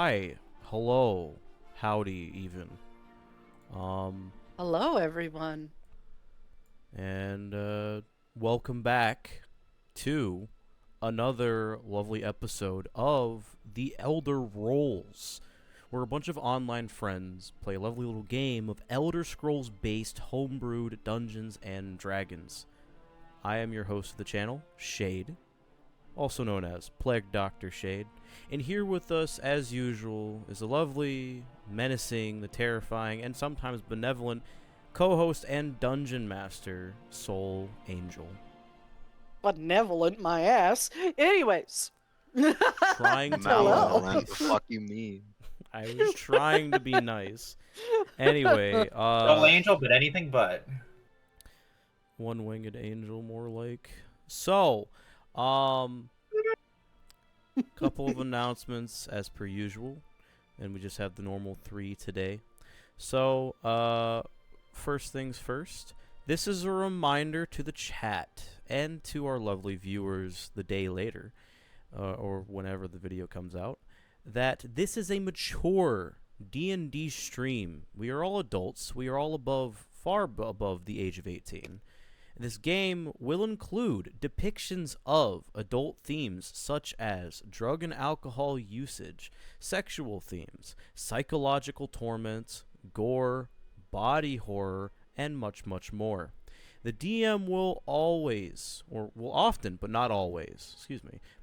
Hi, hello, howdy, even. Hello, everyone. And welcome back to another lovely episode of The Elder Rolls, where a bunch of online friends play a lovely little game of Elder Scrolls based homebrewed Dungeons and Dragons. I am your host of the channel, Shade, also known as Plague Doctor Shade. And here with us, as usual, is the lovely, menacing, the terrifying, and sometimes benevolent co-host and dungeon master, Soul Angel. Benevolent, my ass. Anyways. Trying to be Hello. Malevolent, the nice. fuck you mean? I was trying to be nice. Anyway, Soul Angel, but anything but. one-winged angel, more like. So, um, couple of announcements as per usual, and we just have the normal 3 today. So, first things first, this is a reminder to the chat and to our lovely viewers the day later, or whenever the video comes out, that this is a mature D&D stream. We are all adults. We are all far above the age of 18. This game will include depictions of adult themes such as drug and alcohol usage, sexual themes, psychological torment, gore, body horror, and much, much more. The DM will always, or will often, but not always,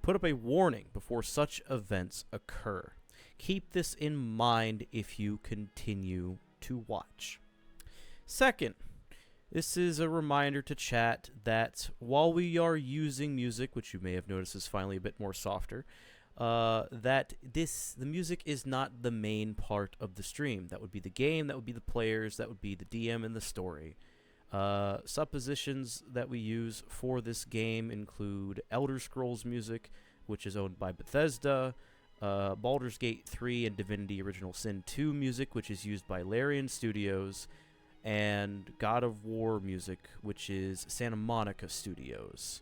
put up a warning before such events occur. Keep this in mind if you continue to watch. Second, this is a reminder to chat that while we are using music, which you may have noticed is finally a bit more softer, that the music is not the main part of the stream. That would be the game, that would be the players, that would be the DM and the story. Suppositions that we use for this game include Elder Scrolls music, which is owned by Bethesda, Baldur's Gate 3 and Divinity Original Sin 2 music, which is used by Larian Studios, and God of War music, which is Santa Monica Studios.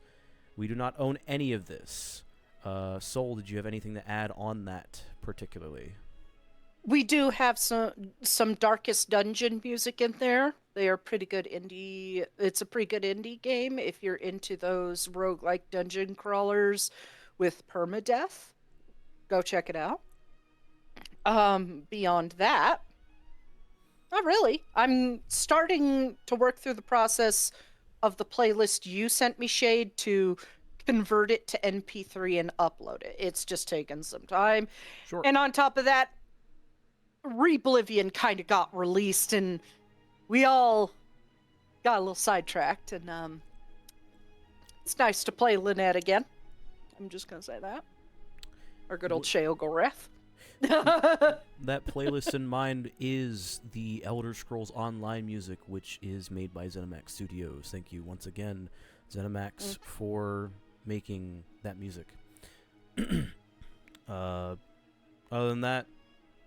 We do not own any of this. Soul, did you have anything to add on that particularly? We do have some Darkest Dungeon music in there. They are pretty good indie. It's a pretty good indie game if you're into those roguelike dungeon crawlers with permadeath. Go check it out. Beyond that, not really. I'm starting to work through the process of the playlist you sent me, Shade, to convert it to MP3 and upload it. It's just taken some time. Sure. And on top of that, Reblivion kind of got released, and we all got a little sidetracked, and it's nice to play Lynette again. I'm just going to say that. Our good old Sheogorath. That playlist in mind is the Elder Scrolls Online music, which is made by ZeniMax Studios. Thank you once again, ZeniMax, for making that music. Other than that,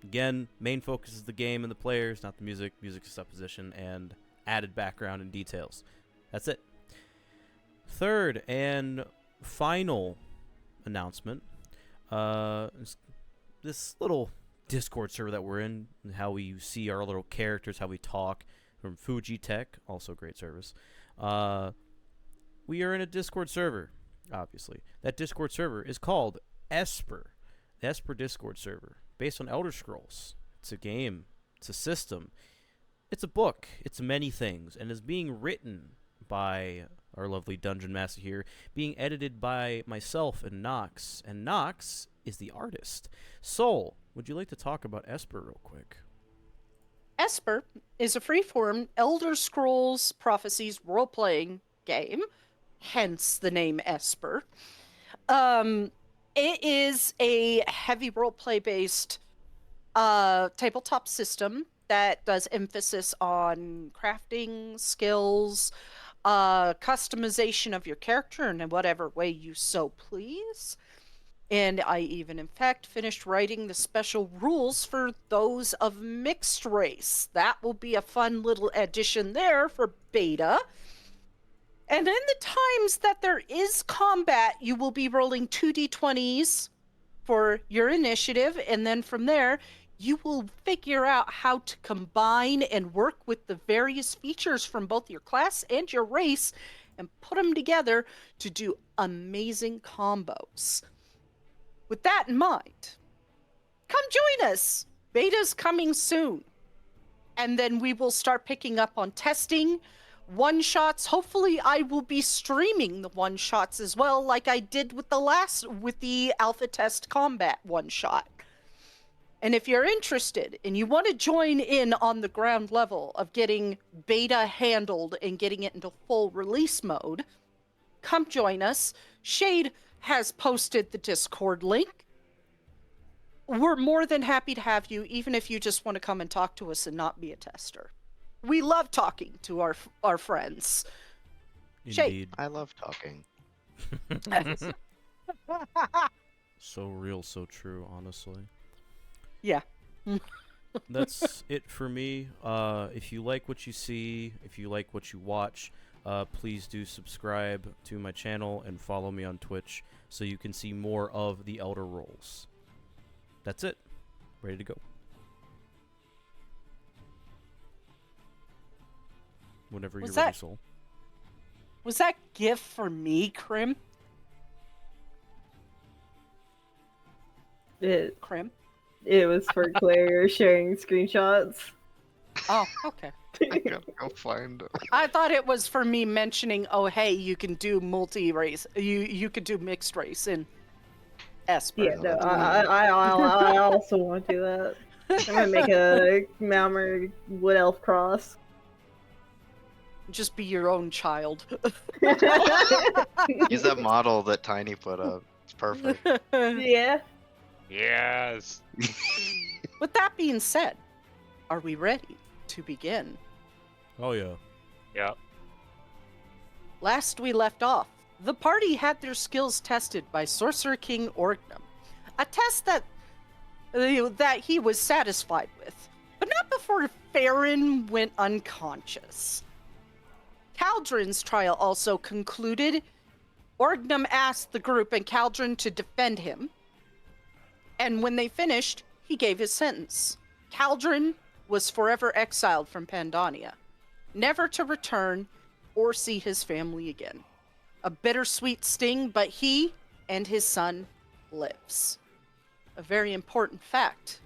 again, main focus is the game and the players, not the music. Music is supposition and added background and details. That's it. Third and final announcement. This little Discord server that we're in, and how we see our little characters, how we talk, from Fuji Tech, also great service. We are in a Discord server, obviously. That Discord server is called Esper. The Esper Discord server, based on Elder Scrolls. It's a game. It's a system. It's a book. It's many things, and is being written by our lovely dungeon master here, being edited by myself and Nox is the artist. Soul, would you like to talk about Esper real quick? Esper is a freeform Elder Scrolls Prophecies role-playing game, hence the name Esper. It is a heavy role-play based tabletop system that does emphasis on crafting skills, customization of your character in whatever way you so please. And I even, in fact, finished writing the special rules for those of mixed race. That will be a fun little addition there for beta. And in the times that there is combat, you will be rolling 2d20s for your initiative, and then from there, you will figure out how to combine and work with the various features from both your class and your race and put them together to do amazing combos. With that in mind, come join us. Beta's coming soon. And then we will start picking up on testing, one-shots. Hopefully I will be streaming the one-shots as well, like I did with the alpha test combat one-shot. And if you're interested and you want to join in on the ground level of getting beta handled and getting it into full release mode, come join us. Shade has posted the Discord link. We're more than happy to have you, even if you just want to come and talk to us and not be a tester. We love talking to our friends. Shade. Indeed. I love talking. So real, so true, honestly. Yeah. That's it for me. If you like what you see, if you like what you watch, please do subscribe to my channel and follow me on Twitch so you can see more of the ElderRoles. That's it. Ready to go. Whenever you're ready, Soul. Was that GIF for me, Krim? Krim? It was for Claire sharing screenshots. Oh, okay. I gotta go find it. I thought it was for me mentioning, oh, hey, you can do multi-race. You could do mixed race in Esper. Yeah, no, I also want to do that. I'm gonna make a Malmer Wood Elf cross. Just be your own child. Use that model that Tiny put up. It's perfect. Yeah. Yes. With that being said, are we ready to begin? Oh, yeah. Yep. Last we left off, the party had their skills tested by Sorcerer King Orgnum, a test that he was satisfied with, but not before Farron went unconscious. Caldron's trial also concluded. Orgnum asked the group and Caldron to defend him, and when they finished, he gave his sentence. Caldron was forever exiled from Pandonia, never to return or see his family again. A bittersweet sting, but he and his son lives. A very important fact.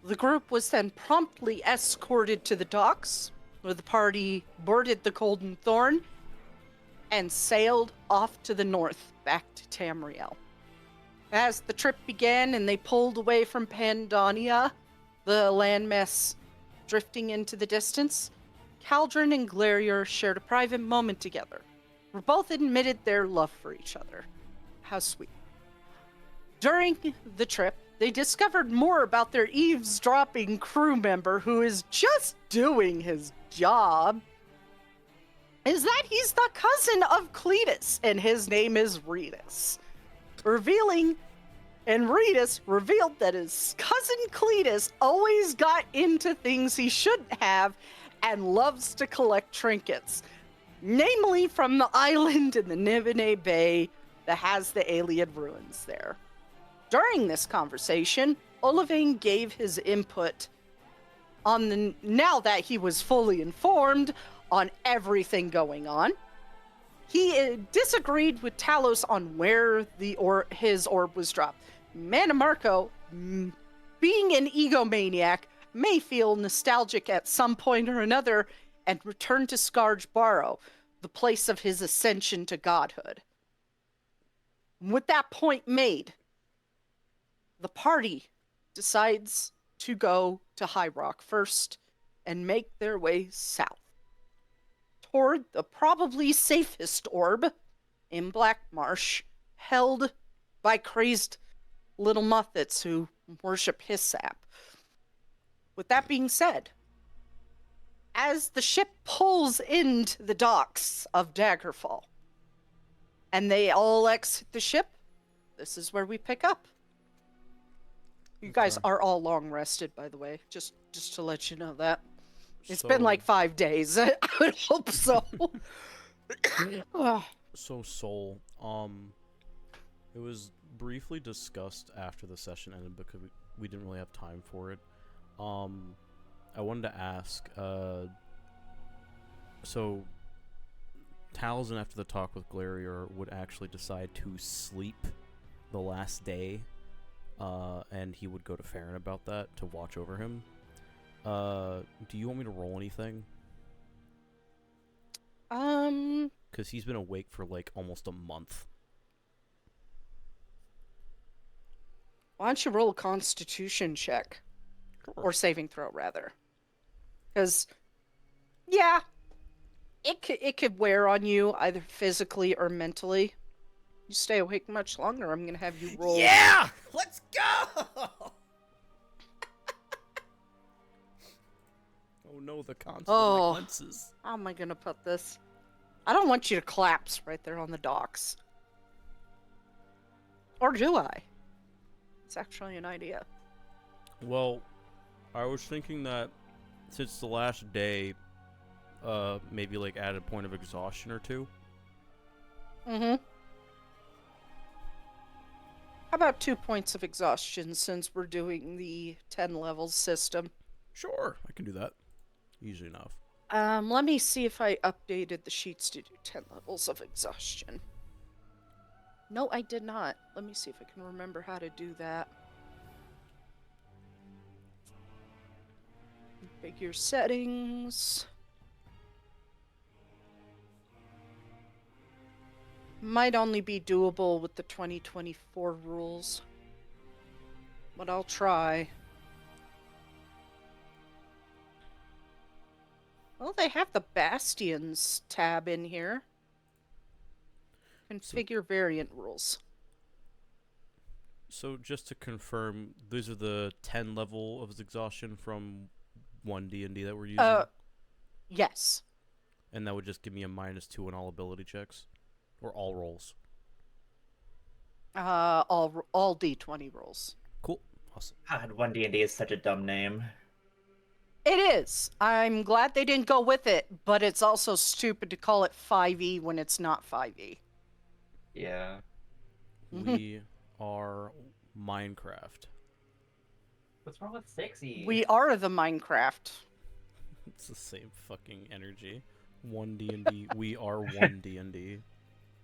The group was then promptly escorted to the docks, where the party boarded the Golden Thorn and sailed off to the north, back to Tamriel. As the trip began and they pulled away from Pandonia, the landmass drifting into the distance, Caldron and Glarier shared a private moment together, where both admitted their love for each other. How sweet. During the trip, they discovered more about their eavesdropping crew member who is just doing his job. Is that he's the cousin of Cletus, and his name is Rhetus. Rhetus revealed that his cousin Cletus always got into things he shouldn't have and loves to collect trinkets, namely from the island in the Nivene Bay that has the alien ruins there. During this conversation, Olivine gave his input on now that he was fully informed on everything going on. He disagreed with Talos on where his orb was dropped. Mannimarco, being an egomaniac, may feel nostalgic at some point or another and return to Scarge Barrow, the place of his ascension to godhood. With that point made, the party decides to go to High Rock first and make their way south toward the probably safest orb in Black Marsh, held by crazed little Muthits who worship Hissap. With that being said, as the ship pulls into the docks of Daggerfall, and they all exit the ship, this is where we pick up. You guys are all long rested, by the way, just to let you know that. It's been like 5 days. I would hope so. So Soul, it was briefly discussed after the session ended because we didn't really have time for it. I wanted to ask, so Talzin, after the talk with Glarior, would actually decide to sleep the last day, and he would go to Farron about that to watch over him. Do you want me to roll anything? Because he's been awake for like almost a month. Why don't you roll a Constitution check? Or saving throw, rather. Because, yeah, it could wear on you, either physically or mentally. You stay awake much longer, I'm going to have you roll... Yeah! Let's go! Oh no, the consequences. How am I going to put this? I don't want you to collapse right there on the docks. Or do I? It's actually an idea. Well, I was thinking that since the last day, maybe like add a point of exhaustion or two. Mm-hmm. How about 2 points of exhaustion since we're doing the 10 levels system? Sure, I can do that. Easy enough. Let me see if I updated the sheets to do 10 levels of exhaustion. No, I did not. Let me see if I can remember how to do that. Figure settings. Might only be doable with the 2024 rules. But I'll try. Well, they have the Bastions tab in here. Configure variant rules. So just to confirm, these are the 10 level of exhaustion from 1 D&D that we're using? Yes. And that would just give me a -2 in all ability checks? Or all rolls? All D20 rolls. Cool. Awesome. God, 1D&D is such a dumb name. It is. I'm glad they didn't go with it, but it's also stupid to call it 5e when it's not 5e. Yeah. We are Minecraft. What's wrong with 6E? We are the Minecraft. It's the same fucking energy. 1 D&D. We are 1 D&D.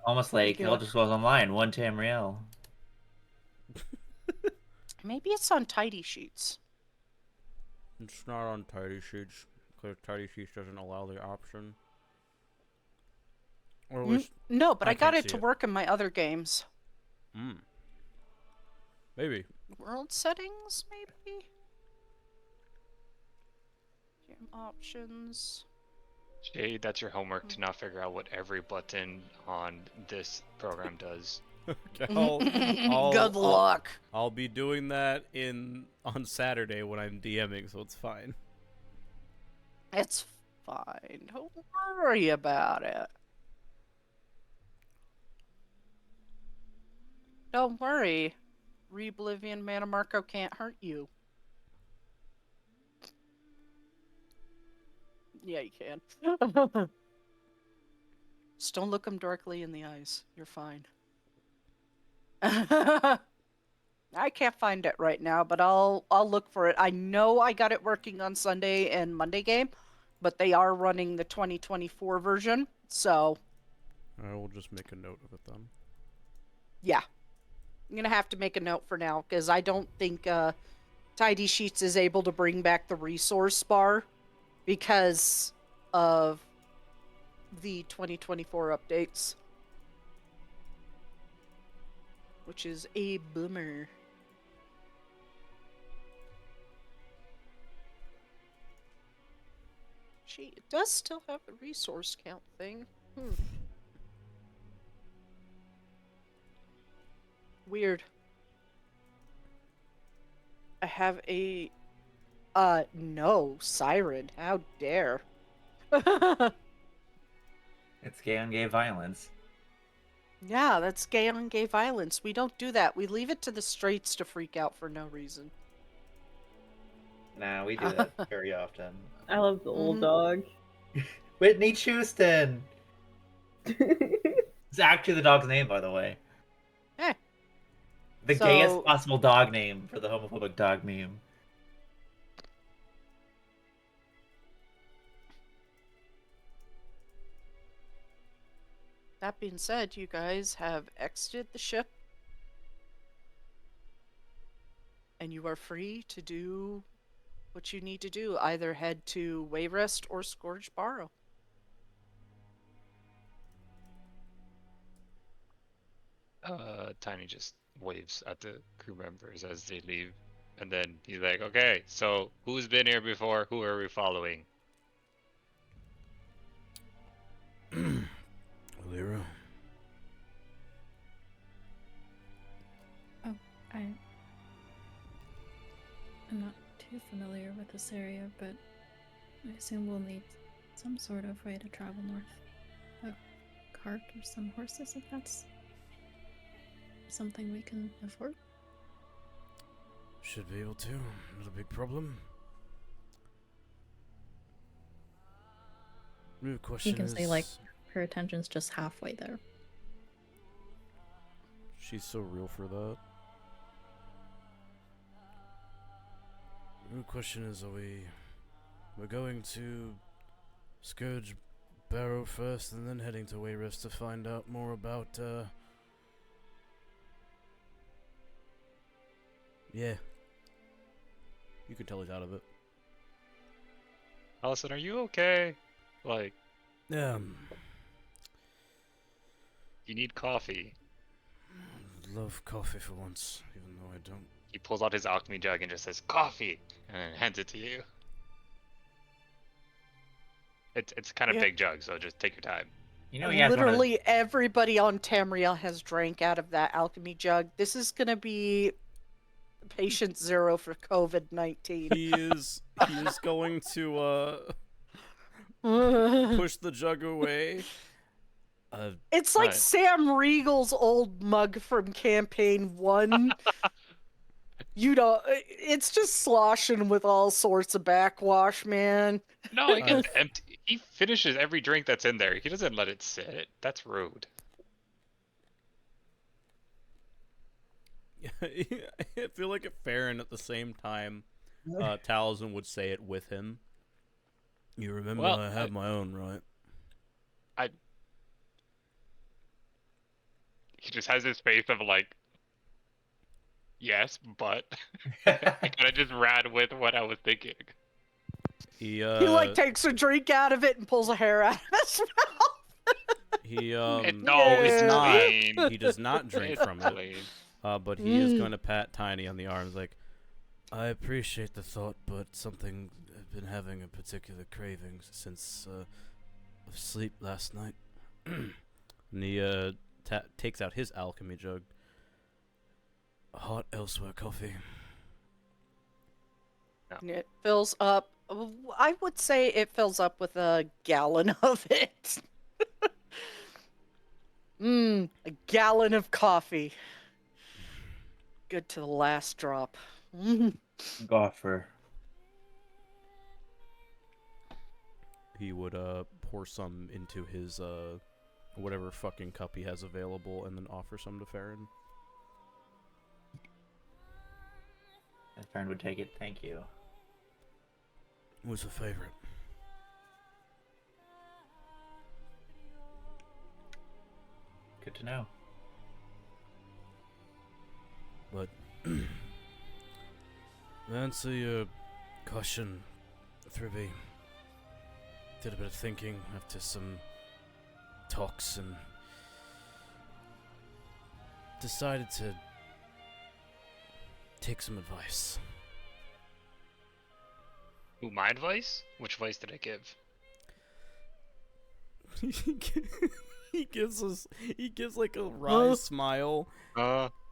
Almost like Yeah. Elder Scrolls Online, 1 Tamriel. Maybe it's on tidy sheets. It's not on Tidy Sheets, because Tidy Sheets doesn't allow the option. Or at least... No, but I got can't it see to work in my other games. Maybe. World settings, maybe? Game options. Jay, that's your homework to not figure out what every button on this program does. Okay, Good luck. I'll be doing that on Saturday when I'm DMing, so it's fine. It's fine. Don't worry about it. Don't worry. Reblivion Mana Marco can't hurt you. Yeah, you can. Just don't look him directly in the eyes. You're fine. I can't find it right now, but I'll look for it. I know I got it working on Sunday and Monday game, but they are running the 2024 version, so I will just make a note of it then. yeah. I'm gonna have to make a note for now, because I don't think Tidy Sheets is able to bring back the resource bar because of the 2024 updates. Which is a bummer. Gee, it does still have the resource count thing. Weird. I have a... no, Siren. How dare. It's gay on gay violence. Yeah, that's gay on gay violence. We don't do that. We leave it to the straights to freak out for no reason. Nah, we do that very often. I love the old dog. Whitney Houston! It's actually the dog's name, by the way. Hey. The So- gayest possible dog name for the homophobic dog meme. That being said, you guys have exited the ship. And you are free to do what you need to do. Either head to Wayrest or Scourge Barrow. Tiny just waves at the crew members as they leave, and then he's like, "Okay, so who's been here before? Who are we following?" Lyra. I'm not too familiar with this area, but I assume we'll need some sort of way to travel north. A cart or some horses, if that's something we can afford. Should be able to. Not a big problem. The question You can is, say, like, her attention's just halfway there. she's so real for that. The question is, we're going to Scourge Barrow first and then heading to Wayrest to find out more about, yeah. You can tell he's out of it. Allison, are you okay? Like, you need coffee. Love coffee for once, even though I don't. He pulls out his alchemy jug and just says, "Coffee," and then hands it to you. It's kind of Yeah. big jug, so just take your time. You know he has one of Literally everybody on Tamriel has drank out of that alchemy jug. This is gonna be patient zero for COVID-19. He is going to push the jug away. It's like Right. Sam Riegel's old mug from Campaign 1. You know, it's just sloshing with all sorts of backwash, man. No, it gets empty. He finishes every drink that's in there. He doesn't let it sit. That's rude. I feel like if Farron at the same time, Taliesin would say it with him. You remember Well, I have my own, right? He just has this face of like, yes, but I kind of just ran with what I was thinking. He He like takes a drink out of it and pulls a hair out of his mouth. he No, does it's not. clean. He does not drink It's from it. clean. But he is going to pat Tiny on the arms, like, I appreciate the thought, but something I've been having a particular craving since of sleep last night. And he takes out his alchemy jug. Hot elsewhere coffee. And it fills up. I would say it fills up with a gallon of it. A gallon of coffee. Good to the last drop. Goffer. He would pour some into his whatever fucking cup he has available, and then offer some to Farron. My friend would take it. Thank you. What's a favorite? Good to know. But to answer your question, 3B, did a bit of thinking after some talks and decided to take some advice. Ooh, my advice? Which advice did I give? He gives like a wry smile.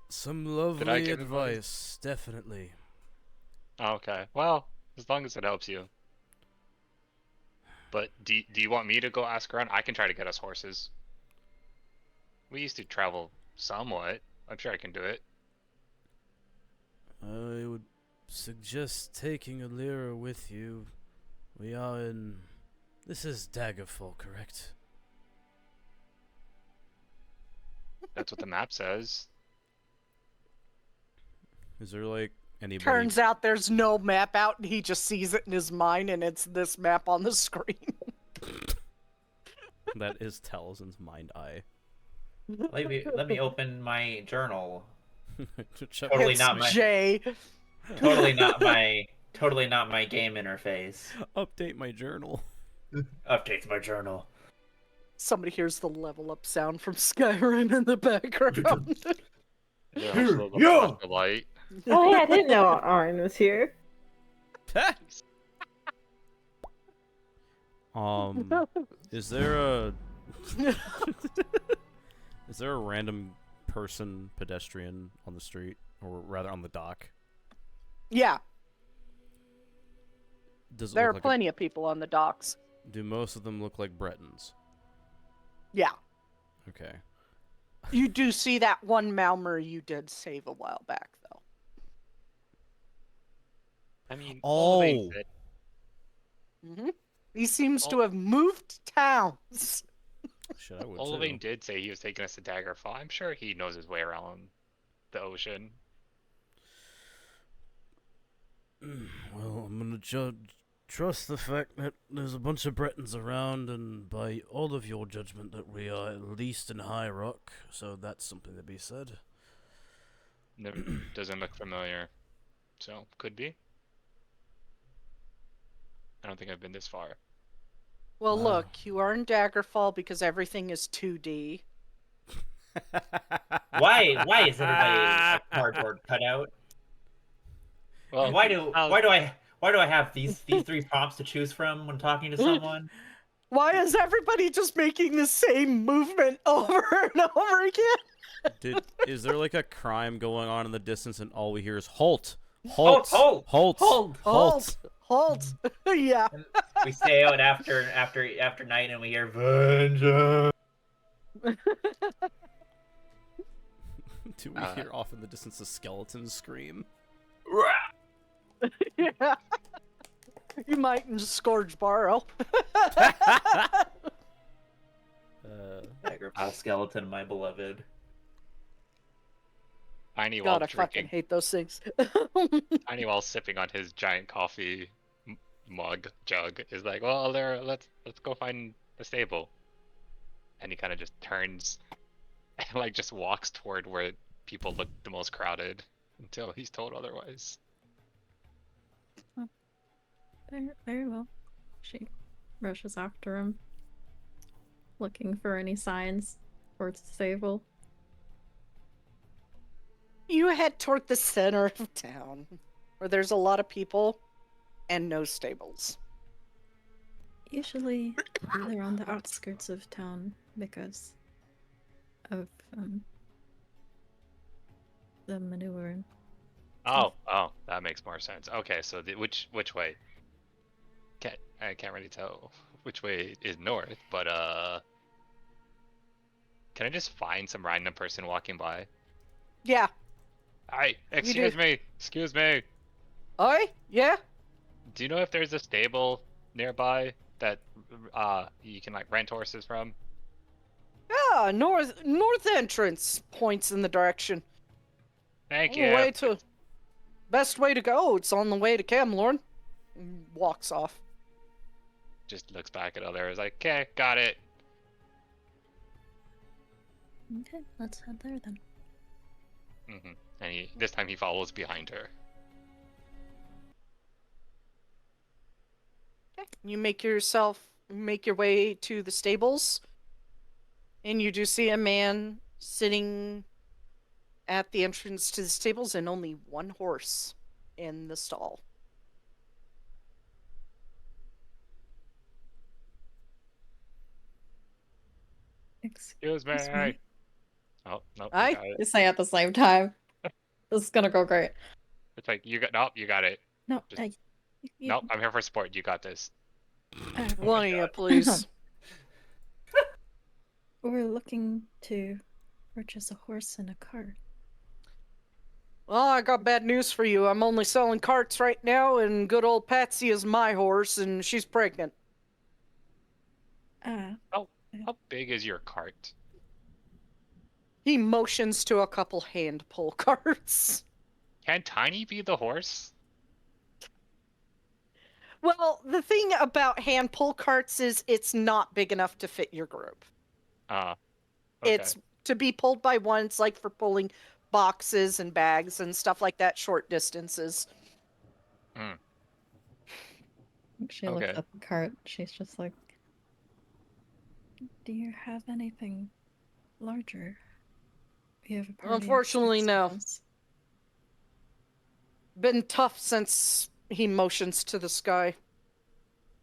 Some lovely give advice, definitely. Okay. Well, as long as it helps you. But do you want me to go ask around? I can try to get us horses. We used to travel somewhat. I'm sure I can do it. I would suggest taking a Lyra with you. We are in... This is Daggerfall, correct? That's what the map says. Is there like anybody? Turns out there's no map out, and he just sees it in his mind, and it's this map on the screen. That is Talzin's mind eye. Let me open my journal. Chuck- Totally It's not my Jay. totally not my game interface. Update my journal. Updates my journal. Somebody hears the level up sound from Skyrim in the background. Yeah, Here, so the yeah. the light. Oh yeah, I didn't know Arn was here. Is there a is there a random person pedestrian on the street, or rather on the dock? Yeah, Does it there are look like plenty of people on the docks. do most of them look like Bretons? Yeah. Okay. You do see that one Malmer you did save a while back, though. I mean, Oh. Hmm He seems to have moved towns. Shit, I would Olivine too. did say he was taking us to Daggerfall. I'm sure he knows his way around the ocean. Well, I'm gonna trust the fact that there's a bunch of Bretons around, and by all of your judgment, that we are at least in High Rock. So that's something to be said. Never, doesn't look familiar, so could be. I don't think I've been this far. Well, Wow. look, you are in Daggerfall because everything is 2D. Why is everybody a cardboard cutout? Well, Why do I have these three prompts to choose from when talking to someone? Why is everybody just making the same movement over and over again? Is there like a crime going on in the distance, and all we hear is halt, Halt, halt, halt, halt, halt. Halt! Yeah. We stay out after night and we hear vengeance. Do we hear off in the distance a skeleton scream? Yeah. You might in Scourge Borrow. Daggerfall skeleton, my beloved. Tiny God, while I fucking drinking, hate those things. Tiny while sipping on his giant coffee jug is like, well, there, let's go find the stable. And he kind of just turns and like just walks toward where people look the most crowded until he's told otherwise. Very well. She rushes after him, looking for any signs towards the stable. You head toward the center of town, where there's a lot of people and no stables. Usually, they're on the outskirts of town because of the manure. And Oh, that makes more sense. Okay, so which way? I can't really tell which way is north, but can I just find some random person walking by? Yeah. Hi, excuse me. Oi? Yeah? Do you know if there's a stable nearby that you can like rent horses from? Yeah, north entrance points in the direction. Thank On you. the way to best way to go. It's on the way to Camlorn. Walks off. Just looks back at others like, okay, got it. okay, let's head there then. And this time he follows behind her. Okay. You make your way to the stables, and you do see a man sitting at the entrance to the stables and only one horse in the stall. Excuse me. Oh, no, Aye? you got it. You say at the same time. This is gonna go great. It's like, you got it. No, Just- Nope, I'm here for support. You got this. One of you, please. We're looking to purchase a horse and a cart. Well, I got bad news for you. I'm only selling carts right now, and good old Patsy is my horse, and she's pregnant. How big is your cart? He motions to a couple hand pull carts. Can Tiny be the horse? Well, the thing about hand pull carts is it's not big enough to fit your group. Okay. It's to be pulled by one. It's like for pulling boxes and bags and stuff like that, short distances. She looks Okay. at the cart. She's just like, "Do you have anything larger? We have a party of Unfortunately, 6 no. of us." Been tough since he motions to the sky.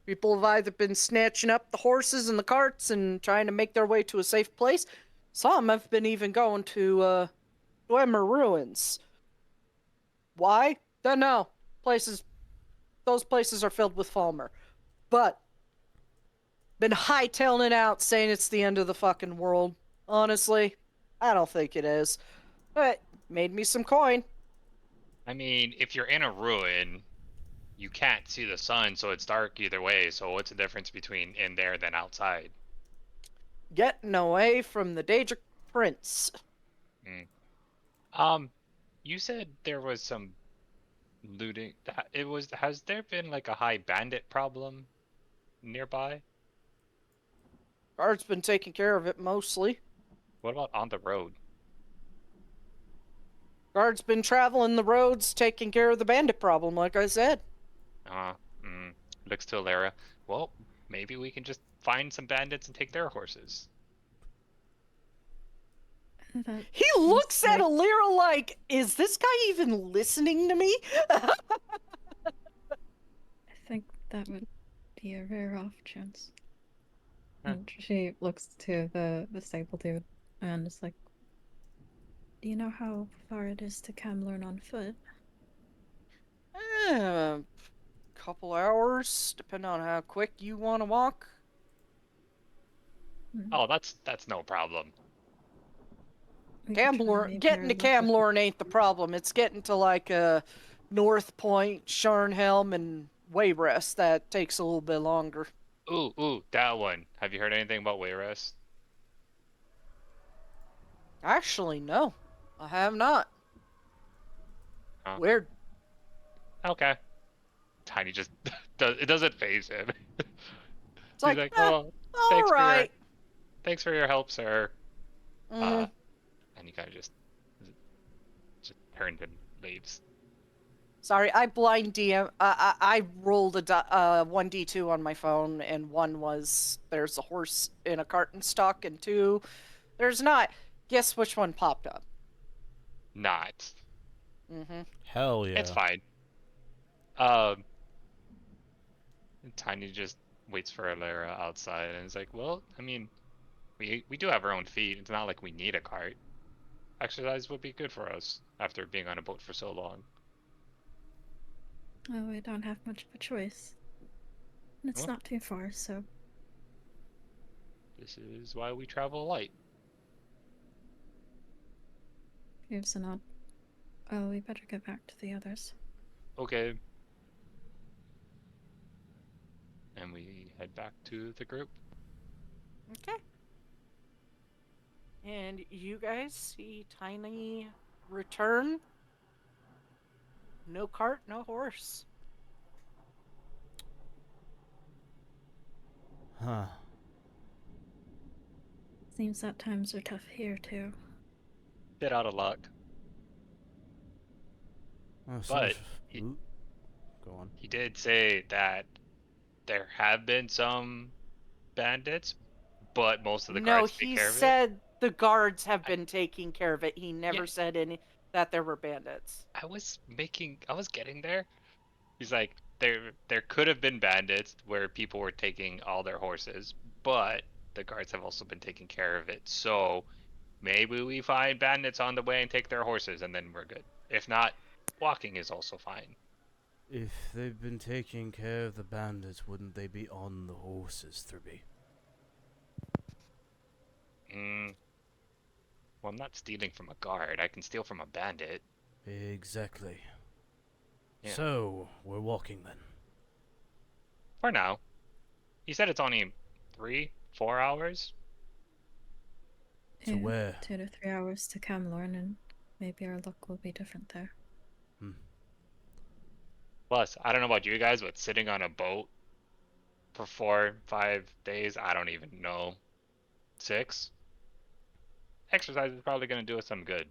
People have either been snatching up the horses and the carts and trying to make their way to a safe place. Some have been even going to Dwemer ruins. Why? Don't know. Those places are filled with Falmer. But been hightailing it out, saying it's the end of the fucking world. Honestly, I don't think it is. But made me some coin. I mean, if you're in a ruin, you can't see the sun, so it's dark either way. So what's the difference between in there than outside? Getting away from the Daedric Prince. You said there was some looting. Has there been like a high bandit problem nearby? Guard's been taking care of it mostly. What about on the road? Guard's been traveling the roads, taking care of the bandit problem, like I said. Uh, Looks to Alara. Well, maybe we can just find some bandits and take their horses. That He seems looks at like- Alira like, is this guy even listening to me? I think that would be a rare off chance. Huh. And she looks to the stable dude and is like, "Do you know how far it is to Camlorn on foot?" Couple hours, depending on how quick you want to walk. Oh, that's no problem. We could try Camlorn, maybe getting our to luck with- Camlorn ain't the problem. It's getting to like North Point, Sharnhelm, and Wayrest that takes a little bit longer. Ooh, that one. Have you heard anything about Wayrest? Actually, no, I have not. Huh. Weird. Okay. Tiny just it doesn't phase him. It's He's like, like, eh, oh, all right. thanks for your help, sir. Mhm. And he kind of just turned and leaves. Sorry, I blind DM. I rolled a 1d2 on my phone, and one was there's a horse in a cart and stock, and two, there's not. Guess which one popped up? Not. Mm-hmm. Hell yeah. It's fine. Tiny just waits for Alara outside and is like, well, I mean, we do have our own feet. It's not like we need a cart. Exercise would be good for us after being on a boat for so long. Oh, we don't have much of a choice. And it's Well. not too far, so This is why we travel light. gives a nod. Oh, we better get back to the others. Okay. And we head back to the group. Okay. And you guys see Tiny return. No cart, no horse. Huh. Seems that times are tough here too. Bit out of luck. Oh, But Ooh. Go on. He did say that there have been some bandits, but most of the No, guards take he care of it. said the guards have been taking care of it. He never Yeah. said that there were bandits. I was getting there. He's like, there could have been bandits where people were taking all their horses, but the guards have also been taking care of it. So maybe we find bandits on the way and take their horses, and then we're good. If not, walking is also fine. If they've been taking care of the bandits, wouldn't they be on the horses, Thurby? Well, I'm not stealing from a guard. I can steal from a bandit. Exactly. Yeah. So, we're walking then. For now. He said it's only 3-4 hours. To where? 2 to 3 hours to Camlorn, and maybe our luck will be different there. Plus, I don't know about you guys, but sitting on a boat for 4, 5 days, I don't even know. 6? Exercise is probably going to do us some good.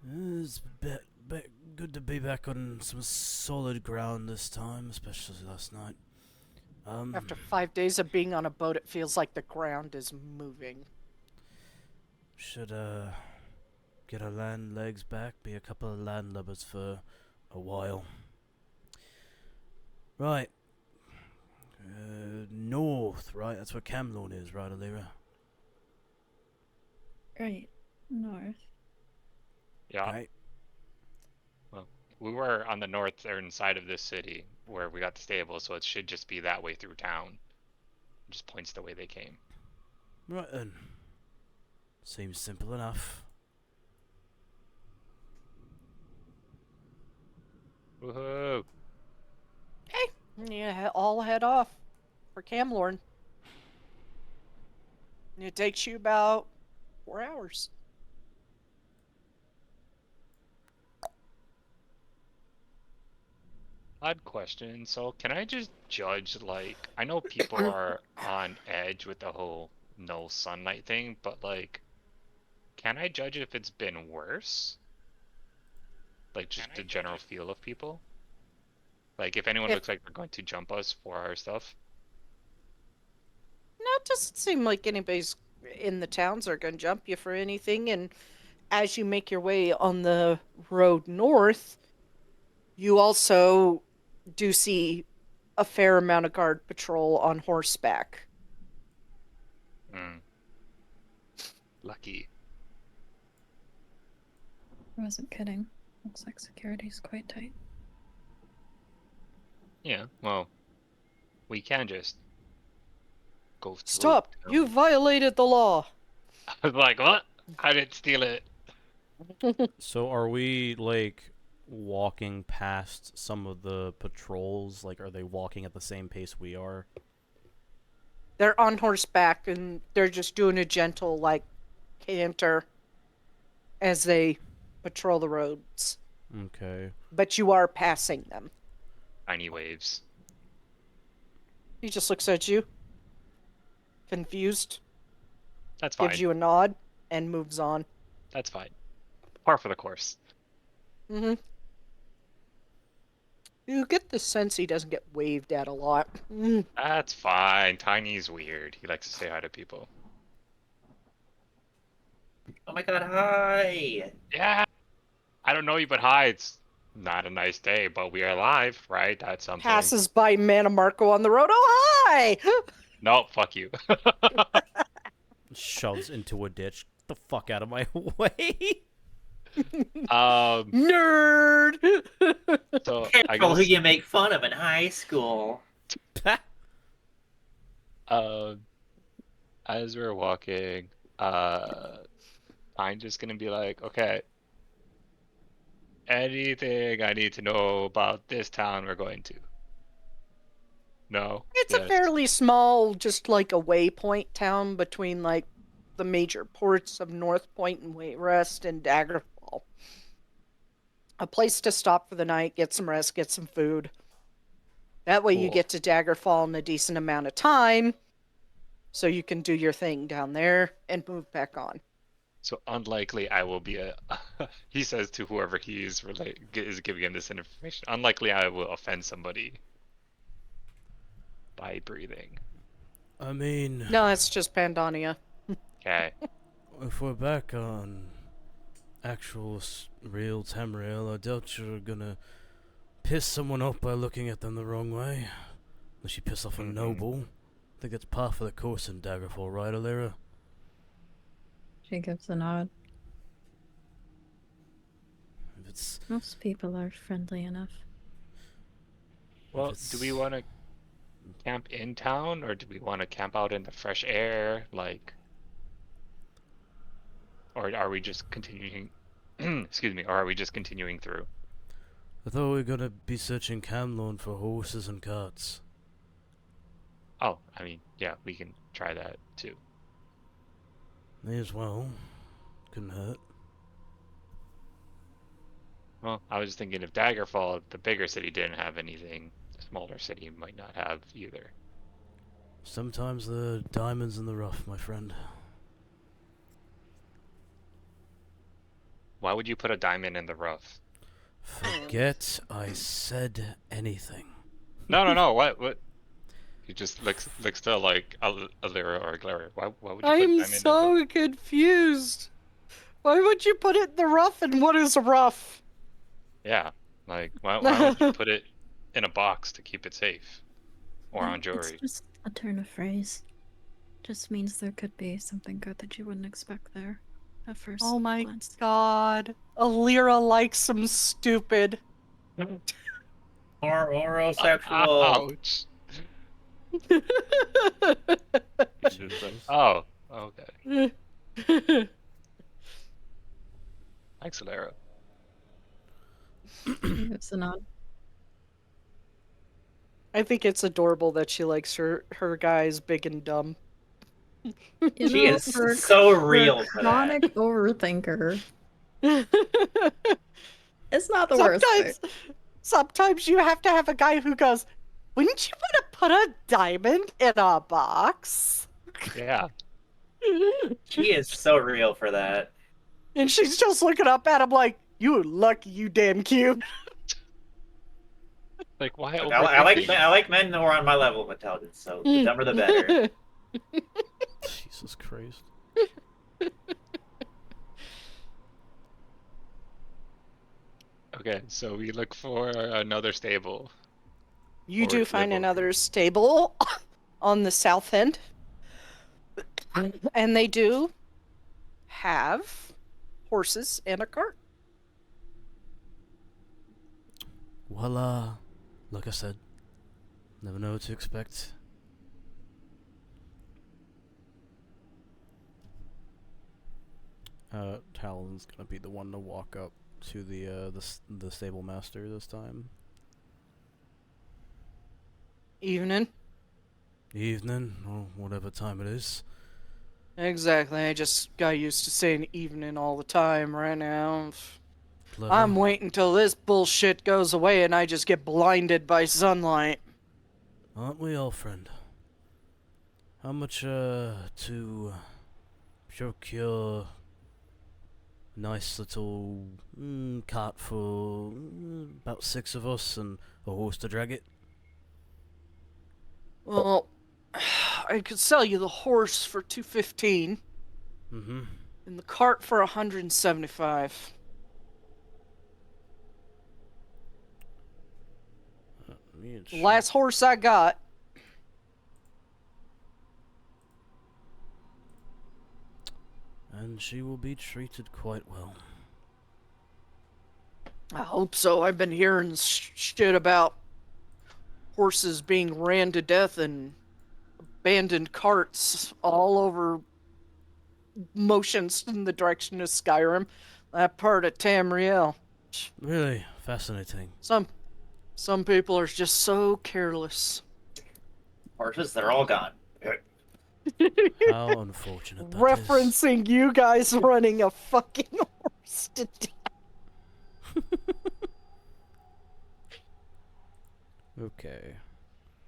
It's good to be back on some solid ground this time, especially last night. After 5 days of being on a boat, it feels like the ground is moving. Should get our land legs back, be a couple of landlubbers for a while. Right. North, right? That's where Camlorn is, right, Alira? Right. North. Yeah. Right. Well, we were on the northern side of this city where we got the stable, so it should just be that way through town. It just points the way they came. Right then. Seems simple enough. Woohoo! Yeah, all head off for Camlorn. It takes you about 4 hours. Odd question. So, can I just judge, like, I know people are on edge with the whole no sunlight thing, but, like, can I judge if it's been worse? Like, just the general feel of people? Like, if anyone If- looks like they're going to jump us for our stuff? No, it doesn't seem like anybody's in the towns are going to jump you for anything. And as you make your way on the road north, you also do see a fair amount of guard patrol on horseback. Hmm. Lucky. I wasn't kidding. Looks like security's quite tight. Yeah, well, we can just go through Stop! town. You violated the law! I was like, what? I didn't steal it. So are we, like, walking past some of the patrols? Like, are they walking at the same pace we are? They're on horseback and they're just doing a gentle, like, canter as they patrol the roads. Okay. But you are passing them. Tiny waves. He just looks at you, confused, That's fine. gives you a nod, and moves on. That's fine. Par for the course. Mm-hmm. You get the sense he doesn't get waved at a lot. That's fine. Tiny's weird. He likes to say hi to people. Oh my god, hi! Yeah. I don't know you, but hi. It's not a nice day, but we are alive, right? That's something. Passes by Manamarco on the road. Oh, hi! No, fuck you. Shoves into a ditch. Get the fuck out of my way. Nerd! So I Careful who guess, you make fun of in high school. as we're walking, I'm just gonna be like, okay, anything I need to know about this town we're going to? No? It's a Yes. fairly small, just like a waypoint town between like the major ports of North Point and Wayrest and Daggerfall. A place to stop for the night, get some rest, get some food. That way you Cool. get to Daggerfall in a decent amount of time, so you can do your thing down there and move back on. So unlikely I will be a. He says to whoever he is giving him this information. Unlikely I will offend somebody by breathing. I mean, No, it's just Pandonia. Okay. if we're back on actual real Tamriel, I doubt you're gonna piss someone off by looking at them the wrong way. Unless you piss off a Mhm. noble. I think that's par for the course in Daggerfall, right, Alira? She gives a nod. If it's Most people are friendly enough. Well, it's- do we want to camp in town or do we want to camp out in the fresh air? Like, or are we just continuing? Excuse me. Or are we just continuing through? I thought we were gonna be searching Camlorn for horses and carts. Oh, I mean, yeah, we can try that too. May as well. Couldn't hurt. Well, I was just thinking if Daggerfall, the bigger city, didn't have anything, the smaller city might not have either. Sometimes the diamond's in the rough, my friend. Why would you put a diamond in the rough? Forget I said anything. No. What? He just looks to like Alira or Glare. Why would you put a I'm diamond in the so confused. Why would you put it in the rough, and what is rough? Yeah, like why don't you put it in a box to keep it safe, or on It's jewelry? just a turn of phrase. Just means there could be something good that you wouldn't expect there at first Oh my glance. god. Alira likes some stupid. Or orosexual. Ouch. Jesus. Oh, okay. Thanks, Alira. It's a nod. I think it's adorable that she likes her guys big and dumb. You She know, is for, so for real a for that. chronic overthinker, it's not the worst thing. Sometimes you have to have a guy who goes, "Wouldn't you want to put a diamond in a box?" Yeah. She is so real for that. And she's just looking up at him like, "You lucky, you damn cute." Like why Look, overthinking? I like men who are on my level of intelligence, so the dumber the better. Jesus Christ. Okay, so we look for another stable. You Or do find live another over. stable on the south end. And they do have horses and a cart. Well, like I said, never know what to expect. Talon's gonna be the one to walk up to the stable master this time. Evening. Evening, or whatever time it is. Exactly. I just got used to saying evening all the time right now. Clever. I'm waiting till this bullshit goes away and I just get blinded by sunlight. Aren't we all, friend? How much, to procure a nice little cart for about 6 of us and a horse to drag it? Well, I could sell you the horse for 215 Mm-hmm. and the cart for 175. Last horse I got. And she will be treated quite well. I hope so. I've been hearing shit about horses being ran to death and abandoned carts all over motions in the direction of Skyrim. That part of Tamriel. Really fascinating. Some people are just so careless. Horses, they're all gone. How unfortunate that is. Referencing you guys running a fucking horse to death. Okay.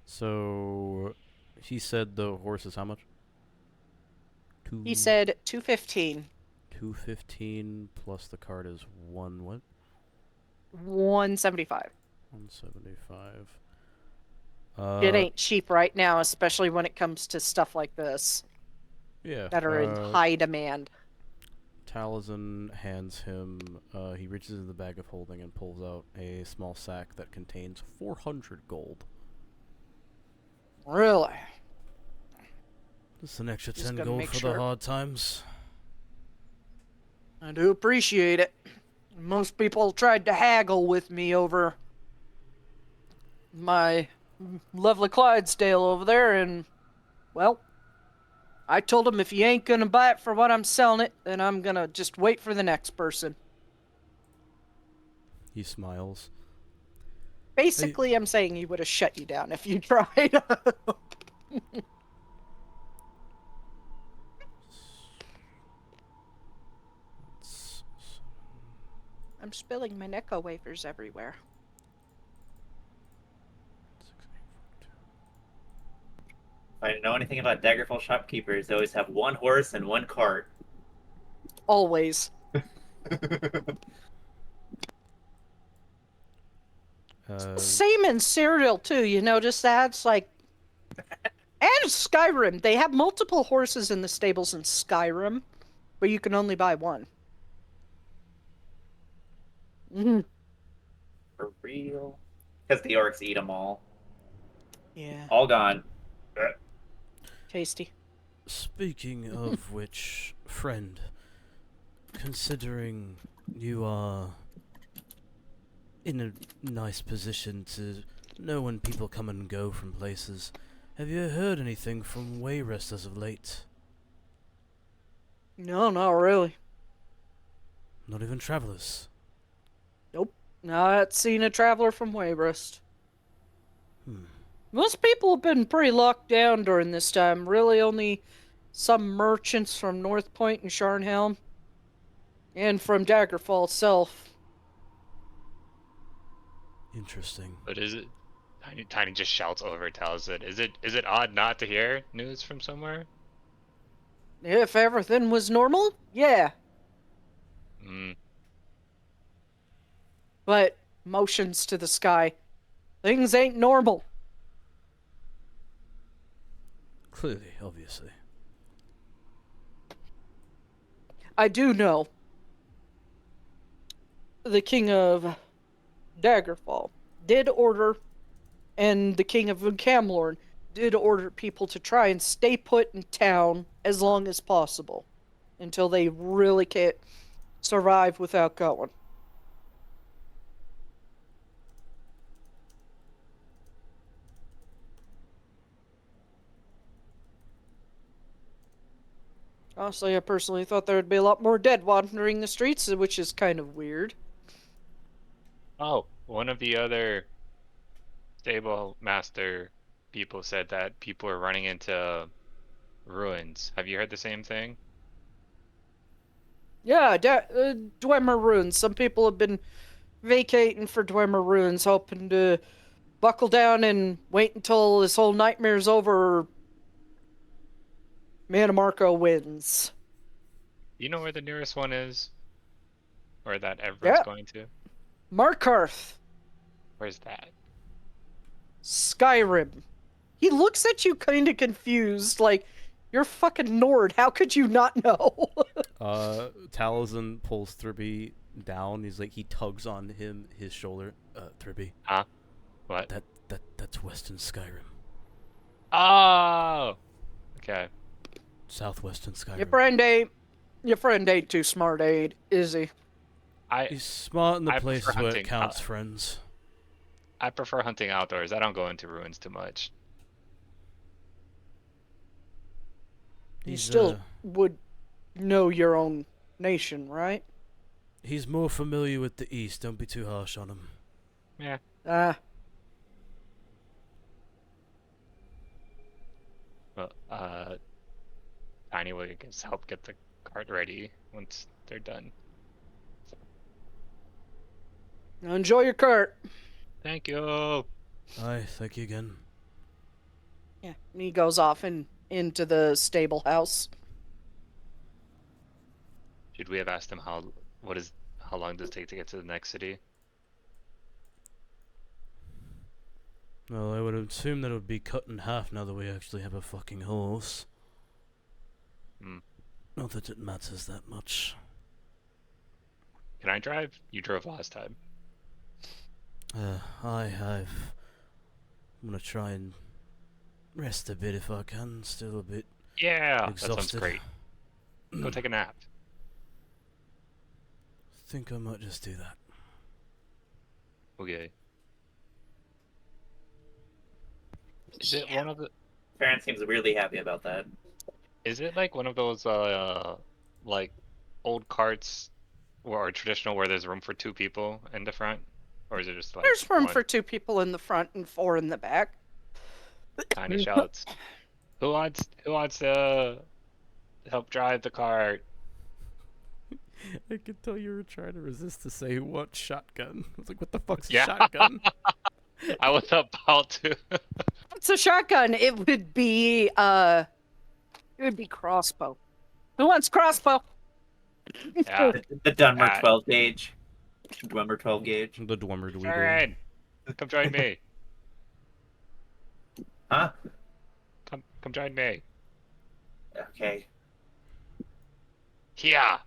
So, he said the horse is how much? He said 215. 215 plus the cart is one what? 175. 175. It ain't cheap right now, especially when it comes to stuff like this Yeah. that are in high demand. Talazan hands him, he reaches in the bag of holding and pulls out a small sack that contains 400 gold. Really? Just an extra Just 10 gotta gold make for sure. the hard times. I do appreciate it. Most people tried to haggle with me over my lovely Clydesdale over there, and, well, I told him if you ain't gonna buy it for what I'm selling it, then I'm gonna just wait for the next person. He smiles. Basically, I'm saying he would have shut you down if you tried. I'm spilling my Necco wafers everywhere. If I know anything about Daggerfall shopkeepers, they always have one horse and one cart. Always. Same in Serial too. You notice that? It's like, and Skyrim. They have multiple horses in the stables in Skyrim, but you can only buy one. Mm-hmm. For real? Because the orcs eat them all. Yeah. All gone. Tasty. Speaking of which, friend, considering you are in a nice position to know when people come and go from places, have you heard anything from Wayrest as of late? No, not really. Not even travelers? Not seen a traveler from Wayrest. Hmm. Most people have been pretty locked down during this time. Really only some merchants from North Point and Sharnhelm. And from Daggerfall itself. Interesting. But is it? Tiny just shouts over, tells it. Is it odd not to hear news from somewhere? If everything was normal, yeah. Hmm. But motions to the sky. Things ain't normal. Clearly, obviously. I do know the King of Daggerfall did order, and the King of Camlorn did order people to try and stay put in town as long as possible until they really can't survive without going. Honestly, I personally thought there would be a lot more dead wandering the streets, which is kind of weird. Oh, one of the other stable master people said that people are running into ruins. Have you heard the same thing? Yeah, Dwemer Ruins. Some people have been vacating for Dwemer Ruins, hoping to buckle down and wait until this whole nightmare's over. Mannimarco wins. You know where the nearest one is? Or that everyone's Yeah. going to? Markarth. Where's that? Skyrim. He looks at you kind of confused, like, you're fucking Nord. How could you not know? Taliesin pulls Thribby down. He's like, he tugs on his shoulder. Thribby. Huh? What? That's Western Skyrim. Oh! Okay. Southwestern Skyrim. Your friend ain't too smart, is he? He's smart in the I places prefer where it hunting, counts, friends. I prefer hunting outdoors. I don't go into ruins too much. You still would know your own nation, right? He's more familiar with the East. Don't be too harsh on him. Yeah. Well, Tiny will help get the cart ready once they're done. Enjoy your cart. Thank you. Aye, thank you again. Yeah, and he goes off into the stable house. Should we have asked him how long does it take to get to the next city? Well, I would assume that it would be cut in half now that we actually have a fucking horse. Not that it matters that much. Can I drive? You drove last time. I'm gonna try and rest a bit if I can. Still a bit Yeah, exhausted. that sounds great. Go take a nap. Think I might just do that. Okay. Is it one of the? Parent seems really happy about that. Is it like one of those like old carts or traditional where there's room for 2 people in the front, or is it just like There's room one? for 2 people in the front and 4 in the back. Tiny shouts. Who wants to help drive the cart? I could tell you were trying to resist to say what shotgun. I was like, what the fuck's a Yeah. shotgun? I was about to. It's a shotgun. It would be crossbow. Who wants crossbow? Yeah. The Dunmer Ah. 12 gauge. Dunmer 12 gauge. The Dwemer Dweedle. Aaron, come join me. Huh? Come join me. Okay. Yeah.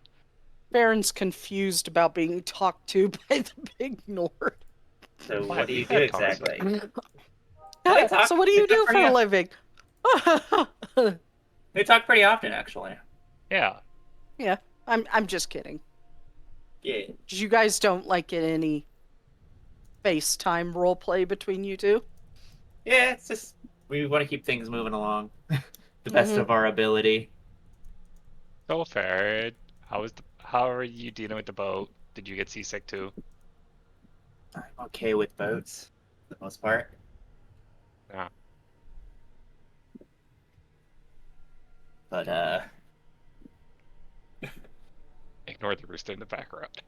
Baron's confused about being talked to by the big Nord. So What? what do you We've do had exactly? So talk- what do you they do talk for a pretty- living? We talk pretty often, actually. Yeah. I'm just kidding. Yeah. You guys don't like get any FaceTime roleplay between you two? Yeah, it's just we want to keep things moving along, the best Mhm. of our ability. So fair. How are you dealing with the boat? Did you get seasick too? I'm okay with boats, for the most part. Yeah. But Ignore the rooster in the background.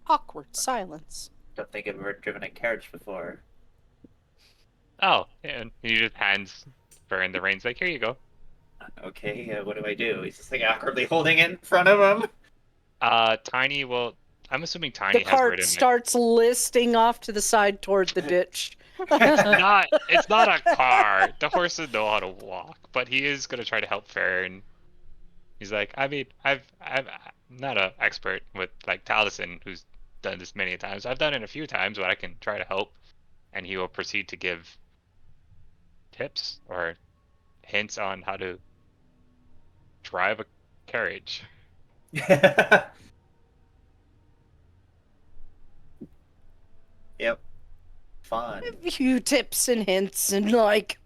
Awkward silence. don't think I've ever driven a carriage before. Oh, and he just hands Baron the reins like, here you go. Okay, what do I do? He's just like awkwardly holding it in front of him. Tiny will. I'm assuming The Tiny has cart ridden. starts listing off to the side toward the ditch. It's not a car. The horses know how to walk, but he is gonna try to help Farron. He's like, I mean, I'm not an expert with like Taliesin, who's done this many times. I've done it a few times, but I can try to help. And he will proceed to give tips or hints on how to drive a carriage. Yep. Fun. A few tips and hints and like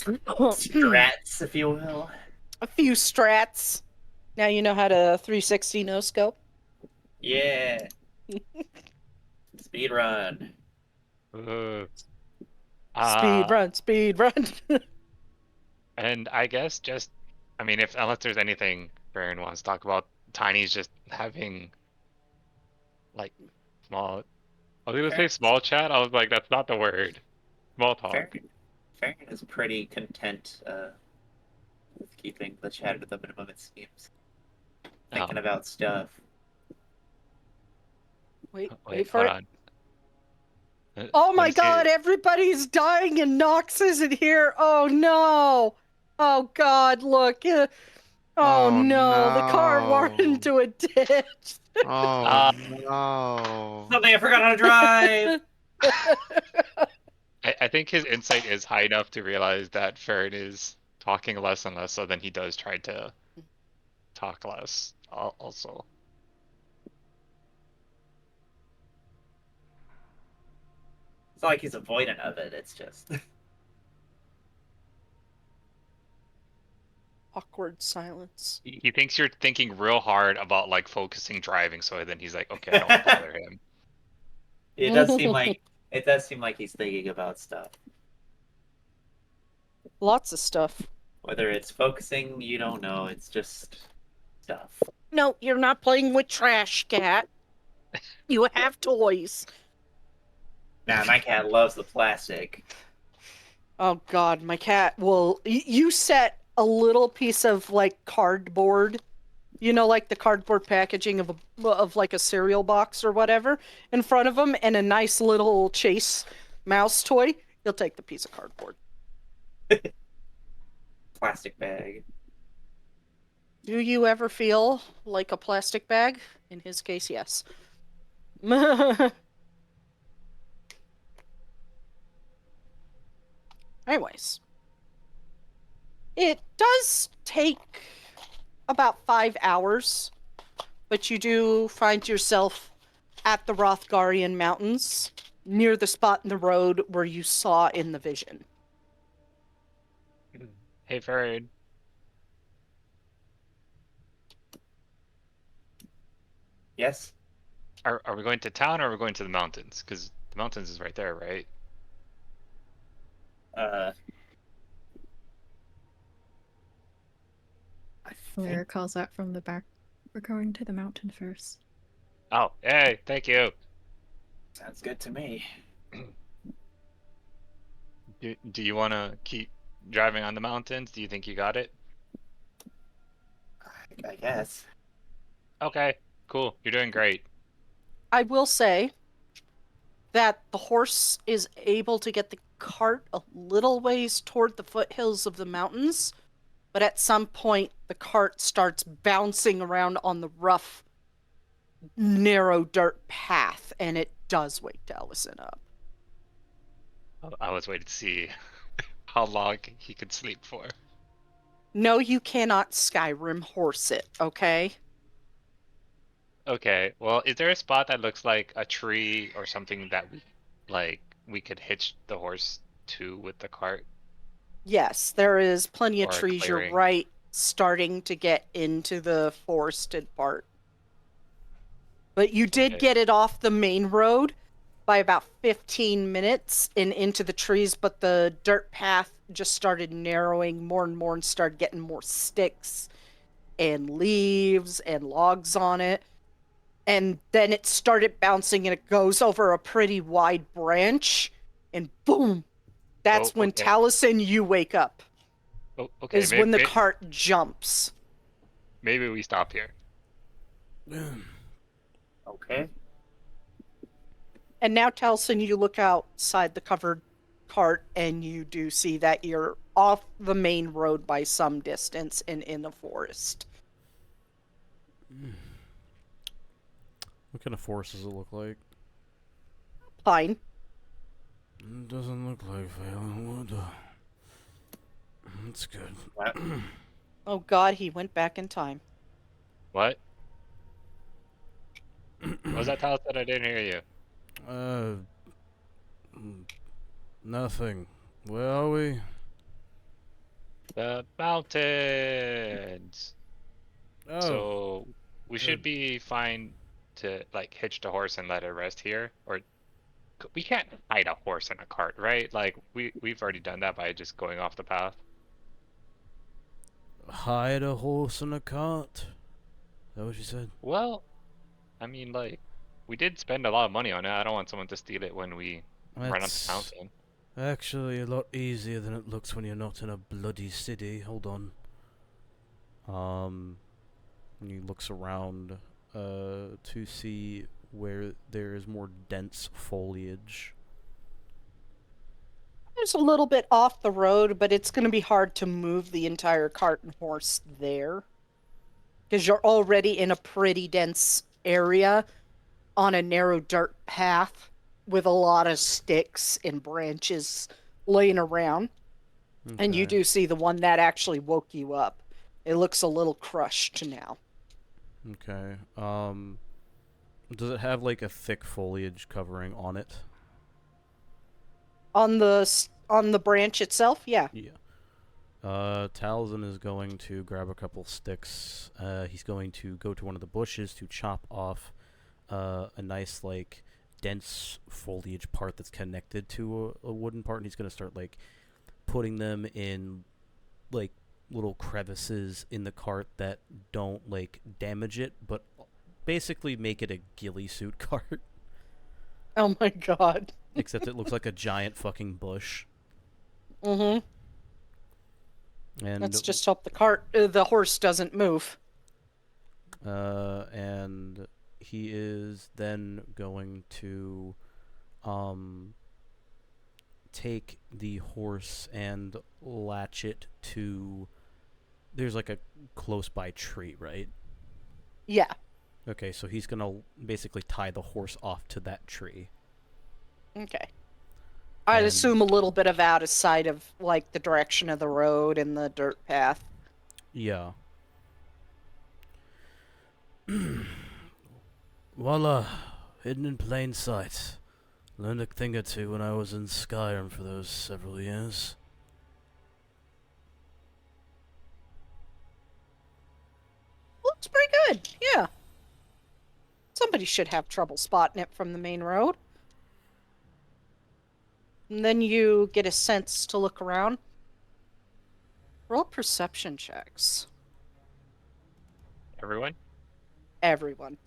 Strats, if you will. a few strats. Now you know how to 360 no scope. Yeah. Speed run. Uh, Speed run. And I guess I mean, unless there's anything Baron wants to talk about, Tiny's just having like small. I was gonna say small chat. I was like, that's not the word. Small talk. Farron is pretty content with keeping the chat at the minimum, it seems. Thinking about stuff. Wait Wait, for hold it. on. Oh Let my me see. god, everybody's dying and Nox isn't here. Oh no. Oh god, look. Oh no, the car walked no. into a ditch. Oh no. Something I forgot how to drive! I think his insight is high enough to realize that Farron is talking less and less, so then he does try to talk less. Also. It's not like he's avoidant of it, it's just. Awkward silence. He thinks you're thinking real hard about like focusing driving, so then he's like, okay, I don't want to bother him. It does seem like he's thinking about stuff. Lots of stuff. Whether it's focusing, you don't know, it's just stuff. No, you're not playing with trash, cat. You have toys. Nah, my cat loves the plastic. Oh god, my cat will. You set a little piece of like cardboard, like the cardboard packaging of like a cereal box or whatever, in front of him, and a nice little Chase mouse toy. He'll take the piece of cardboard. Plastic bag. Do you ever feel like a plastic bag? In his case, yes. Anyways, it does take about 5 hours, but you do find yourself at the Rothgarian Mountains, near the spot in the road where you saw in the vision. Hey, Farron. Yes? Are we going to town or are we going to the mountains? Because the mountains is right there, right? Lyra calls out from the back. We're going to the mountain first. Oh, hey, thank you. Sounds good to me. Do you want to keep driving on the mountains? Do you think you got it? I guess. Okay, cool. You're doing great. I will say that the horse is able to get the cart a little ways toward the foothills of the mountains, but at some point the cart starts bouncing around on the rough, narrow dirt path, and it does wake Allison up. I was waiting to see how long he could sleep for. No, you cannot Skyrim horse it, okay? Okay, well, is there a spot that looks like a tree or something that we could hitch the horse to with the cart Yes, there is plenty of or a trees. You're clearing? right, starting to get into the forested part. But you did Okay. get it off the main road by about 15 minutes and into the trees, but the dirt path just started narrowing more and more and started getting more sticks and leaves and logs on it. And then it started bouncing and it goes over a pretty wide branch, and boom! That's Oh, when okay. Taliesin, you wake up. Oh, okay. Is when the cart jumps. Maybe we stop here. Okay. And now, Taliesin, you look outside the covered cart and you do see that you're off the main road by some distance and in the forest. What kind of forest does it look like? Fine. It doesn't look like Phelan wood. That's good. What? Oh god, he went back in time. What? What was that, Talis? That I didn't hear you. Nothing. Where are we? The mountains. Oh, So we should good. be fine to like hitch the horse and let it rest here, or we can't hide a horse in a cart, right? Like we've already done that by just going off the path. Hide a horse in a cart? Is that what you said? Well, I mean, like we did spend a lot of money on it. I don't want someone to steal it when we run up the That's mountain. actually a lot easier than it looks when you're not in a bloody city. Hold on. And he looks around to see where there is more dense foliage. There's a little bit off the road, but it's going to be hard to move the entire cart and horse there. Because you're already in a pretty dense area on a narrow dirt path with a lot of sticks and branches laying around. And you Okay. do see the one that actually woke you up. It looks a little crushed now. Okay. Does it have like a thick foliage covering on it? On the branch itself, yeah. Yeah. Taliesin is going to grab a couple sticks. He's going to go to one of the bushes to chop off a nice, like, dense foliage part that's connected to a wooden part, and he's going to start, like, putting them in, like, little crevices in the cart that don't, like, damage it, but basically make it a ghillie suit cart. Oh my god. Except it looks like a giant fucking bush. Mm-hmm. And Let's just hope the horse doesn't move. and he is then going to take the horse and latch it to, there's like a close by tree, right? Yeah. Okay, so he's gonna basically tie the horse off to that tree. Okay. I'd And- assume a little bit of out of sight of, like, the direction of the road and the dirt path. Yeah. Voila, hidden in plain sight. Learned a thing or two when I was in Skyrim for those several years. Looks pretty good, yeah. Somebody should have trouble spotting it from the main road. And then you get a sense to look around. Roll perception checks. Everyone? Everyone.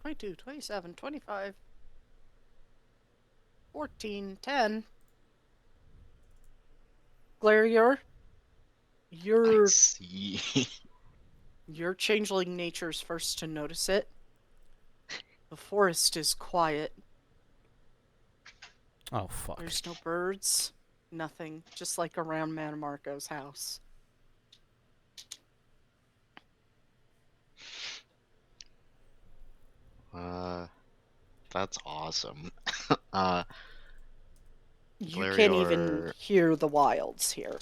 "22, 27, 25, 14, 10. Glarior, I your see. changeling nature's first to notice it. The forest is quiet. Oh fuck. There's no birds, nothing, just like around Manamarco's house. That's awesome. You can't even Glarior. hear the wilds here.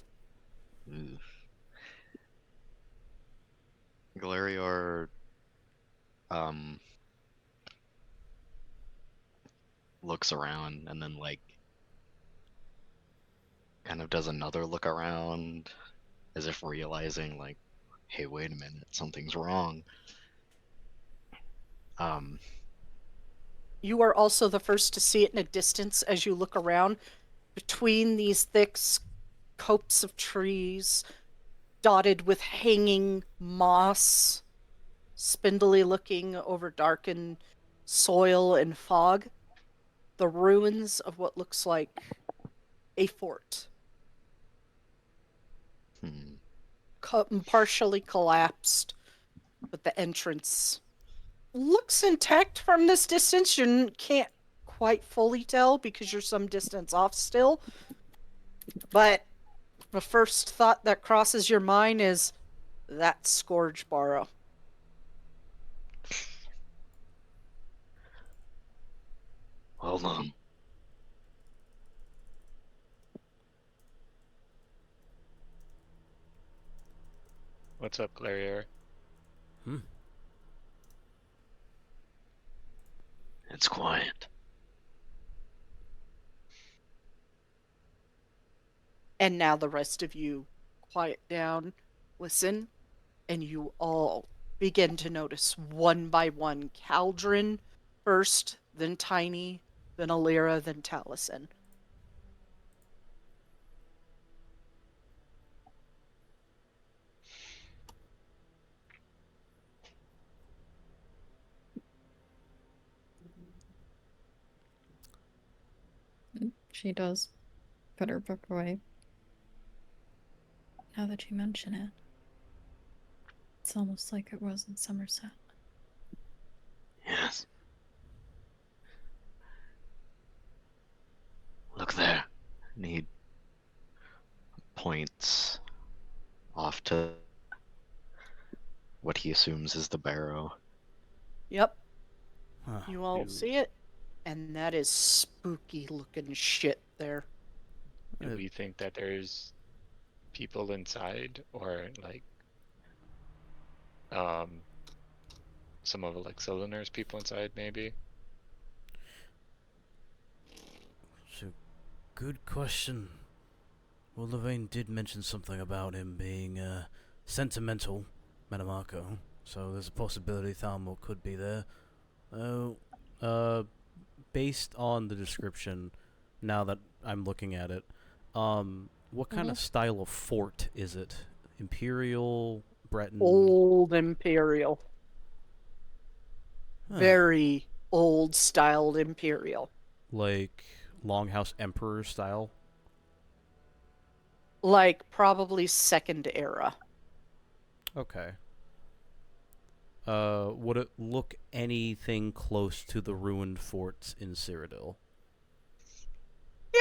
Ooh. Glarior, um, looks around and then, like, kind of does another look around as if realizing, like, hey, wait a minute, something's wrong. Um, You are also the first to see it in a distance as you look around. Between these thick copes of trees, dotted with hanging moss, spindly looking over darkened soil and fog, the ruins of what looks like a fort. hmm. Partially collapsed, but the entrance looks intact from this distance. You can't quite fully tell because you're some distance off still. But the first thought that crosses your mind is that's Scourge Barrow. Hold on. What's up, Glarier? Hmm. It's quiet. And now the rest of you quiet down, listen, and you all begin to notice one by one Caldron first, then Tiny, then Alira, then Taliesin. She does put her book away. Now that you mention it, it's almost like it was in Somerset. Yes. Look there. And he points off to what he assumes is the barrow. Yep, Huh. you all see it, and that is spooky looking shit there. Do we think that there's people inside, or like some of like Cylinder's people inside, maybe? It's a good question. Well, Levine did mention something about him being sentimental, Metamarco. So there's a possibility Thalmor could be there. Oh, based on the description, now that I'm looking at it, what kind of style of fort is it? Imperial, Breton? Old Imperial. Huh. Very old styled Imperial. Like Longhouse Emperor style? Like probably second era. Okay. Would it look anything close to the ruined forts in Cyrodiil? Yeah,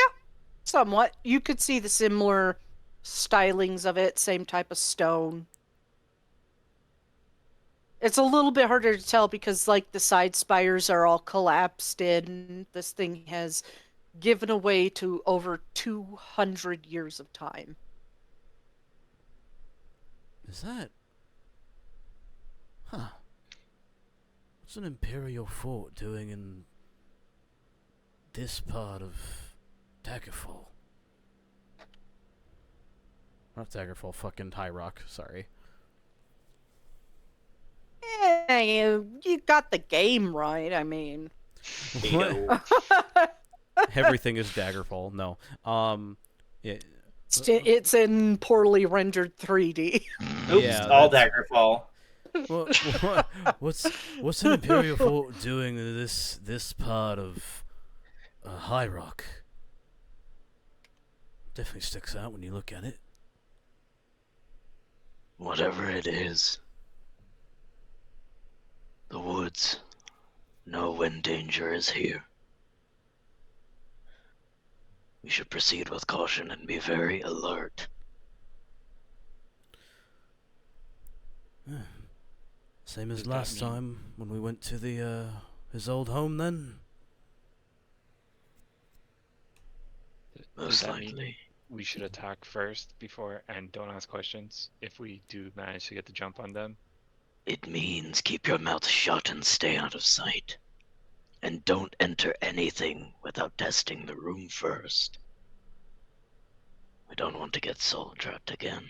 somewhat. You could see the similar stylings of it, same type of stone. It's a little bit harder to tell because, like, the side spires are all collapsed in. This thing has given away to over 200 years of time. Is that... Huh. What's an Imperial fort doing in this part of Daggerfall? Not Daggerfall, fucking High Rock, sorry. You got the game right. I mean, Bingo. Everything is Daggerfall. No. Yeah. it's in poorly rendered 3D. Oops, Yeah, all that's- Daggerfall. What's an Imperial fort doing in this part of High Rock? Definitely sticks out when you look at it. Whatever it is, the woods know when danger is here. We should proceed with caution and be very alert. Same as Does that last mean- time when we went to the his old home. Then Does Most that mean likely. we should attack first before and don't ask questions if we do manage to get the jump on them? It means keep your mouth shut and stay out of sight. And don't enter anything without testing the room first. We don't want to get soul trapped again.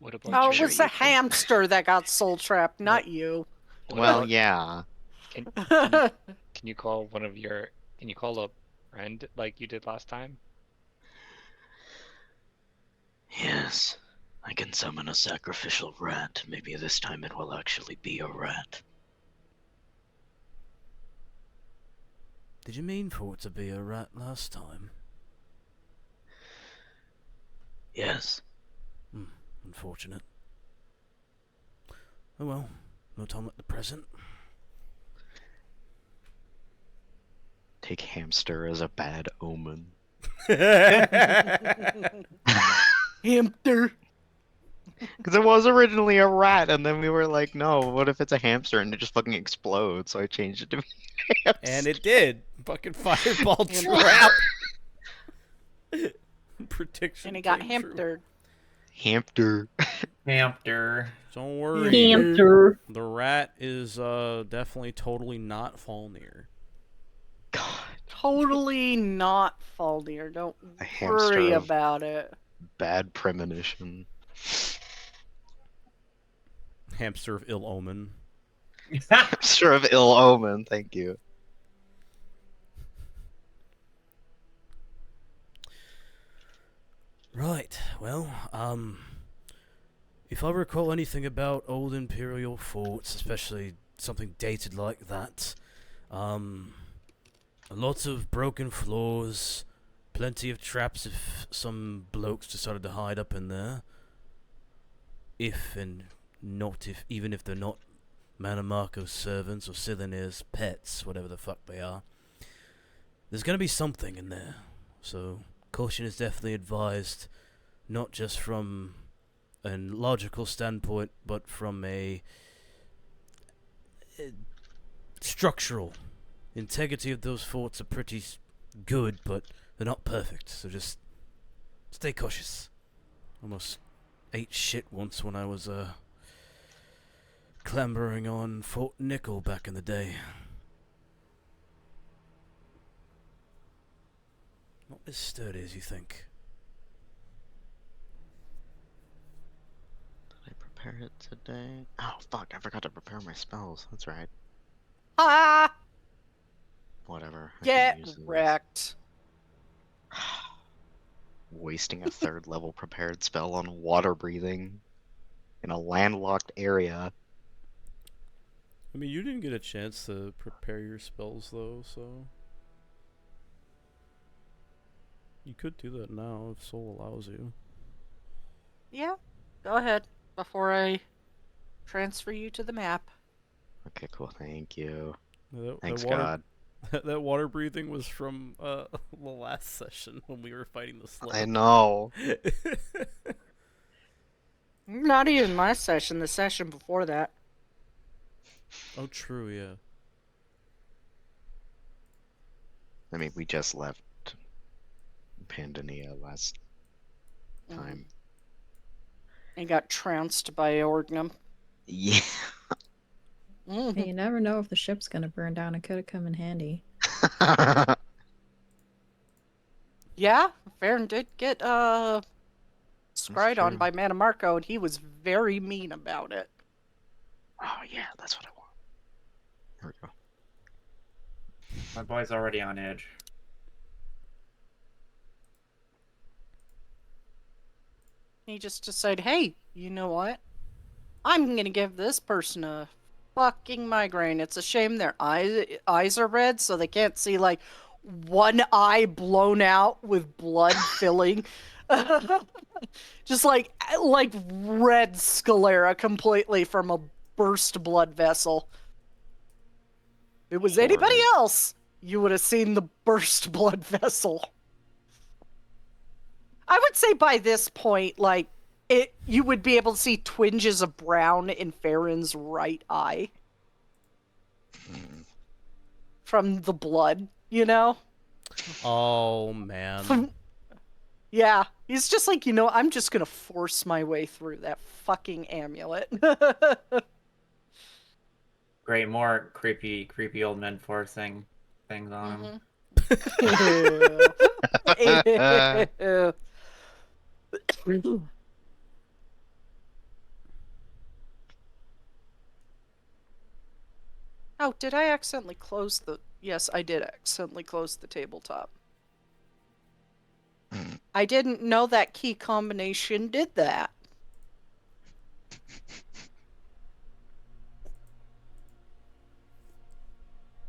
What about Oh, it sure was you the think- hamster that got soul trapped, not you. what Well, about- yeah. Can you call one of your? Can you call a friend like you did last time? Yes. I can summon a sacrificial rat. Maybe this time it will actually be a rat. did you mean for it to be a rat last time? Yes. Unfortunate. Oh well, no time like the present. Take hamster as a bad omen. Hamster. Because it was originally a rat, and then we were like, no, what if it's a hamster and it just fucking explodes? So I changed it to be hamster. And it did. Fucking fireball trap. Prediction. And he got came true. hampered. Hamster. Hamster. Don't worry. Hamster. The rat is definitely totally not Falnir. God. Totally not Faldir. Don't A hamster worry of about it. bad premonition. Hamster of ill omen. Hamster of ill omen, thank you. Right. Well, if I recall anything about old Imperial forts, especially something dated like that, lots of broken floors, plenty of traps if some blokes decided to hide up in there. If and not if, even if they're not Manamarco's servants or Sillinir's pets, whatever the fuck they are. There's gonna be something in there, so caution is definitely advised, not just from a logical standpoint, but from a structural. Integrity of those forts are pretty good, but they're not perfect, so just stay cautious. Almost ate shit once when I was clambering on Fort Nickel back in the day. Not as sturdy as you think. Did I prepare it today? Oh, fuck, I forgot to prepare my spells. That's right. Ah! Whatever. I can Get use those. wrecked. Wasting a third level prepared spell on water breathing in a landlocked area. I mean, you didn't get a chance to prepare your spells, though, so... You could do that now if Soul allows you. Yeah, go ahead before I transfer you to the map. Okay, cool. Thank you. That Thanks, water, God. that water breathing was from the last session when we were fighting the slug. I know. Not even my session, the session before that. Oh, true, yeah. I mean, we just left Pandania last time. And got trounced by Orgnum. Yeah. Hey, you never know if the ship's gonna burn down. It could have come in handy. Yeah, Farron did get scryed on true. by Manamarco, and he was very mean about it. Oh yeah, that's what I want. There we go. My boy's already on edge. You just decide, hey, you know what? I'm gonna give this person a fucking migraine. It's a shame their eyes are red, so they can't see like one eye blown out with blood filling. Just like red sclera completely from a burst blood vessel. If it was anybody Horrid. else, you would have seen the burst blood vessel. I would say by this point, like, you would be able to see twinges of brown in Farron's right eye. From the blood, you know? Oh man. Yeah, he's just like, I'm just gonna force my way through that fucking amulet. Great, more creepy old men forcing things on him. Ew. Oh, did I accidentally close the... Yes, I did accidentally close the tabletop. I didn't know that key combination did that.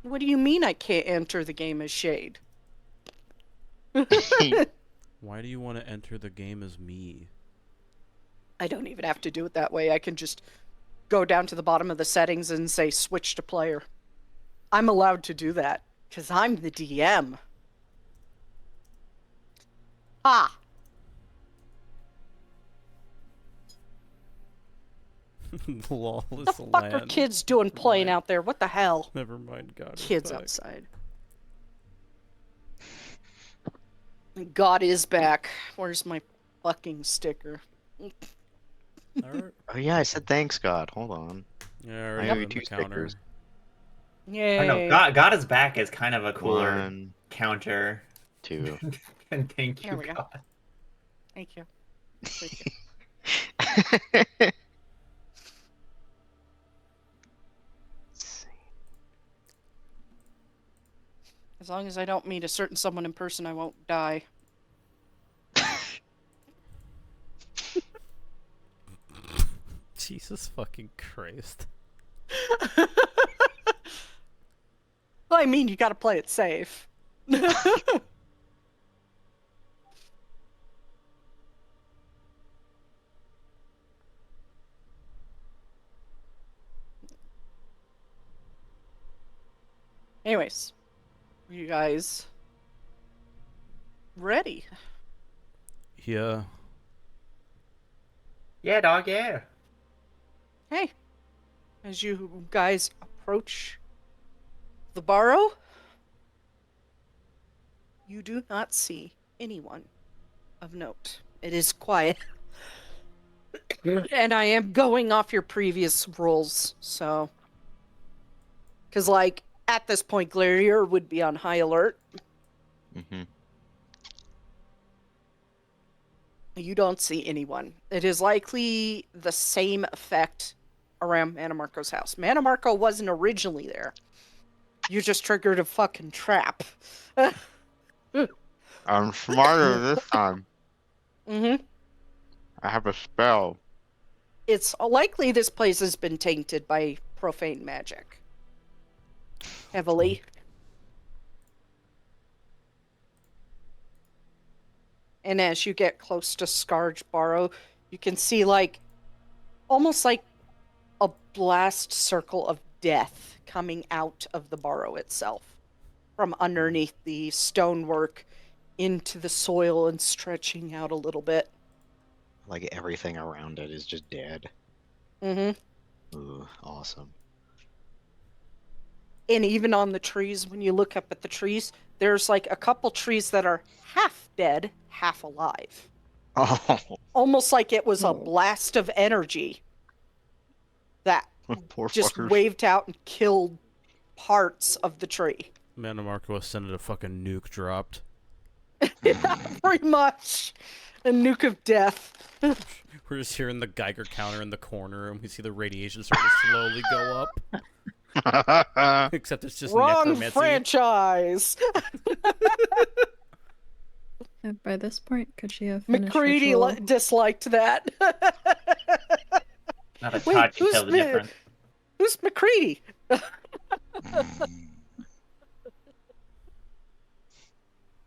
What do you mean I can't enter the game as Shade? Why do you want to enter the game as me? I don't even have to do it that way. I can just go down to the bottom of the settings and say switch to player. I'm allowed to do that because I'm the DM. Ah. Lawless What the fuck are land. kids doing playing Right. out there? What the hell? Never mind, God. is Kids back. outside. God is back. Where's my fucking sticker? Alright. Oh yeah, I said thanks, God. Hold on. Yeah, I I already owe have you it in 2 the counter. stickers. Yay. I don't know. God is back is kind of a cooler 1, counter. 2. And thank There you, we go. God. Thank you. Thank you. As long as I don't meet a certain someone in person, I won't die. Jesus fucking Christ. Well, I mean, you gotta play it safe. Anyways, are you guys ready? Yeah. Yeah, dog, yeah. Hey, as you guys approach the burrow, you do not see anyone of note. It is quiet. And I am going off your previous rolls, so... Because, like, at this point, Glarier would be on high alert. Mm-hmm. You don't see anyone. It is likely the same effect around Manamarco's house. Manamarco wasn't originally there. You just triggered a fucking trap. I'm smarter this time. Mm-hmm. I have a spell. It's likely this place has been tainted by profane magic. Heavily. And as you get close to Scarge Barrow, you can see, like, almost like a blast circle of death coming out of the burrow itself. From underneath the stonework into the soil and stretching out a little bit. Like everything around it is just dead. Mm-hmm. Ooh, awesome. And even on the trees, when you look up at the trees, there's like a couple trees that are half dead, half alive. Oh, Almost like it was a blast of energy that poor just fuckers. waved out and killed parts of the tree. Manamarco was sending a fucking nuke dropped. Yeah, pretty much. A nuke of death. We're just hearing the Geiger counter in the corner, and we see the radiation starting to slowly go up. Except it's just Wrong necromancy. franchise. By this point, could she have finished McCready ritual? disliked that. Not a Wait, Todd can who's tell the Mi- difference. Who's McCready?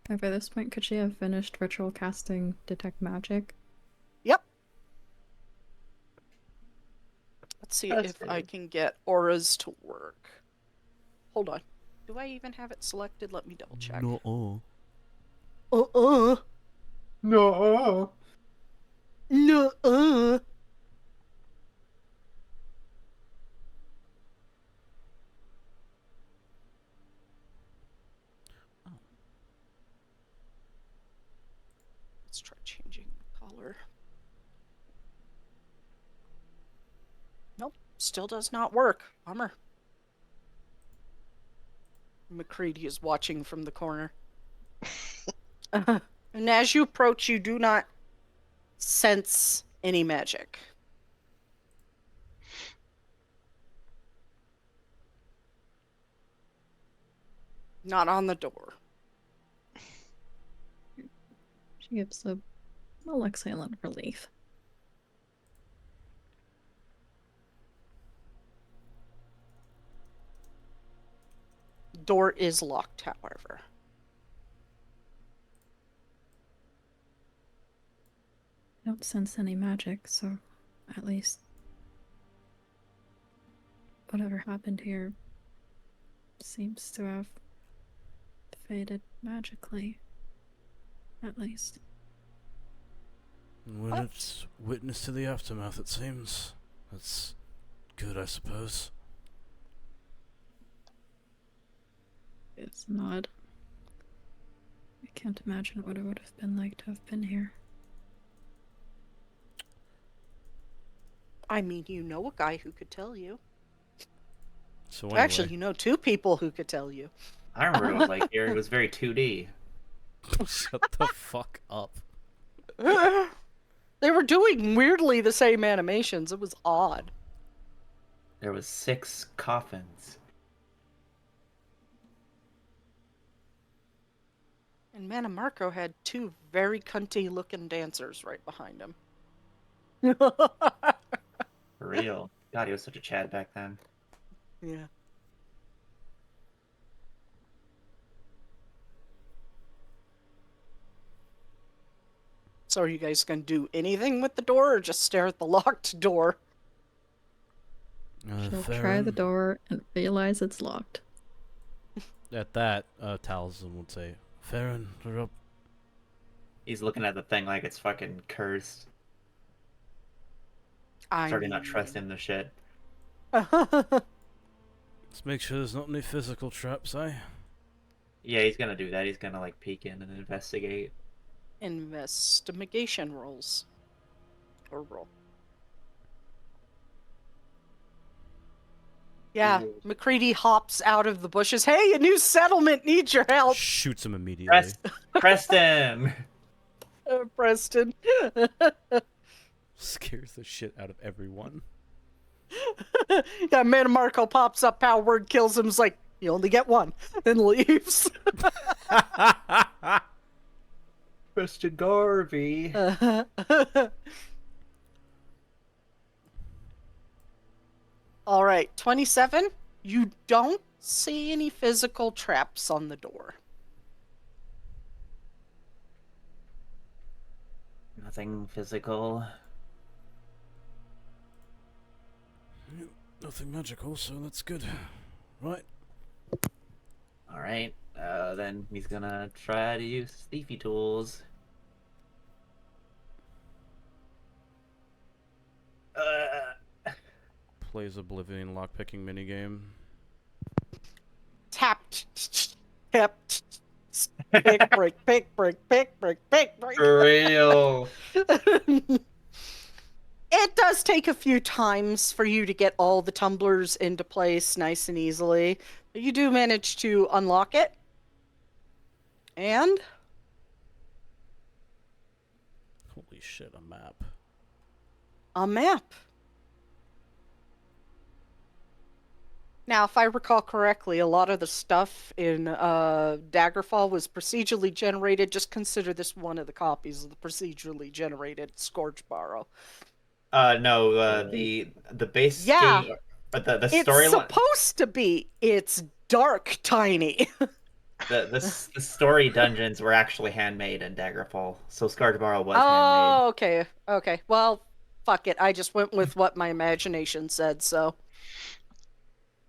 By this point, could she have finished ritual casting detect magic? Yep. Let's see That's if I good. can get auras to work. Hold on. Do I even have it selected? Let me double check. No. No. No. Let's try changing the color. Nope, still does not work. Bummer. McCready is watching from the corner. And as you approach, you do not sense any magic. Not on the door. She gives a well exhaled relief. Door is locked, however. I don't sense any magic, so at least whatever happened here seems to have faded magically. At least. When it's witness to the aftermath, it seems. That's good, I suppose. It's not. I can't imagine what it would have been like to have been here. I mean, you know a guy who could tell you. So anyway. Actually, you know two people who could tell you. I remember what it was like here. It was very 2D. Shut the fuck up. They were doing weirdly the same animations. It was odd. There was 6 coffins. And Manamarco had 2 very cunty looking dancers right behind him. For real. God, he was such a Chad back then. Yeah. So are you guys going to do anything with the door or just stare at the locked door? She'll try the door and realize it's locked. At that, Talisman would say, Farron, you're up. He's looking at the thing like it's fucking cursed. Starting not trusting the shit. Let's make sure there's not any physical traps, eh? Yeah, he's gonna do that. He's gonna like peek in and investigate. Investigation rolls. Or roll. Yeah, Ooh. McCready hops out of the bushes. Hey, a new settlement needs your help. Shoots him immediately. Preston! Preston. Scares the shit out of everyone. Yeah, Manamarco pops up, power word kills him. Is like, you only get one, and leaves. Preston Garvey. All right, 27. You don't see any physical traps on the door. Nothing physical. Nothing magical, so that's good. Right. Alright, then he's gonna try to use thiefy tools. Plays Oblivion lockpicking minigame. Tap, tap, pick, break, pick, break, pick, break, pick, break. For real. It does take a few times for you to get all the tumblers into place nice and easily, but you do manage to unlock it. And Holy shit, a map. A map. Now, if I recall correctly, a lot of the stuff in Daggerfall was procedurally generated. Just consider this one of the copies of the procedurally generated Scourge Borrow. No, the base Yeah. game, but the It's storyline, supposed to be. It's dark, tiny. the story dungeons were actually handmade in Daggerfall, so Scarjabara was handmade. Oh, okay. Okay. Well, fuck it. I just went with what my imagination said, so.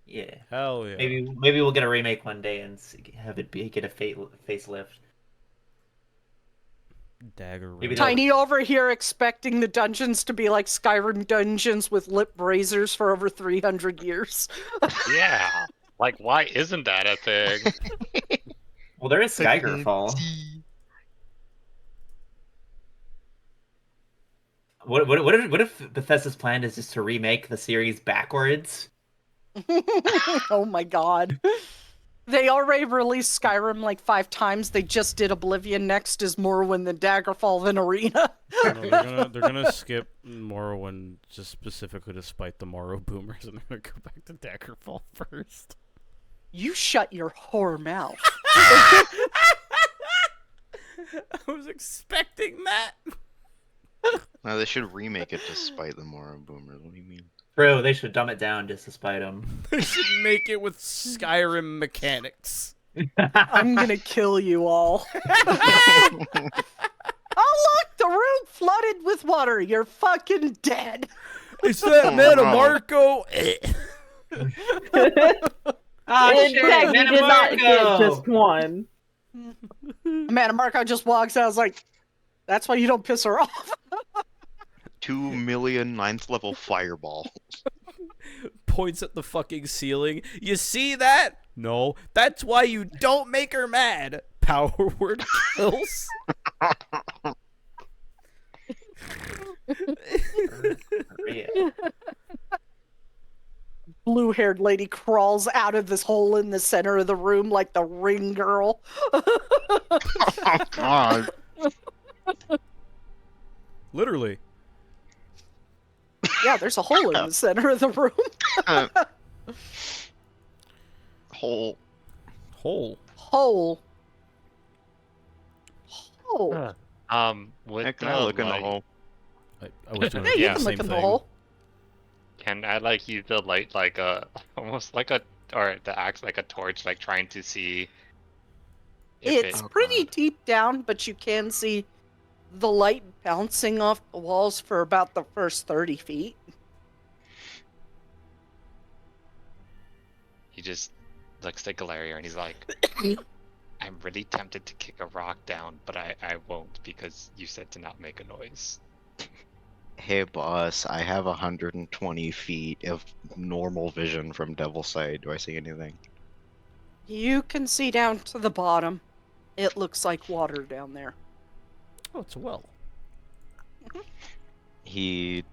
Yeah. Hell yeah. Maybe we'll get a remake one day and have it get a facelift. Dagger Maybe Ring. they'll- Tiny over here expecting the dungeons to be like Skyrim dungeons with lip razors for over 300 years. Yeah. Like, why isn't that a thing? Well, there is Skygerfall. What if Bethesda's plan is just to remake the series backwards? Oh my god. They already released Skyrim like 5 times. They just did Oblivion. Next is Morrowind, then Daggerfall, then Arena. No, they're gonna skip Morrowind just specifically to spite the Morrow boomers, and they're gonna go back to Daggerfall first. You shut your whore mouth. I was expecting that. No, they should remake it to spite the Morrow boomers. What do you mean? Bro, they should dumb it down just to spite them. They should make it with Skyrim mechanics. I'm gonna kill you all. Oh look, the room flooded with water. You're fucking dead. Is that Metamarco? Oh, In fact, you did not get just one. Man, Marco just walks out. I was like, that's why you don't piss her off. 2 million 9th level fireball. Points at the fucking ceiling. You see that? No, that's why you don't make her mad. Power word kills. Blue-haired lady crawls out of this hole in the center of the room like the ring girl. Oh god. Literally. Yeah, there's a hole in the center of the room. Hole. Hole. Hole. Hole. With Heck, can I look in the light, hole? I was doing Yeah, you Yeah, can the look same in the thing. hole. can I like use the light like a almost like a or the axe like a torch, like trying to see if It's it pretty deep down, but you can see the light bouncing off the walls for about the first 30 feet. he just looks at Galeria and he's like, I'm really tempted to kick a rock down, but I won't because you said to not make a noise. Hey boss, I have 120 feet of normal vision from Devil's Sight. Do I see anything? You can see down to the bottom. It looks like water down there. Oh, it's a well. He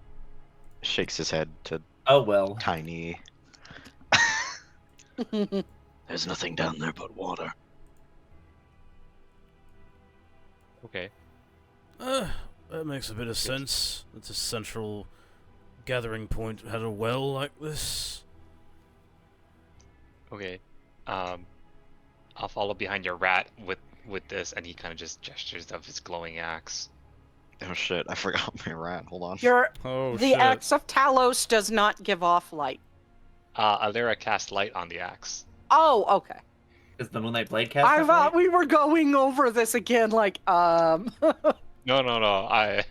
shakes his head to Oh well. Tiny. There's nothing down there but water. Okay. That makes a bit of sense. It's a central gathering point at a well like this. Okay. I'll follow behind your rat with this, and he kind of just gestures of his glowing axe. Oh shit, I forgot my rat. Hold on. Oh, The shit. axe of Talos does not give off light. Alira cast light on the axe. Oh, okay. Is the Moonlight Blade cast? I that thought way? we were going over this again, like, No. I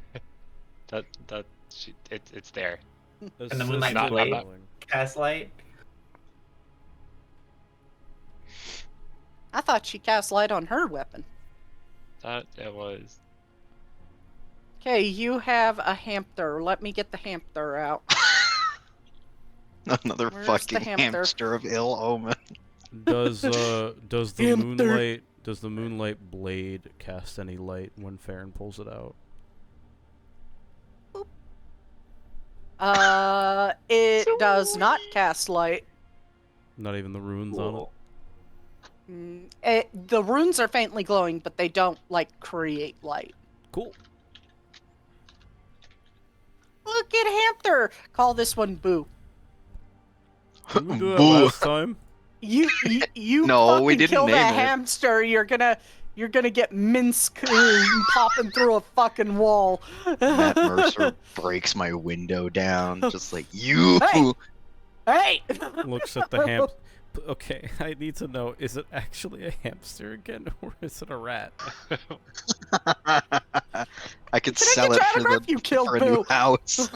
it's there. This And the is Moonlight not Blade? happening. Cast light. I thought she cast light on her weapon. That it was. Okay, you have a hamster. Let me get the hamster out. Another Where's the fucking hamster? hamster of ill omen. Does the Hamster. moonlight blade cast any light when Farron pulls it out? It does not cast light. Not even the runes on it. Cool. The runes are faintly glowing, but they don't, like, create light. Cool. Look at hamster. Call this one Boo. Didn't we do that Boo. last time? You No, fucking we didn't kill that name it. hamster. You're gonna get Minsk popping through a fucking wall. Matt Mercer breaks my window down, just like you. Hey! Looks at the ham. Okay, I need to know: is it actually a hamster again, or is it a rat? I could Can I sell get it your for, autograph? You killed for a new Boo. house.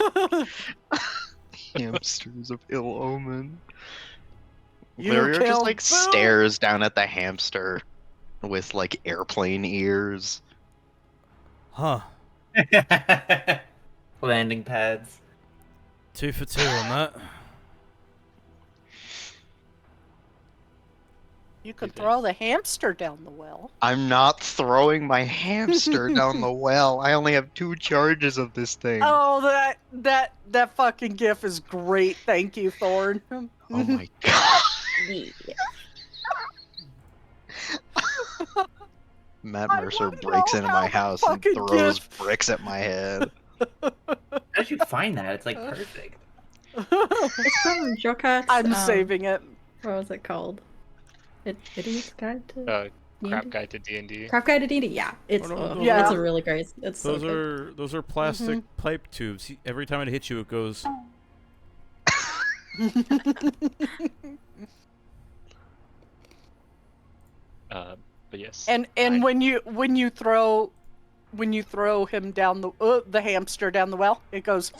Hamsters of ill omen. You Lario just killed like Boo. stares down at the hamster with like airplane ears. Huh? Landing pads. 2 for 2 on that. You could throw the hamster down the well. I'm not throwing my hamster down the well. I only have 2 charges of this thing. Oh, that fucking gif is great. Thank you, Thorn. Oh my god. Matt I Mercer wanna breaks know into how my the house and fucking throws gif- bricks at my head. How did you find that? It's like perfect. It's from Jokat's. I'm saving it. What was it called? Idiot's Guide to Crap D&D? Guide to D&D. Crap Guide to D&D. Yeah, it's Oh, no, Yeah. it's a really great. It's so Those good. are plastic pipe tubes. Every time it hits you, it goes. But yes. And when you throw him down the hamster down the well, it goes.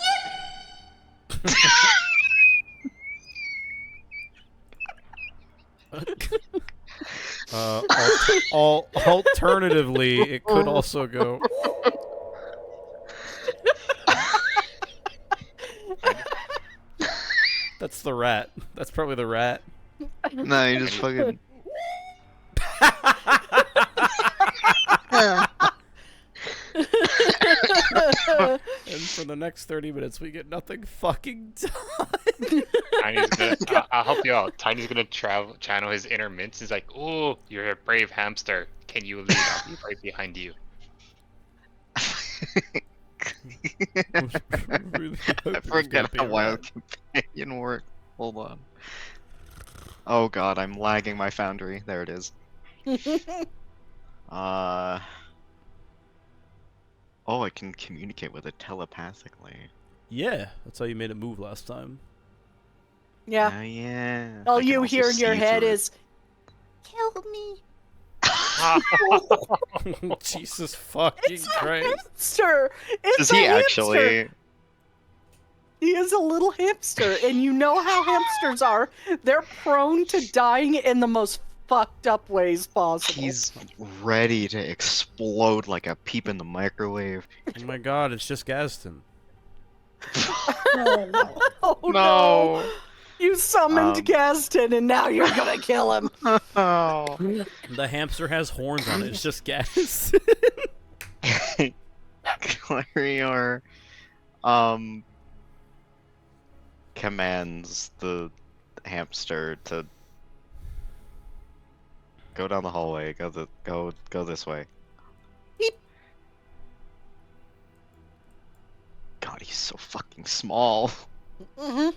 Alternatively, it could also go. That's the rat. That's probably the rat. No, you just fucking. And for the next 30 minutes, we get nothing fucking done. Tiny's gonna, I'll help you out. Tiny's gonna channel his inner mints. He's like, "Oh, you're a brave hamster. Can you lead? I'll be right behind you." Really I forget how wild companion works. Hold on. Oh god, I'm lagging my foundry. There it is. Oh, I can communicate with it telepathically. Yeah, that's how you made it move last time. Yeah. Oh yeah. All I can you also hear in your see head through it. is, "Kill me." Jesus fucking It's a Christ. hamster. It's Does a he hamster. actually? He is a little hamster, and you know how hamsters are. They're prone to dying in the most fucked up ways possible. He's ready to explode like a peep in the microwave. Oh my god, it's just Gaston. Oh no! No. You summoned Gaston, and now you're gonna kill him. Oh. The hamster has horns on it. It's just gas. Clarior, commands the hamster to go down the hallway. Go this way. Beep. God, he's so fucking small. Mm-hmm.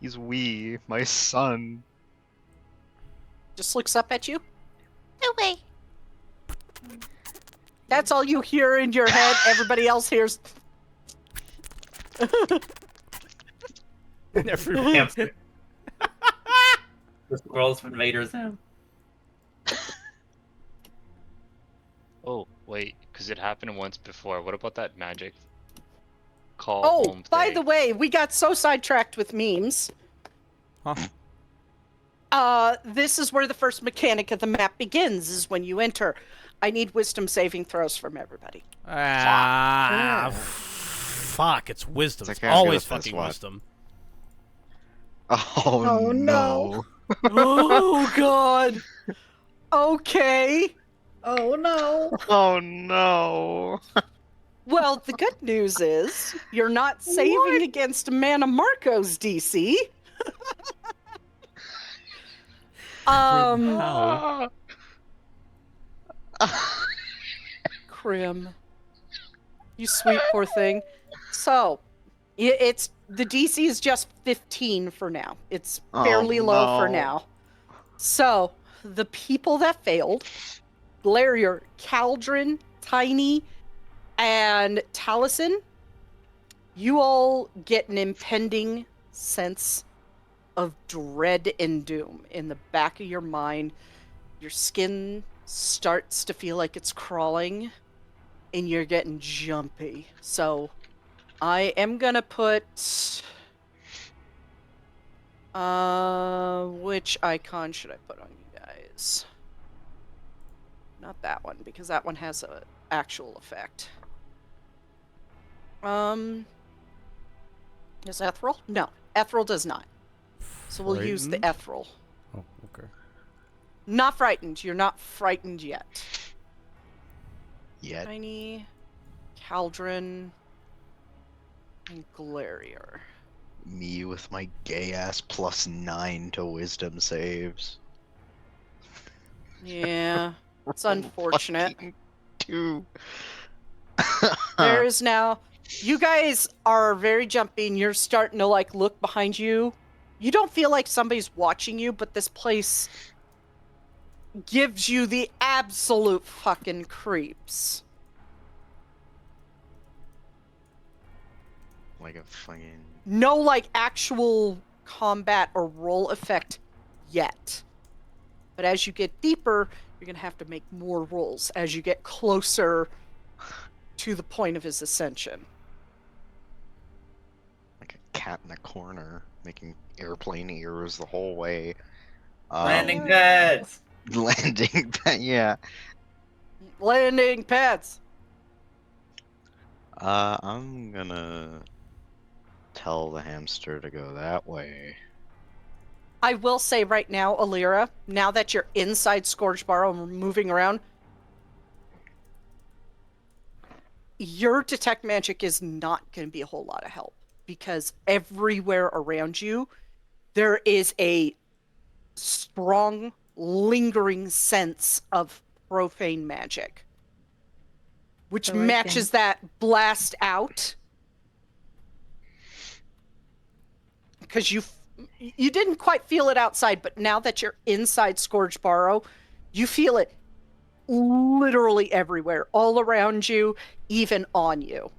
He's wee, my son. Just looks up at you. No way. That's all you hear in your head. Everybody else hears. Hamster. The scrolls from Vader's Zone. Oh, wait, because it happened once before. What about that magic call Oh, home by thing? the way, we got so sidetracked with memes. Huh? This is where the first mechanic of the map begins, is when you enter. I need wisdom saving throws from everybody. Fuck, it's wisdom. It's It's okay, I'm good always at this fucking one. wisdom. Oh, no. Oh, God. Okay. Oh no. Oh no. Well, the good news is you're not saving against Mana Marco's DC. How? Crim. You sweet poor thing. So, it's the DC is just 15 for now. It's fairly low for now. So, the people that failed, Glarier, Caldron, Tiny, and Taliesin, you all get an impending sense of dread and doom in the back of your mind. Your skin starts to feel like it's crawling, and you're getting jumpy. So, I am gonna put... which icon should I put on you guys? Not that one, because that one has a actual effect. Is Ethereal? No, Ethereal does not. So we'll use the Frightened? Ethereal. Oh, okay. Not frightened. You're not frightened yet. Yet. Tiny, Caldron, and Glarier. Me with my gay ass +9 to wisdom saves. Yeah, it's unfortunate. Fucking 2. There is now... You guys are very jumpy, and you're starting to, like, look behind you. You don't feel like somebody's watching you, but this place gives you the absolute fucking creeps. Like a fucking... No, like, actual combat or roll effect yet. But as you get deeper, you're going to have to make more rolls as you get closer to the point of his ascension. Like a cat in a corner, making airplane ears the whole way. Landing pads. Landing pad, yeah. Landing pads! I'm gonna tell the hamster to go that way. I will say right now, Alira, now that you're inside Scourgeborrow and moving around, your detect magic is not going to be a whole lot of help, because everywhere around you, there is a strong, lingering sense of profane magic, which So I matches that blast out. Because you didn't quite feel it outside, but now that you're inside Scourgeborrow, you feel it literally everywhere, all around you, even on you.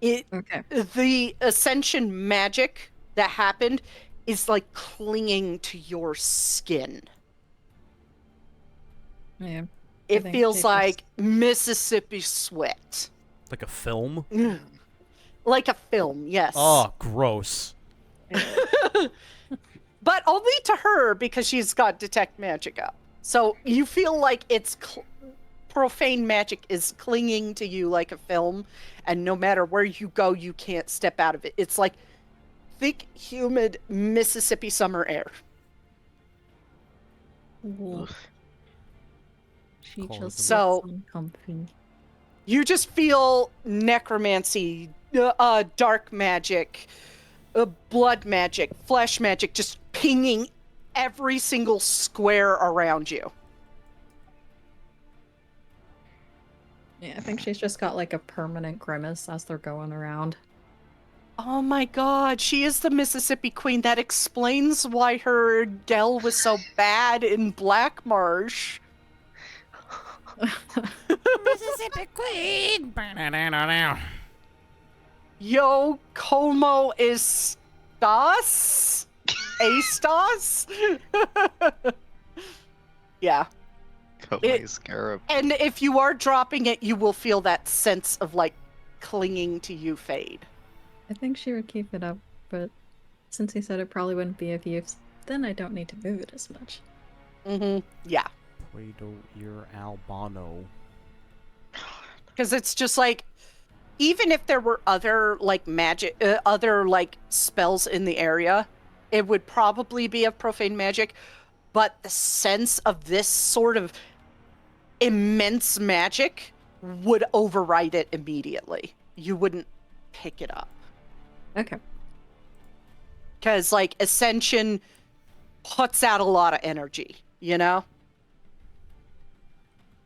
Okay. The ascension magic that happened is like clinging to your skin. Yeah. It think feels they like Mississippi sweat. Like a film? Like a film, yes. Oh, gross. But only to her, because she's got detect magic up. So you feel like it's profane magic is clinging to you like a film, and no matter where you go, you can't step out of it. It's like thick, humid Mississippi summer air. Ooh. She Call it just the- looks So- uncomfy. You just feel necromancy, dark magic, blood magic, flesh magic, just pinging every single square around you. Yeah, I think she's just got like a permanent grimace as they're going around. Oh my god, she is the Mississippi Queen. That explains why her Gel was so bad in Black Marsh. Mississippi Queen! Yo, como estás? Estas? Yeah. Got It- my scarab. And if you are dropping it, you will feel that sense of like clinging to you fade. I think she would keep it up, but since he said it probably wouldn't be of use, then I don't need to move it as much. Mm-hmm. Yeah. Play-Doh ear albano. Because it's just like, even if there were other like magic, other like spells in the area, it would probably be of profane magic. But the sense of this sort of immense magic would override it immediately. You wouldn't pick it up. Okay. Because like Ascension puts out a lot of energy, you know?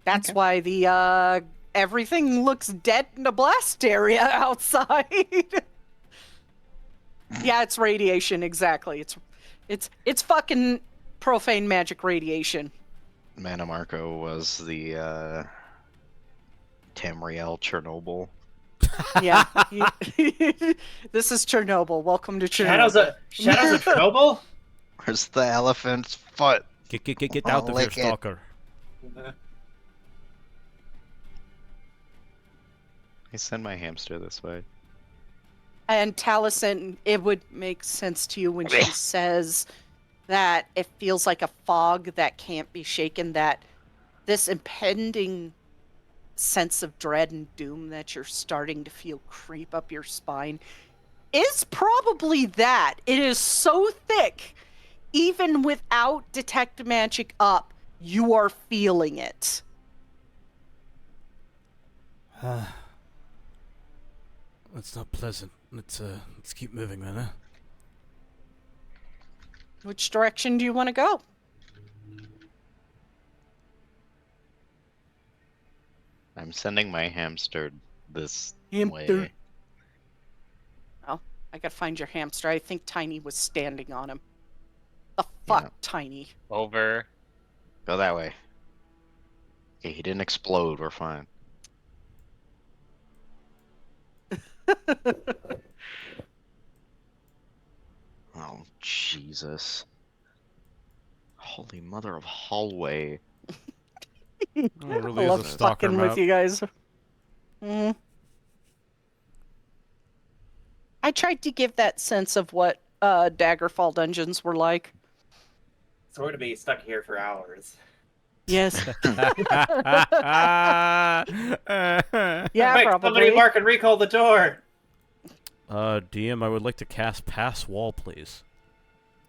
That's Okay. why the everything looks dead in the blast area outside. Yeah, it's radiation, exactly. It's fucking profane magic radiation. Manamarco was the Tamriel Chernobyl. Yeah. This is Chernobyl. Welcome to Shadows Chernobyl. of Chernobyl? Where's the elephant's foot? Get I'll out of here, lick it. stalker. I send my hamster this way. And Taliesin, it would make sense to you when she says that it feels like a fog that can't be shaken, that this impending sense of dread and doom that you're starting to feel creep up your spine is probably that. It is so thick, even without detect magic up, you are feeling it. That's not pleasant. Let's keep moving then, huh? Which direction do you want to go? I'm sending my hamster this Hamster. way. Oh, I gotta find your hamster. I think Tiny was standing on him. The fuck, Yeah. Tiny? Over. Go that way. Okay, he didn't explode. We're fine. Oh, Jesus. Holy mother of hallway. Oh, really I is love a stalker fucking map. with you guys. I tried to give that sense of what Daggerfall dungeons were like. So we're gonna be stuck here for hours. Yes. Yeah, Yeah, Quick, probably. somebody mark and recall the door. DM, I would like to cast Pass Wall, please.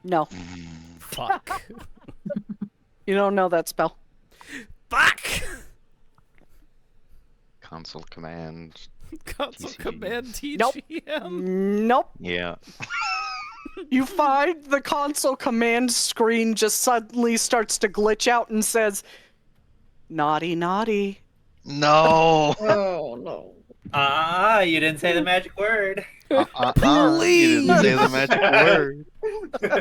No, Fuck. you don't know that spell. Fuck! Console command. Console TCG. command TGM. Nope. Nope. Yeah. You find the console command screen just suddenly starts to glitch out and says, naughty, naughty. No! Oh no. You didn't say the magic word. You didn't say the magic word.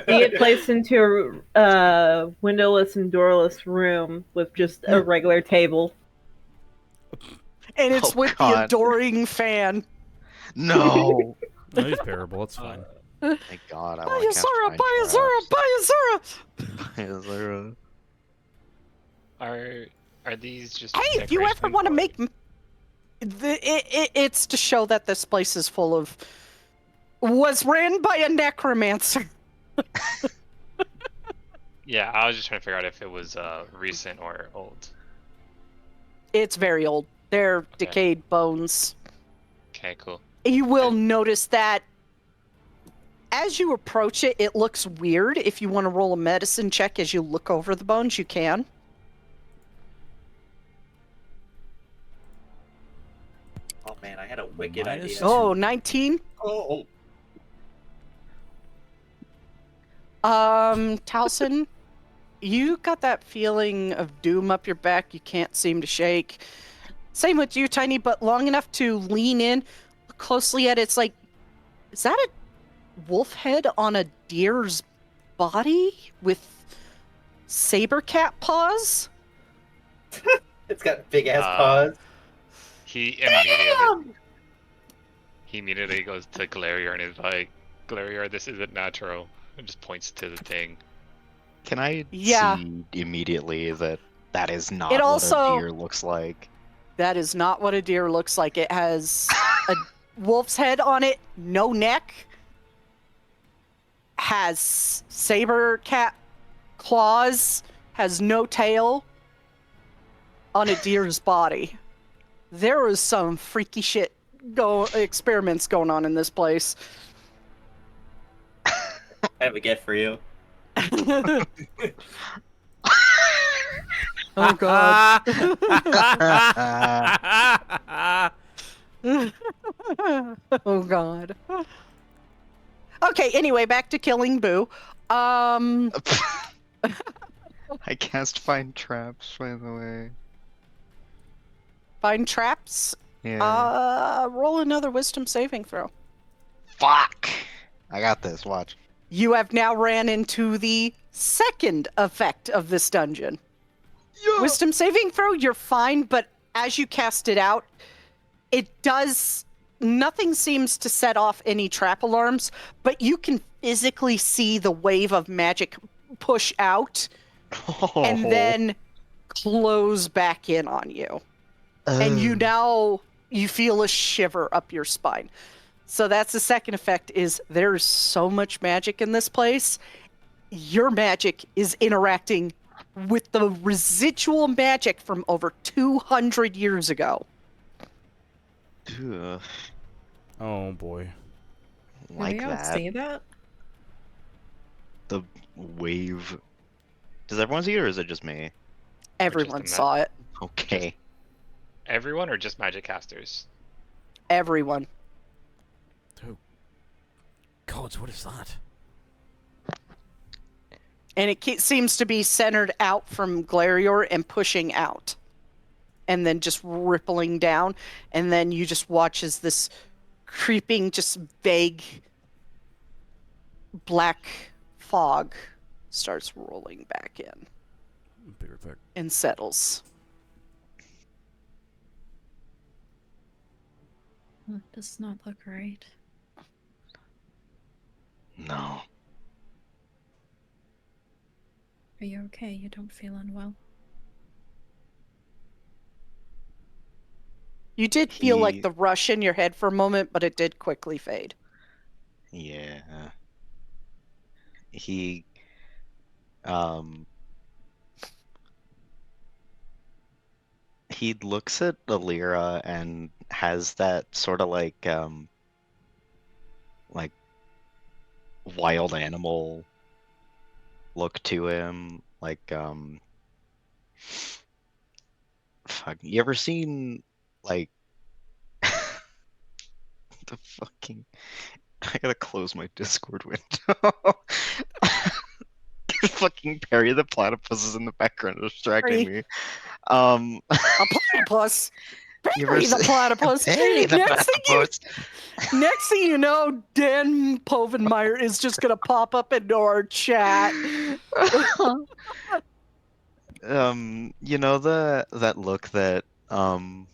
You get placed into a windowless and doorless room with just a regular table. And it's Oh, with the God. adoring fan. No! No, he's bearable. It's fine. Thank God, I want to cast Bayazura, Find Bayazura, Bayazura! Bayazura. Are these just? Hey, if you ever want to make... It's to show that this place is full of... Was ran by a necromancer. Yeah, I was just trying to figure out if it was recent or old. It's very old. They're decayed bones. Okay, cool. You will notice that as you approach it, it looks weird. If you want to roll a medicine check as you look over the bones, you can. Oh man, I had a wicked Minus idea. two. Oh, 19? Oh. Taliesin, you got that feeling of doom up your back you can't seem to shake. Same with you, Tiny, but long enough to lean in, look closely at it. It's like, is that a wolf head on a deer's body with saber cat paws? It's got big ass Uh, paws. He immediately goes to Glarior and is like, Glarior, this isn't natural. And just points to the thing. Can I Yeah. see immediately that that is not It what also- a deer looks like? That is not what a deer looks like. It has a wolf's head on it, no neck, has saber cat claws, has no tail on a deer's body. There is some freaky shit experiments going on in this place. I have a gift for you. Oh god. Oh god. Okay, anyway, back to killing Boo. I cast Find Traps, by the way. find traps. Yeah. Roll another wisdom saving throw. Fuck! I got this, watch. You have now ran into the second effect of this dungeon. Wisdom saving throw, you're fine, but as you cast it out, nothing seems to set off any trap alarms, but you can physically see the wave of magic push out and then close back in on you. And you feel a shiver up your spine. So that's the second effect, is there's so much magic in this place. Your magic is interacting with the residual magic from over 200 years ago. Ugh, Oh boy. like Did we all that. see that? The wave. Does everyone see it, or is it just me? Everyone a saw it. Okay. Everyone or just magic casters? Everyone. Codes, what is that? And it seems to be centered out from Glarior and pushing out. And then just rippling down. And then you just watch as this creeping, just vague black fog starts rolling back in Be right back. and settles. That does not look right. No. Are you okay? You don't feel unwell? You did feel like the rush in your head for a moment, but it did quickly fade. Yeah. He um he looks at Alira and has that sort of like wild animal look to him, like fuck, you ever seen like the fucking, I gotta close my Discord window. Fucking Perry the Platypus is in the background distracting me. A platypus. You ever Perry the see- platypus. Perry the Platypus. Next thing you know, Dan Povenmire is just gonna pop up into our chat. You know that look that you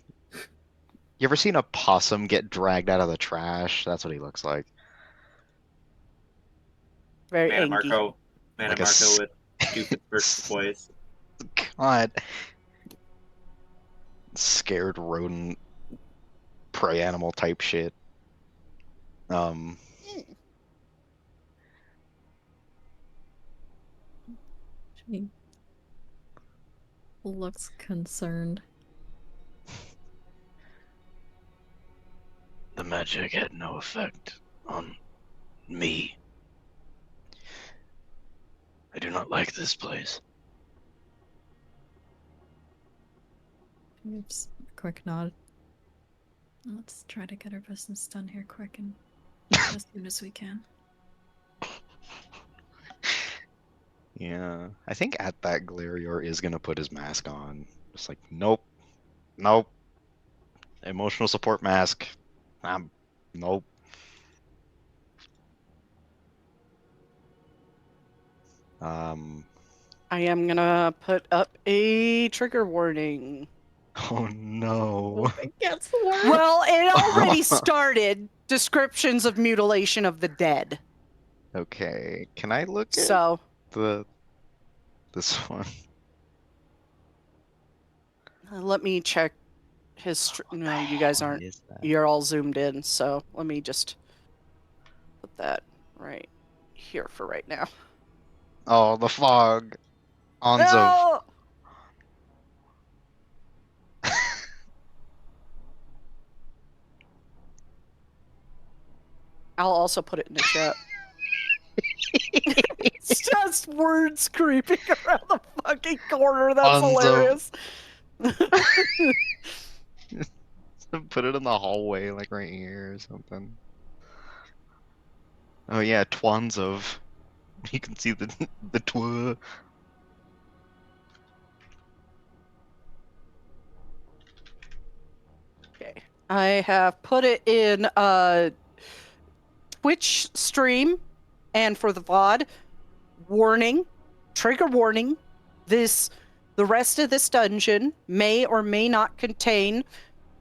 ever seen a possum get dragged out of the trash? That's what he looks like. Very Mana angry. Marco Like a with stupid versus voice. God. Scared rodent prey animal type shit. She looks concerned. The magic had no effect on me. I do not like this place. Gives a quick nod. Let's try to get our business done here quick and as soon as we can. Yeah, I think at that Glarior is gonna put his mask on. Just like, nope, nope. Emotional support mask. Nope. I am gonna put up a trigger warning. Oh no. It gets worse. Well, it already started. Descriptions of mutilation of the dead. Okay, can I look at So, this one? let me check his. No, you guys aren't. Is that? You're all zoomed in, so let me just put that right here for right now. Oh, the fog. Onzo. No! I'll also put it in the chat. It's just words creeping around the fucking corner. That's Bonzo. hilarious. Put it in the hallway, like right here or something. Oh yeah, Twanzov. You can see the twa. I have put it in Twitch stream and for the VOD. Warning, trigger warning. The rest of this dungeon may or may not contain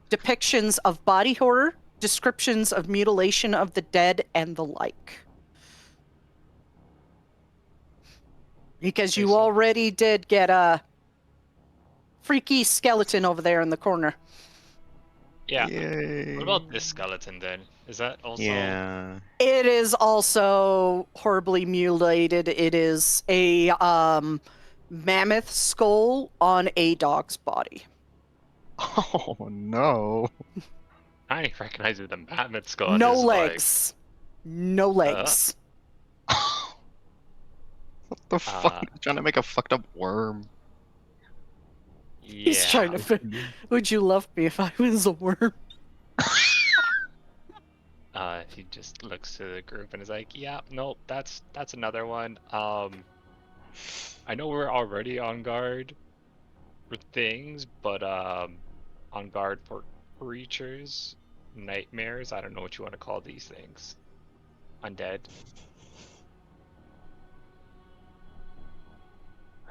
depictions of body horror, descriptions of mutilation of the dead, and the like. Because you already did get a freaky skeleton over there in the corner. Yeah. Yay. What about this skeleton then? Is that also? Yeah. It is also horribly mutilated. It is a mammoth skull on a dog's body. Oh no. I recognize the mammoth skull. No is legs. No legs. What the fuck? Trying to make a fucked up worm. Yeah. He's trying to. Would you love me if I was a worm? He just looks to the group and is like, "Yeah, nope, that's another one. I know we're already on guard for things, but on guard for creatures, nightmares. I don't know what you want to call these things. Undead."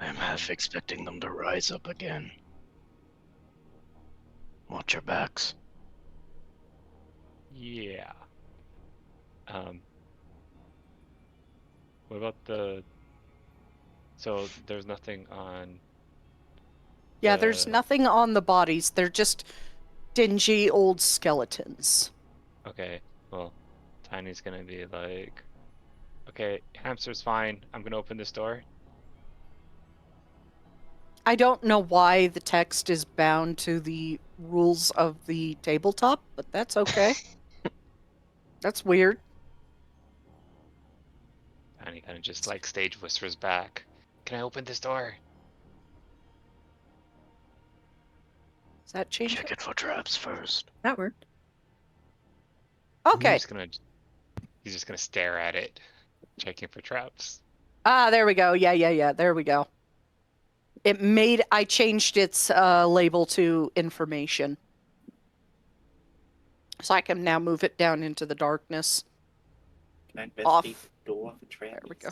I'm half expecting them to rise up again. Watch your backs. Yeah. What about the? So there's nothing on. Yeah, there's nothing on the bodies. They're just dingy old skeletons. Okay, well, Tiny's gonna be like, "Okay, hamster's fine. I'm gonna open this door." I don't know why the text is bound to the rules of the tabletop, but that's okay. That's weird. Tiny kind of just like stage whispers back, "Can I open this door?" Does that change Check it? it for traps first. That worked. Okay. He's just gonna stare at it, checking for traps. Ah, there we go. Yeah. There we go. I changed its label to information. So I can now move it down into the darkness. Can I investigate the door for traps? There we go.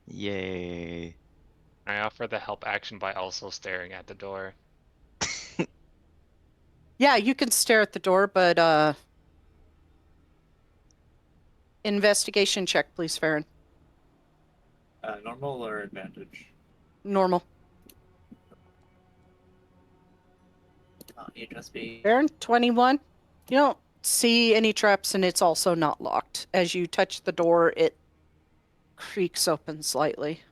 Yay. I offer the help action by also staring at the door. Yeah, you can stare at the door, but investigation check, please, Farron. Normal or advantage? Normal. You just be. Farron, 21. You don't see any traps, and it's also not locked. As you touch the door, it creaks open slightly.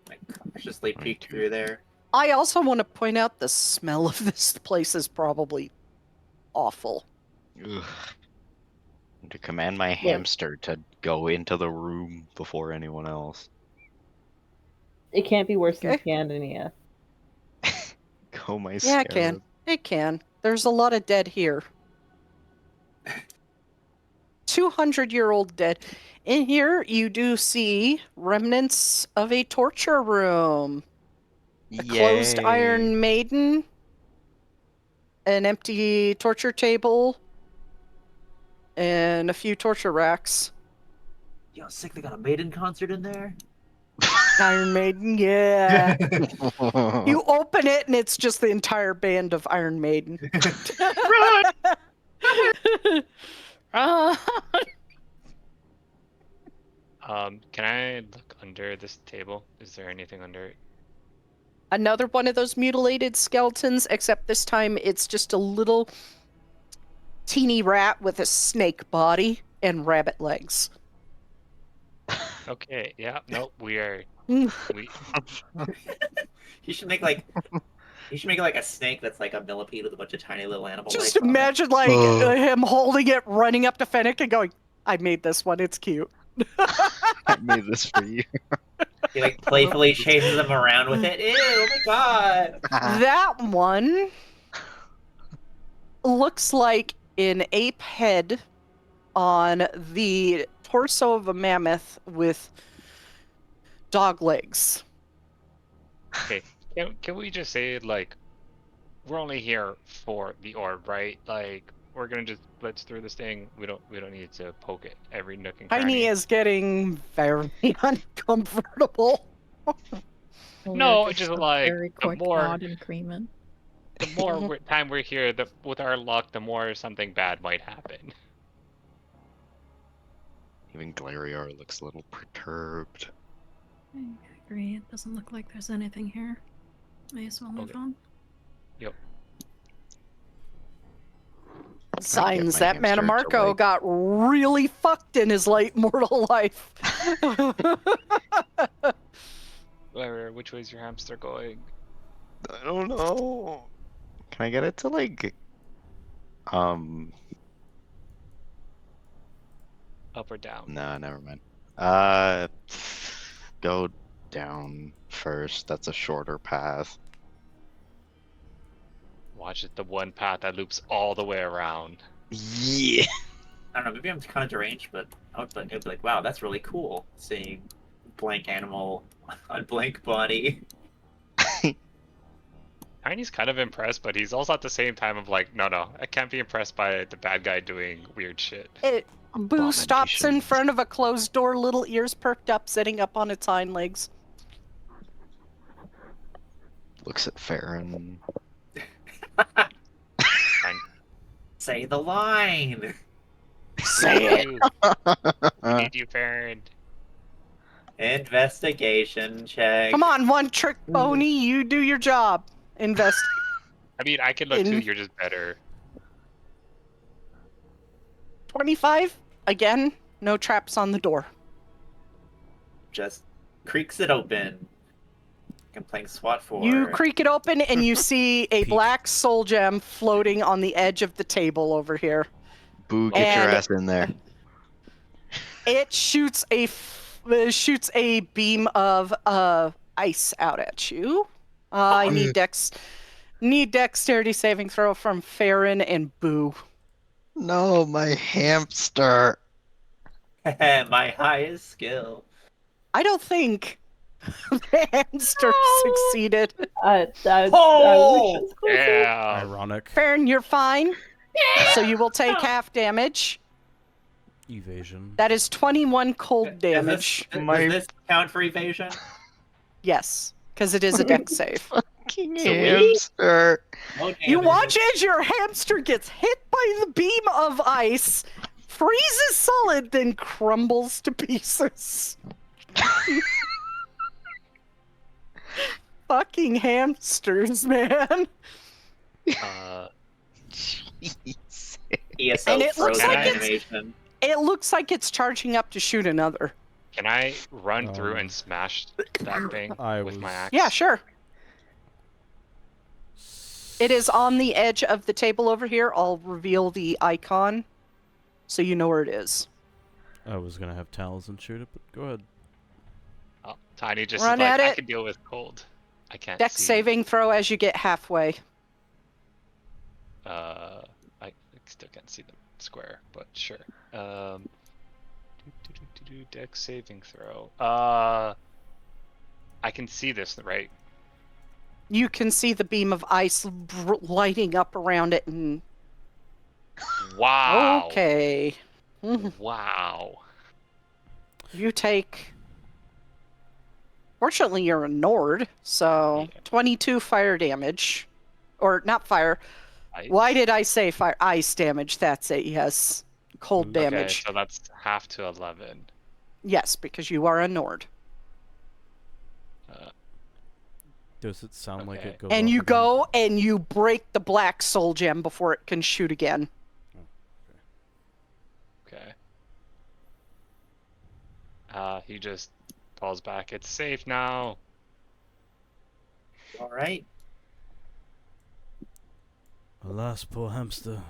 Like, cautiously peek through there. I also want to point out the smell of this place is probably awful. Ugh. To command my hamster to go into the room before anyone else. It can't be worse than Okay. Scandinavia. Go my Yeah, it can. scarab. It can. There's a lot of dead here. 200-year-old dead. In here, you do see remnants of a torture room. A closed Yay. Iron Maiden. An empty torture table. And a few torture racks. Yo, sick, they got a Maiden concert in there? Iron Maiden, yeah. You open it and it's just the entire band of Iron Maiden. Can I look under this table? Is there anything under it? Another one of those mutilated skeletons, except this time it's just a little teeny rat with a snake body and rabbit legs. Okay, yeah, nope, we are. Mm. You should make like a snake that's like a millipede with a bunch of tiny little animal Just legs on it. imagine like him holding it, running up to Fennec and going, "I made this one, it's cute." I made this for you. He like playfully chases them around with it. Ew, oh my god! That one looks like an ape head on the torso of a mammoth with dog legs. Okay, can we just say like we're only here for the orb, right? Like we're gonna just blitz through this thing. We don't need to poke it every nook and cranny. Tiny is getting very uncomfortable. Well, No, we're just just a like very the quick more nod in agreement. the more time we're here, with our luck, the more something bad might happen. Even Glarior looks a little perturbed. I agree. It doesn't look like there's anything here. May as well move Okay. on. Yep. Signs my that hamster to, Manamarco like- got really fucked in his late mortal life. Which way's your hamster going? I don't know. Can I get it to like Up or down? no, never mind. Go down first. That's a shorter path. Watch it, the one path that loops all the way around. Yeah. I don't know, maybe I'm kind of deranged, but I'd be like, wow, that's really cool. Seeing blank animal on blank body. Tiny's kind of impressed, but he's also at the same time of like, no, I can't be impressed by the bad guy doing weird shit. Boo stops in Abominations. front of a closed door, little ears perked up, sitting up on its hind legs. Looks at Farron. Say the line! Say it. We need you, Farron. Investigation check. Come on, one trick pony, you do your job. Invest. I mean, I can look too. In- You're just better. 25? Again, no traps on the door. Just creaks it open. I'm playing SWAT for. You creak it open and you see a Peek. black soul gem floating on the edge of the table over here. Boo, get your And- ass in there. It shoots a beam of ice out at you. I need dexterity saving throw from Farron and Boo. No, my hamster. My highest skill. I don't think the hamster succeeded. I wish Oh! it's closer. Yeah. Ironic. Farron, you're fine. So you will take half damage. Evasion. That is 21 cold damage. Does My- this count for evasion? Yes, because it is a dex save. Fucking Sweet. hamster. No You damage. watch as your hamster gets hit by the beam of ice, freezes solid, then crumbles to pieces. Fucking hamsters, man. Jeez. ESO And it looks frozen like it's- animation. It looks like it's charging up to shoot another. Can I run through Um, and smash that thing I with my was- axe? Yeah, sure. It is on the edge of the table over here. I'll reveal the icon so you know where it is. I was gonna have Talons and shoot it, but go ahead. Oh, Tiny just Run is like, at I it. can deal with cold. I can't Dex see. saving throw as you get halfway. I still can't see the square, but sure. Dex saving throw. I can see this, right? You can see the beam of ice lighting up around it and Wow. okay. Mhm. Wow. You take. Fortunately, you're a Nord, so Yeah. 22 fire damage. Or not fire. Why did I say fire? Ice damage. That's it. Yes. Cold Okay, damage. Okay, so that's half to 11. Yes, because you are a Nord. Does it sound like Okay. it goes And off you again? go and you break the black soul gem before it can shoot again. Okay. He just falls back. It's safe now. Alright. Alas, poor hamster.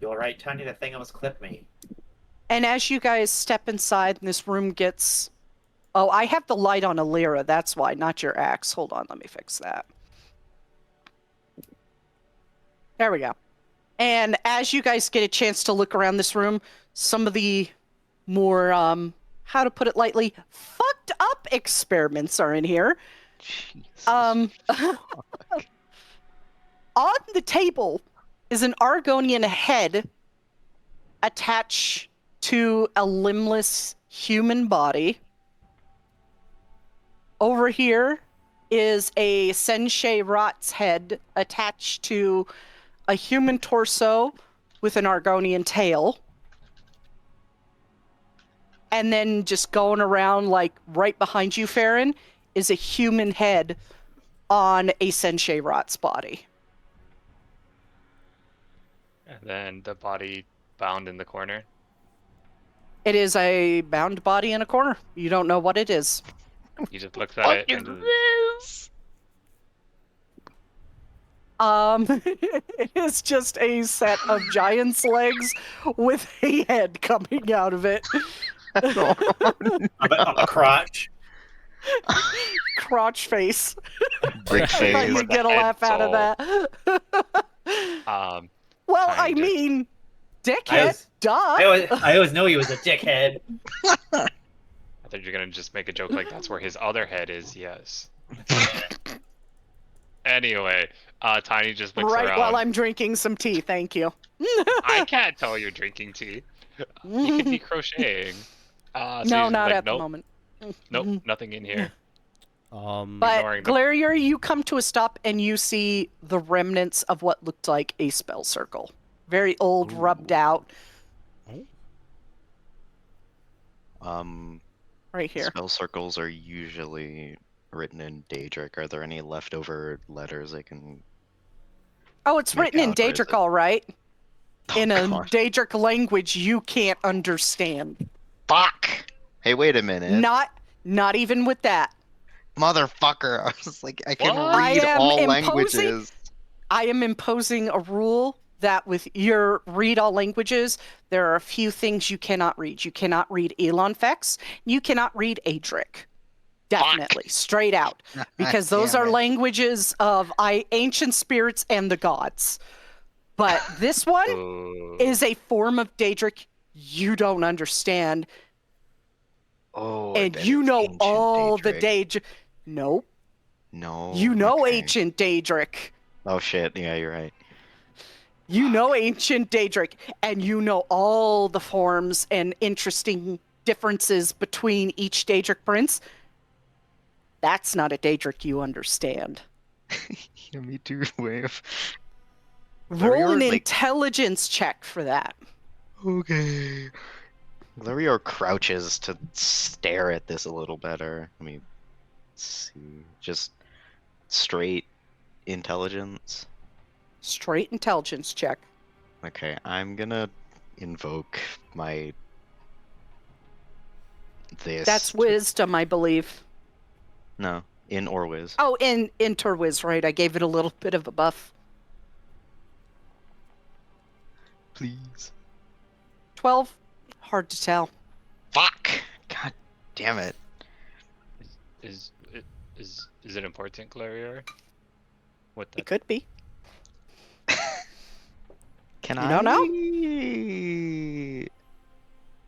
You alright, Tiny? That thing almost clipped me. And as you guys step inside and this room gets... Oh, I have the light on Alira. That's why, not your axe. Hold on, let me fix that. There we go. And as you guys get a chance to look around this room, some of the more, how to put it lightly, fuck fucked up experiments are in here. Jesus. On the table is an Argonian head attached to a limbless human body. Over here is a Sensei Rot's head attached to a human torso with an Argonian tail. And then just going around, like, right behind you, Farron, is a human head on a Sensei Rot's body. And then the body bound in the corner. It is a bound body in a corner. You don't know what it is. He just looks at it and this? It is just a set of giant's legs with a head coming out of it. On a crotch. Crotch face. Brick I thought face. you'd get a head laugh out of soul. that. Well, I Tiny just- mean, dickhead, duh. I always know he was a dickhead. I thought you were gonna just make a joke like that's where his other head is. Yes. Anyway, Tiny just looks Right around. while I'm drinking some tea, thank you. I can't tell you're drinking tea. You could be crocheting. So No, he's not like, at the nope, moment. Nope, nothing in here. But ignoring the- Glarier, you come to a stop and you see the remnants of what looked like a spell circle. Very old, rubbed out, right here. Spell circles are usually written in Daedric. Are there any leftover letters I can? Oh, it's Make written in out, or is Daedric, it- all right. Oh, In a God. Daedric language you can't understand. Fuck! Hey, wait a minute. Not even with that. Motherfucker! I was like, I can What? I read am all imposing- languages. I am imposing a rule that with your read all languages, there are a few things you cannot read. You cannot read Elon Fex. You cannot read Adric. Definitely, straight out. Because those Damn are it. languages of ancient spirits and the gods. But this one Ooh. is a form of Daedric you don't understand. Oh, I And bet you it's know ancient all the Daedric. Daedric. Nope. No. You know okay. ancient Daedric. Oh shit! Yeah, you're right. You know ancient Daedric, and you know all the forms and interesting differences between each Daedric prince. That's not a Daedric you understand. Yeah, me too. Wave. Roll an Glarior, like- intelligence check for that. Okay. Glarior crouches to stare at this a little better. Let me see. Just straight intelligence. Straight intelligence check. Okay, I'm gonna invoke my this. That's wisdom, I believe. No, in or whiz. Oh, in Torwiz, right? I gave it a little bit of a buff. Please. 12? Hard to tell. Fuck! God damn it. Is it important, Glarior? What the? It could be. Can You I don't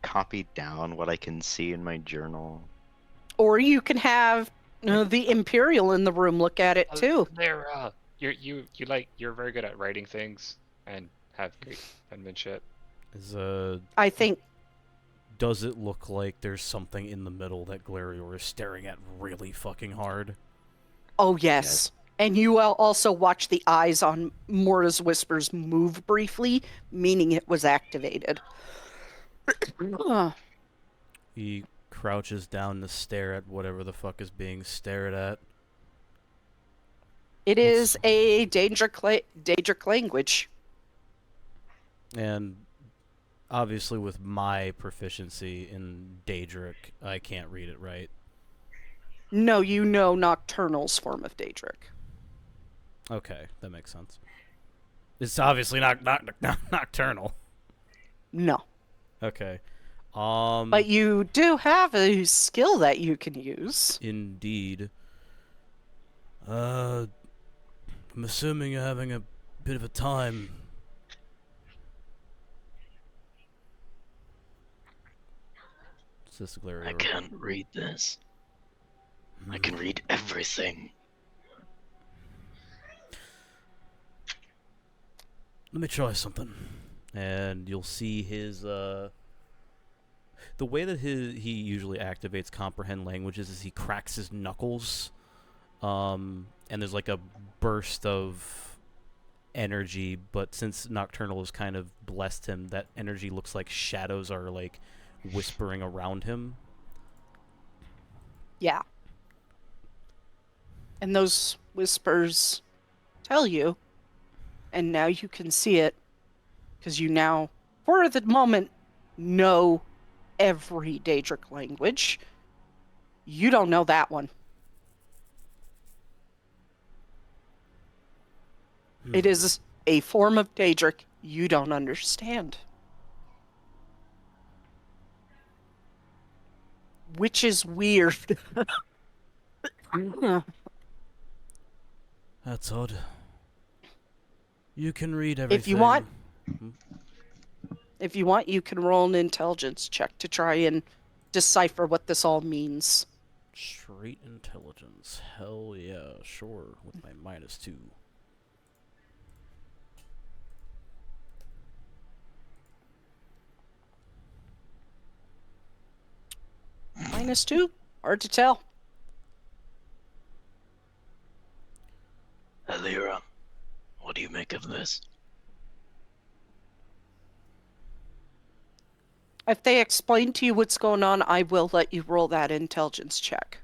copy down what I can see in my journal? Or you can have the Imperial in the room look at it too. There, you're very good at writing things and have great penmanship. I think Does it look like there's something in the middle that Glarior is staring at really fucking hard? Oh, yes. And you will also watch the eyes on Morta's Whispers move briefly, meaning it was activated. He crouches down to stare at whatever the fuck is being stared at. It is a Daedric language. And obviously with my proficiency in Daedric, I can't read it right. No, you know Nocturnal's form of Daedric. Okay, that makes sense. It's obviously not nocturnal. No. Okay. But you do have a skill that you can use. Indeed. I'm assuming you're having a bit of a time. Is this Glarior? I can't read this. I can read everything. Let me try something. And you'll see his, the way that he usually activates comprehend languages is he cracks his knuckles, and there's like a burst of energy, but since Nocturnal has kind of blessed him, that energy looks like shadows are like whispering around him. Yeah. And those whispers tell you, and now you can see it, because you now, for the moment, know every Daedric language. You don't know that one. It is a form of Daedric you don't understand. Which is weird. That's odd. You can read everything. If you want, you can roll an intelligence check to try and decipher what this all means. Straight intelligence. Hell yeah, sure. With my -2. -2? Hard to tell. Alira, what do you make of this? If they explain to you what's going on, I will let you roll that intelligence check.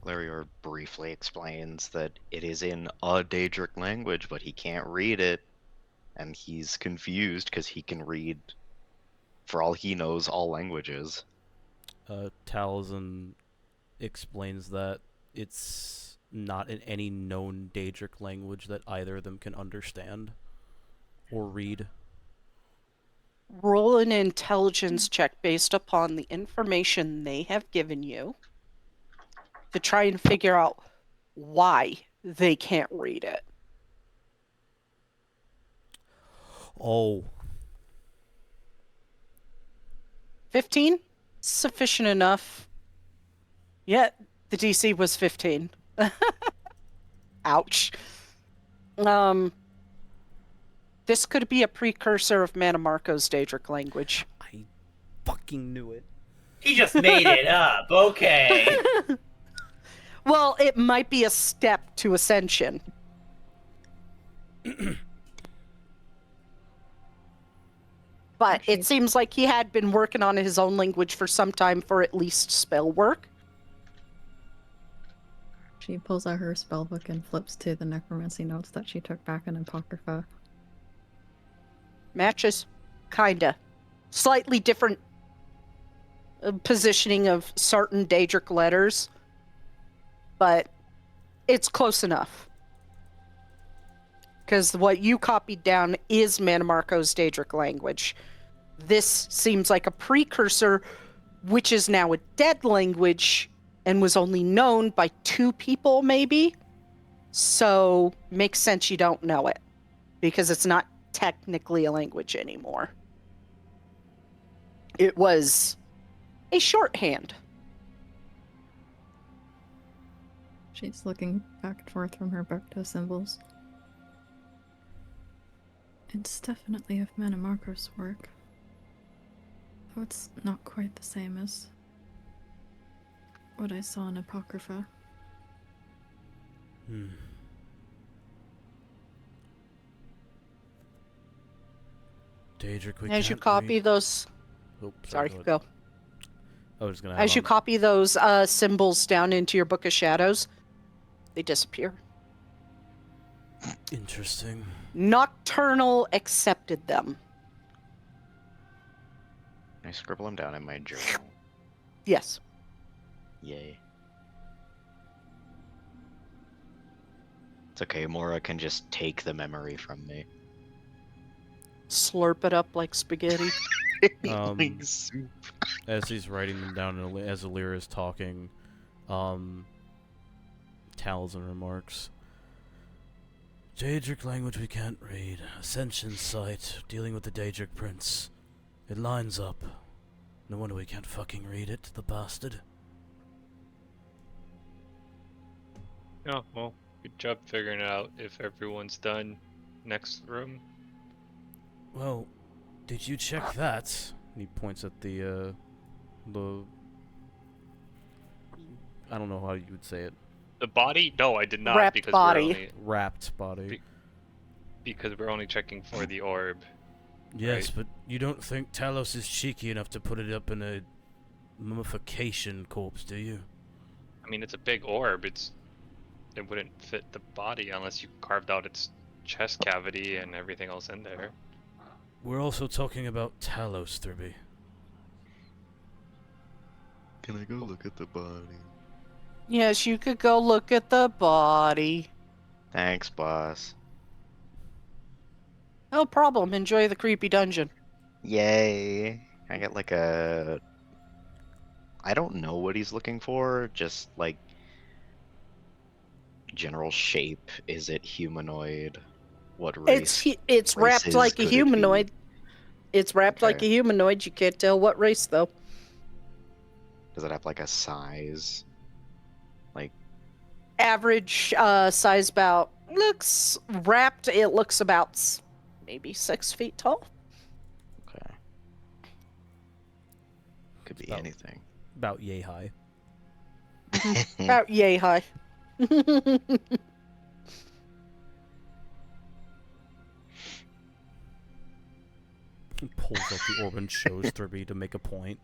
Glarior briefly explains that it is in a Daedric language, but he can't read it, and he's confused because he can read, for all he knows, all languages. Taliesin explains that it's not in any known Daedric language that either of them can understand or read. Roll an intelligence check based upon the information they have given you to try and figure out why they can't read it. Oh. 15? Sufficient enough. Yeah, the DC was 15. Ouch. This could be a precursor of Manamarco's Daedric language. I fucking knew it. He just made it up. Okay. Well, it might be a step to ascension. But it seems like he had been working on his own language for some time for at least spell work. She pulls out her spellbook and flips to the necromancy notes that she took back in Apocrypha. Matches. Kinda. Slightly different positioning of certain Daedric letters. But it's close enough. Because what you copied down is Manamarco's Daedric language. This seems like a precursor, which is now a dead language and was only known by 2 people, maybe. So, makes sense you don't know it. Because it's not technically a language anymore. It was a shorthand. She's looking back and forth from her book to symbols. It's definitely of Manamarco's work. Though it's not quite the same as what I saw in Apocrypha. Daedric, we As you can't copy read. those... Oh, Sorry, go ahead. go. I was gonna As you copy those symbols down into your Book of Shadows, they disappear. Interesting. Nocturnal accepted them. I scribble them down in my journal. Yes. Yay. It's okay, Mora can just take the memory from me. Slurp it up like spaghetti. Like soup. As he's writing them down, and as Alira is talking, Taliesin remarks, Daedric language we can't read. Ascension site, dealing with the Daedric prince. It lines up. No wonder we can't fucking read it, the bastard. Oh, well, good job figuring out if everyone's done. Next room. Well, did you check that? And he points at the I don't know how you would say it. The body? No, I did not Wrapped because body. we're only Wrapped body. because we're only checking for the orb. Yes, right. but you don't think Talos is cheeky enough to put it up in a mummification corpse, do you? I mean, it's a big orb. It wouldn't fit the body unless you carved out its chest cavity and everything else in there. We're also talking about Talos, Thurby. Can I go look at the body? Yes, you could go look at the body. Thanks, boss. No problem. Enjoy the creepy dungeon. Yay! I get like a. I don't know what he's looking for. Just like general shape. Is it humanoid? What race? It's wrapped races like a could it be? humanoid. It's wrapped like Okay. a humanoid. You can't tell what race though. Does it have like a size? Average size about looks wrapped. It looks about maybe 6 feet tall. Okay. Could be About- anything. About yay high. About yay high. He pulls up the orb and shows Thurby to make a point.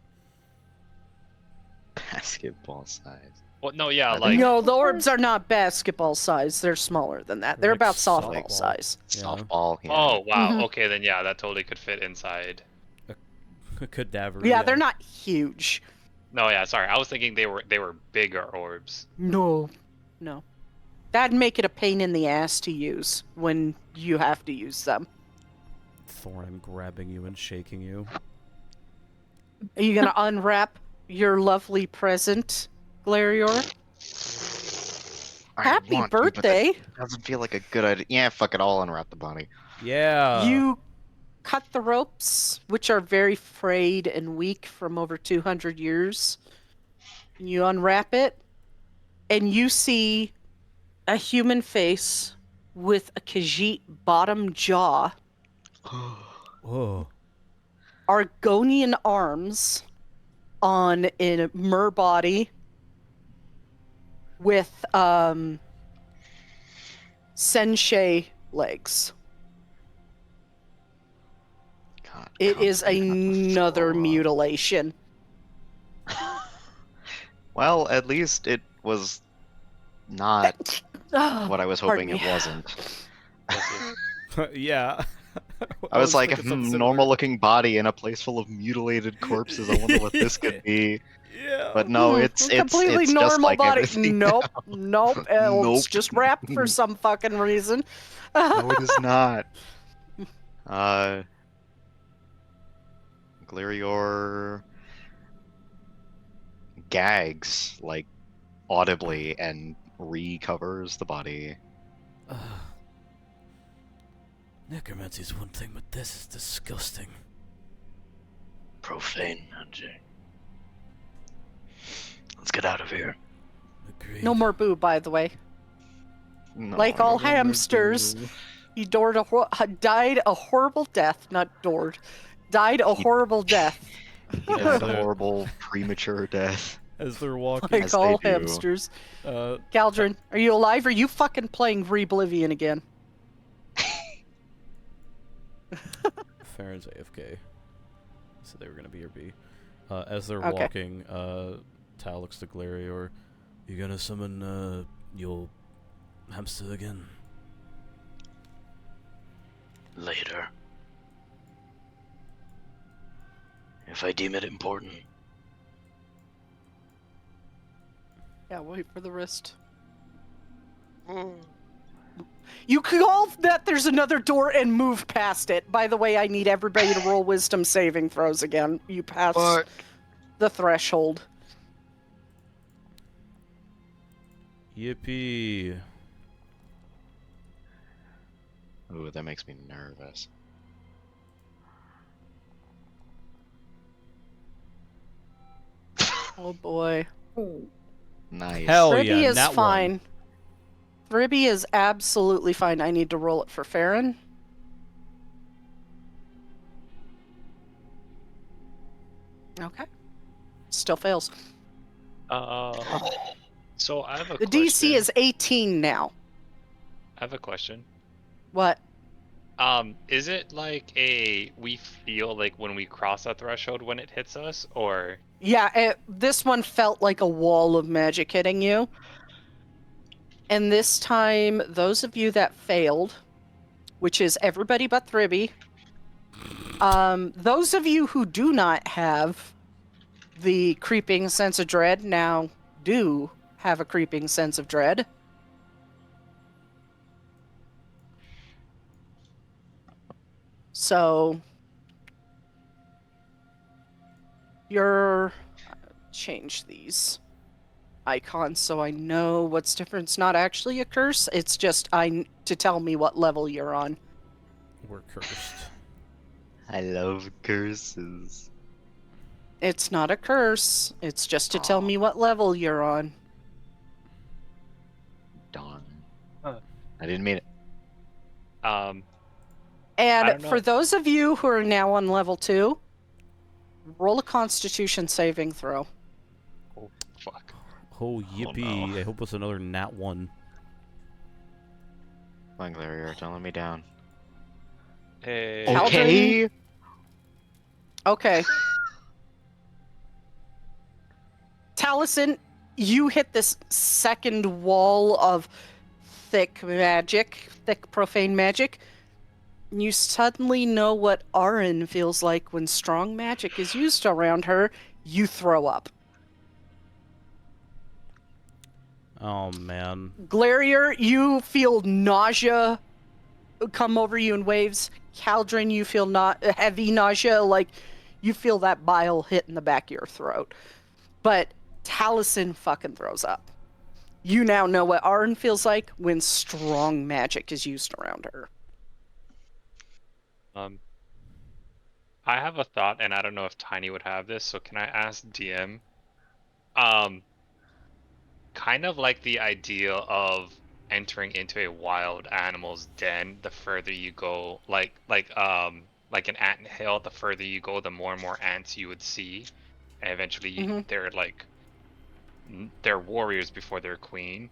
Basketball size. Well, no, yeah, Are they- like No, the orbs are not basketball size. They're smaller than that. They're They're like about softball softball. size. Yeah. Softball. Yeah. oh wow, Mhm. okay then yeah, that totally could fit inside. A cadaver. Yeah, they're not huge. No, yeah, sorry, I was thinking they were bigger orbs. No. That'd make it a pain in the ass to use when you have to use them. Thorn, I'm grabbing you and shaking you. Are you gonna unwrap your lovely present, Glarior? I Happy want to, but that birthday! doesn't feel like a good idea. Yeah, fuck it. I'll unwrap the body. Yeah. You cut the ropes, which are very frayed and weak from over 200 years. You unwrap it, and you see a human face with a Khajiit bottom jaw, Oh. Argonian arms on a mer body with Sensei legs. God, It is concentrate not to another throw up. mutilation. Well, at least it was not what I was Pardon hoping it me. wasn't. Yeah. I was like, thinking something similar. normal-looking body in a place full of mutilated corpses. I wonder what this could be. Yeah. But no, it's completely it's normal just like body. everything. Nope. It's Nope. just wrapped for some fucking reason. No, it is not. Glarior gags like audibly and recovers the body. Necromancy's one thing, but this is disgusting. Profane magic. Let's get out of here. Agreed. No more boo, by the way. No, Like I all don't wanna hamsters. do- He died a horrible death. Not Dord. Died a horrible death. He died a horrible premature death. As they're walking. Like As they all do. hamsters. Uh, Galdrin, are you alive? Are you fucking playing Reblivion again? Farron's AFK. So they were gonna B or B. As they're Okay. walking, Tal looks to Glarior. You gonna summon your hamster again? Later. If I deem it important. Yeah, wait for the wrist. You call that there's another door and move past it. By the way, I need everybody to roll wisdom saving throws again. You pass Fuck. the threshold. Yippee. Ooh, that makes me nervous. Oh boy. Oh, Nice. Hell Freddy yeah, is nat one. fine. Thribby is absolutely fine. I need to roll it for Farron. Okay. Still fails. So I have a The question. DC is 18 now. I have a question. What? Is it like we feel like when we cross a threshold when it hits us, or? Yeah, this one felt like a wall of magic hitting you. And this time, those of you that failed, which is everybody but Thribby, those of you who do not have the creeping sense of dread now do have a creeping sense of dread. So you're change these icons so I know what's different. It's not actually a curse. It's just to tell me what level you're on. We're cursed. I love curses. It's not a curse. It's just to tell Aw. me what level you're on. Darn. Huh. I didn't mean it. I And don't for know. those of you who are now on level 2, roll a Constitution saving throw. Oh fuck. Oh, yippee. no. I hope it's another nat 1. Come on, Glary, you're telling me down. Hey. Caldron- Okay. Taliesin, you hit this second wall of thick profane magic. You suddenly know what Arin feels like when strong magic is used around her. You throw up. Oh, man. Glarier, you feel nausea come over you in waves. Caldron, you feel heavy nausea, like you feel that bile hit in the back of your throat. But Taliesin fucking throws up. You now know what Arin feels like when strong magic is used around her. I have a thought, and I don't know if Tiny would have this. So can I ask DM? Kind of like the idea of entering into a wild animal's den. The further you go, like an ant hill, the further you go, the more and more ants you would see, and eventually they're like they're warriors before they're queen.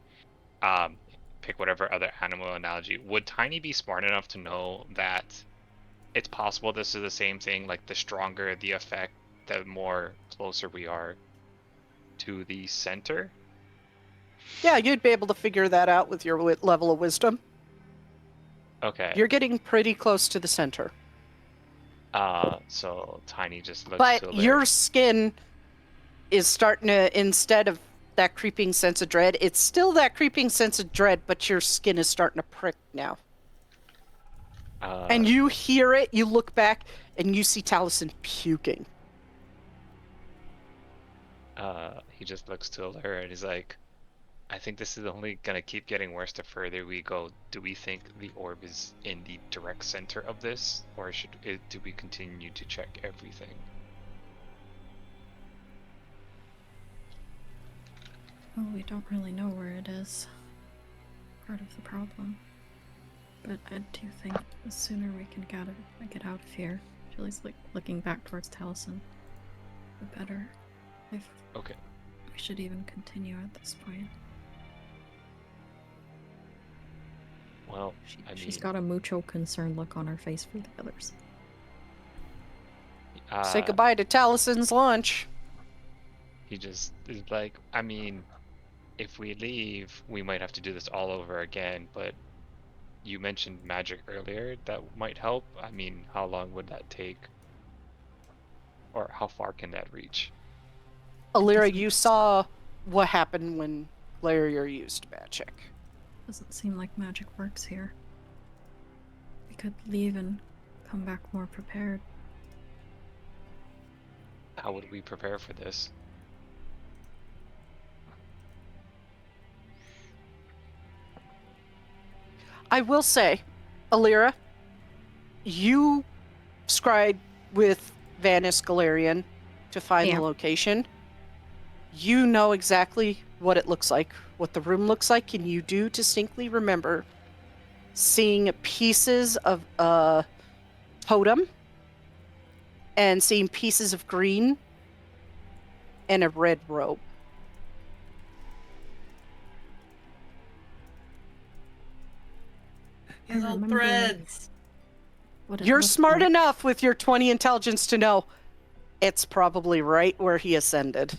Pick whatever other animal analogy. Would Tiny be smart enough to know that it's possible this is the same thing? Like the stronger the effect, the more closer we are to the center. Yeah, you'd be able to figure that out with your level of wisdom. Okay. You're getting pretty close to the center. So Tiny just looks But to your skin is starting to, instead of that creeping sense of dread, it's still that creeping sense of dread, but your skin is starting to prick now. And you hear it, you look back, and you see Taliesin puking. He just looks to Alara and he's like, I think this is only gonna keep getting worse the further we go. Do we think the orb is in the direct center of this, or do we continue to check everything? Well, we don't really know where it is. Part of the problem. But I do think the sooner we can get out of here, Julie's looking back towards Taliesin, the better. If Okay. we should even continue at this point. Well, She's got a mucho concerned look on her face for the others. Say goodbye to Taliesin's lunch. He just is like, I mean, if we leave, we might have to do this all over again, but you mentioned magic earlier that might help. I mean, how long would that take? Or how far can that reach? Alira, you saw what happened when Glarier used magic. Doesn't seem like magic works here. We could leave and come back more prepared. How would we prepare for this? I will say, Alira, you scried with Vanis Galarian to find the location. You know exactly what it looks like, what the room looks like, and you do distinctly remember seeing pieces of a totem and seeing pieces of green and a red robe. I It's all remember threads. what it You're looked smart like. enough with your 20 intelligence to know it's probably right where he ascended.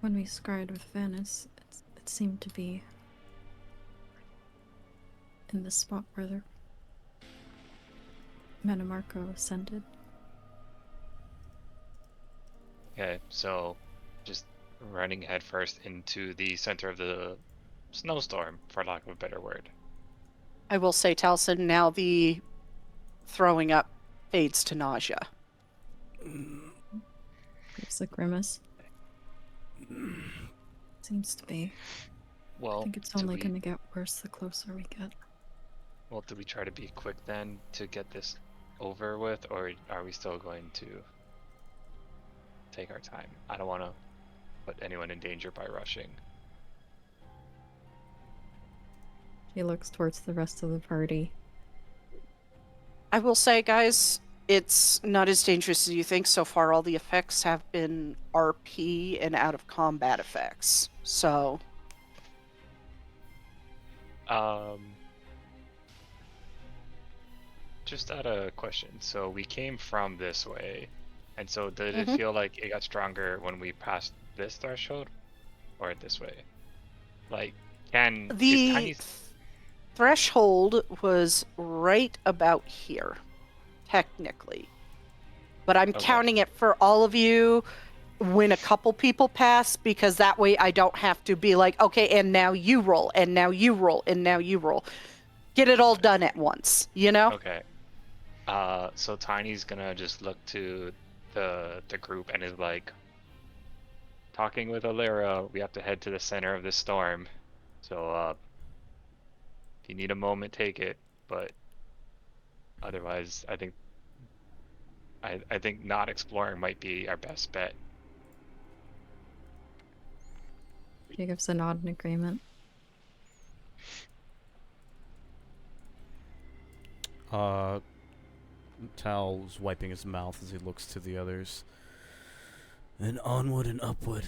When we scryed with Venice, it seemed to be in the spot where the Metamarco ascended. Okay, so just running headfirst into the center of the snowstorm, for lack of a better word. I will say, Taliesin, now the throwing up fades to nausea. Gives a grimace. Seems to be. I Well, think it's do only we, gonna get worse the closer we get. well, do we try to be quick then to get this over with, or are we still going to take our time? I don't want to put anyone in danger by rushing. He looks towards the rest of the party. I will say, guys, it's not as dangerous as you think. So far, all the effects have been RP and out of combat effects. So, Just out of question. So we came from this way, and so did it Mhm. feel like it got stronger when we passed this threshold, or this way? Like, is the Tiny? threshold was right about here, technically. But I'm Okay. counting it for all of you when a couple people pass, because that way I don't have to be like, okay, and now you roll, and now you roll, and now you roll. Get it all done at once, you know? Okay. So Tiny's gonna just look to the group and is like, talking with Alira, we have to head to the center of the storm. So if you need a moment, take it. But otherwise, I think not exploring might be our best bet. He gives a nod in agreement. Tal's wiping his mouth as he looks to the others. And onward and upward.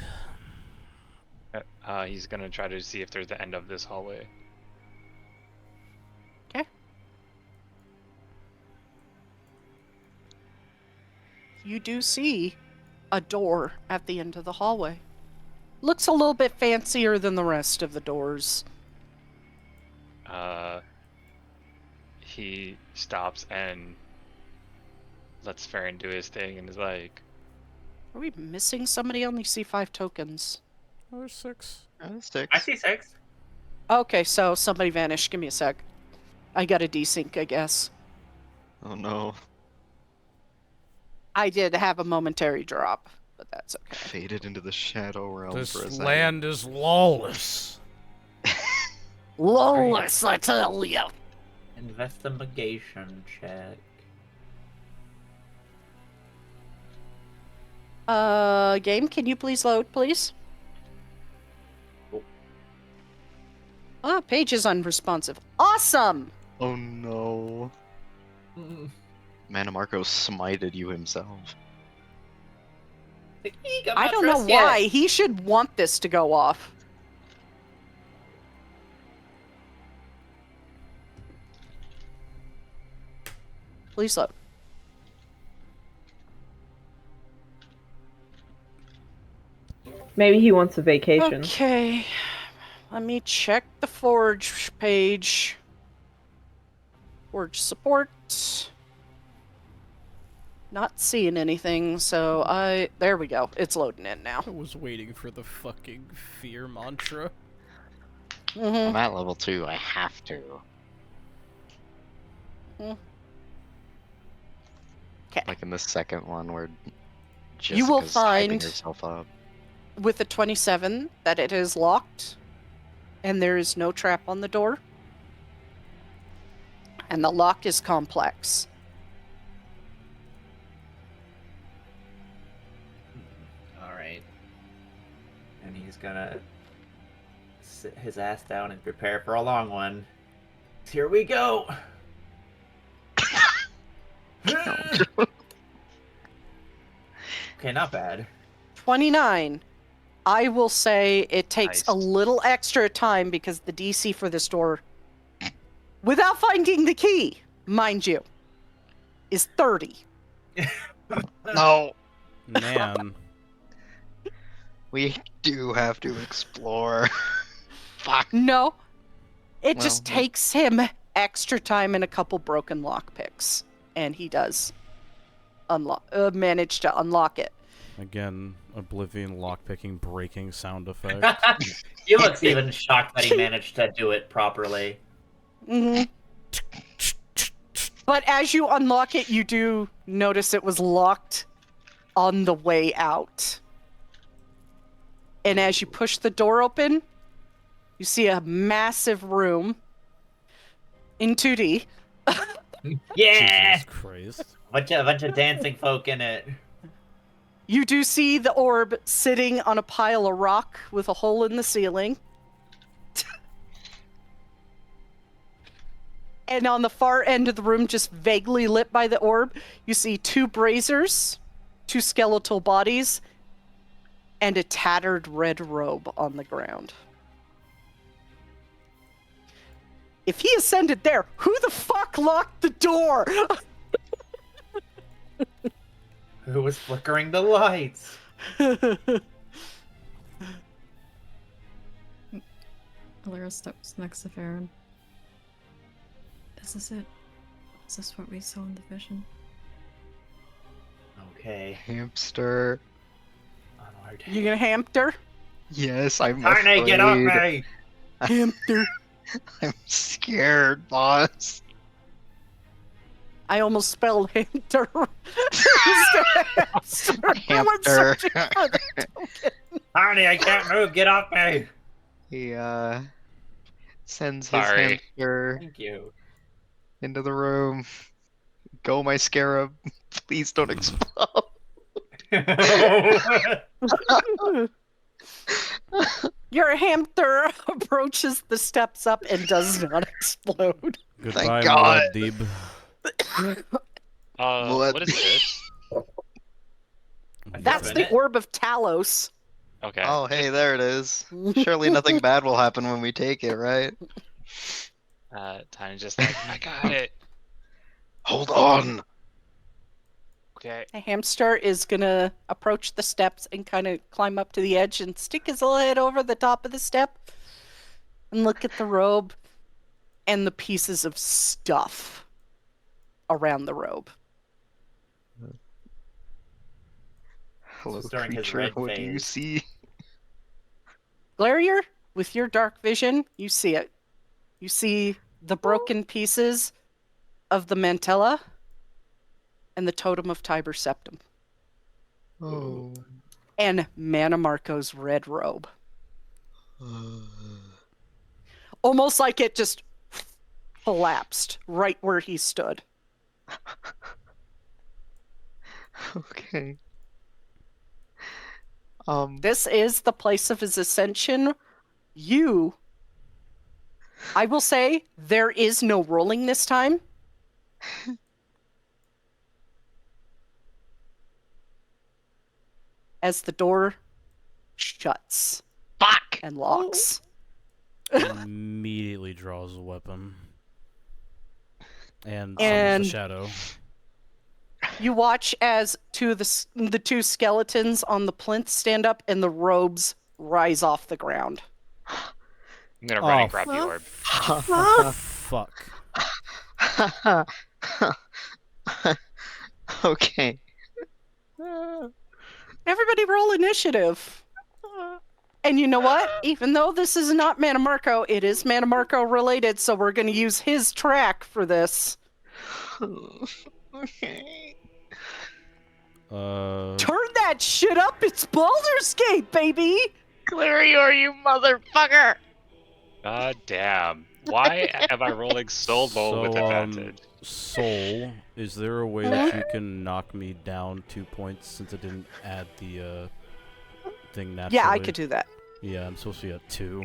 He's gonna try to see if there's the end of this hallway. Okay. You do see a door at the end of the hallway. Looks a little bit fancier than the rest of the doors. He stops and lets Farron do his thing and is like, Are we missing somebody? I only see 5 tokens. Oh, there's 6. Six. I see 6. Okay, so somebody vanished. Give me a sec. I got a desync, I guess. Oh no. I did have a momentary drop, but that's okay. Faded into the shadow realm for a This second. land is lawless. Lawless, I tell you. Investigation check. Game, can you please load, please? Ah, page is unresponsive. Awesome! Oh no. Manamarco smited you himself. I don't know why. He should want this to go off. Please load. Maybe he wants a vacation. Okay. Let me check the Forge page. Forge support. Not seeing anything, so there we go. It's loading in now. I was waiting for the fucking fear mantra. I'm at level 2, I have to. Okay. Like in the second one where You will Jessica's hyping find- herself up. With the 27, that it is locked, and there is no trap on the door. And the lock is complex. he's gonna sit his ass down and prepare for a long one. Here we go. Okay, not bad. 29. I will say it takes a Nice. little extra time because the DC for this door, without finding the key, mind you, is 30. No, Man. we do have to explore. Fuck. No, it just Well, takes him extra time and a couple broken lockpicks, and he does manage to unlock it. Again, Oblivion lockpicking breaking sound effect. He looks even shocked that he managed to do it properly. hmm But as you unlock it, you do notice it was locked on the way out. And as you push the door open, you see a massive room in 2D. Yeah! Jesus Christ. A bunch of dancing folk in it. You do see the orb sitting on a pile of rock with a hole in the ceiling. And on the far end of the room, just vaguely lit by the orb, you see 2 braziers, 2 skeletal bodies, and a tattered red robe on the ground. If he ascended there, who the fuck locked the door? Who was flickering the lights? Alara steps next to Farron. Is this it? Is this what we saw in the vision? Okay, Hamster. onward. You gonna hamster? Yes, I'm Arnie, get off afraid. me! Hamster. I'm scared, boss. I almost spelled hamster. Hamster. I went Hamster. searching for the token. Arnie, I can't move, get off me! He sends his Sorry. hamster Thank you. into the room. Go, my scarab. Please don't explode. Your hamster approaches the steps up and does not explode. Goodbye, God. Muad'Dib. What? What is this? That's Open the it. orb of Talos. Okay. Oh, hey, there it is. Surely nothing bad will happen when we take it, right? Tiny's just like, I got it. Hold on. Okay. The hamster is gonna approach the steps and kind of climb up to the edge and stick his little head over the top of the step and look at the robe and the pieces of stuff around the robe. Hello, Starring his creature. red What do you phase. see? Glarier, with your dark vision, you see it. You see the broken pieces of the mantella and the totem of Tiber Septum Oh. and Mana Marco's red robe. Almost like it just collapsed right where he stood. Okay. This is the place of his ascension. I will say, there is no rolling this time. As the door shuts Fuck! and locks. Immediately draws a weapon. And summons And- the shadow. You watch as the 2 skeletons on the plinth stand up and the robes rise off the ground. I'm gonna run Oh, and grab the orb. Fuck. Okay. Everybody roll initiative. And you know what? Even though this is not Mana Marco, it is Mana Marco related, so we're going to use his track for this. Okay. Turn that shit up! It's Baldur's Gate, baby! Clarior, you motherfucker! God damn. Why am I rolling so low with advantage? Soul, is there a way that you can knock me down 2 points since it didn't add the thing naturally? Yeah, I could do that. Yeah, I'm supposed to be at 2.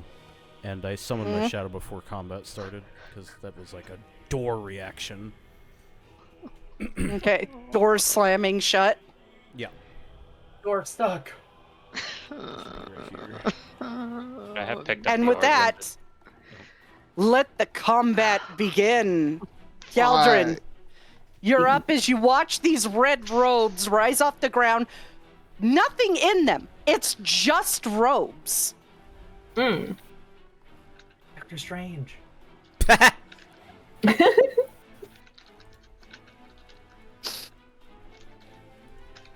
And I summoned my shadow before combat started, because that was like a door reaction. Okay. Door slamming shut. Yeah. Door stuck. Right I have picked up And the with orb that, let the combat begin. Galdrin, you're up as you watch these red robes rise off the ground. Nothing in them. It's just robes. Hmm. Doctor Strange.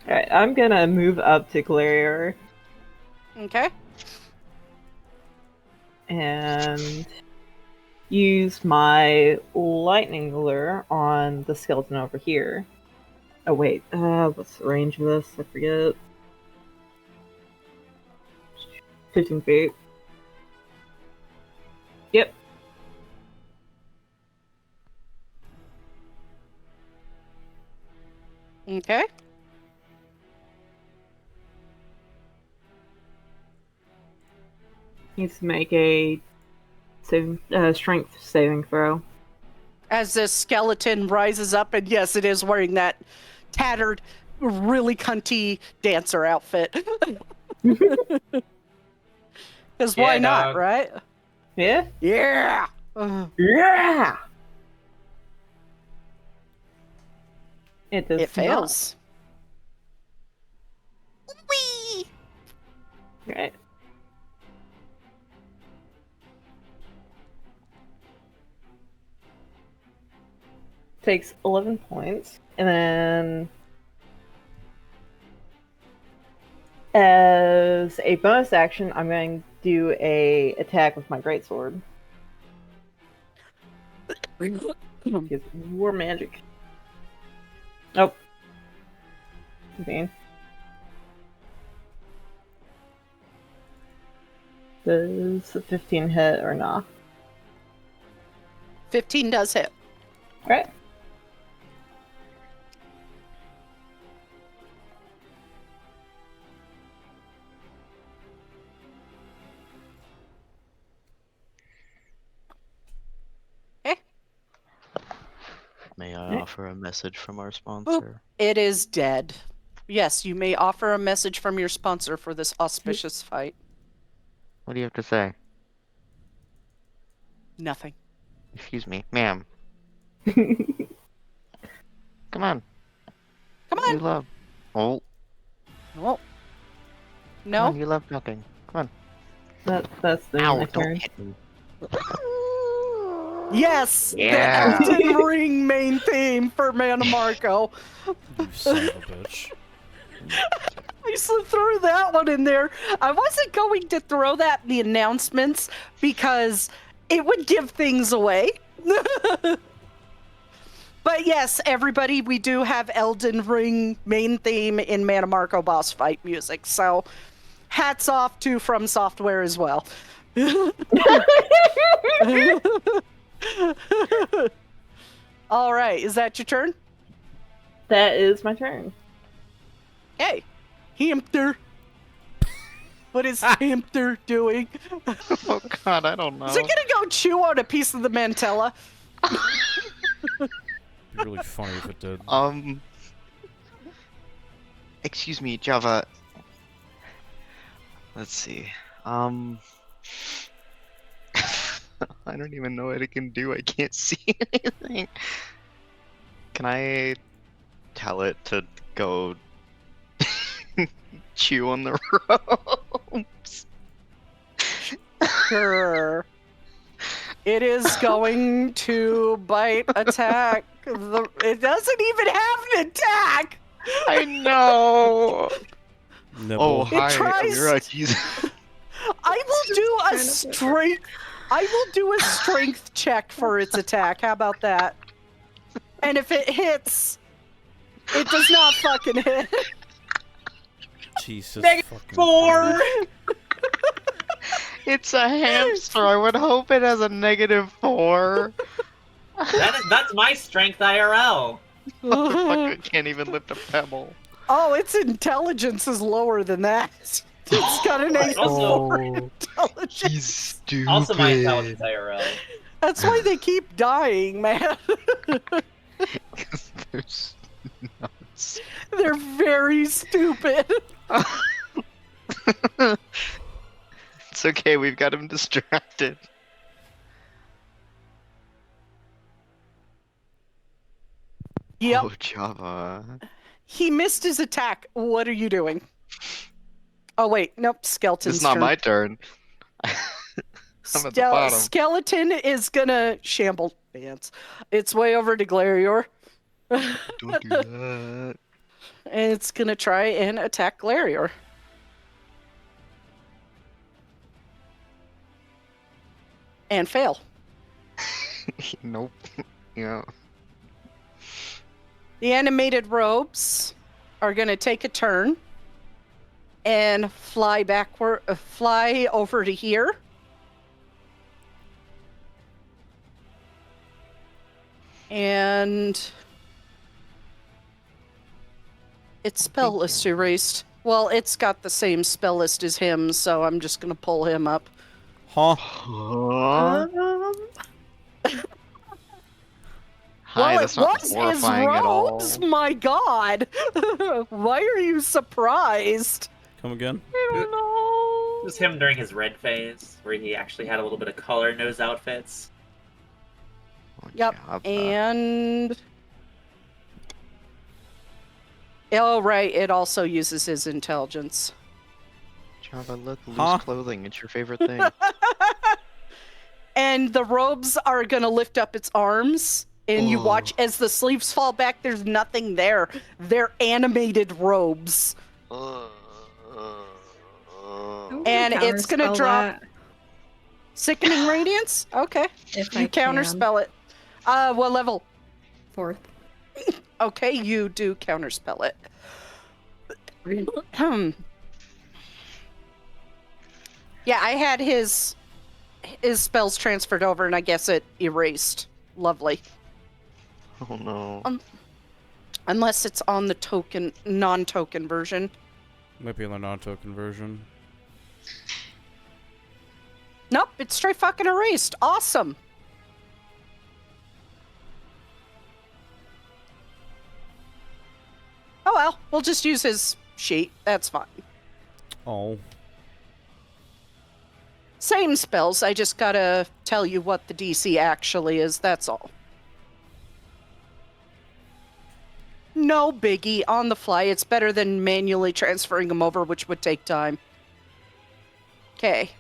Alright, I'm gonna move up to Galerior Okay. and use my lightning lure on the skeleton over here. Oh wait, what's the range of this? I forget. 15 feet. Yep. Okay. Needs to make a strength saving throw. As the skeleton rises up, and yes, it is wearing that tattered, really cunty dancer outfit. Because why Yeah, not, dog. right? Yeah? Yeah. Yeah! It does It fails. Whee! not. Right. Takes 11 points, and then as a bonus action, I'm going to do a attack with my greatsword. Because war magic. Oh. 15. Does the 15 hit or not? 15 does hit. Right. May I Right. offer a message from our sponsor? It is dead. Yes, you may offer a message from your sponsor for this auspicious fight. What do you have to say? Nothing. Excuse me, ma'am. Come on. Come You on. love. Oh, Oh. come No. on, you love talking. Come on. That's the Ow, my don't turn. hit me. Yes, Yeah. the Elden Ring main theme for Mana Marco. You son of a bitch. I slipped through that one in there. I wasn't going to throw that in the announcements because it would give things away. But yes, everybody, we do have Elden Ring main theme in Mana Marco boss fight music. So hats off to From Software as well. All right, is that your turn? That is my turn. Hey, hamster. What is hamster doing? Oh god, I don't know. Is it gonna go chew on a piece of the mantella? It'd be really funny if it did. Excuse me, Java. Let's see. I don't even know what it can do. I can't see anything. Can I tell it to go chew on the ropes? Sure. It is going to bite, attack. It doesn't even have an attack. I know. Nibble. Oh, hi, tries- Amira. Jesus. I will do a strength. I will do a strength check for its attack. How about that? And if it hits, it does not fucking hit. Jesus Negative fucking 4. Christ. It's a hamster. I would hope it has a -4. That's my strength IRL. Motherfucker can't even lift a pebble. Oh, its intelligence is lower than that. It's got an Alright, 8 or 4 Oh, intelligence. he's stupid. Also, my intelligence IRL. That's why they keep dying, man. They're nuts. They're very stupid. It's okay, we've got him distracted. Yep. Oh, Java. He missed his attack. What are you doing? Oh, wait. Nope. Skeleton's It's not turn. my turn. I'm at the bottom. Skeleton is gonna shamble dance. It's way over to Glarior. Don't do that. And it's gonna try and attack Glarior. And fail. Nope. Yeah. The animated robes are gonna take a turn and fly fly over to here. And its spell list erased. Well, it's got the same spell list as him, so I'm just gonna pull him up. Huh? Huh? Hi, Well, that's it not was his horrifying at all. robes. My God, why are you surprised? Come again? It was him during his red phase, where he actually had a little bit of color in those outfits. Oh, Yep, Java. and oh right, it also uses his intelligence. Java, let loose Huh? clothing. It's your favorite thing. And the robes are gonna lift up its arms, and you watch as the sleeves fall back. There's nothing there. They're animated robes, and it's gonna Counterspell drop that sickening radiance. Okay, if you I can. counterspell it. What level? 4th. Okay, you do counterspell it. Yeah, I had his spells transferred over, and I guess it erased. Lovely. Oh no. Unless it's on the non-token version. Might be on the non-token version. Nope, it's straight fucking erased. Awesome. Oh well, we'll just use his sheet. That's fine. Oh. Same spells, I just gotta tell you what the DC actually is, that's all. No biggie, on the fly. It's better than manually transferring them over, which would take time. Okay.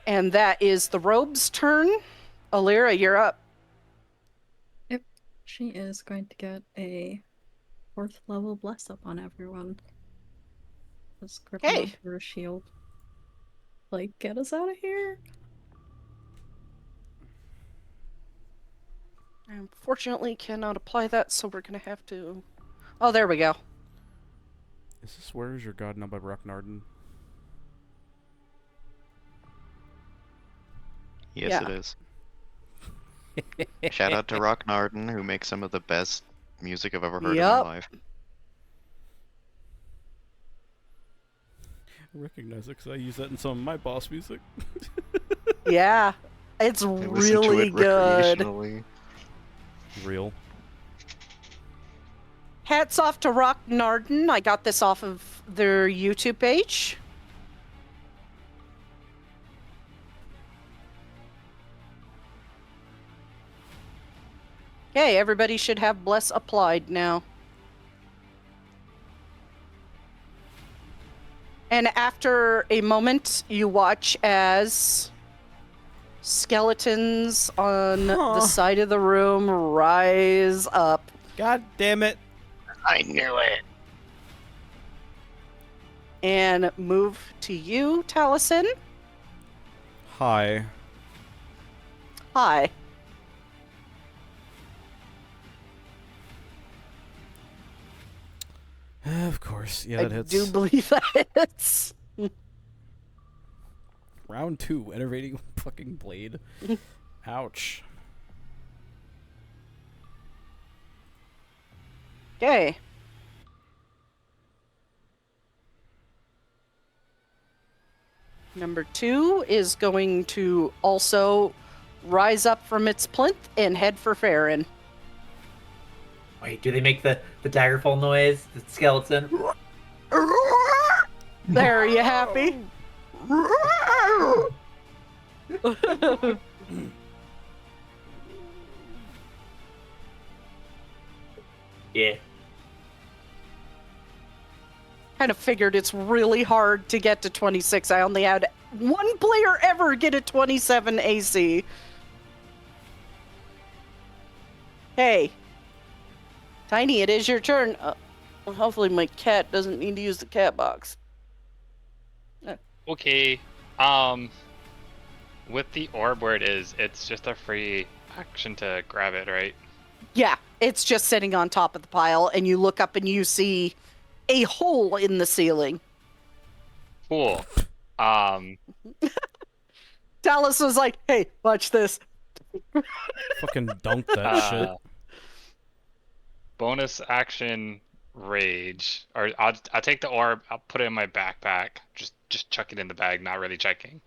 And that is the robe's turn. Alira, you're up. Yep. She is going to get a 4th level bless up on everyone. Just gripping Hey. onto her shield. Like, get us out of here. I unfortunately cannot apply that, so we're gonna have to... Oh, there we go. Is this Where Is Your God Now by Rocknarden? Yes, Yeah. it is. Shout out to Rock Narden, who makes some of the best music I've ever heard in my Yup. life. I recognize it because I use that in some of my boss music. Yeah. It's I listen to really it good. recreationally. Real. Hats off to Rock Narden. I got this off of their YouTube page. Okay, everybody should have Bless applied now. And after a moment, you watch as skeletons on the side of the room rise up. God damn it. I knew it. And move to you, Taliesin. Hi. Hi. Of course. Yeah, I that hits. do believe that hits. Round 2. Enervating fucking blade. Ouch. Okay. Number 2 is going to also rise up from its plinth and head for Farron. Wait, do they make the daggerfall noise? The skeleton? There, are you happy? Yeah. Kind of figured it's really hard to get to 26. I only had one player ever get a 27 AC. Hey. Tiny, it is your turn. Hopefully my cat doesn't need to use the cat box. Okay. With the orb where it is, it's just a free action to grab it, right? Yeah, it's just sitting on top of the pile, and you look up and you see a hole in the ceiling. Cool. Dallas was like, hey, watch this. Fucking dunk that shit. Bonus action rage, or I'll take the orb. I'll put it in my backpack. Just chuck it in the bag. Not really checking.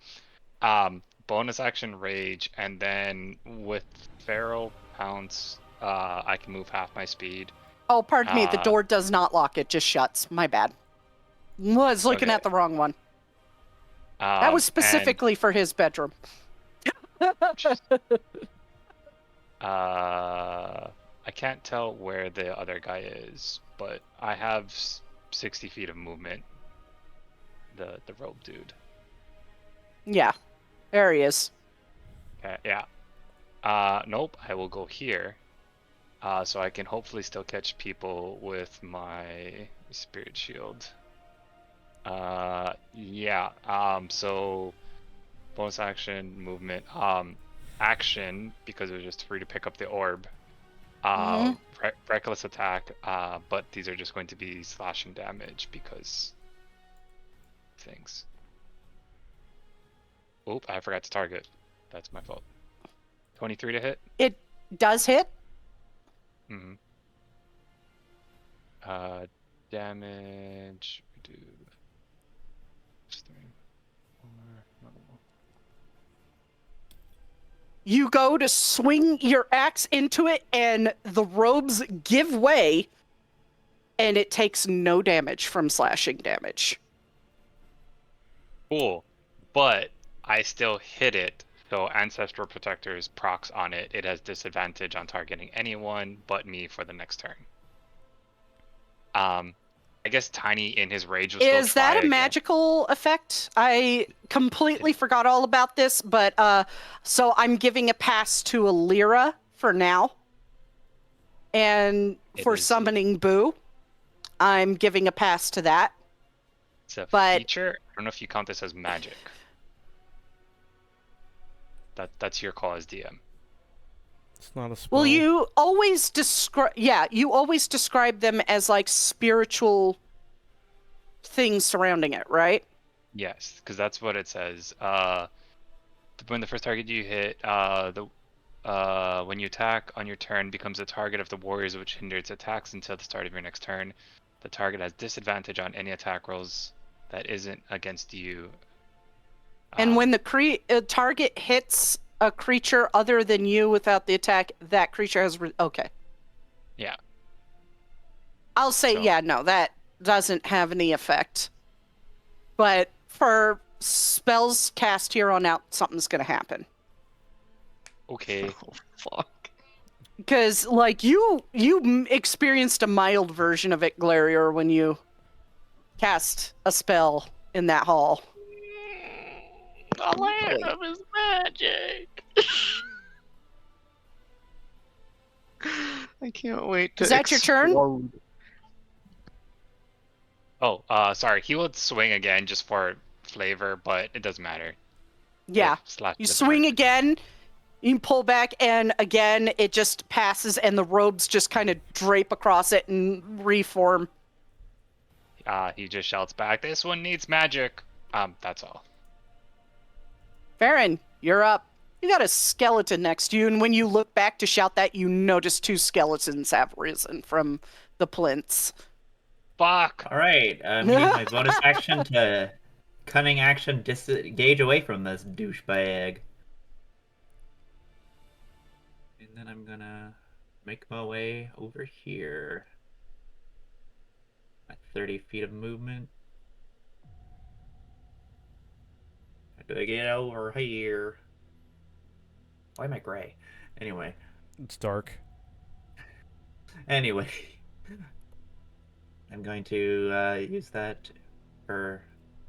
Bonus action rage, and then with feral pounce, I can move half my speed. Oh, pardon me. The door does not lock. It just shuts. My bad. Was looking at the wrong one. That was specifically for his bedroom. I can't tell where the other guy is, but I have 60 feet of movement. The rope dude. Yeah, there he is. Okay, yeah. Nope. I will go here, so I can hopefully still catch people with my spirit shield. Yeah. So bonus action, movement, action, because it was just free to pick up the orb. Reckless attack, but these are just going to be slashing damage because things. Oop, I forgot to target. That's my fault. 23 to hit? It does hit. Mm-hmm. Damage, we do 3, 4, no. You go to swing your axe into it, and the robes give way, and it takes no damage from slashing damage. Cool, but I still hit it, so Ancestral Protector's procs on it. It has disadvantage on targeting anyone but me for the next turn. I guess Tiny in his rage will Is still try that a again. magical effect? I completely forgot all about this, but so I'm giving a pass to Alira for now. And for summoning Boo, I'm giving a pass to that. It's a but feature. I don't know if you count this as magic. That's your call as DM. It's not a spell. Well, you always describe them as like spiritual things surrounding it, right? Yes, because that's what it says. When the first target you hit, when you attack on your turn, becomes a target of the warriors, which hinders its attacks until the start of your next turn. The target has disadvantage on any attack rolls that isn't against you. And when the target hits a creature other than you without the attack, that creature has... okay. Yeah. I'll say, no, that doesn't have any effect. But for spells cast here on out, something's going to happen. Okay. Oh, fuck. Because, like, you experienced a mild version of it, Glarior, when you cast a spell in that hall. The land of his magic. I can't wait to Is that your turn? explode. Oh, sorry. He would swing again just for flavor, but it doesn't matter. Yeah. You swing again, you pull back, and again, it just passes, and the robes just kind of drape across it and reform. He just shouts back, "This one needs magic." That's all. Farron, you're up. You got a skeleton next to you, and when you look back to shout that, you notice 2 skeletons have risen from the plinths. Fuck. All right, I'm using my bonus action to cunning action disengage away from this douchebag. And then I'm gonna make my way over here. At 30 feet of movement. How do I get over here? Why am I gray? Anyway. It's dark. Anyway. I'm going to use that for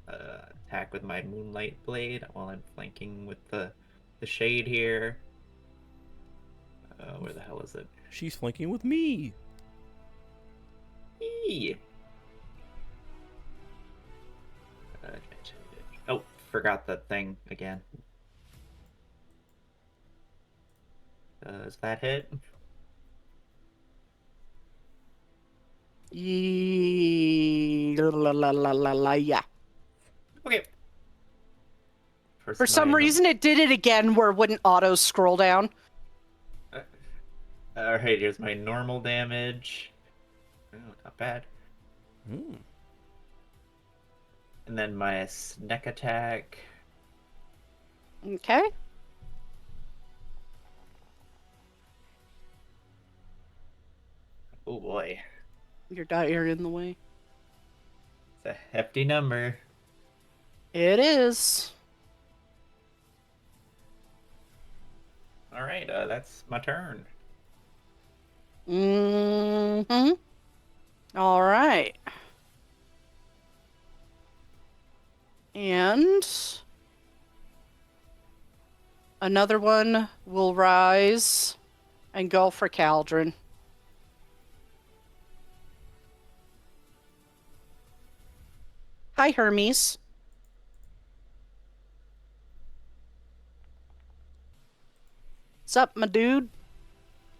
attack with my Moonlight Blade while I'm flanking with the shade here. Where the hell is it? She's flanking with me. Eee. Oh, forgot that thing again. Does that hit? Yeah. Okay. For some reason, it did it again where it wouldn't auto scroll down. Alright, here's my normal damage. Oh, not bad. Mm. And then my snack attack. Okay. Oh boy. You're in the way. It's a hefty number. It is. Alright, that's my turn. Mm-hmm. All right. And another one will rise and go for Caldron. Hi, Hermes. What's up, my dude?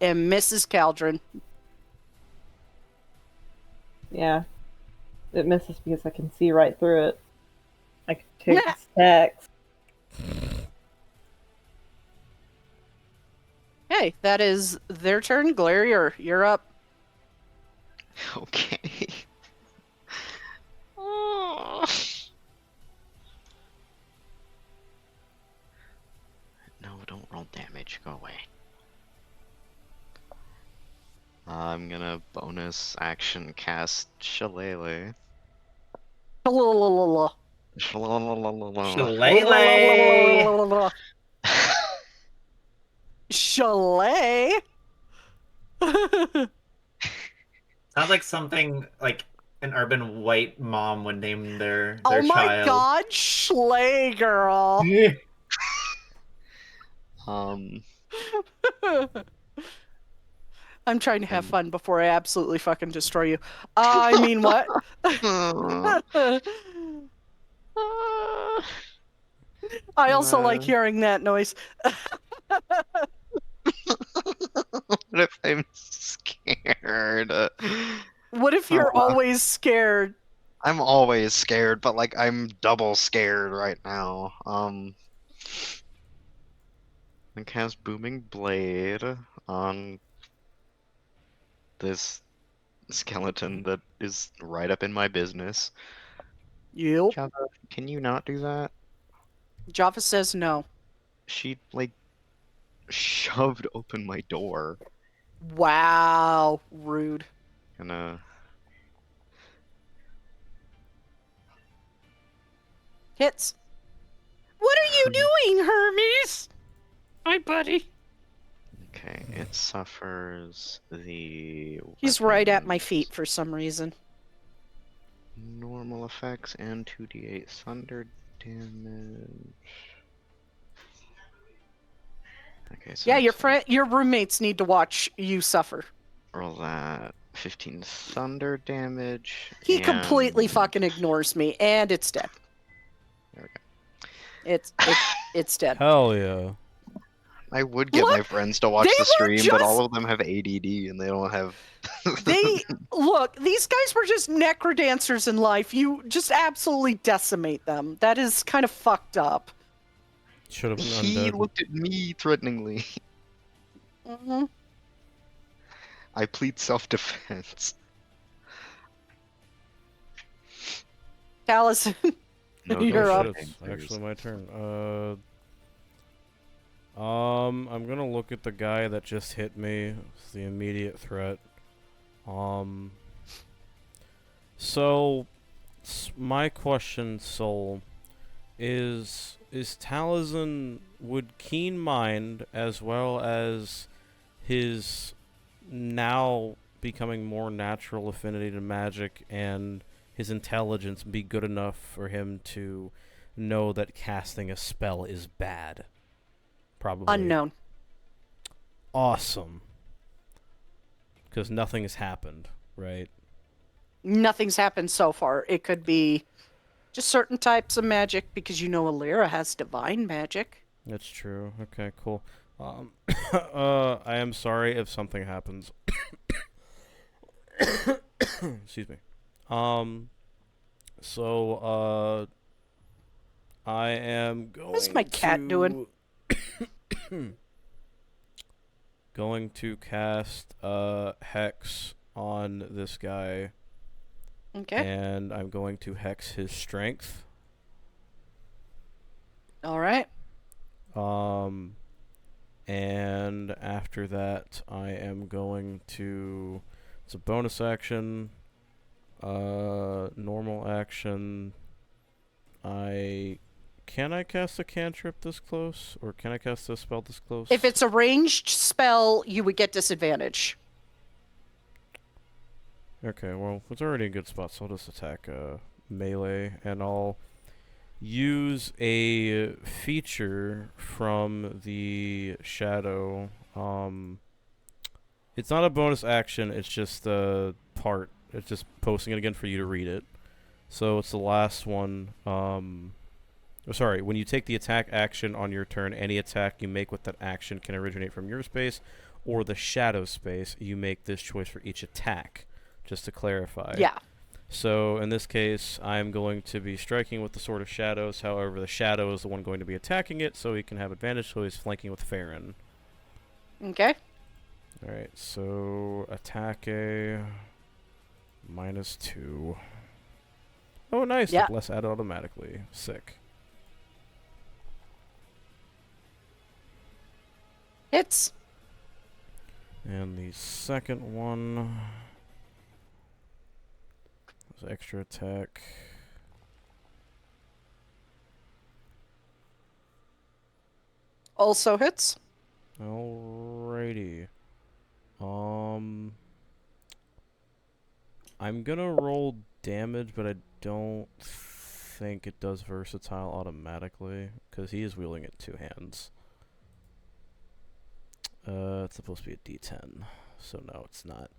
And Mrs. Caldron. Yeah. It misses because I can see right through it. I can take the stacks. Hey, that is their turn. Glarier, you're up. Okay. Oh. No, don't roll damage. Go away. I'm gonna bonus action cast Shillelagh. Shillelagh. Shillelagh! Chalet. Sounds like something like an urban white mom would name their Oh my child. god, Schley girl. I'm trying to have fun before I absolutely fucking destroy you. I mean, what? I also like hearing that noise. What if I'm scared? What if you're always scared? I'm always scared, but like I'm double scared right now. I cast Booming Blade on this skeleton that is right up in my business. Yep. Java, can you not do that? Java says no. She like shoved open my door. Wow, rude. Gonna Hits. What are you doing, Hermes? Hi, buddy. Okay, it suffers the He's right at my weapons, feet for some reason. normal effects and 2d8 thunder damage. Okay, so Yeah, your it's your roommates need to watch you suffer. roll that 15 thunder damage. He completely and- fucking ignores me, and it's dead. There we go. It's dead. Hell yeah. I would get Look, my friends to watch they the were stream, but just- all of them have ADD and they don't have. Look, these guys were just necrodancers in life. You just absolutely decimate them. That is kind of fucked up. Should have been He undead. looked at me threateningly. Mm-hmm. I plead self-defense. Callison. No You're go up. Shit, it's actually my turn. I'm gonna look at the guy that just hit me. It's the immediate threat. So, my question, Soul, is Taliesin, would keen mind as well as his now becoming more natural affinity to magic and his intelligence be good enough for him to know that casting a spell is bad? Probably. Unknown. Awesome. Because nothing has happened, right? Nothing's happened so far. It could be just certain types of magic because you know Alira has divine magic. That's true. Okay, cool. I am sorry if something happens. Excuse me. So, I am going What's my cat doing? going to cast Hex on this guy, Okay. and I'm going to Hex his strength. All right. And after that, I am going to... It's a bonus action. Normal action. Can I cast a cantrip this close? Or can I cast a spell this close? If it's a ranged spell, you would get disadvantage. Okay, well, it's already a good spot, so I'll just attack melee, and I'll use a feature from the shadow. It's not a bonus action, it's just a part. It's just posting it again for you to read it. So it's the last one. Sorry, when you take the attack action on your turn, any attack you make with that action can originate from your space or the shadow space. You make this choice for each attack, just to clarify. Yeah. So in this case, I'm going to be striking with the Sword of Shadows. However, the Shadow is the one going to be attacking it, so he can have advantage, so he's flanking with Farron. Okay. Alright, so attack a -2. Oh, nice. Yeah. Less added automatically. Sick. Hits. And the second one is extra attack. Also hits. Alrighty. I'm gonna roll damage, but I don't think it does versatile automatically, because he is wielding it 2 hands. It's supposed to be a D10, so no, it's not.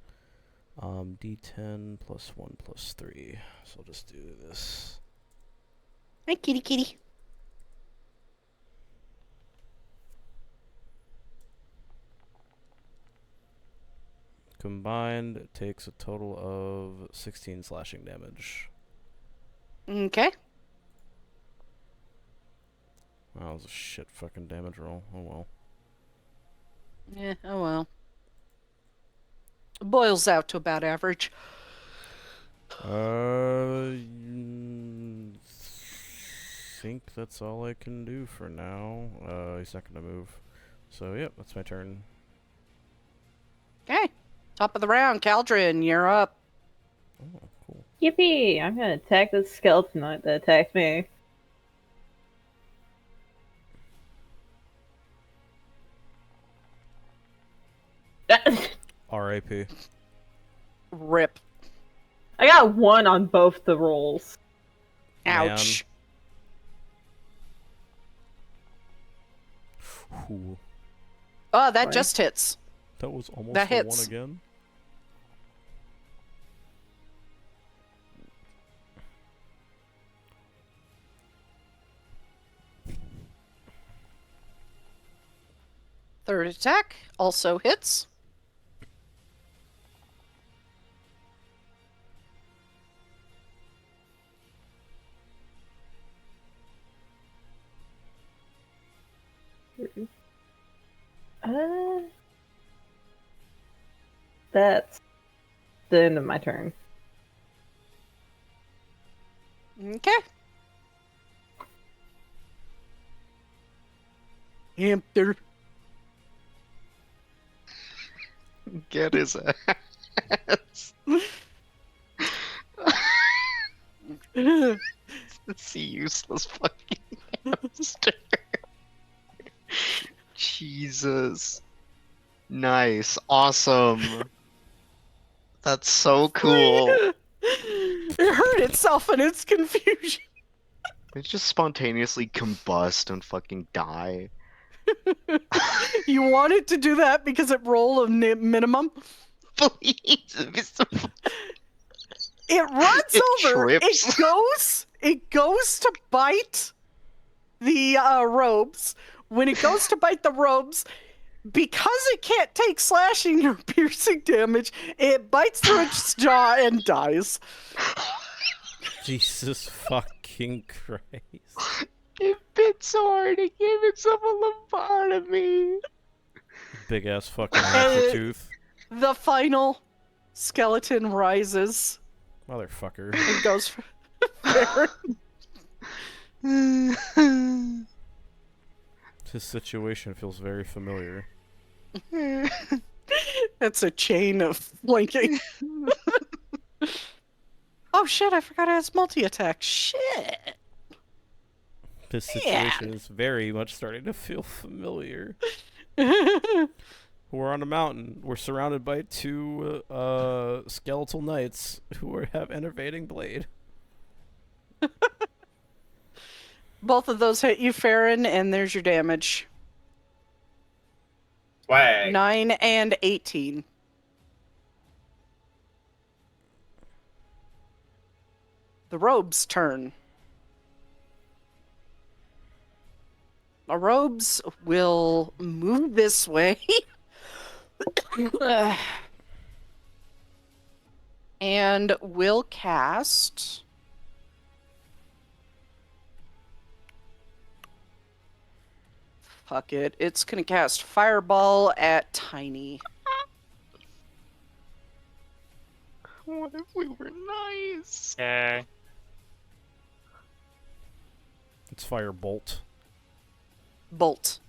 D10 plus 1 plus 3. So I'll just do this. Hi, kitty kitty. Combined, it takes a total of 16 slashing damage. Okay. That was a shit fucking damage roll. Oh well. Yeah, oh well. Boils out to about average. Think that's all I can do for now. He's not gonna move. So yep, that's my turn. Okay. Top of the round, Caldrin, you're up. Oh, cool. Yippee! I'm gonna attack this skeleton that attacked me. R.I.P. Rip. I got 1 on both the rolls. Ouch. Ooh, Oh, that Sorry. just hits. that was almost That a hits. 1 again. Third attack also hits. That's the end of my turn. Okay. hamster. Get his ass. It's a useless fucking hamster. Jesus. Nice. Awesome. That's so cool. It hurt itself in its confusion. It just spontaneously combust and fucking die. You wanted to do that because it rolled a minimum? Please. It runs It over. trips. It goes to bite the robes. When it goes to bite the robes, because it can't take slashing or piercing damage, it bites through its jaw and dies. Jesus fucking Christ. It bit so hard it gave itself a lobotomy. Big ass fucking extra tooth. The final skeleton rises Motherfucker. and goes for there. This situation feels very familiar. That's a chain of flanking. Oh shit, I forgot it has multi-attack. Shit. This situation is very much starting to feel familiar. We're on a mountain. We're surrounded by two skeletal knights who have enervating blade. Both of those hit you, Farron, and there's your damage. Swag. 9 and 18. The robe's turn. The robes will move this way. And will cast... Fuck it. It's gonna cast Fireball at Tiny. What if we were nice? Okay. It's Firebolt. Bolt.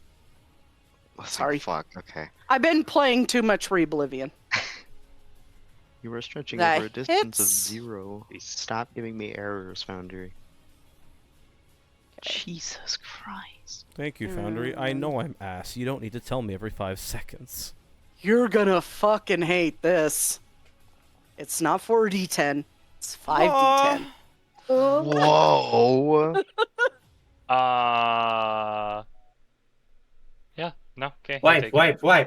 Sorry. Fuck, okay. I've been playing too much Rebolivion. You were stretching That over a distance of hits. 0. Stop giving me errors, Foundry. Jesus Christ. Thank you, Foundry. I know I'm ass. You don't need to tell me every 5 seconds. You're gonna fucking hate this. It's not 4d10. It's 5d10. Whoa! Yeah, no, okay. Wipe.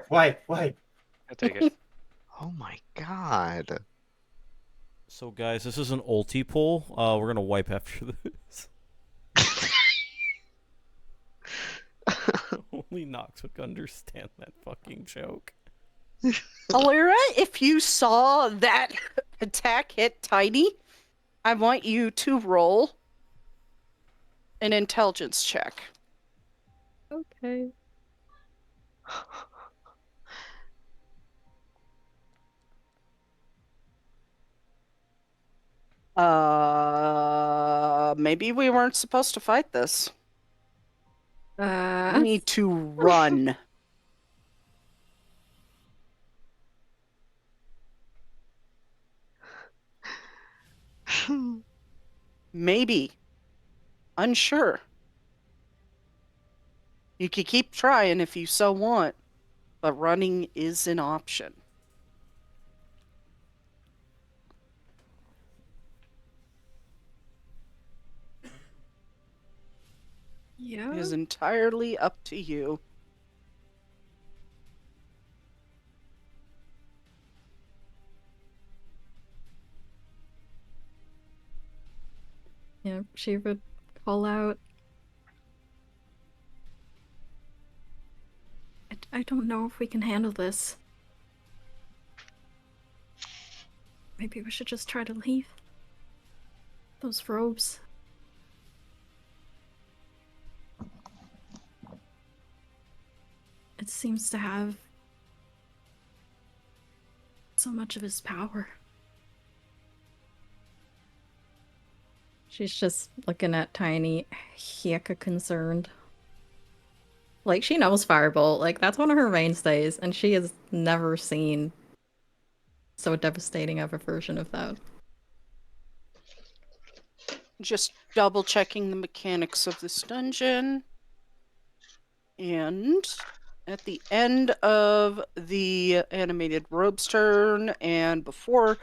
I'll take it. Oh my god. So, guys, this is an ulti pull. We're gonna wipe after this. Only Nox would understand that fucking joke. Alira, if you saw that attack hit Tiny, I want you to roll an intelligence check. Okay. Maybe we weren't supposed to fight this. We Uh, need to run. Maybe. Unsure. You could keep trying if you so want, but running is an option. yeah. It is entirely up to you. Yeah, she would call out. I don't know if we can handle this. Maybe we should just try to leave. Those robes. It seems to have so much of his power. She's just looking at Tiny, hecka concerned. Like, she knows Firebolt. Like, that's one of her mainstays, and she has never seen so devastating of a version of that. Just double checking the mechanics of this dungeon. And at the end of the animated robe's turn, and before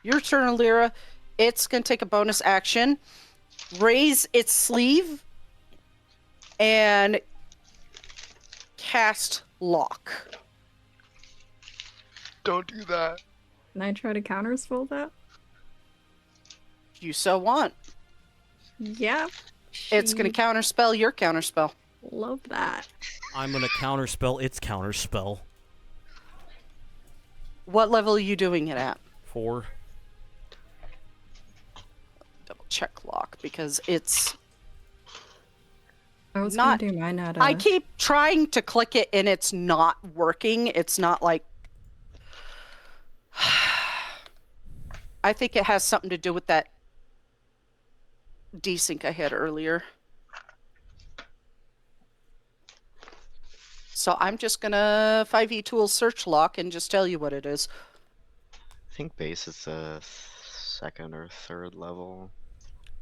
your turn, Lyra, it's going to take a bonus action, raise its sleeve, and cast lock. Don't do that. Can I try to counterspell that? If you so want. Yeah. It's going to counterspell your counterspell. Love that. I'm gonna counterspell its counterspell. What level are you doing it at? 4. Double check lock, because it's I was not. gonna do mine at I keep trying to click it and it's not working. It's not like. I think it has something to do with that desync I had earlier. So I'm just gonna 5e tool search lock and just tell you what it is. I think base is a second or third level.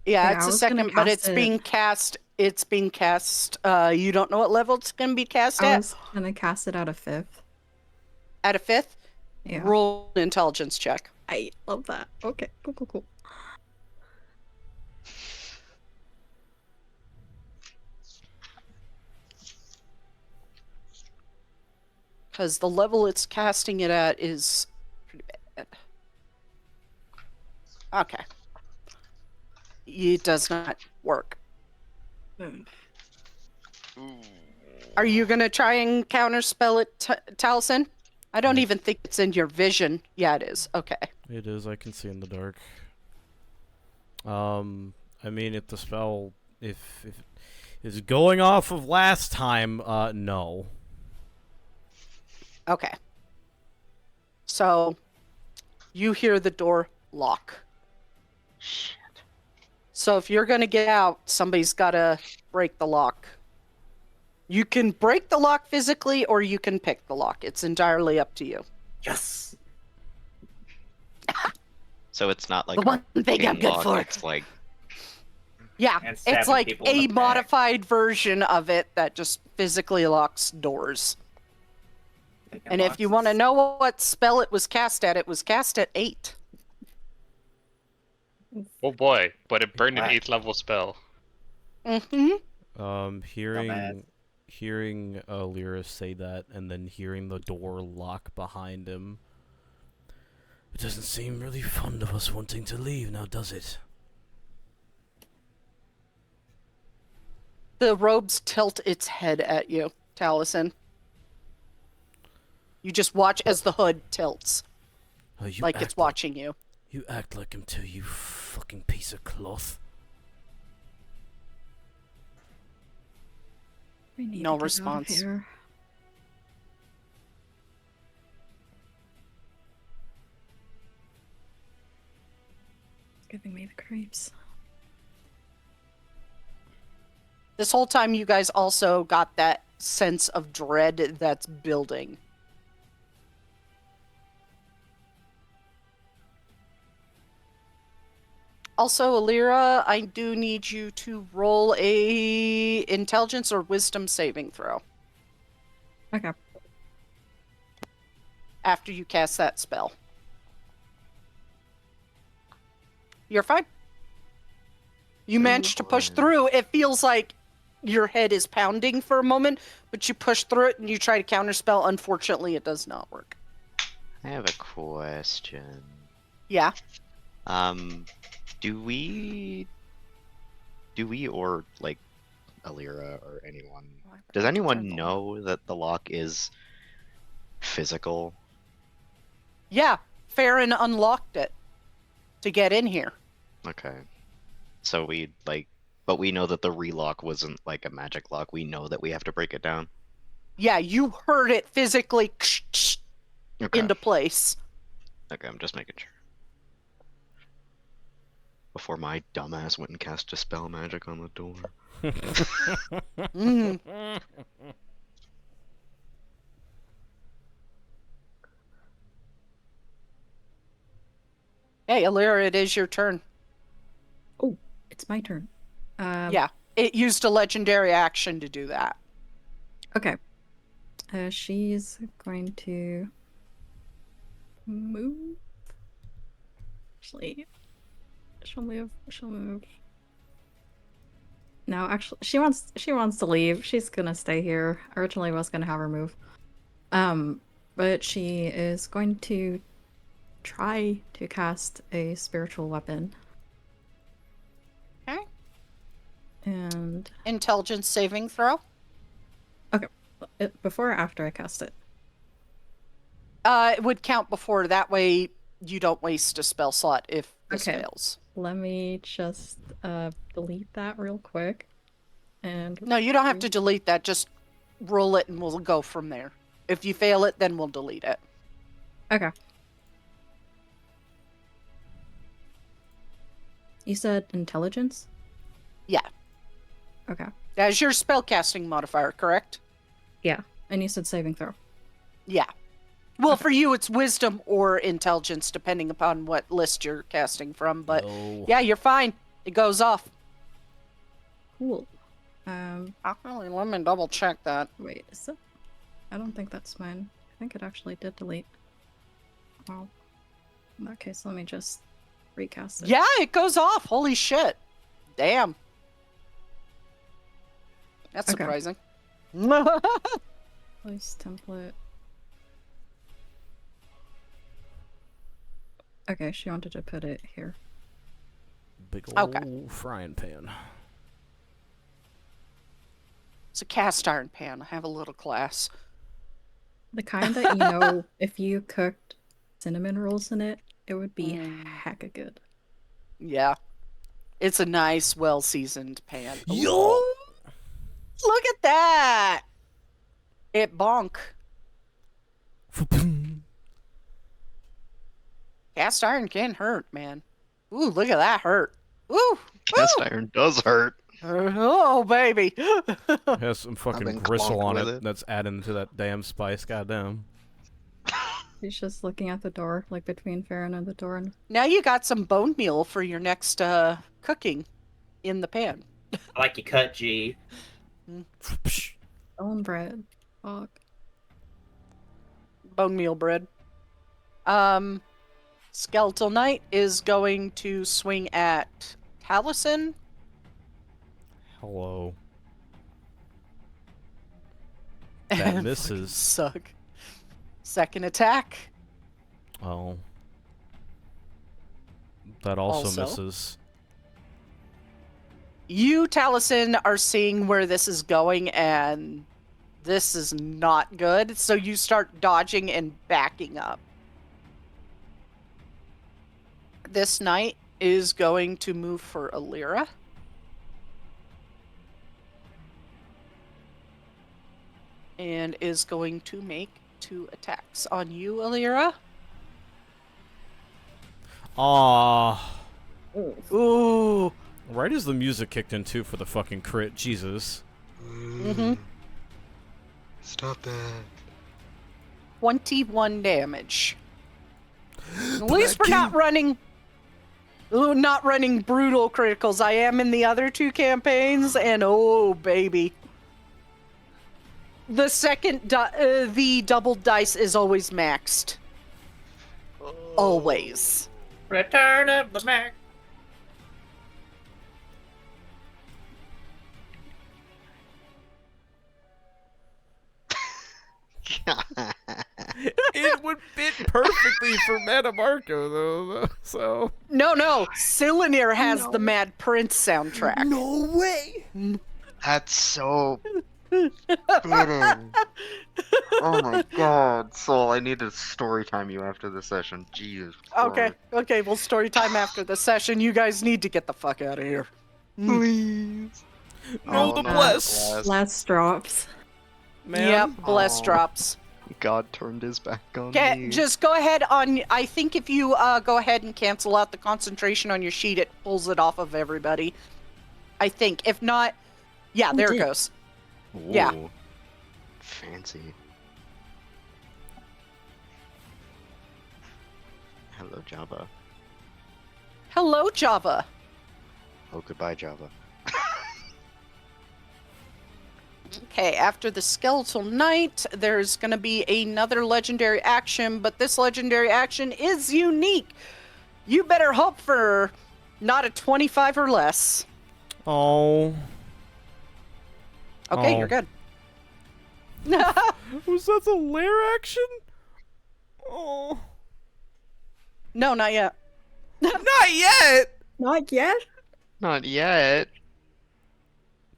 Yeah, Yeah, it's I a was gonna second, but cast it's it- being cast. It's being cast. You don't know what level it's gonna be cast I at. was gonna cast it out of 5th. At a 5th. Yeah. Roll an intelligence check. I love that. Okay, cool. Because the level it's casting it at is pretty bad. Okay. It does not work. Are you going to try and counterspell it, Taliesin? I don't even think it's in your vision. Yeah, it is. Okay. It is. I can see in the dark. I mean, if the spell, if is going off of last time, no. Okay. So, you hear the door lock. Shit. So if you're going to get out, somebody's got to break the lock. You can break the lock physically, or you can pick the lock. It's entirely up to you. Yes. So it's not like The one thing I'm arcane good lock, for. it's like Yeah, And it's stabbing like people in a the back. modified version of it that just physically locks doors. And if you want to know what spell it was cast at 8. Oh boy, but it burned an Wow. 8th level spell. Mm-hmm. Hearing Lyra say that, and then hearing the door lock behind him. It doesn't seem really fond of us wanting to leave now, does it? The robes tilt its head at you, Taliesin. You just watch as the hood tilts, like it's watching you. You act like him too, you fucking piece of cloth. We need No to get response. Out of here. It's giving me the creeps. This whole time, you guys also got that sense of dread that's building. Also, Alira, I do need you to roll a intelligence or wisdom saving throw Okay. after you cast that spell. You're fine. You managed to push through. It feels like your head is pounding for a moment, but you push through it and you try to counterspell. Unfortunately, it does not work. I have a question. Yeah. Do we or like Alira or anyone, does anyone know that the lock is physical? Yeah. Farron unlocked it to get in here. Okay. So we but we know that the relock wasn't like a magic lock. We know that we have to break it down. Yeah, you heard it physically Okay. into place. Okay, I'm just making sure. Before my dumbass went and cast Dispel Magic on the door. Mm. Hey, Alira, it is your turn. Oh, it's my turn. Yeah, it used a legendary action to do that. Okay. She's going to move. Actually, she'll move. She'll move. No, actually, she wants to leave. She's gonna stay here. Originally, was gonna have her move. But she is going to try to cast a spiritual weapon. Okay. And Intelligence saving throw. before or after I cast it? It would count before. That way, you don't waste a spell slot if this Okay. fails. Let me just delete that real quick. And No, you don't have to delete that. Just roll it, and we'll go from there. If you fail it, then we'll delete it. okay. You said intelligence? Yeah. Okay. That's your spellcasting modifier, correct? Yeah. And you said saving throw. Yeah. Well, Okay. for you, it's wisdom or intelligence, depending upon what list you're casting from. But No. yeah, you're fine. It goes off. Cool. Actually, let me double check that. Wait, is that? I don't think that's mine. I think it actually did delete. Well, in that case, let me just recast it. Yeah, it goes off. Holy shit. Damn. That's Okay. surprising. Place template. Okay, she wanted to put it here. Big Okay. old frying pan. It's a cast iron pan. I have a little class. The kind that, you know, if you cooked cinnamon rolls in it, it would be hecka good. Yeah. It's a nice, well-seasoned pan. Yo! Ooh, look at that! It bonk. Cast iron can hurt, man. Ooh, look at that hurt. Ooh! Cast iron does hurt. Oh, baby. It has some fucking been gristle clonked on with it it. that's adding to that damn spice. Goddamn. He's just looking at the door, like between Farron and the door. And Now you got some bone meal for your next cooking in the pan. I like you cut, G. bone bread. Fuck. Bone meal bread. Skeletal Knight is going to swing at Taliesin. Hello. And That fucking misses. Suck. Second attack. Oh. That also Also? misses. You, Taliesin, are seeing where this is going, and this is not good. So you start dodging and backing up. This knight is going to move for Alira. And is going to make 2 attacks on you, Alira. Ah. Ooh. Right as the music kicked in too for the fucking crit. Jesus. Mm-hmm. Stop that. 21 damage. At least we're not running brutal criticals. I am in the other 2 campaigns, and oh baby. The second the double dice is always maxed. Always. Return of the Mac. It would fit perfectly for Metamarco though. So. No. Silenir has the Mad Prince soundtrack. No way. That's so fitting. Oh my god, Soul, I need to story time you after the session. Jesus Okay, Christ. well, story time after the session. You guys need to get the fuck out of here. Please. No, the bless. Last drops. Man. Yep, bless Oh. drops. God turned his back on Okay, me. just go ahead on. I think if you go ahead and cancel out the concentration on your sheet, it pulls it off of everybody. I think. If not, yeah, there it goes. yeah. Ooh. Fancy. Hello, Jabba. Hello, Java. Oh, goodbye, Java. Okay, after the Skeletal Knight, there's going to be another legendary action, but this legendary action is unique. You better hope for not a 25 or less. Oh. Okay, Oh. you're good. Was that a lair action? Oh. No, not yet. Not yet! Not yet? Not yet.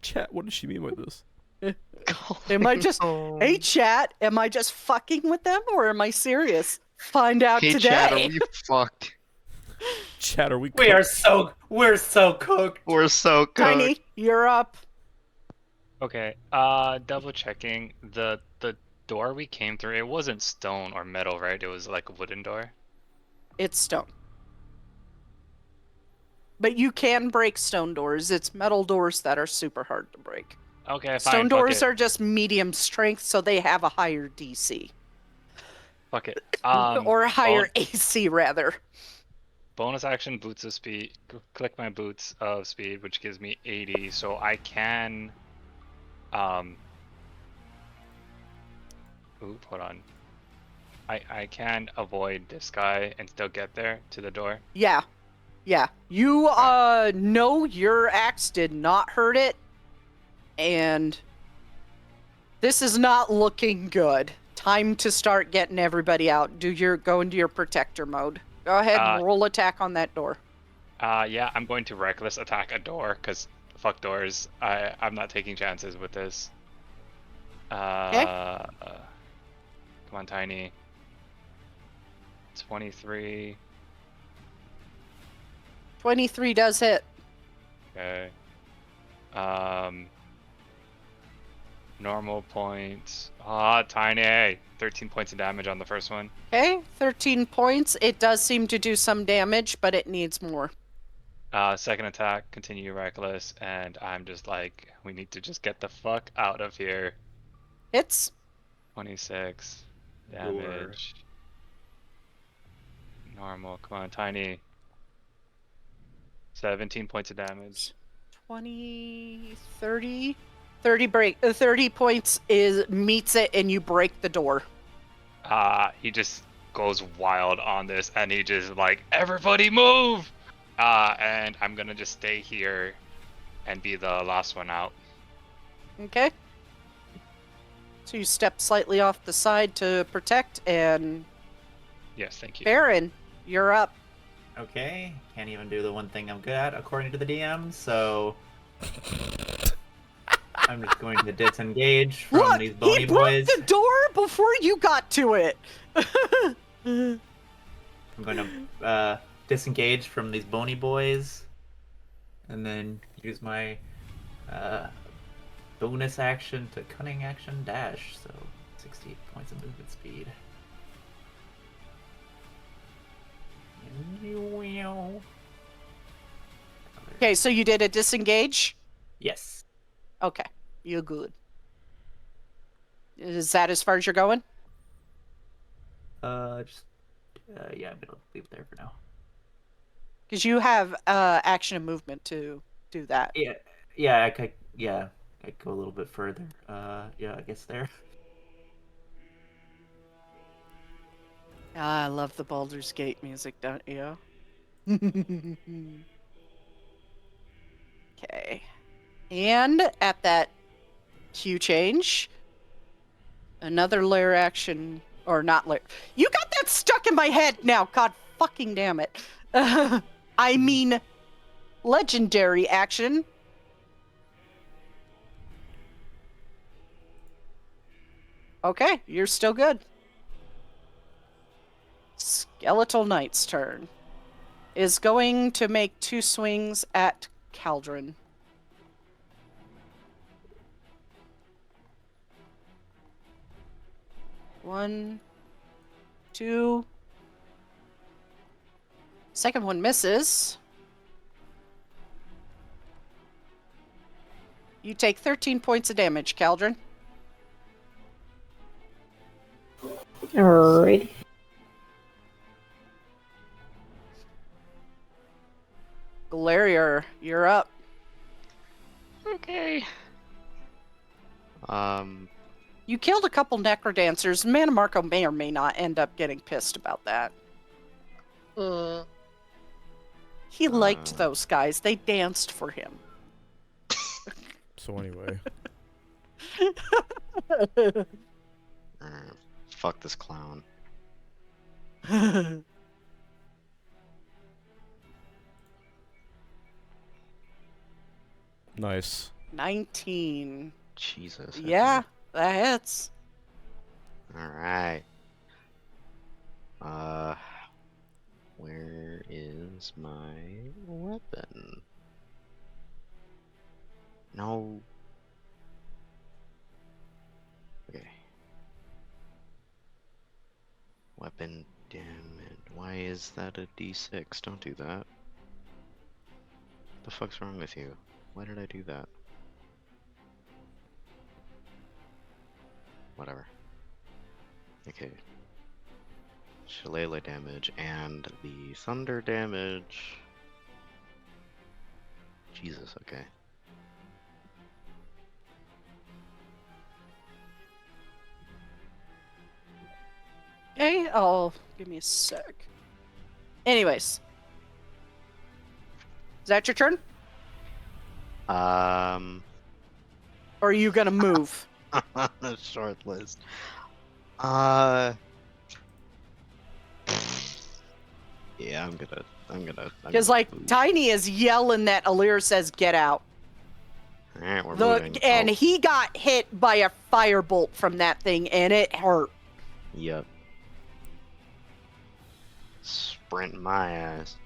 Chat, what does she mean by this? Am I just... Oh. Hey, chat, am I just fucking with them, or am I serious? Find out Hey, today. Chad, are we fucked? Chat, are we We're cooked? so cooked. We're so cooked. Tiny, you're up. Okay. Double checking the door we came through. It wasn't stone or metal, right? It was like a wooden door. It's stone. But you can break stone doors. It's metal doors that are super hard to break. Okay, fine. Stone Fuck doors it. are just medium strength, so they have a higher DC. Fuck it. Or a higher AC, rather. Bonus action, boots of speed. Click my boots of speed, which gives me 80, so I can. Oop, hold on. I can avoid this guy and still get there to the door. Yeah. Yeah. You know your axe did not hurt it, and this is not looking good. Time to start getting everybody out. Go into your protector mode. Go ahead and roll attack on that door. Yeah, I'm going to reckless attack a door, because fuck doors. I'm not taking chances with this. Come on, Tiny. 23. 23 does hit. Okay. Normal points. Tiny. 13 points of damage on the first one. Okay, 13 points. It does seem to do some damage, but it needs more. Second attack, continue reckless, and I'm just like, we need to just get the fuck out of here. Hits. 26 damage. Normal, come on, Tiny. 17 points of damage. 20, 30. 30 points meets it, and you break the door. He just goes wild on this, and he just like, everybody move! And I'm gonna just stay here and be the last one out. Okay. So you step slightly off the side to protect, and Yes, thank you. Baron, you're up. Okay, can't even do the one thing I'm good at according to the DM, so I'm just going to disengage from Look, these bony he broke boys. the door before you got to it. I'm going to disengage from these bony boys, and then use my bonus action to cunning action dash, so 60 points of movement speed. Okay, so you did a disengage? Yes. Okay, you're good. Is that as far as you're going? Yeah, I'm gonna leave it there for now. Because you have action and movement to do that. Yeah, I could go a little bit further. Yeah, I guess there. I love the Baldur's Gate music, don't you? Okay. And at that Q change, another lair action, or not lair. You got that stuck in my head now. God fucking damn it. I mean, legendary action. Okay, you're still good. Skeletal Knight's turn. Is going to make 2 swings at Caldron. One, 2. Second one misses. You take 13 points of damage, Caldron. Alright. Galarior, you're up. Okay. You killed a couple Necrodancers. Manmarco may or may not end up getting pissed about that. He liked those guys. They danced for him. So anyway, Fuck this clown. nice. 19. Jesus. Yeah, that hits. Alright. Where is my weapon? No. Okay. Weapon damage. Why is that a D6? Don't do that. The fuck's wrong with you? Why did I do that? Whatever. Okay. Shillelagh damage and the thunder damage. Jesus, okay. Okay, give me a sec. Anyways. Is that your turn? Or are you gonna move? A short list. Yeah, I'm gonna. Because like move. Tiny is yelling that Alir says get out. Alright, we're moving. And Oh, he got hit by a firebolt from that thing and it hurt. yep. Sprint my ass.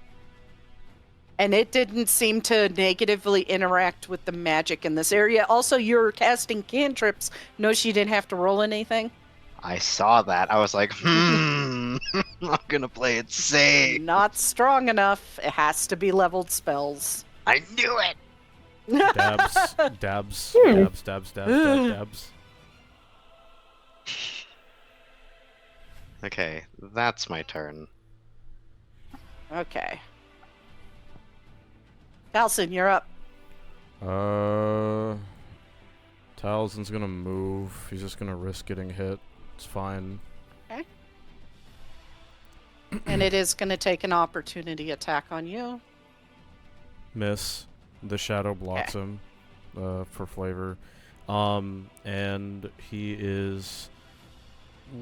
And it didn't seem to negatively interact with the magic in this area. Also, you're casting cantrips. Notice you didn't have to roll anything. I saw that. I was like, I'm gonna play it safe. Not strong enough. It has to be leveled spells. I knew it. Dabs, dabs, dabs, dabs, dabs, dabs. Okay, that's my turn. Okay. Talson, you're up. Talzin's gonna move. He's just gonna risk getting hit. It's fine. Okay. And it is going to take an opportunity attack on you. Miss. The shadow blocks him for flavor. And he is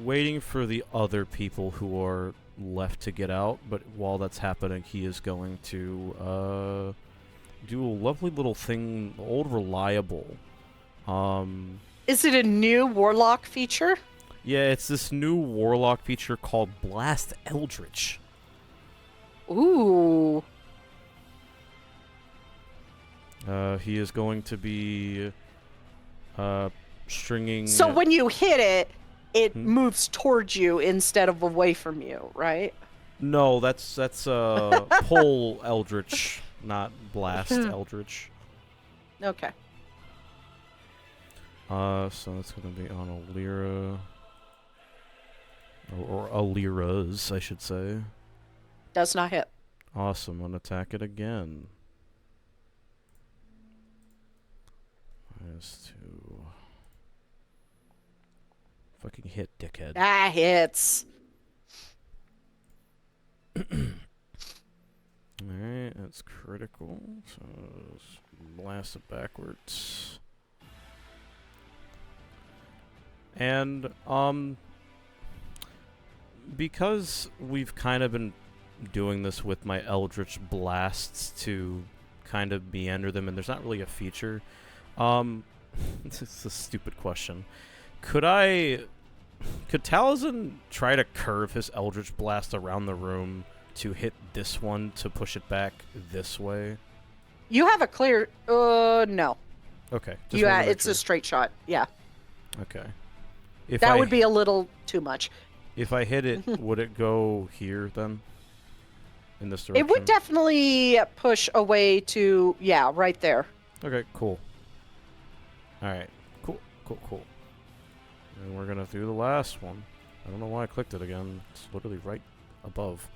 waiting for the other people who are left to get out, but while that's happening, he is going to do a lovely little thing, old reliable. Is it a new warlock feature? Yeah, it's this new warlock feature called Blast Eldritch. Ooh. He is going to be stringing. So when you hit it, it moves towards you instead of away from you, right? No, that's pull Eldritch, not Blast Eldritch. Okay. So it's gonna be on Alira. Or Alira's, I should say. Does not hit. Awesome, I'm gonna attack it again. -2. Fucking hit, dickhead. That hits. Alright, that's critical. So let's blast it backwards. And, because we've kind of been doing this with my Eldritch Blasts to kind of meander them, and there's not really a feature, this is a stupid question. Could Talzin try to curve his Eldritch Blast around the room to hit this one to push it back this way? You have a clear... no. Okay. It's a straight shot. Yeah. Okay. That would be a little too much. If I hit it, would it go here then? In this direction? It would definitely push away to... Yeah, right there. Okay, cool. Alright. Cool. And we're gonna do the last one. I don't know why I clicked it again. It's literally right above.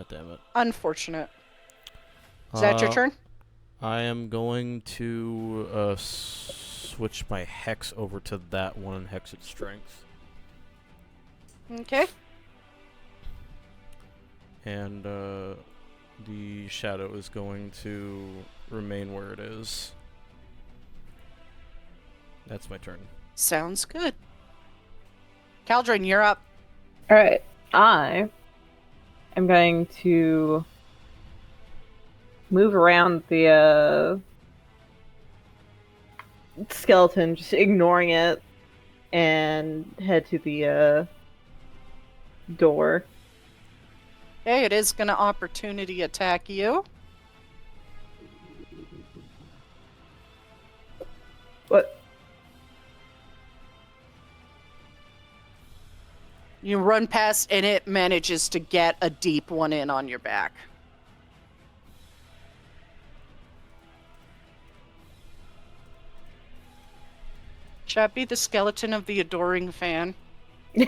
damn it. Unfortunate. Is that your turn? I am going to switch my hex over to that one and hex its strength. Okay. And the shadow is going to remain where it is. That's my turn. Sounds good. Caldron, you're up. Alright, I am going to move around the skeleton, just ignoring it, and head to the door. Okay, it is going to opportunity attack you. What? You run past, and it manages to get a deep one in on your back. Should I be the skeleton of the adoring fan? We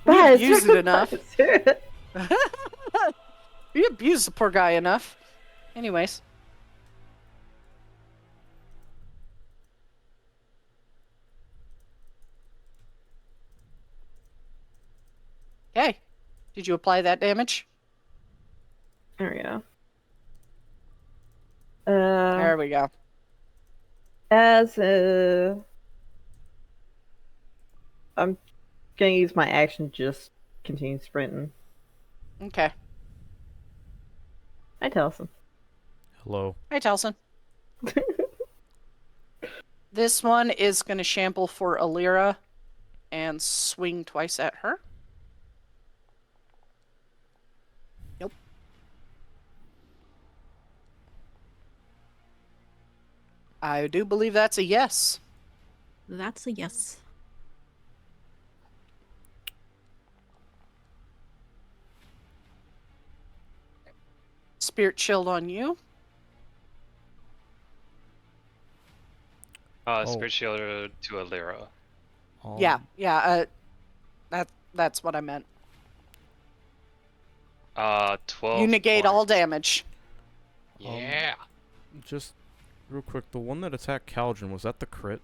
abused it enough. We abused the poor guy enough. Anyways. Okay. Did you apply that damage? There we go. There we go. As I'm gonna use my action to just continue sprinting. Okay. Hi, Telson. Hello. Hi, Telson. This one is going to shamble for Alira and swing twice at her. Nope. I do believe that's a yes. That's a yes. Spirit shield on you. Spirit shield to Alira. Yeah. That's what I meant. 12. You negate all damage. Yeah. Just real quick, the one that attacked Caldron, was that the crit?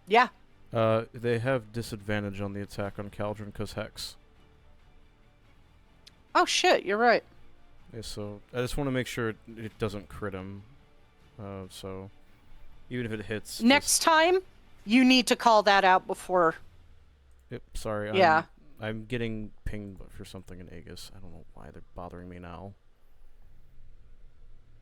Yeah. They have disadvantage on the attack on Caldron because Hex. Oh shit, you're right. Yeah, so I just want to make sure it doesn't crit him. So even if it hits. Next time, you need to call that out before. Yep, sorry. Yeah. I'm getting pinged for something in Aegis. I don't know why they're bothering me now.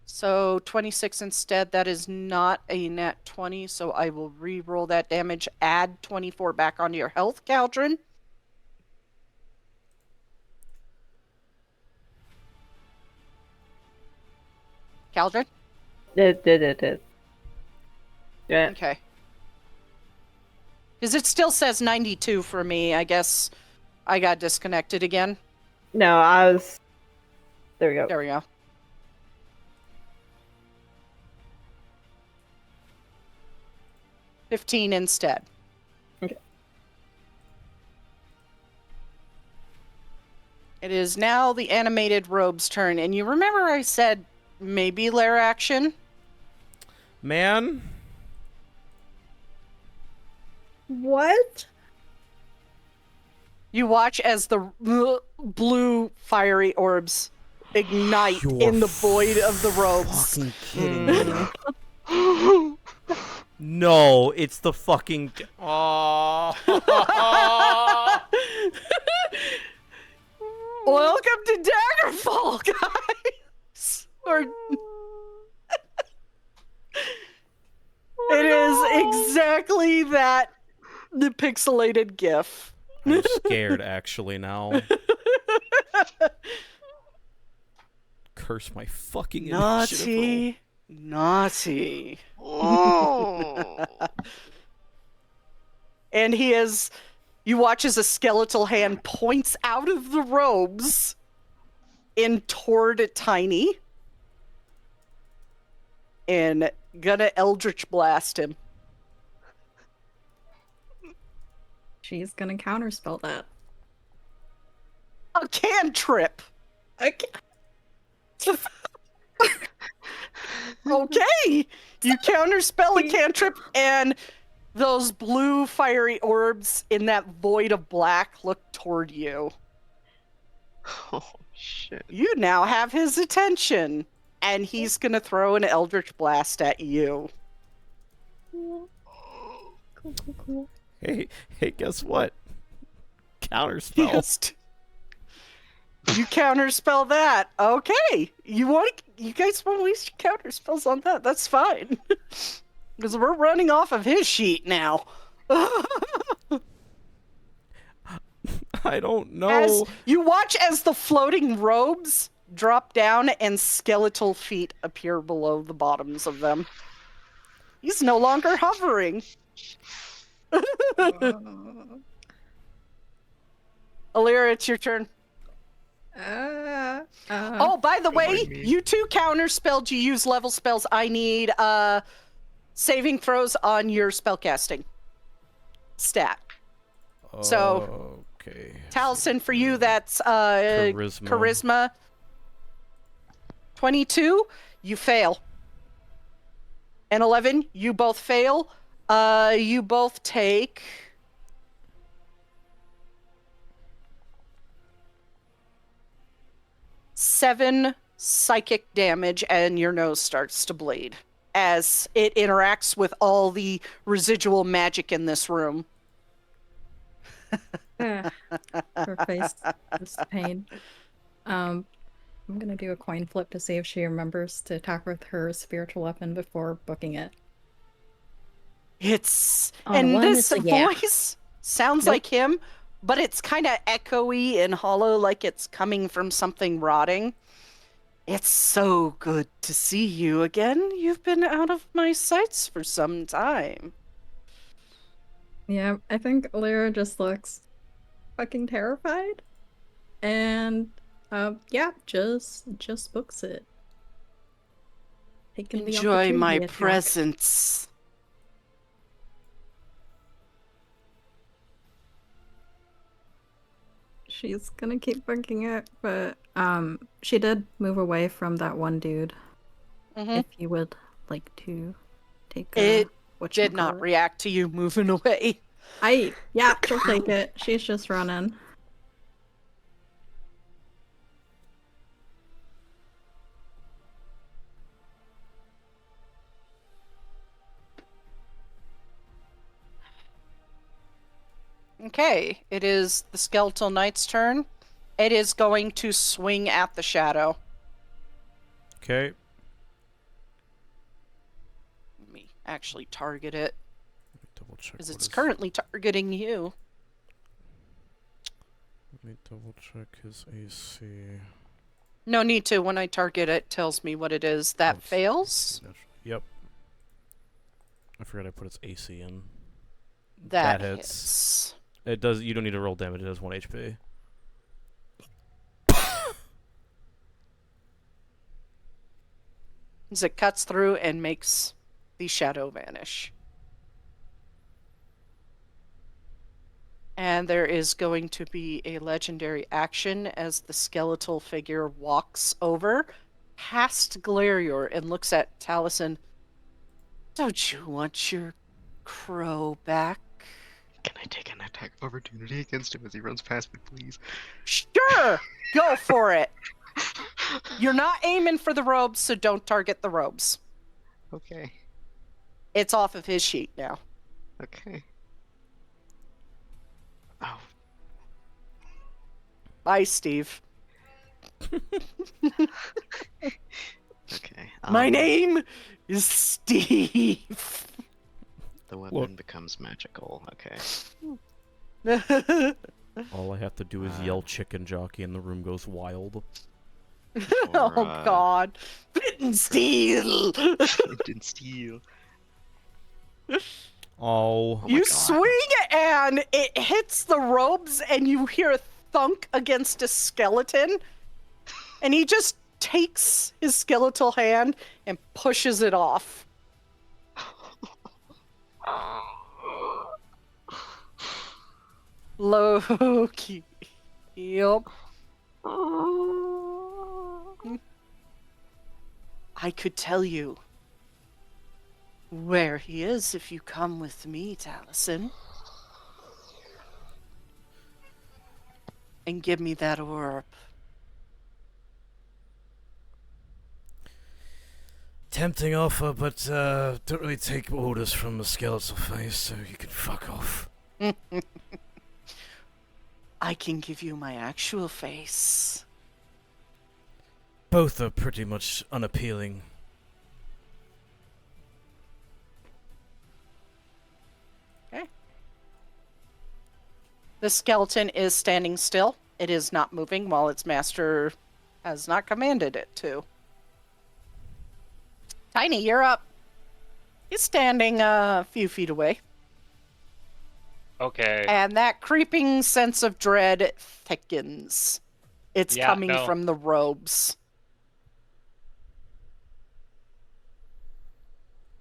So 26 instead. That is not a nat 20, so I will re-roll that damage. Add 24 back onto your health, Caldron. Caldron? It. Yeah. Okay. Because it still says 92 for me. I guess I got disconnected again. No, I was. There we go. There we go. $15 instead. Okay. It is now the animated robe's turn, and you remember I said maybe lair action? Man. What? You watch as the blue fiery orbs ignite You're in the void of the robes. Fucking kidding me. No, it's the fucking. Oh. Welcome to Daggerfall, guys. It is exactly that the pixelated GIF. I'm scared actually now. Curse my fucking initiative. Naughty. Oh. And he is. You watch as a skeletal hand points out of the robes in toward Tiny. And gonna Eldritch Blast him. She's gonna counterspell that. A cantrip. Okay, you counterspell a cantrip, and those blue fiery orbs in that void of black look toward you. Oh shit. You now have his attention, and he's gonna throw an Eldritch Blast at you. Cool. Hey, guess what? He Counterspell. goes to- You counterspell that. Okay. You guys want to waste your counterspells on that? That's fine. Because we're running off of his sheet now. I don't know. As you watch as the floating robes drop down and skeletal feet appear below the bottoms of them. He's no longer hovering. Alira, it's your turn. Oh, by the way, mind me. you two counterspelled. You use level spells. I need saving throws on your spellcasting stat. So, okay. Taliesin, for you, that's Charisma. charisma. 22, you fail. And 11, you both fail. You both take 7 psychic damage, and your nose starts to bleed as it interacts with all the residual magic in this room. Her face is pain. I'm gonna do a coin flip to see if she remembers to attack with her spiritual weapon before booking it. It's On and one, this it's a yeah. voice sounds Nope. like him, but it's kind of echoey and hollow, like it's coming from something rotting. It's so good to see you again. You've been out of my sights for some time. Yeah, I think Lyra just looks fucking terrified. And yeah, just books it. Taking the Enjoy my opportunity attack. presence. She's gonna keep booking it, but she did move away from that one dude. Mhm. If you would like to take It what did not react to you moving away. Yeah, she'll take it. She's just running. Okay, it is the Skeletal Knight's turn. It is going to swing at the shadow. Okay. Let me actually target it, Let me double check. because what it's is- currently targeting you. Let me double check his AC. No need to. When I target it, it tells me what it is. That Oh, it's fails. Yep. I forgot I put its AC in. That hits. hits. It does. You don't need to roll damage. It does 1 HP. As it cuts through and makes the shadow vanish. And there is going to be a legendary action as the skeletal figure walks over past Glarior and looks at Taliesin. Don't you want your crow back? Can I take an attack of opportunity against him as he runs past me, please? Sure! Go for it! You're not aiming for the robes, so don't target the robes. Okay. It's off of his sheet now. Okay. Oh. Bye, Steve. Okay. My name is Steve. The weapon Look. becomes magical. Okay. All I have to do is yell chicken jockey and the room goes wild. Oh, God. Flint and steel! Flint and steel. Oh. You God. swing and it hits the robes and you hear a thunk against a skeleton. And he just takes his skeletal hand and pushes it off. Loki. Yep. I could tell you where he is if you come with me, Taliesin. And give me that orb. Tempting offer, but don't really take orders from the skeletal face, so you can fuck off. I can give you my actual face. Both are pretty much unappealing. The skeleton is standing still. It is not moving while its master has not commanded it to. Tiny, you're up. He's standing a few feet away. Okay. And that creeping sense of dread thickens. It's coming from the robes.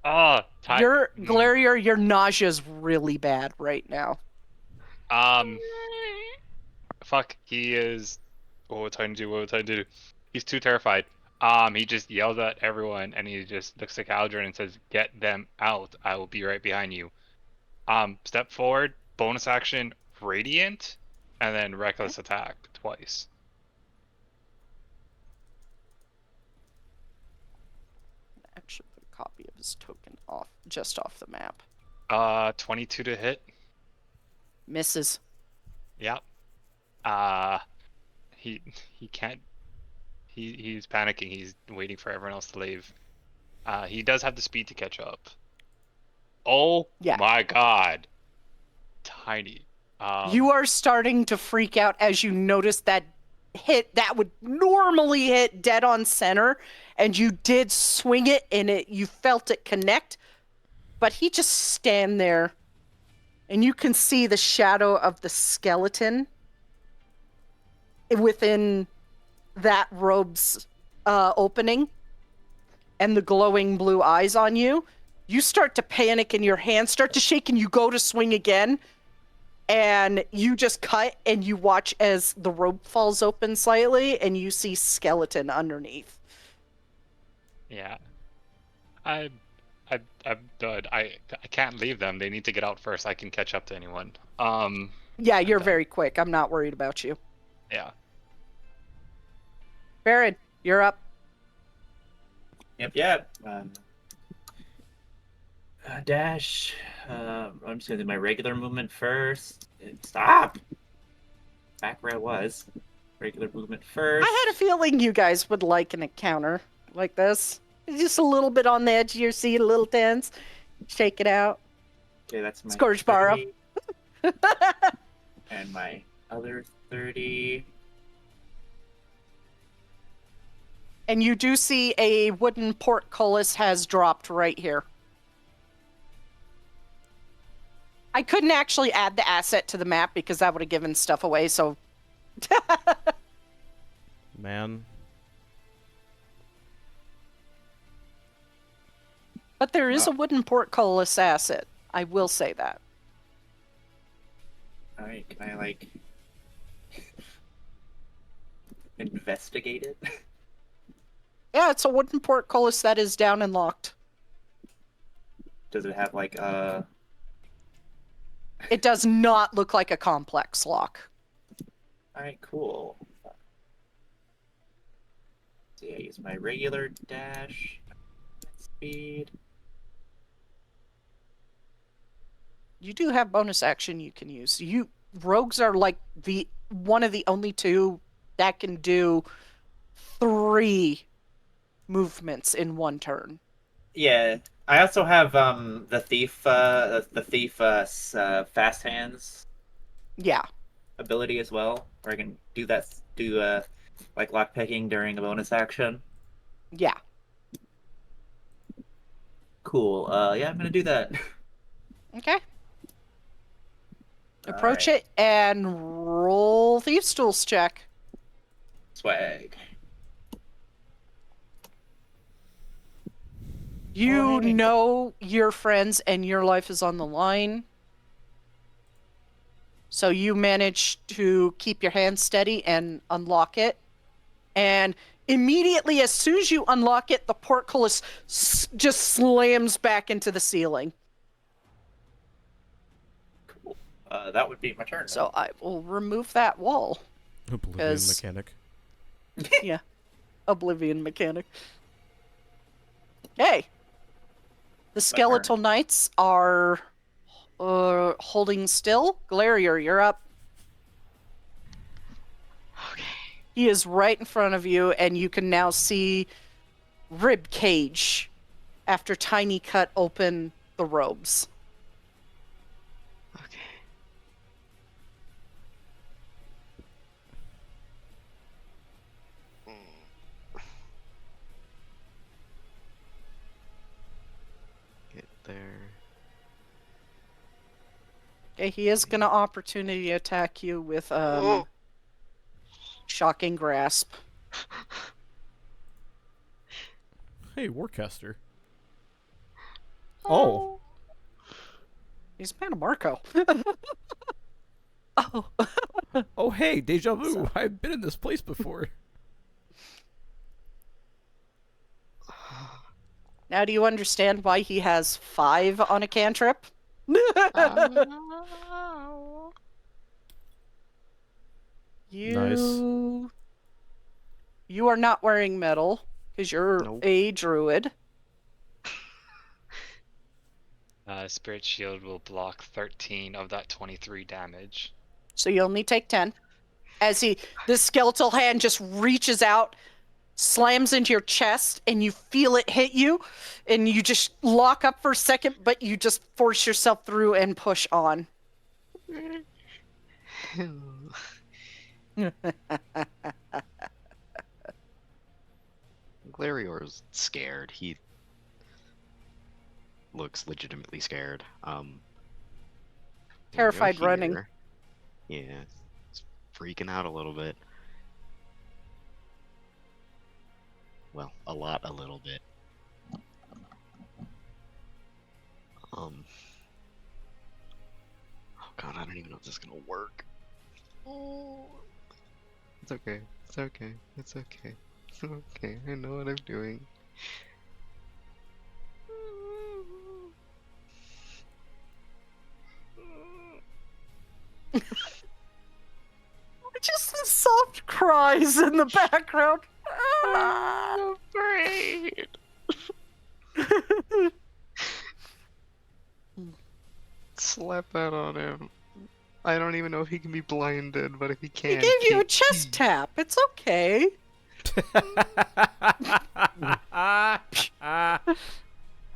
Your Glarior, your nausea's really bad right now. Fuck, he is... What would Titan do? What would Titan do? He's too terrified. He just yells at everyone, and he just looks at Caldron and says, "Get them out. I will be right behind you." Step forward, bonus action, Radiant, and then Reckless Attack twice. Actually put a copy of his token just off the map. 22 to hit. Misses. Yep. He can't. He's panicking. He's waiting for everyone else to leave. He does have the speed to catch up. Oh my god. Tiny. You are starting to freak out as you notice that hit that would normally hit dead on center, and you did swing it and you felt it connect, but he just stand there, and you can see the shadow of the skeleton within that robe's opening and the glowing blue eyes on you. You start to panic and your hands start to shake and you go to swing again, and you just cut and you watch as the robe falls open slightly and you see skeleton underneath. Yeah. I'm done. I can't leave them. They need to get out first. I can catch up to anyone. Yeah, you're very quick. I'm not worried about you. Yeah. Baron, you're up. Yep. Dash. I'm just gonna do my regular movement first. Stop! Back where I was. Regular movement first. I had a feeling you guys would like an encounter like this. Just a little bit on the edge of your seat, a little tense. Shake it out. Okay, that's my Scourge Borrow. And my other 30. And you do see a wooden portcullis has dropped right here. I couldn't actually add the asset to the map because that would have given stuff away, so... Man. But there is a wooden portcullis asset. I will say that. Alright, can I, investigate it? Yeah, it's a wooden portcullis that is down and locked. Does it have, It does not look like a complex lock. Alright, cool. See, I use my regular dash. Speed. You do have bonus action you can use. Rogues are one of the only two that can do 3 movements in one turn. Yeah, I also have the thief fast hands. Yeah. Ability as well, where I can do lockpicking during a bonus action. Yeah. Cool. Yeah, I'm gonna do that. Okay. Approach it and roll Thieves' Tools check. Swag. You know your friends and your life is on the line. So you manage to keep your hand steady and unlock it. And Immediately, as soon as you unlock it, the portcullis just slams back into the ceiling. Cool. That would be my turn. So I will remove that wall. Oblivion 'Cause- mechanic. Yeah. Oblivion mechanic. Hey! The skeletal knights are holding still. Galarior, you're up. Okay. He is right in front of you, and you can now see rib cage after Tiny cut open the robes. Okay. Get there. Okay, he is going to opportunity attack you with shocking grasp. Hey, Warcaster. Oh. He's Manmarco. Oh. Oh, hey, deja vu. So- I've been in this place before. Now do you understand why he has 5 on a cantrip? You are not wearing metal because you're Nope. a druid. Spirit Shield will block 13 of that 23 damage. So you only take 10. As the skeletal hand just reaches out, slams into your chest, and you feel it hit you, and you just lock up for a second, but you just force yourself through and push on. Glarior's scared. He looks legitimately scared. Terrified go running. here. Yeah, he's freaking out a little bit. Well, a little bit. Oh god, I don't even know if this is gonna work. Oh. It's okay. It's okay. It's okay. It's okay. I know what I'm doing. Just the soft cries in the background. I'm afraid. Slap that on him. I don't even know if he can be blinded, but if he He can, gave you a chest tap. It's okay.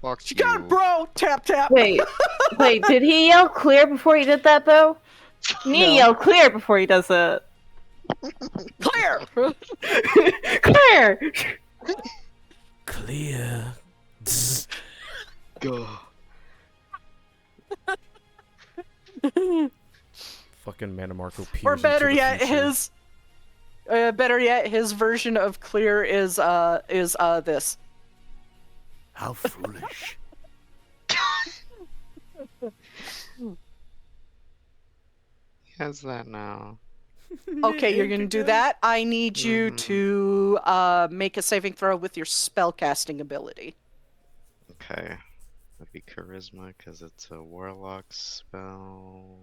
fuck You got it, bro. Tap tap. Wait, did he yell clear before he did that, though? You need to No. yell clear before he does it. Clear. Clear! Clear. Go. Fucking Manmarco peers Or into better the yet, future. his version of clear is this. How foolish. He has that now. Okay, you're gonna do that. I need you Mhm. to make a saving throw with your spellcasting ability. Okay. That'd be charisma because it's a warlock spell.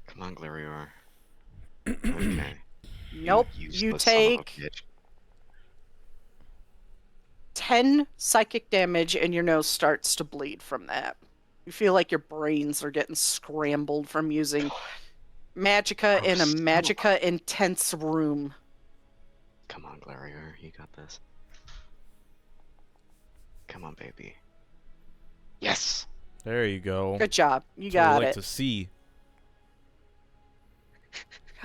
Come on, Glarior. Okay. Nope. You useless son of a take bitch. 10 psychic damage, and your nose starts to bleed from that. You feel like your brains are getting scrambled from using magicka in a Gross. magicka intense room. Come on, Glarior. You got this. Come on, baby. Yes! There you go. Good job. You That's what I got like it. to see.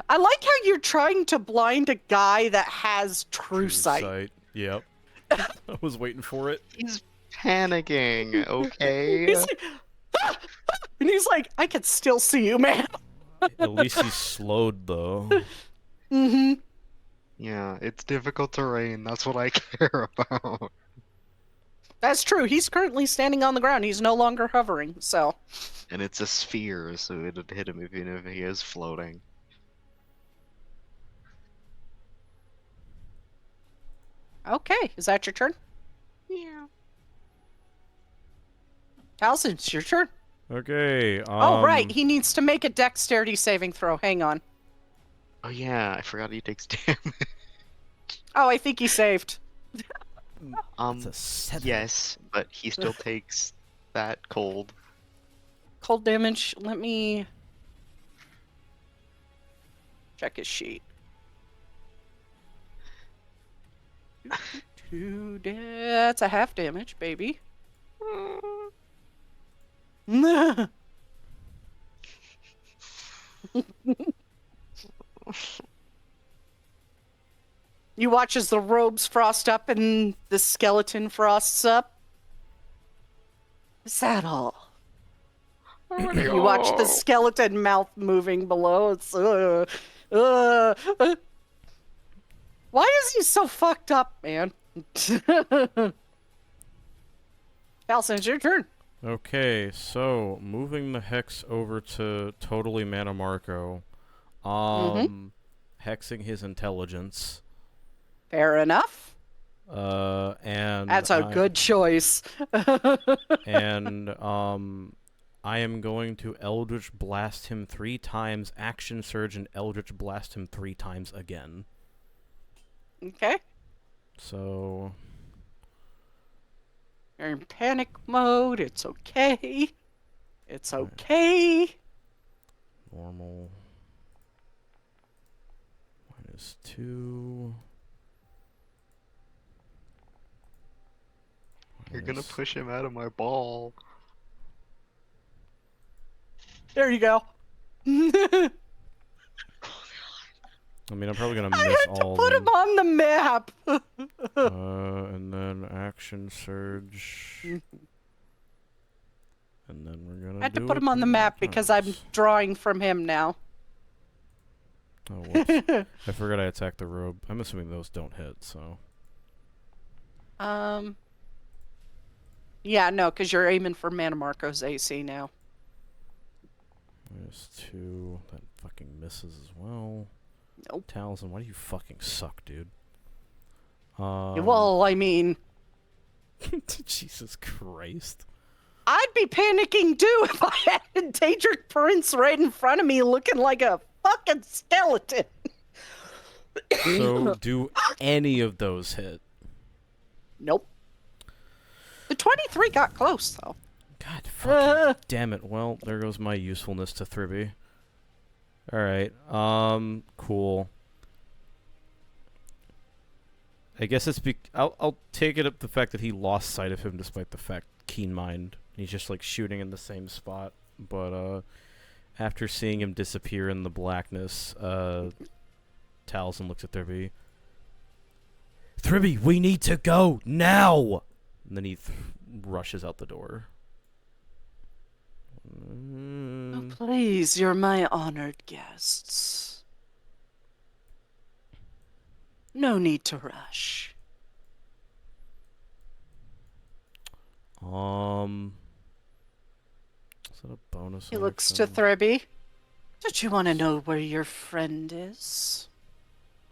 I like how you're trying to blind a guy that has true sight. Yep. I was waiting for it. He's panicking, okay? He's like, "Ah! Ah!" And he's like, I can still see you, man. At least he's slowed though. Mm-hmm. Yeah, it's difficult terrain. That's what I care about. That's true. He's currently standing on the ground. He's no longer hovering, so. And it's a sphere, so it'd hit him even if he is floating. Okay, is that your turn? Yeah. Taliesin, it's your turn. Okay. Oh, right. He needs to make a dexterity saving throw. Hang on. Oh yeah, I forgot he takes damage. Oh, I think he saved. That's a 7. Yes, but he still takes that cold. Cold damage. Let me check his sheet. That's a half damage, baby. You watch as the robes frost up and the skeleton frosts up. Is that all? You watch the skeleton mouth moving below. It's why is he so fucked up, man? Taliesin, it's your turn. Okay, so moving the hex over to totally Mana Marco. Hexing his intelligence. Fair enough. And That's a good choice. And I am going to Eldritch Blast him 3 times, Action Surge, and Eldritch Blast him 3 times again. Okay. So You're in panic mode. It's okay. It's okay. normal -2. You're gonna minus- push him out of my ball. There you go. I I mean, I'm probably gonna miss had to all put of him them. on the map. And then Action Surge. And then we're gonna I had to do put it him on the 3 map because I'm times. drawing from him now. Oh, whoops. I forgot I attacked the robe. I'm assuming those don't hit, so. Yeah, no, because you're aiming for Mana Marco's AC now. -2. That fucking misses as well. Nope. Taliesin, why do you fucking suck, dude? Well, I mean, Jesus Christ. I'd be panicking too if I had a Daedric Prince right in front of me looking like a fucking skeleton. So, do any of those hit? Nope. The 23 got close, though. God fucking damn it. Well, there goes my usefulness to Thribby. Alright, cool. I guess it's I'll take it up the fact that he lost sight of him despite the fact keen mind. He's just like shooting in the same spot. But after seeing him disappear in the blackness, Taliesin looks at Thribby. Thribby, we need to go now! And then he rushes out the door. Oh, please, you're my honored guests. No need to rush. Is that a bonus He looks to action? Thribby. Don't you want to know where your friend is?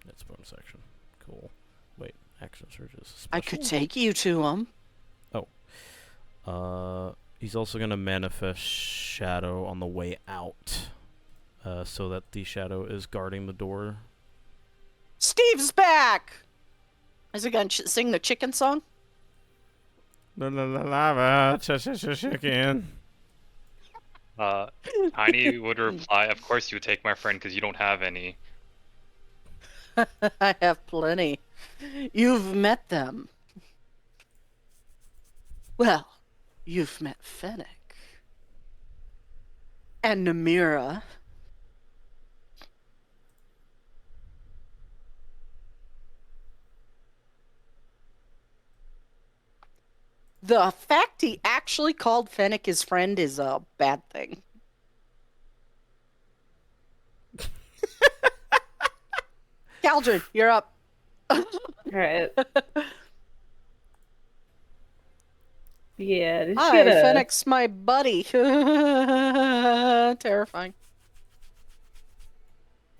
That's bonus action. Cool. Wait, action surges. I could take you to him. He's also gonna manifest shadow on the way out, so that the shadow is guarding the door. Steve's back! Is he gonna sing the chicken song? La la la lava, chicken. Tiny would reply, "Of course you take my friend because you don't have any." I have plenty. You've met them. Well, you've met Fennec. And Namira. The fact he actually called Fennec his friend is a bad thing. Galdrin, you're up. Alright. Yeah, just Hi, get a... Fennec's my buddy. Terrifying.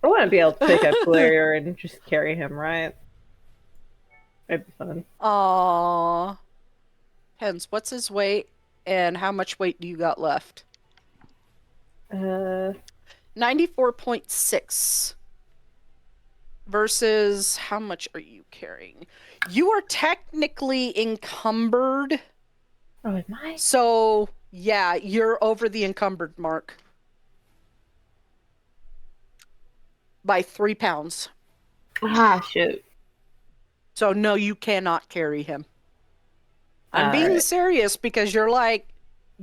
I want to be able to pick up Glarior and just carry him, right? That'd be fun. Aww. Depends. What's his weight, and how much weight do you got left? 94.6 versus how much are you carrying? You are technically encumbered. Oh, am I? So, yeah, you're over the encumbered mark by 3 pounds. Ah, shoot. So, no, you cannot carry him. I'm being Alright. serious because you're like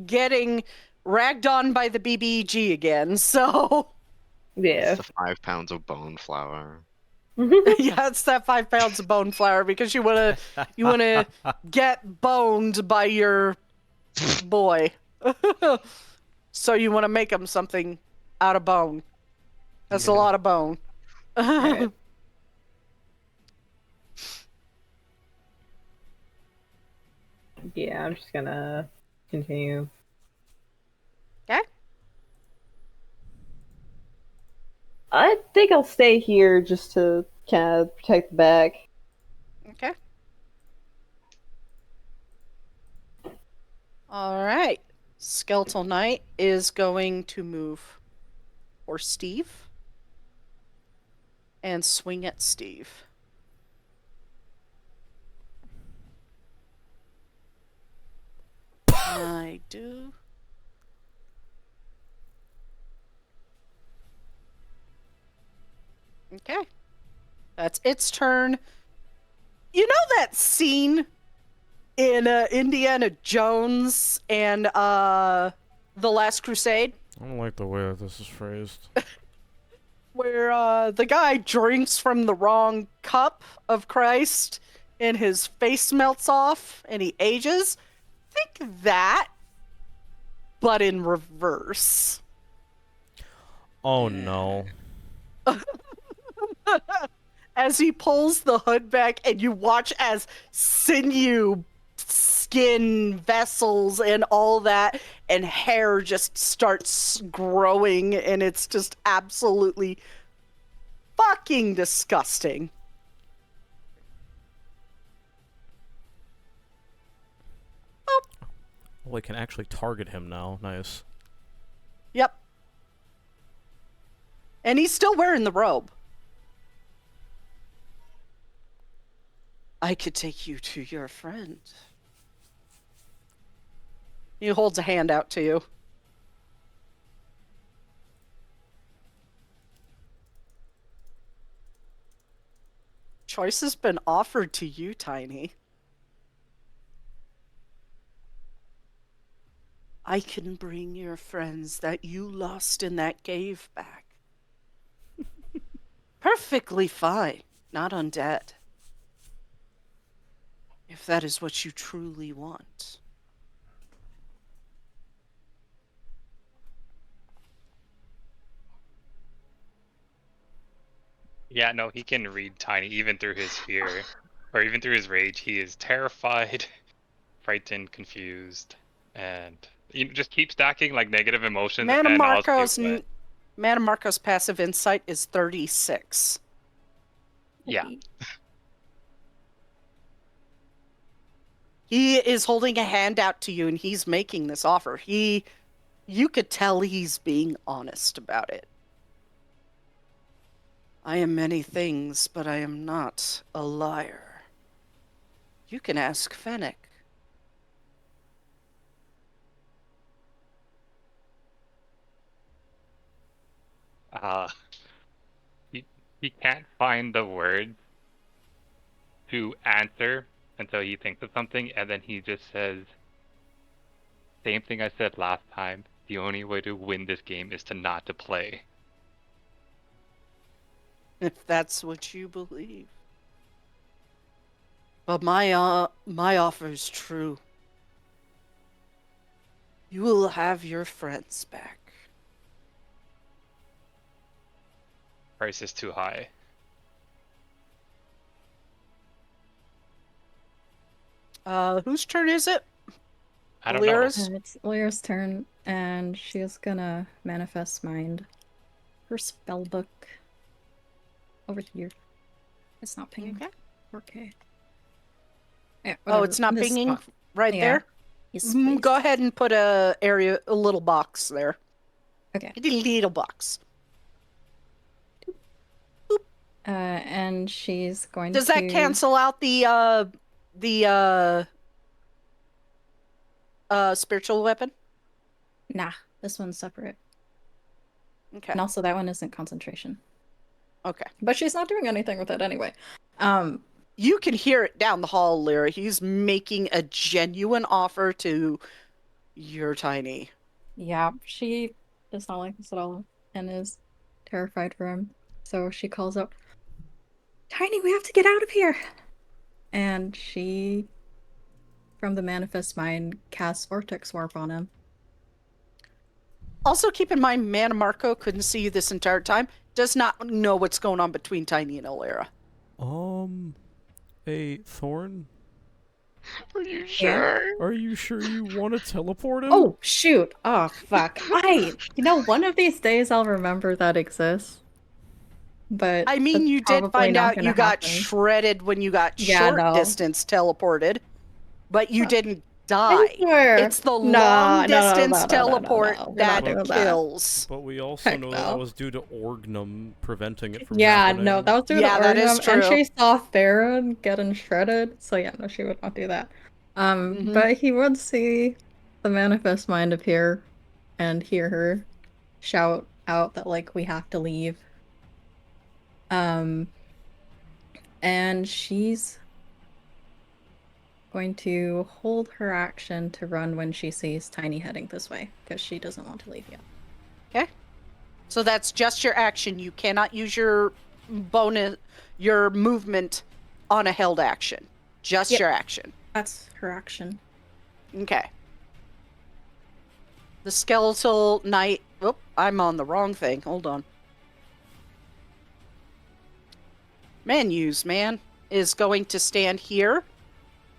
getting ragged on by the BBG again. So, Yeah. It's the 5 pounds of bone flour. yeah, it's that 5 pounds of bone flour because you wanna get boned by your boy. So you want to make him something out of bone. That's a Yeah. lot of bone. Alright. Yeah, I'm just gonna continue. Okay. I think I'll stay here just to kind of protect the back. Okay. All right. Skeletal Knight is going to move for Steve and swing at Steve. I do. Okay. That's its turn. You know that scene in Indiana Jones and The Last Crusade? I don't like the way that this is phrased. Where the guy drinks from the wrong cup of Christ and his face melts off and he ages. Think that, but in reverse. Oh no. As he pulls the hood back and you watch as sinew, skin, vessels, and all that, and hair just starts growing, and it's just absolutely fucking disgusting. Well, I can actually target him now. Nice. Yep. And he's still wearing the robe. I could take you to your friend. He holds a hand out to you. Choice has been offered to you, Tiny. I can bring your friends that you lost in that cave back. Perfectly fine. Not undead. If that is what you truly want. Yeah, no, he can read Tiny even through his fear, or even through his rage. He is terrified, frightened, confused, and you just keep stacking like negative emotions. Mana And also, Marco's passive insight is 36. yeah, He is holding a hand out to you and he's making this offer. You could tell he's being honest about it. I am many things, but I am not a liar. You can ask Fennec. he he can't find the words to answer until he thinks of something, and then he just says, "Same thing I said last time. The only way to win this game is to not to play." If that's what you believe. But my offer is true. You will have your friends back. Price is too high. Whose turn is it? I don't know. Lyra's? It's Lyra's turn, and she is gonna manifest mind her spell book over here. It's not pinging. Okay. Okay. Yeah, Oh, whatever. it's not This pinging spot. right Yeah. there? Yes, Go please. ahead and put a little box there. Okay. A little box. And she's going Does to... that cancel out the spiritual weapon? Nah, this one's separate. Okay. And also that one isn't concentration. Okay. But she's not doing anything with it anyway. You can hear it down the hall, Lyra. He's making a genuine offer to your Tiny. Yeah, she does not like this at all and is terrified for him. So she calls up, Tiny, we have to get out of here! And she, from the manifest mind, casts Vortex Warp on him. Also, keep in mind, Mana Marco couldn't see you this entire time. Does not know what's going on between Tiny and Olara. Hey, Thorn? Are you sure? Are you sure you want to teleport him? Oh, shoot! Oh, fuck. One of these days I'll remember that exists. But I mean, that's you did probably find not out gonna you got happen. shredded when you got Yeah, short no. distance teleported, but you didn't die. I swear. It's the No, long distance no, teleport We're not doing that that. kills. But we also Heck know no. that was due to Orgnum preventing it from Yeah, happening. no, that was due to that is Orgnum, and true. she saw Farron getting shredded, so yeah, no, she would not do that. But he would see the manifest mind appear and hear her shout out that, like, we have to leave. And she's going to hold her action to run when she sees Tiny heading this way, because she doesn't want to leave yet. Okay. So that's just your action. You cannot use your your movement on a held action. Just Yep. your action. That's her action. Okay. The skeletal knight. Oh, I'm on the wrong thing. Hold on. Menus, man, is going to stand here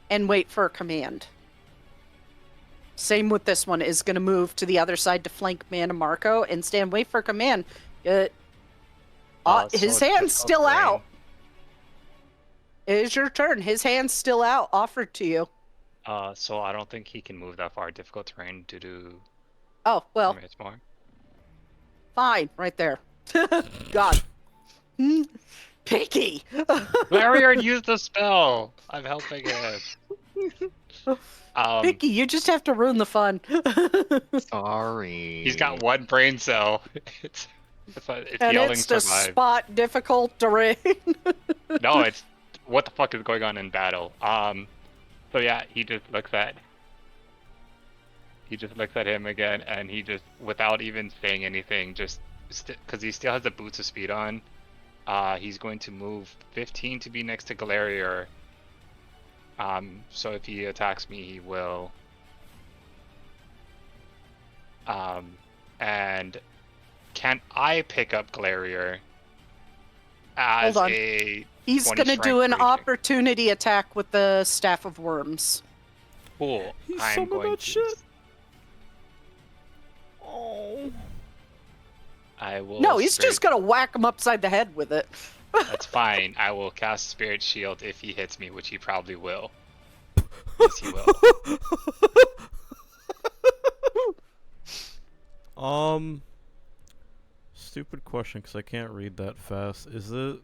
and wait for a command. Same with this one, is going to move to the other side to flank Mana Marco and stand wait for a command. His So hand's still terrain. out. It is your turn. His hand's still out, offered to you. So I don't think he can move that far. Difficult terrain due to Oh, well, it's more. fine, right there. God. Picky. Larry already used the spell. I'm helping him. Picky, you just have to ruin the fun. Sorry. He's got one brain cell. It's And yelling it's to survive. spot difficult terrain. No, it's what the fuck is going on in battle. So yeah, he just looks at him again, and he just, without even saying anything, just because he still has the boots of speed on, he's going to move 15 to be next to Galarior. So if he attacks me, he will. And can I pick up Galarior as Hold on. a He's 20 going to do strength an creature? opportunity attack with the Staff of Worms. Cool. He I'm summoned going that to. shit. Oh. I will. No, he's just spirit- going to whack him upside the head with it. That's fine. I will cast Spirit Shield if he hits me, which he probably will. Yes, he will. Stupid question because I can't read that fast. Is it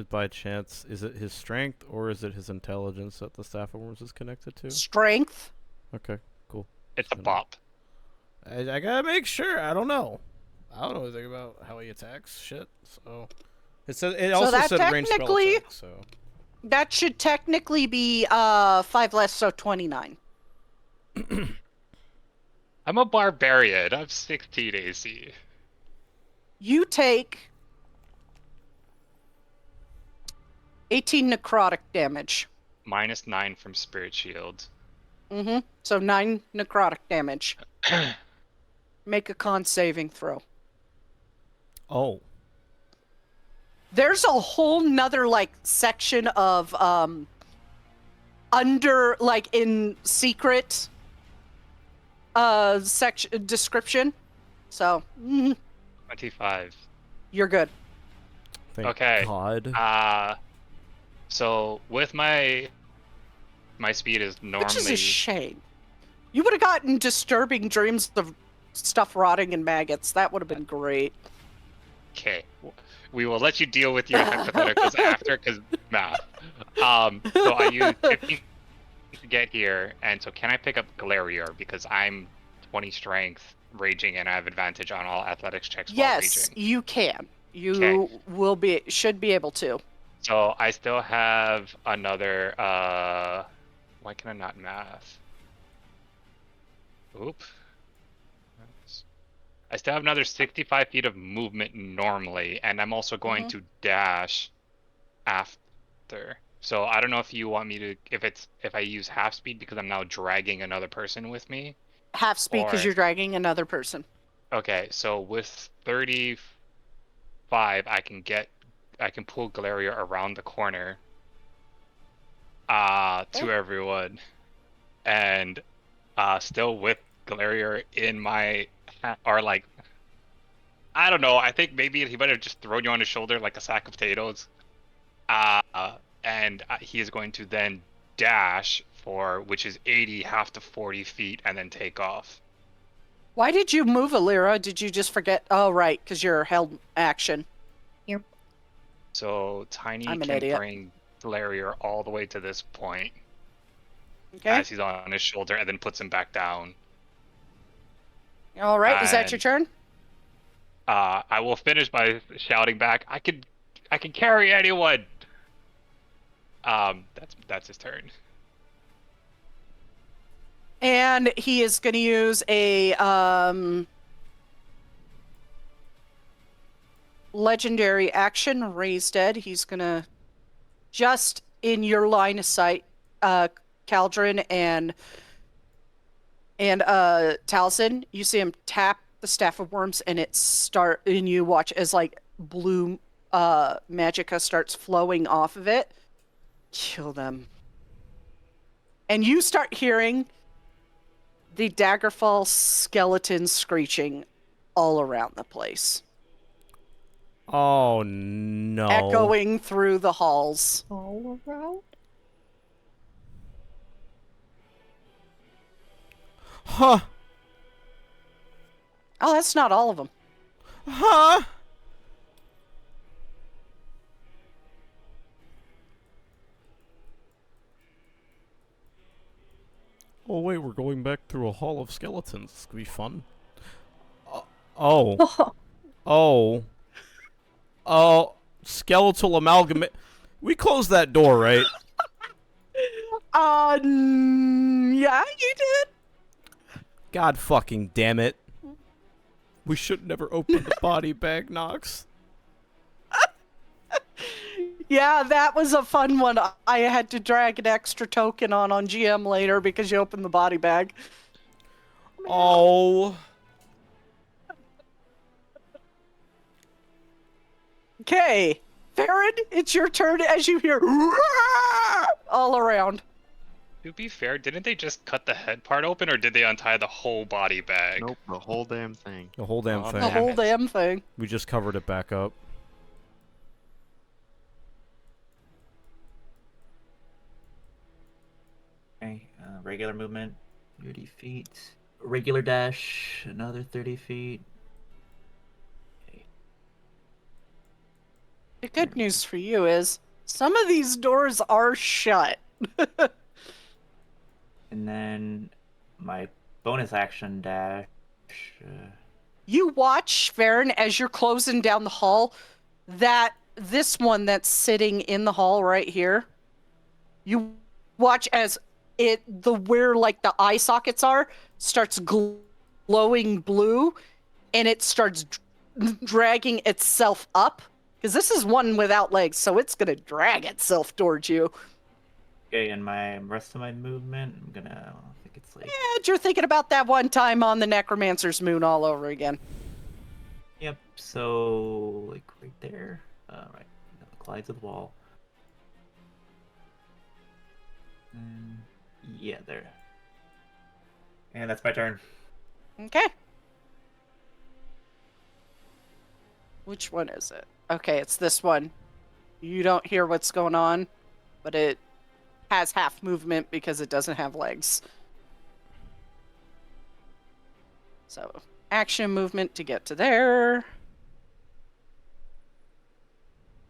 by chance? Is it his strength or is it his intelligence that the Staff of Worms is connected to? Strength. Okay, cool. It's a bop. I gotta make sure. I don't know. I don't know anything about how he attacks shit. So it said it also that said range spell technically- attack. So That should technically be 5 less, so 29. I'm a barbarian. I'm 16 AC. You take 18 necrotic damage. -9 from Spirit Shield. So 9 necrotic damage. Make a con saving throw. oh, There's a whole nother section of under in secret section description. So 25. you're good. thank Okay. God. So with my My speed is normally. Which is a shame. You would have gotten disturbing dreams of stuff rotting in maggots. That would have been great. Okay, we will let you deal with your hypotheticals after, because math. So I use 15 to get here, and so can I pick up Galarior because I'm 20 strength, raging, and I have advantage on all athletics checks while Yes, raging. you can. You Okay. should be able to. So I still have another. Why can I not math? Oop. I still have another 65 feet of movement normally, and I'm also going to dash after. So I don't know if you want me to, if I use half speed because I'm now dragging another person with me. Half speed because you're dragging another person. Okay, so with 35, I can pull Galarior around the corner. To everyone, and still with Galarior in my, or like, I don't know. I think maybe he might have just thrown you on his shoulder like a sack of potatoes. And he is going to then dash which is 80, half to 40 feet, and then take off. Why did you move, Alira? Did you just forget? Oh, right, because you're held action. Yep. So Tiny I'm an can idiot. bring Galarior all the way to this point Okay. as he's on his shoulder, and then puts him back down. All right, is that your turn? I will finish by shouting back, I can carry anyone. That's his turn. And he is going to use a legendary action, Raise Dead. He's going to, just in your line of sight, Caldron and Taliesin, you see him tap the Staff of Worms, and and you watch as like blue magicka starts flowing off of it. Kill them. And you start hearing the Daggerfall skeletons screeching all around the place. Oh no. Echoing through the halls. All around? Huh. Oh, that's not all of them. Huh? Oh wait, we're going back through a hall of skeletons. This could be fun. Oh. Oh. Skeletal amalgamate. We closed that door, right? Yeah, you did. God fucking damn it. We should never open the body bag, Nox. Yeah, that was a fun one. I had to drag an extra token on GM later because you opened the body bag. Oh. Okay, Farron, it's your turn as you hear all around. To be fair, didn't they just cut the head part open, or did they untie the whole body bag? Nope, the whole damn thing. The whole damn thing. The whole damn thing. We just covered it back up. Okay, regular movement, 30 feet. Regular dash, another 30 feet. Okay. The good news for you is some of these doors are shut. And then my bonus action dash. You watch, Farron, as you're closing down the hall, that this one that's sitting in the hall right here, you watch as where like the eye sockets are, starts glowing blue, and it starts dragging itself up. Because this is one without legs, so it's going to drag itself towards you. Okay, and my rest of my movement, I think it's like... Yeah, you're thinking about that one time on the Necromancer's Moon all over again. Yep, so, like, right there. Right, collides with the wall. And, yeah, there. And that's my turn. Okay. Which one is it? Okay, it's this one. You don't hear what's going on, but it has half movement because it doesn't have legs. So, action movement to get to there.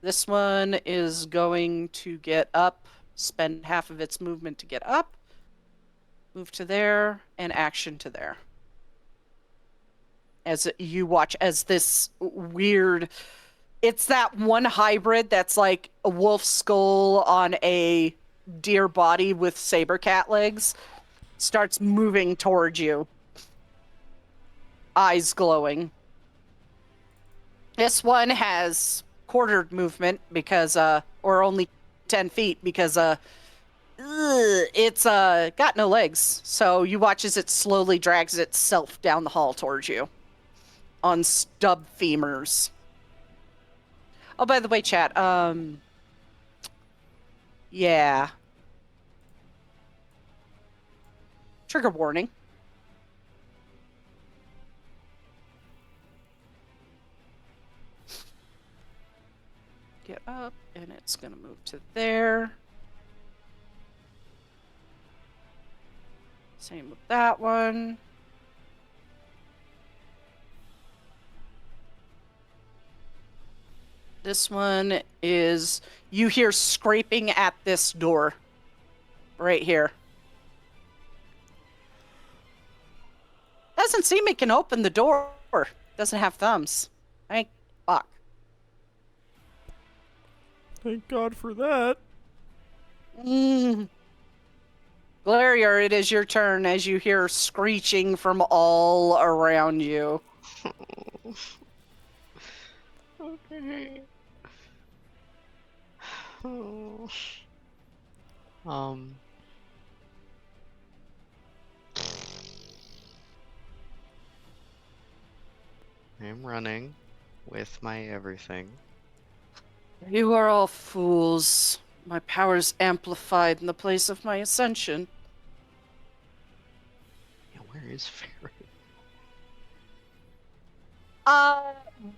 This one is going to get up, spend half of its movement to get up, move to there, and action to there. As you watch as this weird... It's that one hybrid that's like a wolf skull on a deer body with saber cat legs starts moving towards you. Eyes glowing. This one has quartered movement because, or only 10 feet because, it's, got no legs. So you watch as it slowly drags itself down the hall towards you on stub femurs. Oh, by the way, chat, yeah. Trigger warning. Get up, and it's gonna move to there. Same with that one. This one is... You hear scraping at this door. Right here. Doesn't seem it can open the door. Doesn't have thumbs. Thank fuck. Thank God for that. Glarior, it is your turn as you hear screeching from all around you. Okay. Oh. I'm running with my everything. You are all fools. My power's amplified in the place of my ascension. Yeah, where is Fairy?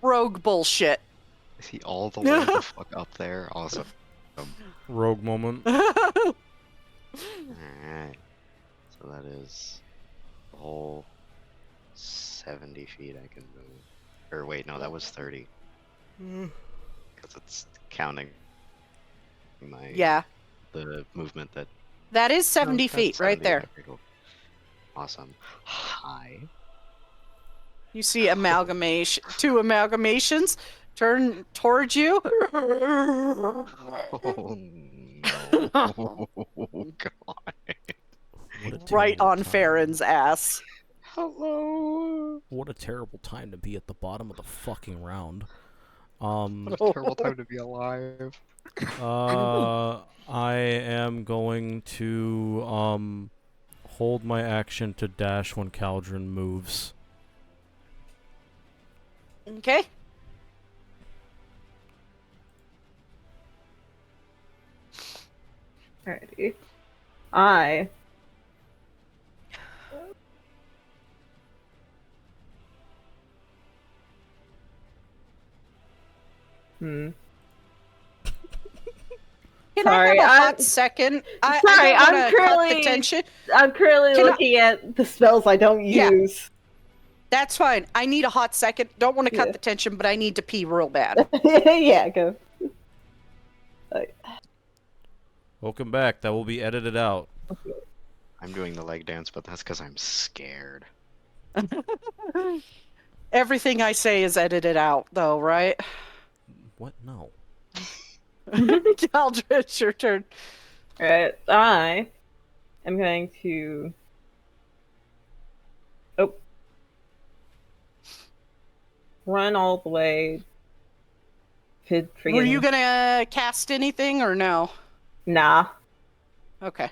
Rogue bullshit. Is he all the way the fuck up there? Awesome. Rogue moment. Alright. So that is the whole 70 feet I can move. Or wait, no, that was 30. Because it's counting my... Yeah. The movement that... That is 70 that's feet right 70, there. okay, cool. Awesome. Hi. You see amalgamation, two amalgamations turn towards you. Oh no. God. What a Right terrible on time. Farron's ass. Hello. What a terrible time to be at the bottom of the fucking round. What a terrible time to be alive. I am going to hold my action to dash when Caldron moves. Okay. Alrighty. I Can Sorry, I have a I'm- hot second? Sorry, I I'm don't wanna cut currently- the tension. I'm currently Can I- looking at the spells I don't Yeah. use. That's fine. I need a hot second. Don't want to cut Yeah. the tension, but I need to pee real bad. Yeah, go. Welcome back. That will be edited out. I'm doing the leg dance, but that's because I'm scared. Everything I say is edited out, though, right? What? No. Caldron, it's your turn. Alright, I am going to... Oh. Run all the way to freaking... Were you gonna cast anything or no? Nah. Okay.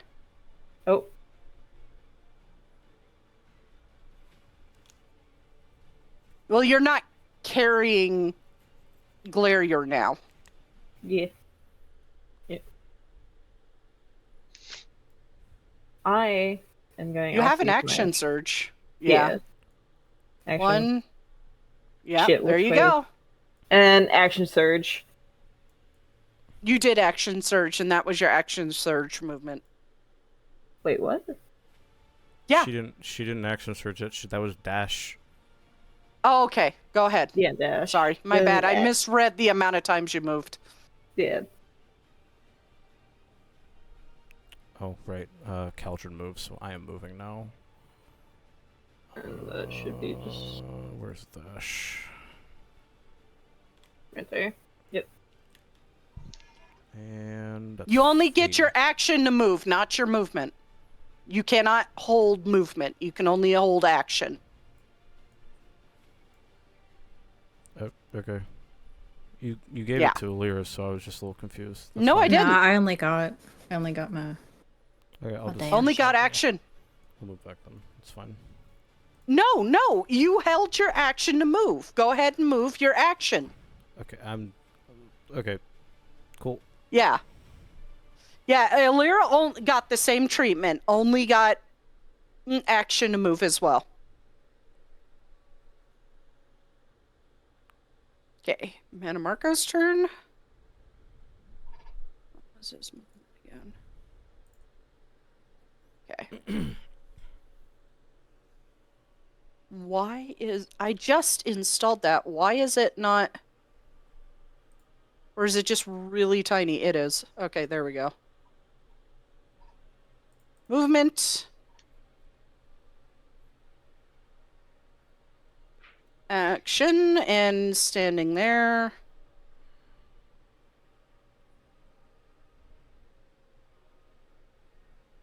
Oh. Well, you're not carrying Glarior now. Yeah. Yeah. I am going... You off have an these action my- surge. Yeah. Action. One. Yeah, Shit, there which you way? go. And action surge. You did action surge, and that was your action surge movement. Wait, what? Yeah. She didn't action surge it. That was dash. Oh, okay. Go ahead. Yeah, dash. Sorry, my Then bad. I act- misread the amount of times you moved. Yeah. Oh, right. Caldron moves, so I am moving now. And that should be just Where's dash? right there. Yep. And that's You only get 80. your action to move, not your movement. You cannot hold movement. You can only hold action. Okay. You gave Yeah. it to Alira, so I was just a little confused. No, I didn't. Nah, I only got my. Okay, I'll Oh, just damn. Only got action. I'll move back then. It's fine. No. You held your action to move. Go ahead and move your action. Okay, okay. Cool. Yeah. Yeah, Alira only got the same treatment. Only got action to move as well. Okay, Manamarco's turn. What was his movement again? Okay. Why is... I just installed that. Why is it not... Or is it just really tiny? It is. Okay, there we go. Movement. Action and standing there.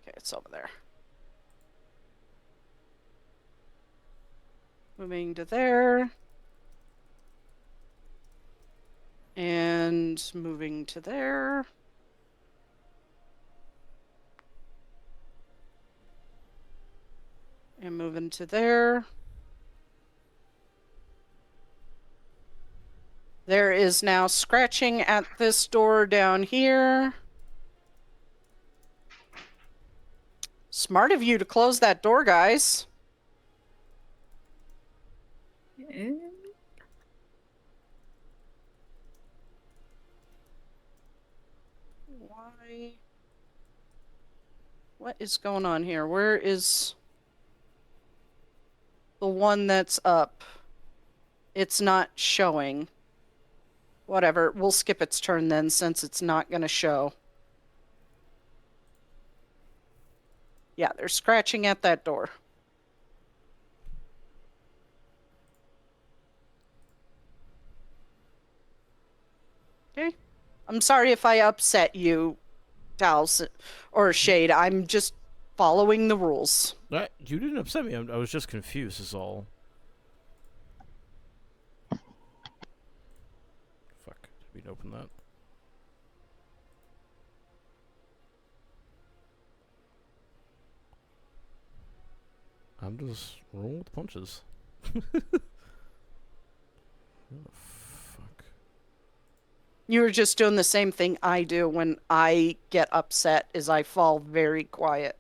Okay, it's over there. Moving to there. And moving to there. And moving to there. There is now scratching at this door down here. Smart of you to close that door, guys. Why? What is going on here? Where is the one that's up? It's not showing. Whatever. We'll skip its turn then, since it's not going to show. Yeah, they're scratching at that door. Okay. I'm sorry if I upset you, Tals or Shade. I'm just following the rules. You didn't upset me. I was just confused, is all. Fuck. Did we open that? I'm just rolling with the punches. Oh, fuck. You were just doing the same thing I do when I get upset, is I fall very quiet.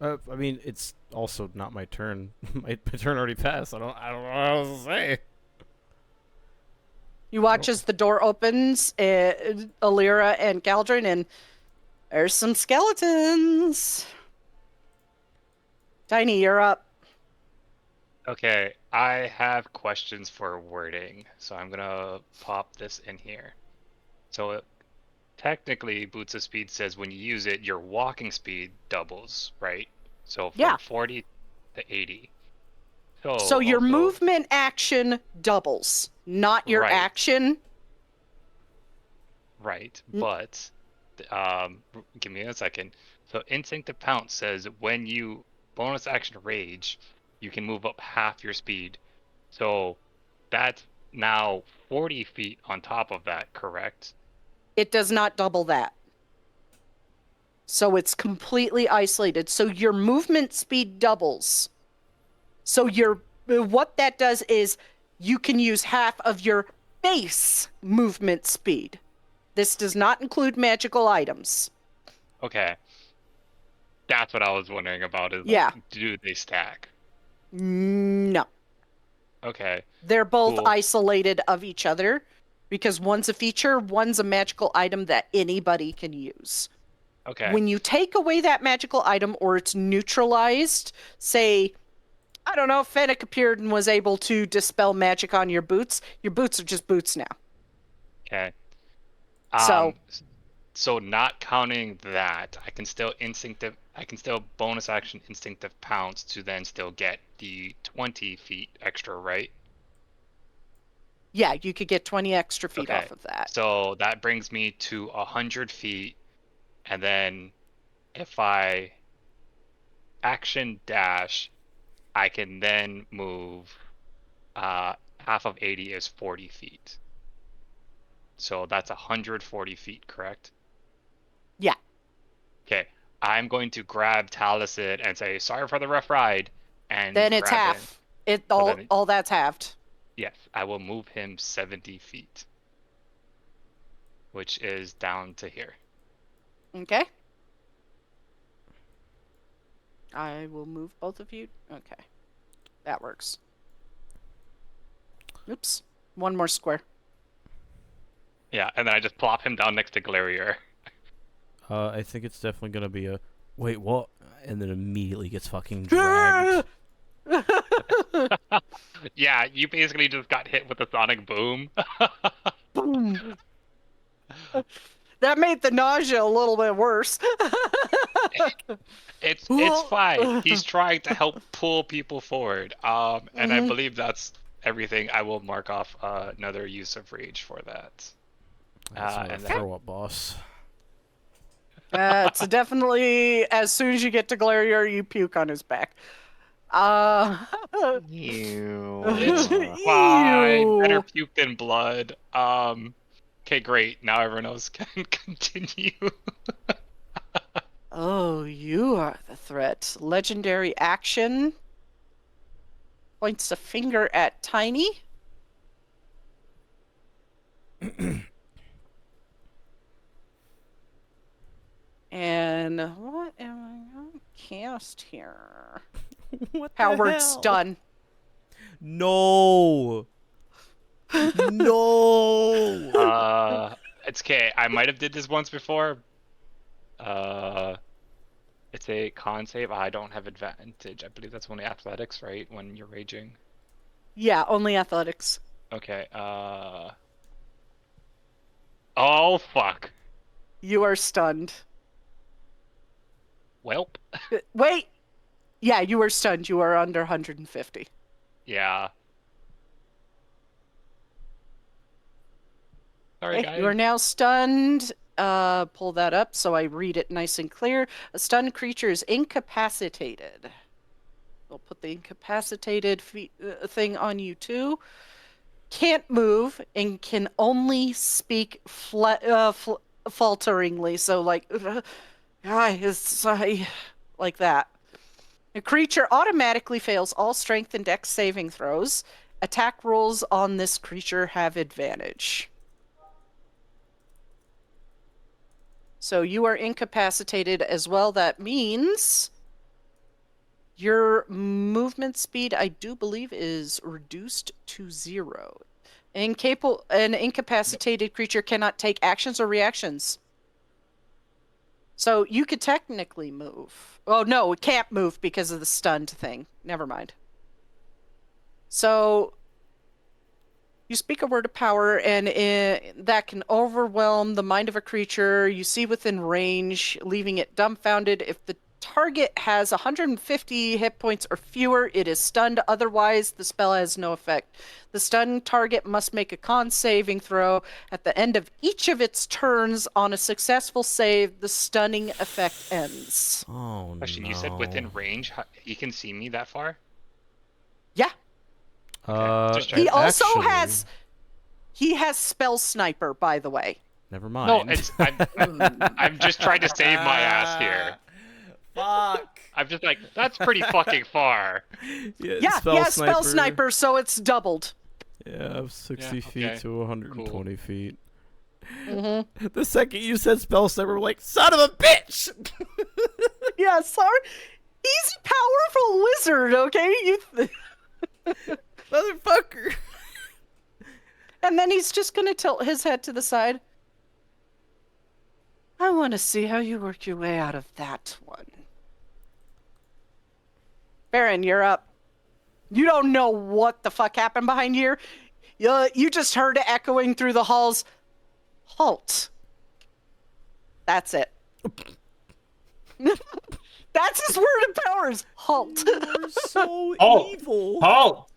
I mean, it's also not my turn. my turn already passed. I don't know what else to say. You watch as the door opens, Alira and Caldron, and there's some skeletons. Tiny, you're up. Okay, I have questions for wording, so I'm gonna pop this in here. So technically, Boots of Speed says when you use it, your walking speed doubles, right? So from Yeah. 40 to 80. So your also- movement action doubles, not your Right. action. Right, Mm. but give me a second. So Instinct to Pounce says when you bonus action rage, you can move up half your speed. So that's now 40 feet on top of that, correct? It does not double that. So it's completely isolated. So your movement speed doubles. So what that does is you can use half of your base movement speed. This does not include magical items. Okay. That's what I was wondering about is Yeah. do they stack? No. Okay. They're both Cool. isolated of each other. Because one's a feature, one's a magical item that anybody can use. Okay. When you take away that magical item or it's neutralized, say, I don't know, Fennec appeared and was able to dispel magic on your boots are just boots now. Okay. So- So not counting that, I can still bonus action instinctive pounce to then still get the 20 feet extra, right? Yeah, you could get 20 extra feet Okay. off of that. So that brings me to 100 feet, and then if I action dash, I can then move. Half of 80 is 40 feet. So that's 140 feet, correct? Yeah. Okay. I'm going to grab Taliesin and say, sorry for the rough ride. And Then it's grab him. half. So then All that's halved. Yes, I will move him 70 feet. Which is down to here. Okay. I will move both of you. Okay. That works. Oops. One more square. Yeah, and then I just plop him down next to Glarier. I think it's definitely gonna be a wait, what? And then immediately gets fucking dragged. Yeah, you basically just got hit with a sonic boom. Boom. That made the nausea a little bit worse. It's fine. He's trying to help pull people forward. And I believe that's everything. I will mark off another use of rage for that. That's And a throw up, boss. It's definitely, as soon as you get to Glarier, you puke on his back. Ew. It's fine. Better puke than blood. Okay, great. Now everyone else can continue. Oh, you are the threat. Legendary action. Points a finger at Tiny. And what am I going to cast here? What the Howard's hell? done. No. No. It's okay. I might have did this once before. It's a con save. I don't have advantage. I believe that's only athletics, right? When you're raging. Yeah, only athletics. Okay. Oh fuck. You are stunned. Welp. Wait. Yeah, you are stunned. You are under 150. Yeah. Sorry, Okay, guys. you are now stunned. Pull that up so I read it nice and clear. A stunned creature is incapacitated. We'll put the incapacitated thing on you too. Can't move and can only speak falteringly. So like that. A creature automatically fails all strength and dex saving throws. Attack rolls on this creature have advantage. So you are incapacitated as well. That means your movement speed, I do believe, is reduced to 0. An incapacitated creature cannot take actions or reactions. So you could technically move. Oh, no, it can't move because of the stunned thing. Never mind. So you speak a word of power, and that can overwhelm the mind of a creature you see within range, leaving it dumbfounded. If the target has 150 hit points or fewer, it is stunned. Otherwise, the spell has no effect. The stunned target must make a con saving throw at the end of each of its turns. On a successful save, the stunning effect ends. Oh, Question, no. you said within range. He can see me that far? Yeah. Just He also actually- he has spell sniper, by the way. Never No, mind. I'm just trying to save my ass here. Fuck. I'm just like, that's pretty fucking far. Yeah, spell sniper, so it's doubled. Yeah, 60 Yeah, feet okay. to 120 feet. Mm-hmm. The second you said spell sniper, we're like, son of a bitch! Yeah, sorry. He's a powerful wizard, okay? Motherfucker! And then he's just gonna tilt his head to the side. I want to see how you work your way out of that one. Baron, you're up. You don't know what the fuck happened behind here. You just heard it echoing through the halls. Halt. That's it. That's his word of powers. Halt. You're so Halt. evil. Halt!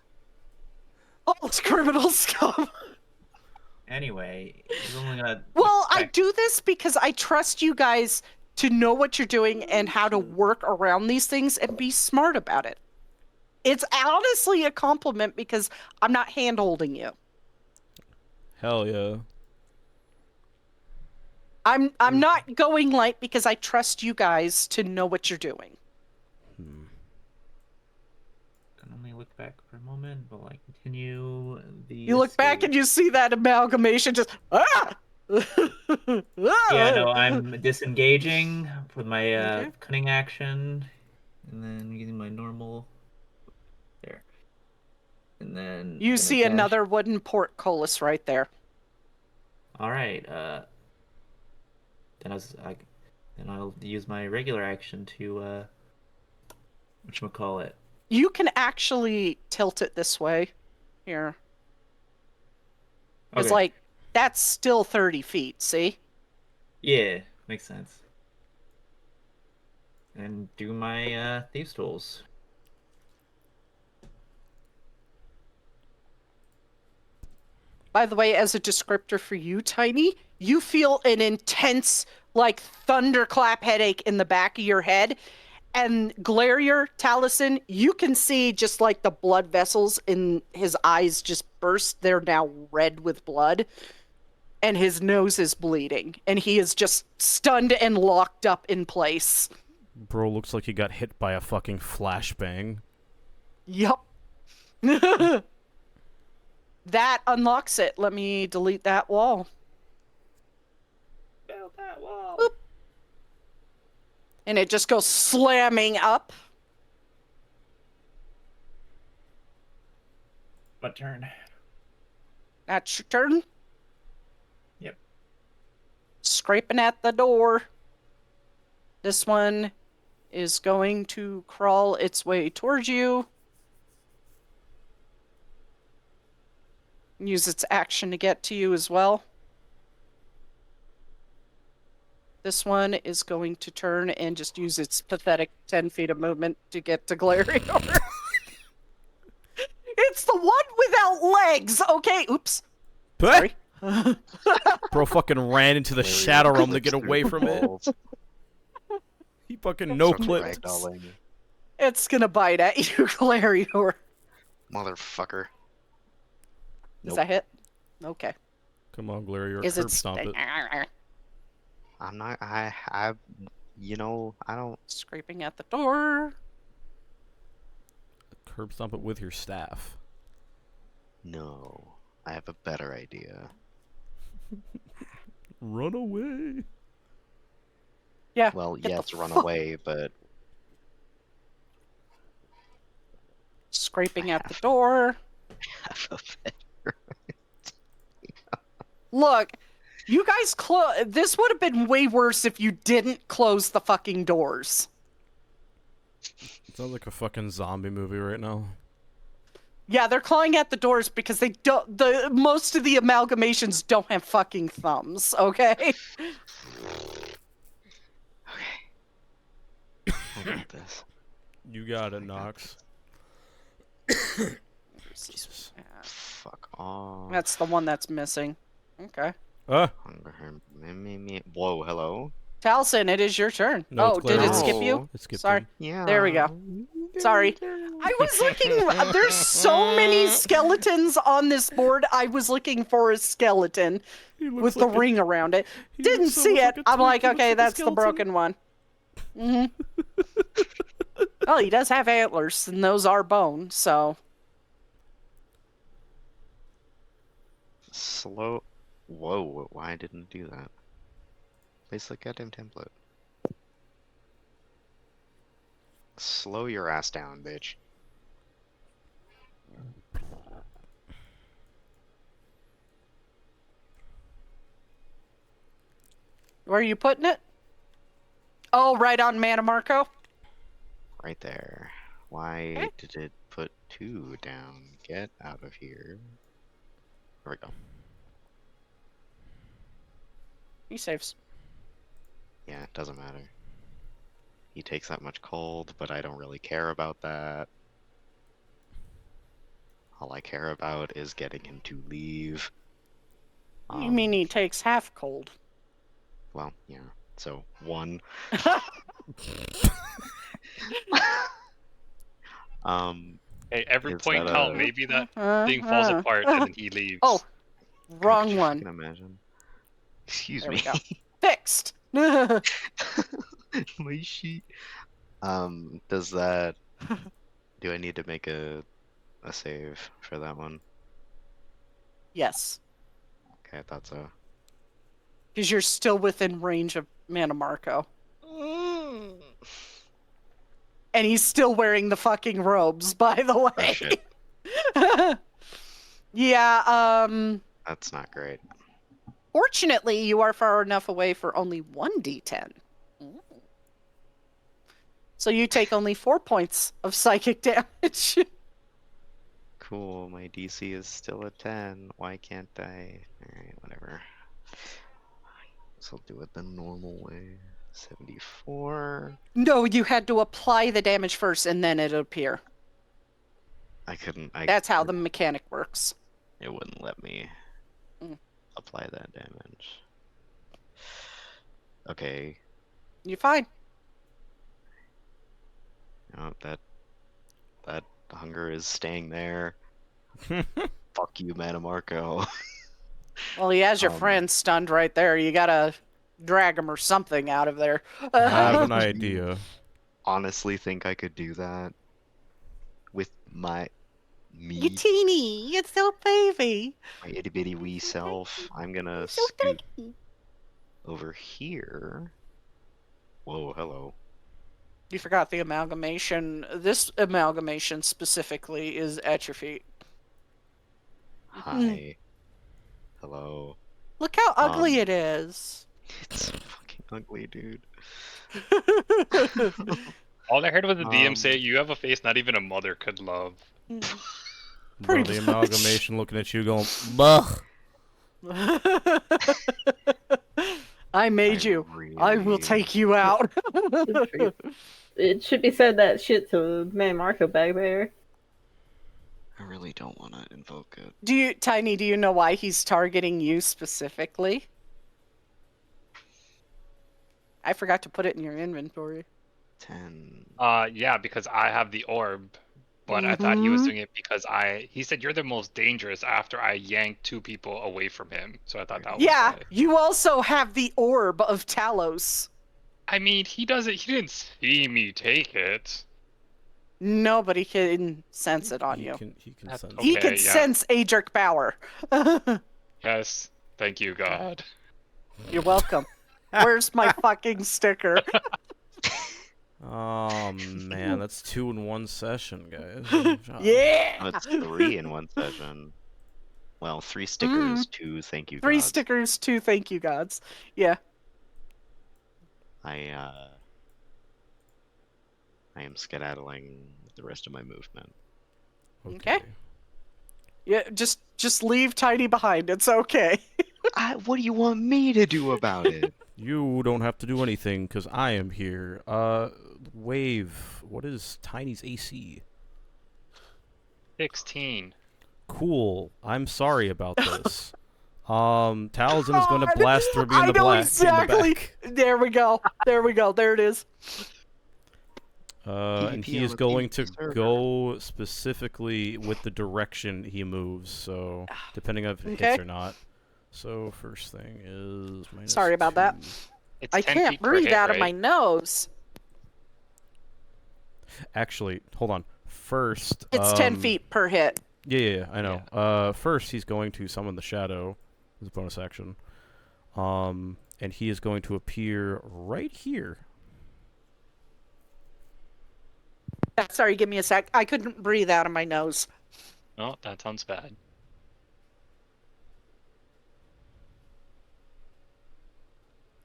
Halt, criminal scum. Anyway, he's only gonna. Well, I back- do this because I trust you guys to know what you're doing and how to work around these things and be smart about it. It's honestly a compliment because I'm not hand-holding you. Hell yeah. I'm not going light because I trust you guys to know what you're doing. Hmm. Can only look back for a moment while I continue the. You look back and you see that amalgamation just Yeah, no, I'm disengaging with my Okay. cunning action, and then using my normal. There. And then. You gonna see dash. another wooden portcullis right there. All right. Then I'll use my regular action to whatchamacallit. You can actually tilt it this way. Here. It's Okay. like, that's still 30 feet, see? Yeah, makes sense. And do my thieves' tools. By the way, as a descriptor for you, Tiny, you feel an intense, like, thunderclap headache in the back of your head. And Glarier, Taliesin, you can see just like the blood vessels in his eyes just burst. They're now red with blood. And his nose is bleeding. And he is just stunned and locked up in place. Bro looks like he got hit by a fucking flashbang. Yup. That unlocks it. Let me delete that wall. Build that wall. Boop. And it just goes slamming up. What turn? That's your turn. Yep. Scraping at the door. This one is going to crawl its way towards you. Use its action to get to you as well. This one is going to turn and just use its pathetic 10 feet of movement to get to Glarior. It's the one without legs, okay? Oops. Sorry. Bro fucking ran into the shadow realm to get away from it. He fucking no-clipped. It's gonna bite at you, Glarior. Motherfucker. Is that hit? Okay. Come on, Glarior. Is Curb it stomp it. I'm not. I don't. Scraping at the door. Curb stomp it with your staff. No. I have a better idea. Run away. Yeah. Well, get the yes, run fuck- away, but Scraping at the door. have a better. Look, you guys this would have been way worse if you didn't close the fucking doors. Sounds like a fucking zombie movie right now. Yeah, they're clawing at the doors because they don't. Most of the amalgamations don't have fucking thumbs. Okay. Okay. I got this. You got it, Nox. Jesus. Fuck off. That's the one that's missing. Okay. Ah. Whoa, hello? Taliesin, it is your turn. No, oh, it's did it Glarior. skip you? No. It skipped Sorry. him. Yeah. There we go. Sorry. I was looking. There's so many skeletons on this board. I was looking for a skeleton He looks with the like a- ring around it. he Didn't looks so see much it. like a I'm twig. like, He looks okay, like a that's the skeleton. broken one. Oh, he does have antlers, and those are bone, so. Slow. Whoa, why didn't it do that? Place the goddamn template. Slow your ass down, bitch. Where are you putting it? Oh, right on Mana Marco. Right there. Why Okay. did it put 2 down? Get out of here. There we go. He saves. Yeah, it doesn't matter. He takes that much cold, but I don't really care about that. All I care about is getting him to leave. You mean he takes half cold? Well, yeah. So 1. Hey, every Is point that count. a- Maybe that thing falls apart and then he leaves. Oh, God, wrong could you one. fucking imagine? Excuse There me. we go. Fixed. My sheet. Does that? Do I need to make a save for that one? Yes, Okay, I thought so. because you're still within range of Mana Marco. And he's still wearing the fucking robes, by the way. Oh shit, Yeah, that's not great. fortunately, you are far enough away for only 1d10. So you take only 4 points of psychic damage. Cool, my DC is still a 10. Why can't I? Alright, whatever. Guess I'll do it the normal way. 74. No, you had to apply the damage first and then it'll appear. I couldn't. That's how the mechanic works. It wouldn't let me Mm. apply that damage. Okay. You're fine. No, that hunger is staying there. Fuck you, Mana Marco. Well, he has your Um, friend stunned right there. You gotta drag him or something out of there. I have an You idea. honestly think I could do that with You me, teeny, it's so baby. my itty bitty wee self? I'm gonna So scoot tiny. over here. Whoa, hello. You forgot the amalgamation. This amalgamation specifically is at your feet. Hi. Hello. Look how ugly Um, it is. It's so fucking ugly, dude. All I heard was the DM say, Um, "You have a face not even a mother could love." Bro, the amalgamation looking at you going, "Buh." I made you. I will take you out. It should be said that shit to Man Marco back there. I really don't want to invoke it. Tiny, do you know why he's targeting you specifically? I forgot to put it in your inventory. 10. Yeah, because I have the orb, but I thought he was Mhm. doing it because he said you're the most dangerous after I yanked 2 people away from him. So I thought that was Yeah, why. you also have the orb of Talos. I mean, he didn't see me take it. Nobody can sense it on you. He can That's sense. He okay, can yeah. sense Ajerk power. Yes, thank you, God. You're welcome. Where's my fucking sticker? Oh man, that's 2 in 1 session, guys. Oh, Yeah! it's 3 in 1 session. Well, 3 stickers, 2 thank you 3 gods. stickers, 2 thank you gods. Yeah. I am skedaddling with the rest of my movement. Okay. Yeah, just leave Tiny behind. It's okay. What do you want me to do about it? You don't have to do anything because I am here. Wave. What is Tiny's AC? 16. Cool. I'm sorry about this. Talzin is going to God, blast through me in I the know black. exactly. In the back. There we go. There we go. There it is. And PvP he on is the going to PvP server. go specifically with the direction he moves. So depending on if it Okay. hits or not. So first thing is minus Sorry about that. 2. It's I 10 can't feet per breathe hit, out of right? my nose. Actually, hold on. First, It's 10 feet per hit. Yeah, I know. First, he's going to summon the shadow as a bonus action. And he is going to appear right here. Sorry, give me a sec. I couldn't breathe out of my nose. Oh, that sounds bad.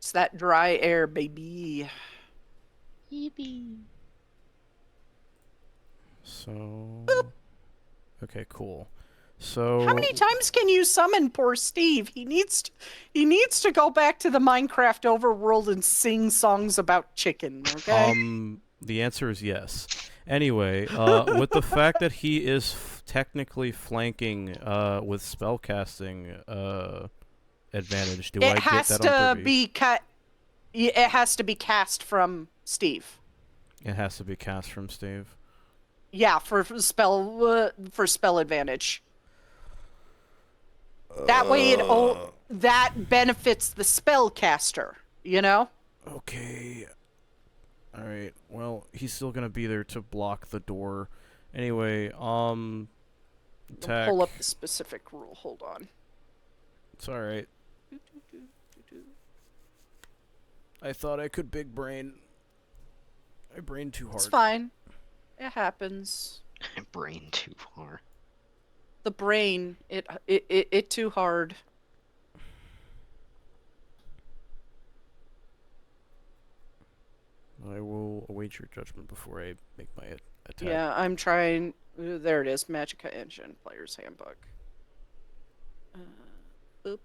It's that dry air, baby. So. Okay, cool. So. How many times can you summon poor Steve? He needs to go back to the Minecraft overworld and sing songs about chicken, okay? The answer is yes. Anyway, with the fact that he is technically flanking with spellcasting advantage, do I It get has that to on 3? be cut. It has to be cast from Steve. It has to be cast from Steve. Yeah, for spell advantage. That way, that benefits the spellcaster. You know. Okay. All right. Well, he's still gonna be there to block the door. Anyway, attack. Pull up the specific rule. Hold on. It's all right. I thought I could big brain. I brained too hard. It's fine. It happens. Brain too hard. The brain, it too hard. I will await your judgment before I make my attack. Yeah, I'm trying. There it is. Magicka Engine Player's Handbook. Oop.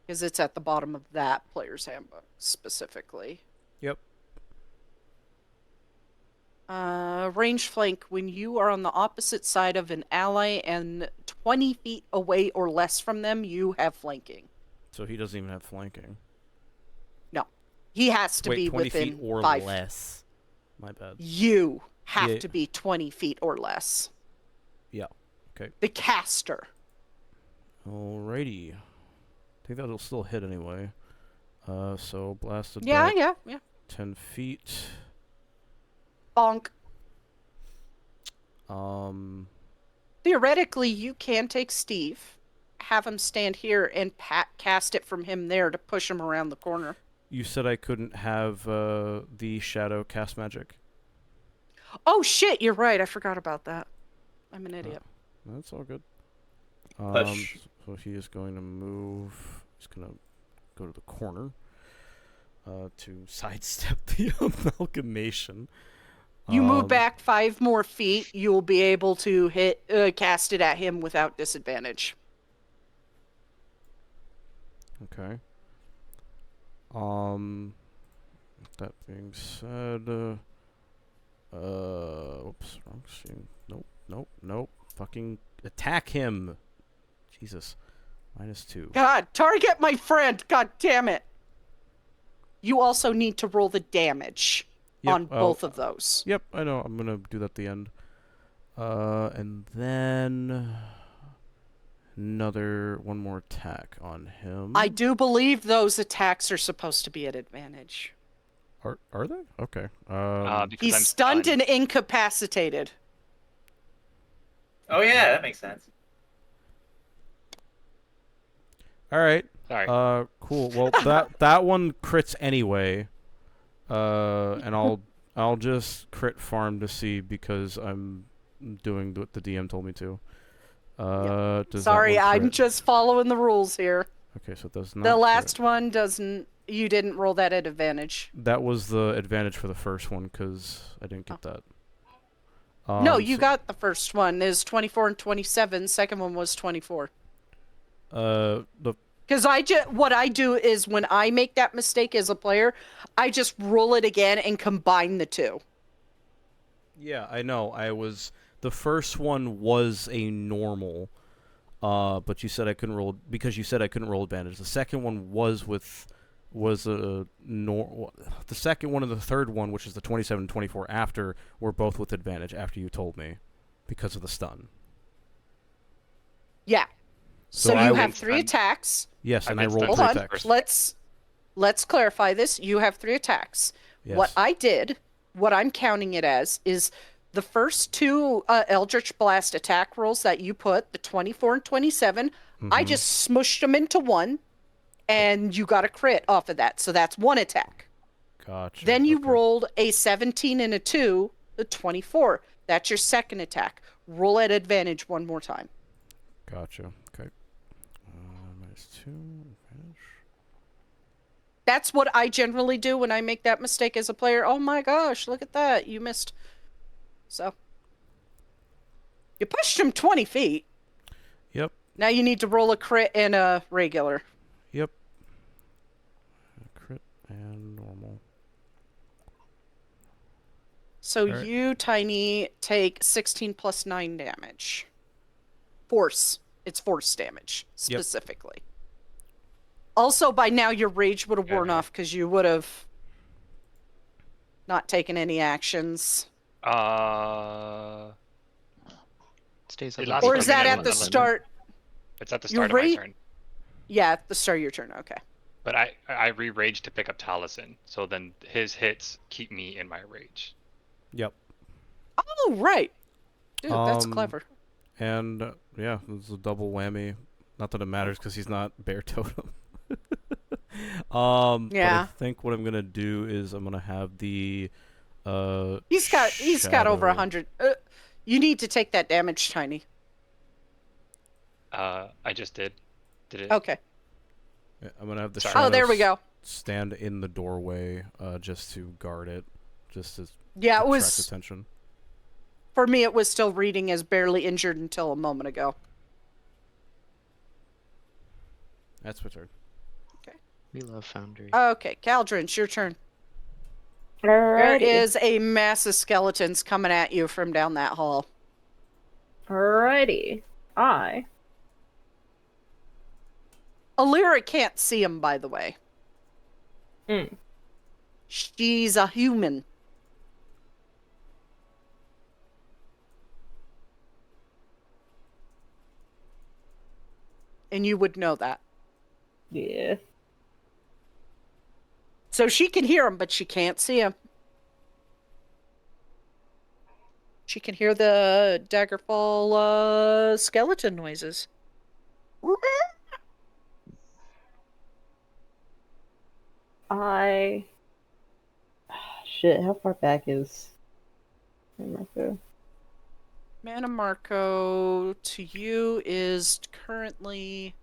Because it's at the bottom of that Player's Handbook specifically. Yep. Range flank. When you are on the opposite side of an ally and 20 feet away or less from them, you have flanking. So he doesn't even have flanking. No. He has to be 20 within feet or 5 less. My bad. You have Yeah. to be 20 feet or less. Yeah. Okay. The caster. Alrighty. I think that'll still hit anyway. So blasted. Yeah, back yeah. 10 feet. Bonk. Theoretically, you can take Steve, have him stand here, and cast it from him there to push him around the corner. You said I couldn't have the shadow cast magic. Oh shit, you're right. I forgot about that. I'm an idiot. That's all good. Push. So he is going to move. He's going to go to the corner to sidestep the amalgamation. You move back 5 more feet, you'll be able to cast it at him without disadvantage. Okay. That being said, oops, wrong scene. Nope. Fucking attack him. Jesus. -2. God, target my friend. God damn it. You also need to roll the damage on both of those. Yep, I know. I'm gonna do that at the end. And then one more attack on him. I do believe those attacks are supposed to be at advantage. Are they? Okay. Because He's I'm stunned and incapacitated. Oh yeah, that makes sense. All right. Sorry. Cool. Well, that one crits anyway. And I'll just crit farm to see because I'm doing what the DM told me to. Does Sorry, that one I'm crit? just following the rules here. Okay, so it does not. The crit. last one doesn't. You didn't roll that at advantage. That was the advantage for the first one because I didn't get that. No, you got the first one. Is 24 and 27. Second one was 24. Because what I do is when I make that mistake as a player, I just roll it again and combine the two. Yeah, I know. The first one was a normal, but you said I couldn't roll because you said I couldn't roll advantage. The second one was a the second one and the third one, which is the 27 and 24 after, were both with advantage after you told me because of the stun. Yeah. So you have 3 attacks. Yes, and I rolled Hold 3 on. attacks. Let's clarify this. You have 3 attacks. Yes. What I'm counting it as is the first 2 Eldritch Blast attack rolls that you put, the 24 and 27. I just smushed them into 1, and you got a crit off of that. So that's 1 attack. Gotcha. Then you rolled a 17 and a 2, the 24. That's your second attack. Roll at advantage 1 more time. Gotcha. Okay. -2 advantage. That's what I generally do when I make that mistake as a player. Oh my gosh, look at that. You missed. So. You pushed him 20 feet. Yep. Now you need to roll a crit and a regular. Yep. Crit and normal. So All right. you, Tiny, take 16 plus 9 damage. Force. It's force damage, Yep. specifically. Also, by now, your rage would have worn off because you would have not taken any actions. Stays It up. lasts Or for is a that minute at the on the limit. start? It's at the Your start of my rage- turn. Yeah, at the start of your turn. Okay. But I re-rage to pick up Taliesin, so then his hits keep me in my rage. Yep. Oh, right. Dude, that's clever. And yeah, it's a double whammy. Not that it matters because he's not bear totem. But Yeah. I think what I'm gonna do is I'm gonna have the He's got over shadow- 100. You need to take that damage, Tiny. I just did. Did it? Okay. Yeah, I'm gonna have the Sorry. shadow Oh, there we go. stand in the doorway just to guard it, just to Yeah, it attract was. attention. For me, it was still reading as barely injured until a moment ago. That's my turn. We love Foundry. Okay, Caldrin, it's your turn. There Alrighty. is a mass of skeletons coming at you from down that hall. Alrighty. Alira can't see him, by the way. Mm. She's a human. And you would know that. Yeah. So she can hear him, but she can't see him. She can hear the Daggerfall skeleton noises. Shit, how far back is Marco? Mana Marco to you is currently...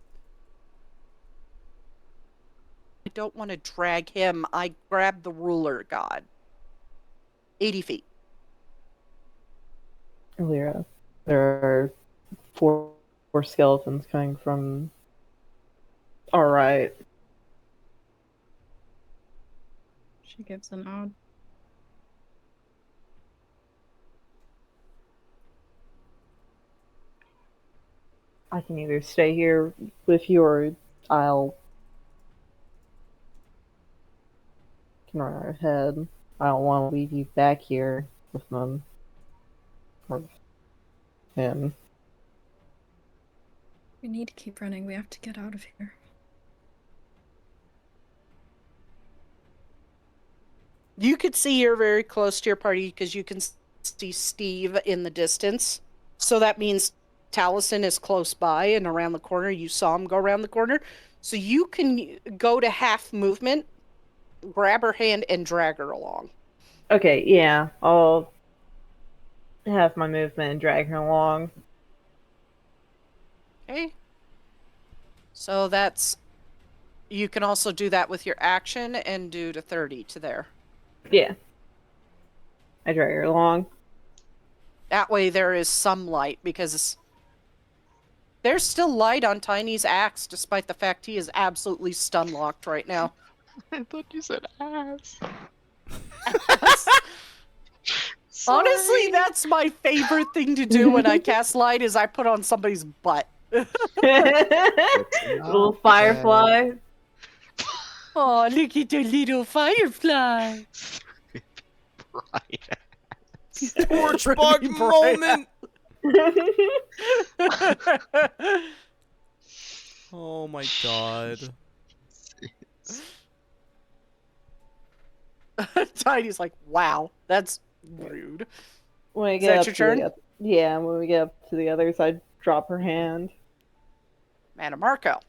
I don't want to drag him. I grabbed the ruler god. 80 feet. Lyra. There are four skeletons coming from. Alright. She gives a nod. I can either stay here with you or I'll can run ahead. I don't want to leave you back here with them. Or him. We need to keep running. We have to get out of here. You could see you're very close to your party because you can see Steve in the distance. So that means Taliesin is close by and around the corner. You saw him go around the corner. So you can go to half movement, grab her hand, and drag her along. Okay, yeah. I'll have my movement and drag her along. Okay. So that's... You can also do that with your action and do to 30 to there. Yeah. I drag her along. That way there is some light because there's still light on Tiny's axe despite the fact he is absolutely stun locked right now. I thought you said ass. Honestly, that's my favorite thing to do when I cast light is I put on somebody's butt. Little firefly. Oh, look at the little firefly. Right. Torch bug moment. Oh my god. Tiny's like, wow, that's rude. When I Is get that up your to turn? yeah, when we get up to the others, I drop her hand. Mana Marco.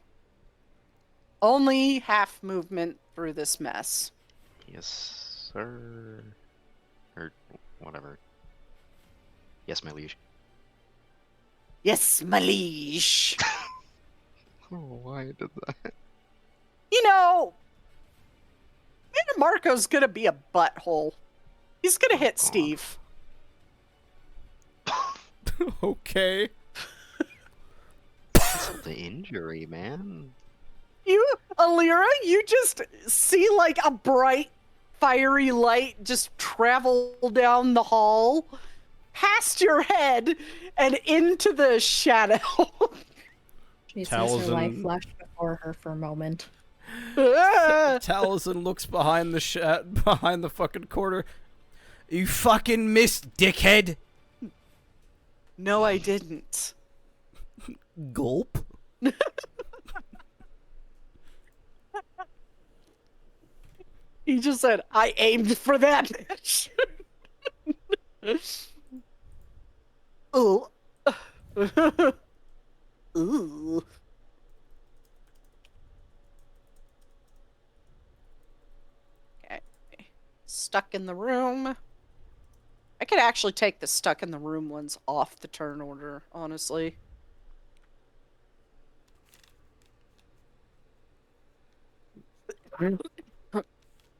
Only half movement through this mess. Yes, sir. Or whatever. Yes, my liege. Yes, my liege. Oh, why did that? You know, Marco's gonna be a butthole. He's gonna hit God. Steve. Okay. Insult the injury, man. Alira, you just see like a bright, fiery light just travel down the hall, past your head, and into the shadow. She sees her life Taliesin- flash before her for a moment. Taliesin looks behind the fucking corner. You fucking missed, dickhead. No, I didn't. Gulp. He just said, I aimed for that bitch. Ooh. Ooh. Okay. Stuck in the room. I could actually take the stuck in the room ones off the turn order, honestly.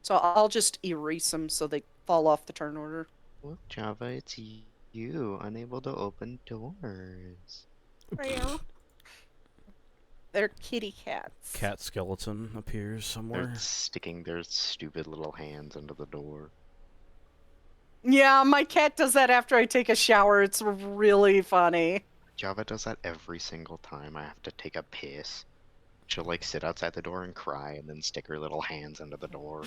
So I'll just erase them so they fall off the turn order. Look, Java, it's you, unable to open doors. They're kitty cats. Cat skeleton appears They're somewhere. sticking their stupid little hands under the door. Yeah, my cat does that after I take a shower. It's really funny. Java does that every single time I have to take a piss. She'll like sit outside the door and cry and then stick her little hands under the door.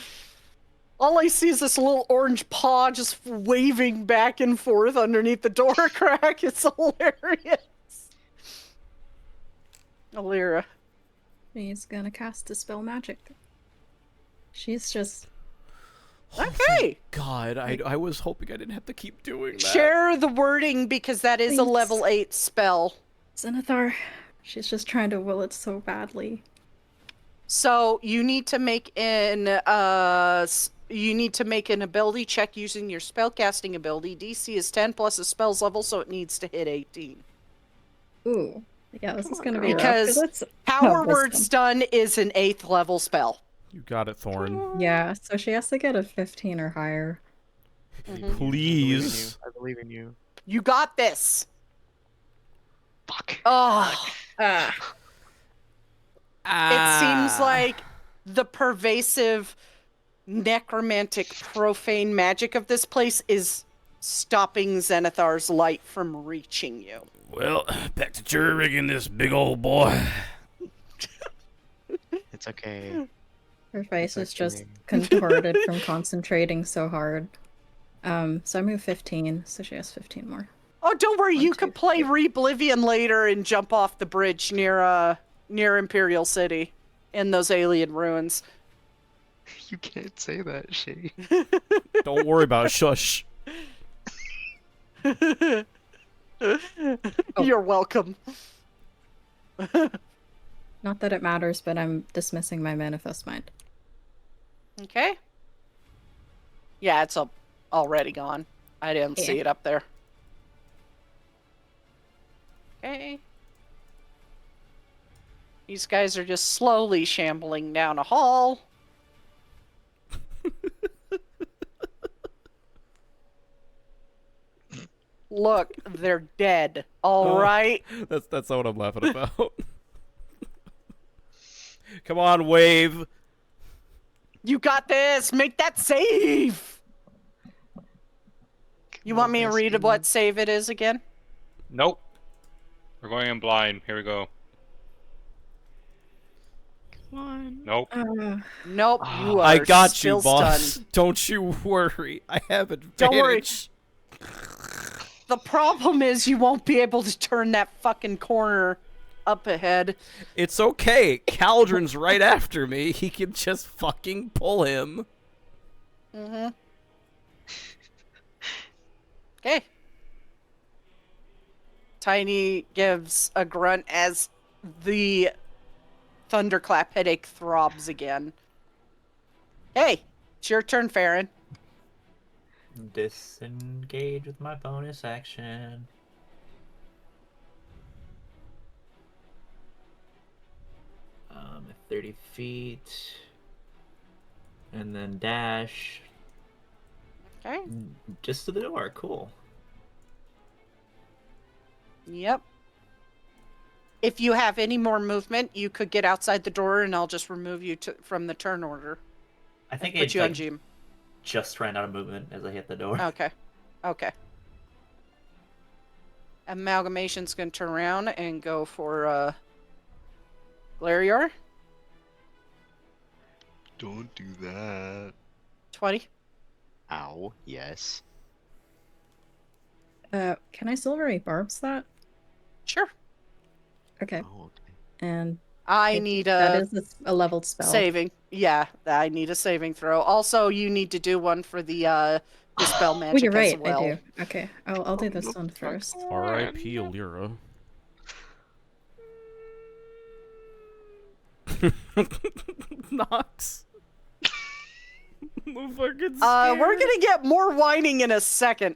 All I see is this little orange paw just waving back and forth underneath the door crack. It's hilarious. Alira. She's gonna cast Dispel Magic. She's just... Okay. God, I was hoping I didn't have to keep doing that. Share the wording because that is a Thanks. level 8 spell. Zenithar. She's just trying to will it so badly. So you need to make an ability check using your spellcasting ability. DC is 10 plus the spell's level, so it needs to hit 18. Ooh. Yeah, this is on, gonna girl. be rough, Because 'cause that's Power wisdom. Word Stun is an 8th level spell. You got it, Thorn. Yeah, so she has to get a 15 or higher. Mhm. Please. I believe in you. You got this. Fuck. Oh, Ah. it seems like the pervasive necromantic profane magic of this place is stopping Zenithar's light from reaching you. Well, back to jury rigging this big old boy. It's okay. Her face is It's just okay. contorted from concentrating so hard. So I move 15, so she has 15 more. Oh, don't worry, One, you two, could play three. Reblivion later and jump off the bridge near Imperial City in those alien ruins. You can't say that, Shay. Don't worry about it. Shush. You're welcome. Not that it matters, but I'm dismissing my manifest mind. Okay. Yeah, it's already gone. I didn't see Yeah. it up there. Okay. These guys are just slowly shambling down a hall. Look, they're dead. All Oh. right. That's not what I'm laughing about. Come on, wave. You got this. Make that save. You want me to read what save it is again? Nope. We're going in blind. Here we go. Come on. Nope. Nope. You are I got still you, boss. stunned. Don't you worry. I have advantage. Don't worry. The problem is you won't be able to turn that fucking corner up ahead. It's okay. Caldron's right after me. He can just fucking pull him. Mm-hmm. Okay. Tiny gives a grunt as the thunderclap headache throbs again. Hey, it's your turn, Farron. Disengage with my bonus action. At 30 feet. And then dash Okay. just to the door. Cool. Yep. If you have any more movement, you could get outside the door, and I'll just remove you from the turn order. I think Put it you on like, Jim. just ran out of movement as I hit the door. Okay. Okay. Amalgamation's gonna turn around and go for Glarior. Don't do that. 20. Ow, yes. Can I silvery barbs that? Sure. Okay. Oh, okay. And I need that a is a leveled spell. saving. Yeah, I need a saving throw. Also, you need to do one for the dispel Oh, magic you're right. as well. I do. Okay. I'll do this one first. R.I.P. Alira. Nox. Fucking scared. We're gonna get more whining in a second.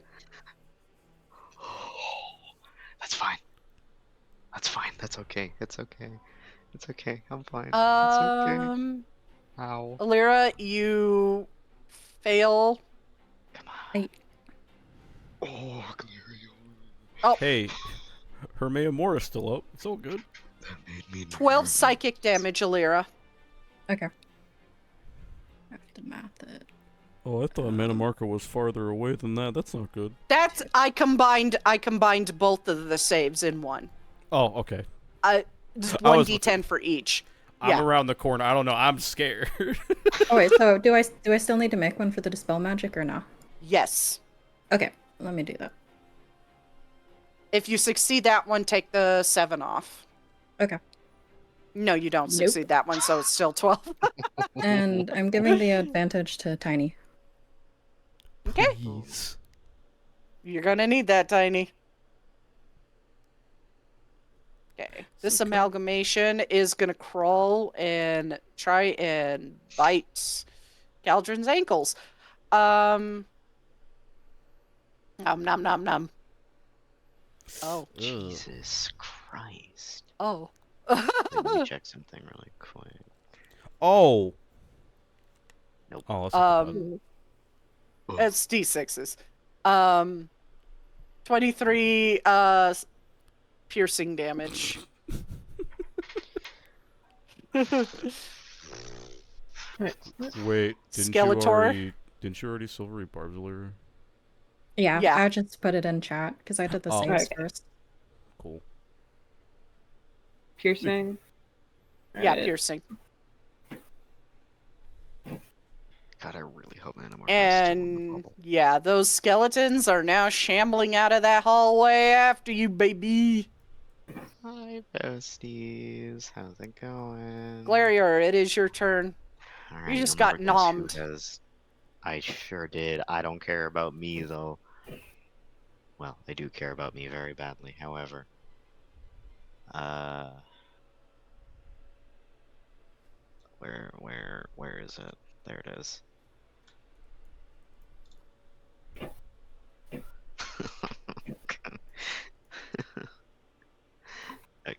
That's fine. That's fine. That's okay. It's okay. It's okay. I'm fine. It's okay. Ow. Alira, you fail. Come on. Oh, Glario. Oh, Hey, Hermea Mora's still up. It's all good. That made me 12 nervous. psychic damage, Alira. Okay. I have to math it. Oh, I thought Manamarca was farther away than that. That's not good. That's I combined both of the saves in one. Oh, okay. Just I was 1d10 for each. I'm Yeah. around the corner. I don't know. I'm scared. Oh wait, so do I still need to make one for the dispel magic or no? Yes. Okay, let me do that. If you succeed that one, take the 7 off. Okay. No, you don't Nope. succeed that one, so it's still 12. And I'm giving the advantage to Tiny. Okay. Please. You're gonna need that, Tiny. Okay. This Okay. amalgamation is gonna crawl and try and bite Galdrin's ankles. Nom nom nom nom. Oh. Jesus Christ. Oh. Let me check something really quick. Oh. Nope. Oh, that's not bad. It's D6s. 23 piercing damage. Wait, Skeletor? didn't you already silvery barbs earlier? Yeah, Yeah. I just put it in chat because I did the Oh. saves Okay. first. Cool. Piercing. Yeah, Alright. piercing. God, I really hope Manamorph And yeah, those skeletons are now shambling out of that hallway after you, baby. Hi, besties. How's it going? Glarior, it is your turn. Alright, just you'll got never guess who nommed. has- I sure did. I don't care about me, though. Well, they do care about me very badly, however. Where is it? There it is. Okay.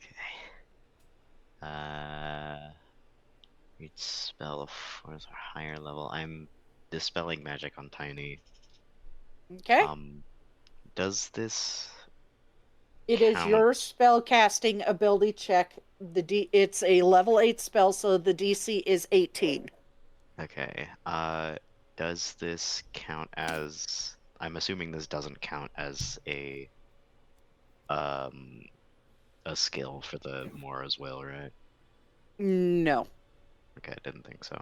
Reach spell of 4th or higher level. I'm dispelling magic on Tiny. Okay. Does this It is count? your spell casting ability check. It's a level 8 spell, so the DC is 18. Okay. Does this count as? I'm assuming this doesn't count as a skill for the Mora as well, right? No. Okay, I didn't think so.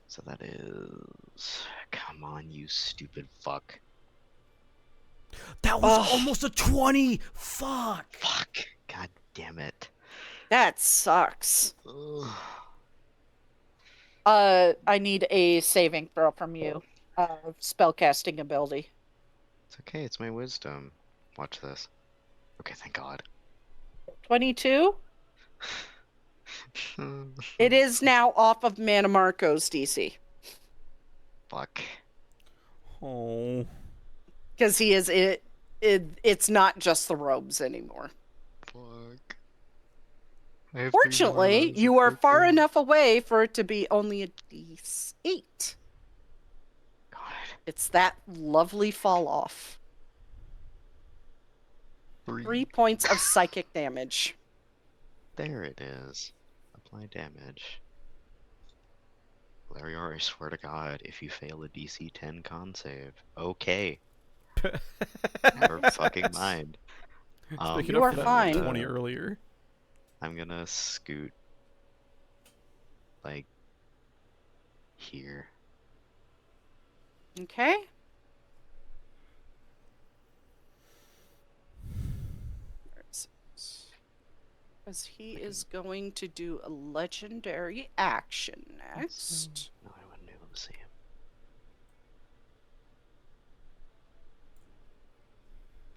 So that is. Come on, you stupid fuck. That was Ugh. almost a 20! Fuck! Fuck. God damn it. That sucks. Ugh. I need a saving throw from you. Spell casting ability. It's okay, it's my wisdom. Watch this. Okay, thank God. 22? It is now off of Manamarco's DC. Fuck. Oh. Because he is it's not just the robes anymore. Fuck. I have 3 more Fortunately, rounds you of are far poker. enough away for it to be only a D8. God. It's that lovely fall off. 3 points of psychic damage. There it is. Apply damage. Larior, I swear to God, if you fail a DC 10 con save, okay. Never fucking mind. Let's make it You up are for that fine. 20 earlier. I'm gonna scoot, like, here. Okay. Because he is going to do a legendary action next. No, I wouldn't be able to see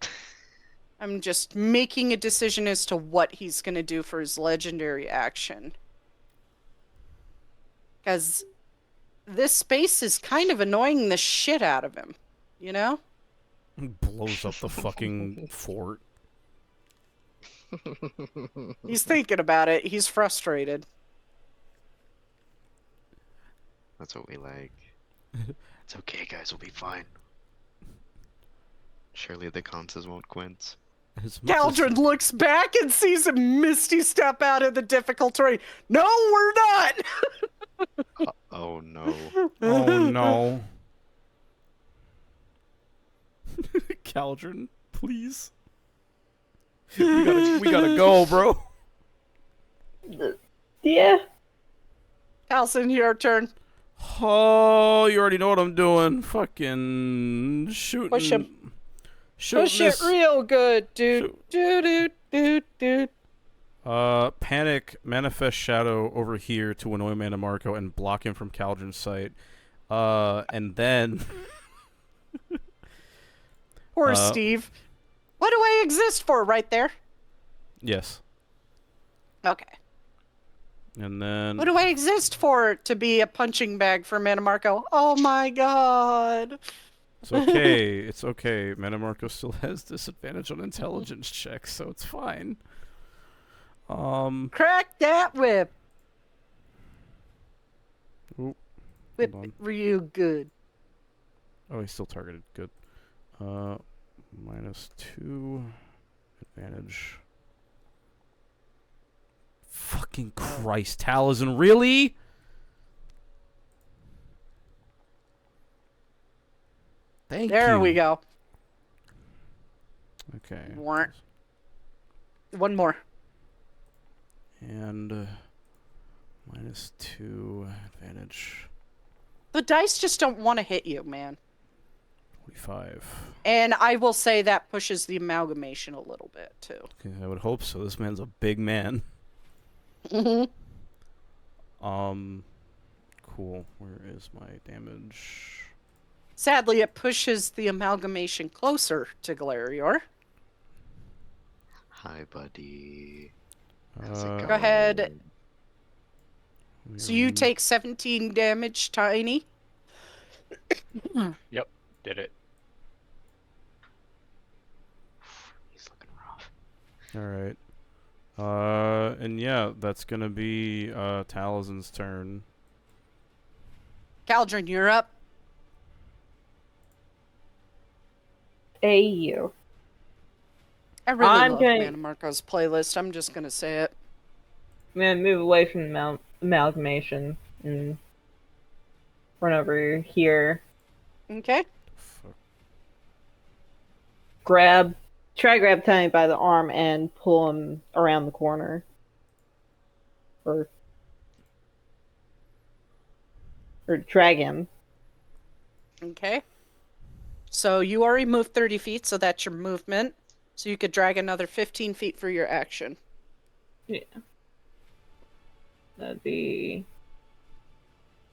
him. I'm just making a decision as to what he's going to do for his legendary action. Because this space is kind of annoying the shit out of him, you know? Blows up the fucking fort. He's thinking about it. He's frustrated. That's what we like. It's okay, guys. We'll be fine. Surely the conses won't quince. As much as- Caldron looks back and sees a misty step out of the difficult terrain. No, we're not! Oh no. Oh no. Caldron, please. We gotta go, bro. Yeah. Halson, your turn. Oh, you already know what I'm doing. Fucking shooting. Push him. Shooting Push this. it real good, dude. Shoot. Dude. Panic, manifest shadow over here to annoy Mandamarco and block him from Caldron's sight. And then... Poor Steve. What do I exist for right there? Yes. Okay. And then... What do I exist for to be a punching bag for Mandamarco? Oh my god. It's okay. It's okay. Mandamarco still has disadvantage on intelligence checks, so it's fine. Crack that whip. Oop, Whip hold it on. real good. Oh, he's still targeted. Good. -2 advantage. Fucking Christ, Taliesin, really? Thank you. There we go. Okay. Warrant. One more. And -2 advantage. The dice just don't want to hit you, man. 45. And I will say that pushes the amalgamation a little bit, too. Okay, I would hope so. This man's a big man. Mm-hmm. Cool. Where is my damage? Sadly, it pushes the amalgamation closer to Galarior. Hi, buddy. Go ahead. So you take 17 damage, Tiny. Yep, did it. He's looking rough. Alright. And yeah, that's gonna be Taliesin's turn. Caldron, you're up. AU. I really I'm love going- Mandamarco's playlist. I'm just gonna say it. I'm gonna move away from the amalgamation and run over here. Okay. Fuck. Try grab Tiny by the arm and pull him around the corner. Or drag him. Okay. So you already moved 30 feet, so that's your movement. So you could drag another 15 feet for your action. Yeah. That'd be...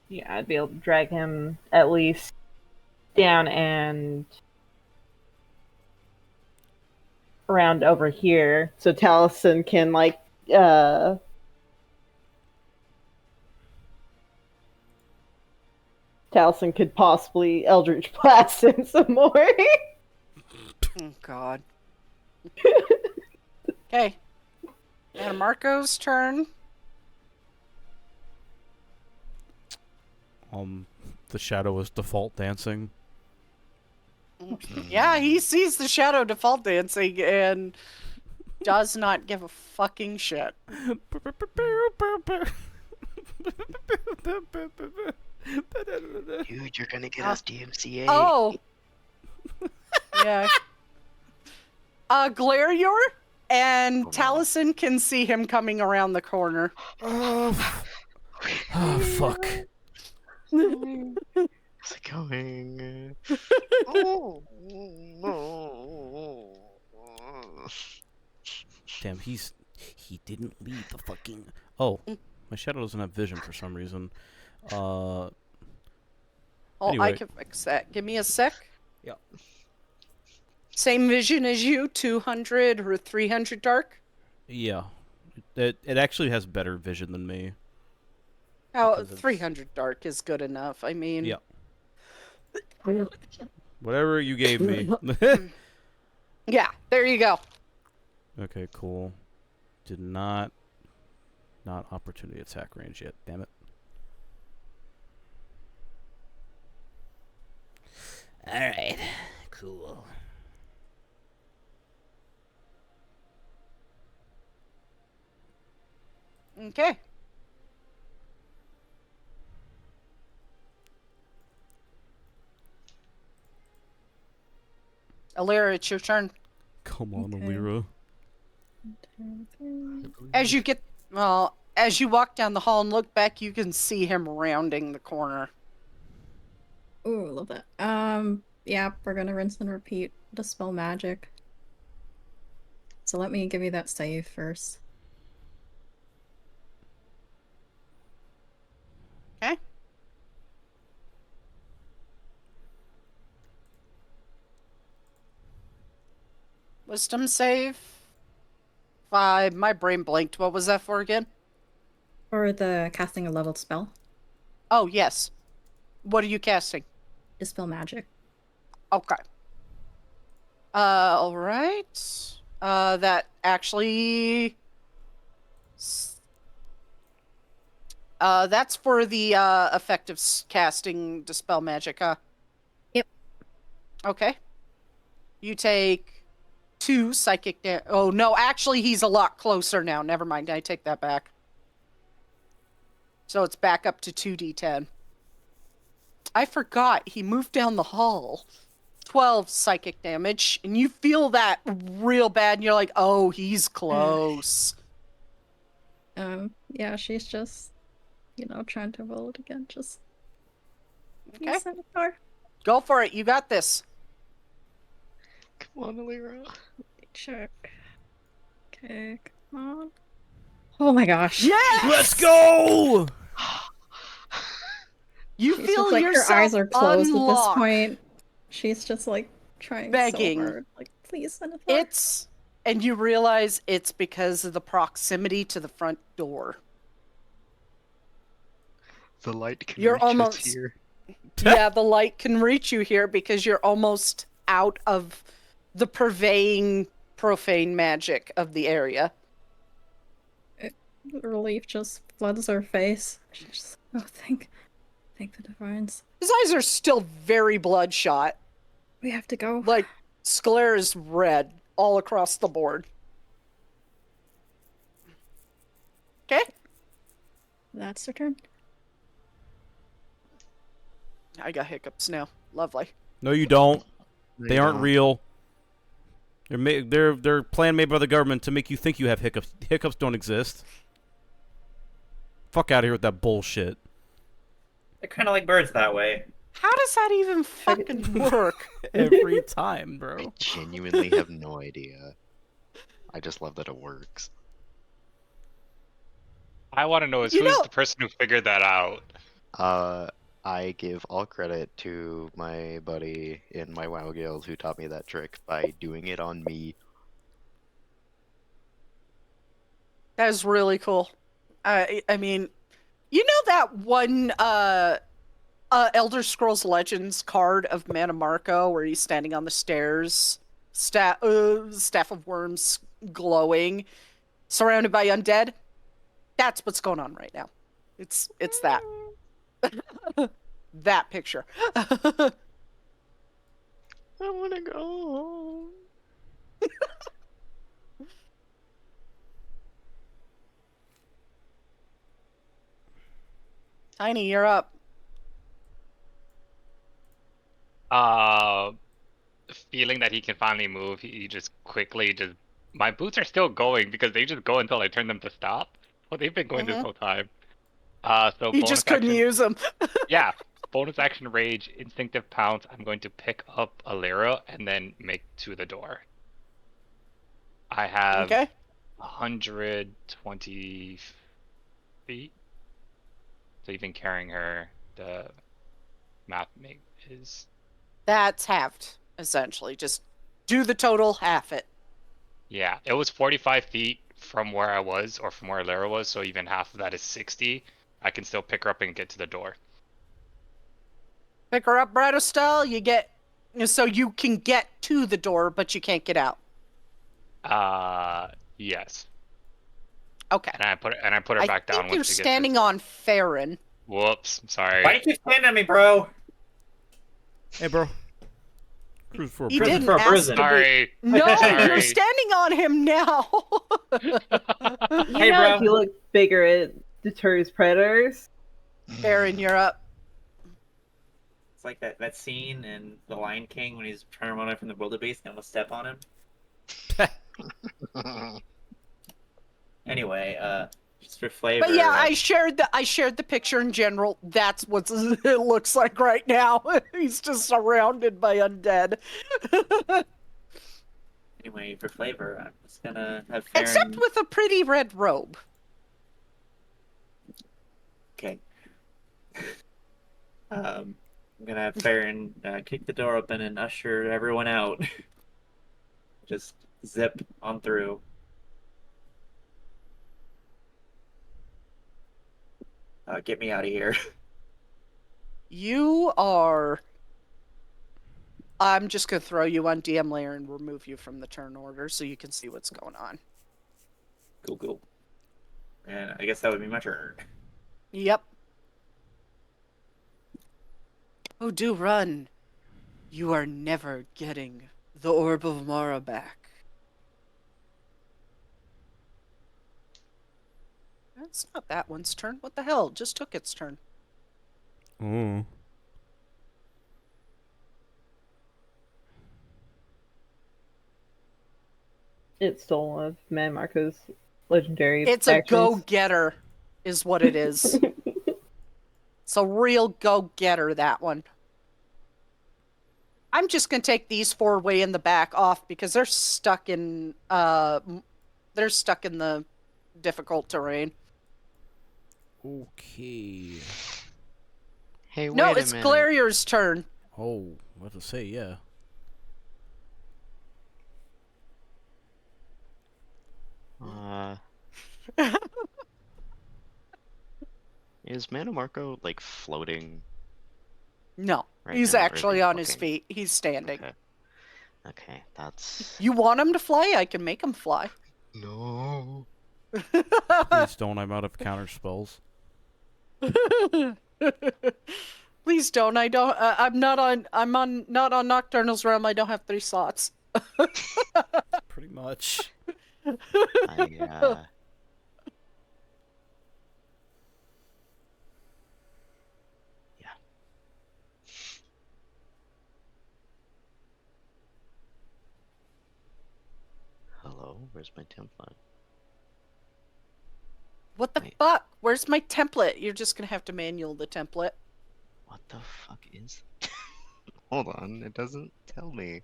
Yeah, I'd be able to drag him at least down and around over here, so Taliesin can, like, Taliesin could possibly Eldritch Blast him some more. Oh, God. Okay. And Marco's turn. The shadow is default dancing. Yeah, he sees the shadow default dancing and does not give a fucking shit. Dude, you're gonna get us DMCA. Oh. Yeah. Glarior and Taliesin can see him coming around the corner. Oh, fuck. How's it going? Oh, no. Damn, he didn't leave the fucking... Oh, my shadow doesn't have vision for some reason. Oh, Anyway. I can fix that. Give me a sec. Yep. Same vision as you, 200 or 300 dark? Yeah. It actually has better vision than me. Oh, Because it's- 300 dark is good enough. I mean... Yeah. Whatever you gave me. Yeah, there you go. Okay, cool. Did not opportunity attack range yet. Damn it. All right. Cool. Okay. Alira, it's your turn. Come on, Okay. Alira. As you walk down the hall and look back, you can see him rounding the corner. Ooh, love that. Yeah, we're gonna rinse and repeat. Dispel magic. So let me give you that save first. Okay. Wisdom save. 5. My brain blanked. What was that for again? Or the casting a leveled spell. Oh, yes. What are you casting? Dispel magic. Okay. All right. That actually... that's for the effective casting Dispel Magic, huh? Yep. Okay. You take 2 psychic oh, no, actually, he's a lot closer now. Never mind, I take that back. So it's back up to 2d10. I forgot, he moved down the hall. 12 psychic damage, and you feel that real bad, and you're like, oh, he's close. Yeah, she's just, trying to roll it again. Just Okay. use Centaur. Go for it, you got this. Come on, Alira. Check. Okay, come on. Oh my gosh. Yes! Let's go! You She's feel just like yourself her eyes are closed unlock. at this point. She's just like trying Begging. so hard. Like, please send it. And you realize it's because of the proximity to the front door. The light can You're reach almost- us here. Yeah, the light can reach you here because you're almost out of the purveying profane magic of the area. Relief just floods her face. She's just, oh, thank the divines. His eyes are still very bloodshot. We have to go. Like, sclera is red all across the board. Okay? That's her turn. I got hiccups now. Lovely. No, you don't. No, They you aren't don't. real. They're plan made by the government to make you think you have hiccups. Hiccups don't exist. Fuck out of here with that bullshit. They're kind of like birds that way. How does that even fucking work? Every time, I bro. genuinely have no idea. I just love that it works. I want to know is You who's know- the person who figured that out? I give all credit to my buddy in my WoW guild who taught me that trick by doing it on me. That is really cool. I mean, you know that one Elder Scrolls Legends card of Manamarco where he's standing on the stairs, staff of worms glowing, surrounded by undead. That's what's going on right now. It's that. That picture. I want to go home. Tiny, you're up. Feeling that he can finally move, he just quickly just. My boots are still going because they just go until I turn them to stop. Well, they've been going this whole time. So He bonus just couldn't action. use them. Yeah, bonus action rage, instinctive pounce. I'm going to pick up a Lyra and then make to the door. I have Okay. 120 feet. So even carrying her, the math is. That's halved, essentially. Just do the total, half it. Yeah, it was 45 feet from where I was, or from where Lyra was, so even half of that is 60. I can still pick her up and get to the door. Pick her up, Brado style. So you can get to the door, but you can't get out. Yes. Okay. And I put her back down I think once you're she gets standing on Farron. Whoops, I'm sorry. Why did you stand on me, bro? Hey, bro. Cruise for a He Prison didn't for a ask prison. to be. Sorry. No, Sorry. you're standing on him now. You Hey, know, bro. if you look bigger, it deters predators. Farron, you're up. It's like that scene in The Lion King when he's trying to run away from the wildebeest and almost step on him. Anyway, just for flavor. But yeah, I shared the picture in general. That's what it looks like right now. He's just surrounded by undead. Anyway, for flavor, I'm just gonna have Farron. Except with a pretty red robe. Okay. I'm gonna have Farron kick the door open and usher everyone out. Just zip on through. Get me out of here. You are. I'm just gonna throw you on DM layer and remove you from the turn order so you can see what's going on. Cool. And I guess that would be my turn. Yep. Oh, do run. You are never getting the Orb of Mara back. That's not that one's turn. What the hell? It just took its turn. Oh. It stole one of Man Marco's legendary It's a actions. go-getter, is what it is. It's a real go-getter, that one. I'm just gonna take these four way in the back off because they're stuck in the difficult terrain. Okay. Hey, wait No, a it's minute. Glaria's turn. Oh, what to say? Yeah. Is Manamarco like floating? No, Right he's now, or is actually he on his walking? feet. He's standing. Okay, that's. You want him to fly? I can make him fly. No. Please don't. I'm out of counter spells. Please don't. I'm not on Nocturnal's Realm. I don't have 3 slots. Pretty much. Hello, where's my template? What the fuck? Where's my template? You're just gonna have to manual the template. What the fuck is? Hold on, it doesn't tell me.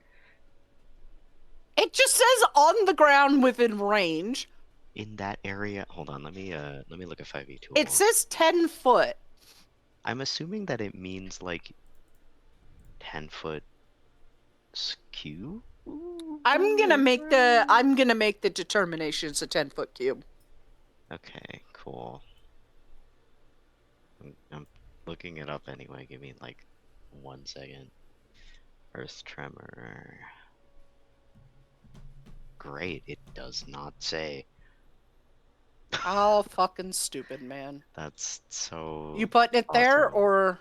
It just says on the ground within range. In that area, hold on. Let me look at 5e2. It says 10 foot. I'm assuming that it means like 10-foot skew. I'm gonna make the determination it's a 10-foot cube. Okay, cool. I'm looking it up anyway. Give me like 1 second. Earth tremor. Great, it does not say. How fucking stupid, man. That's so. You putting it there, awesome. or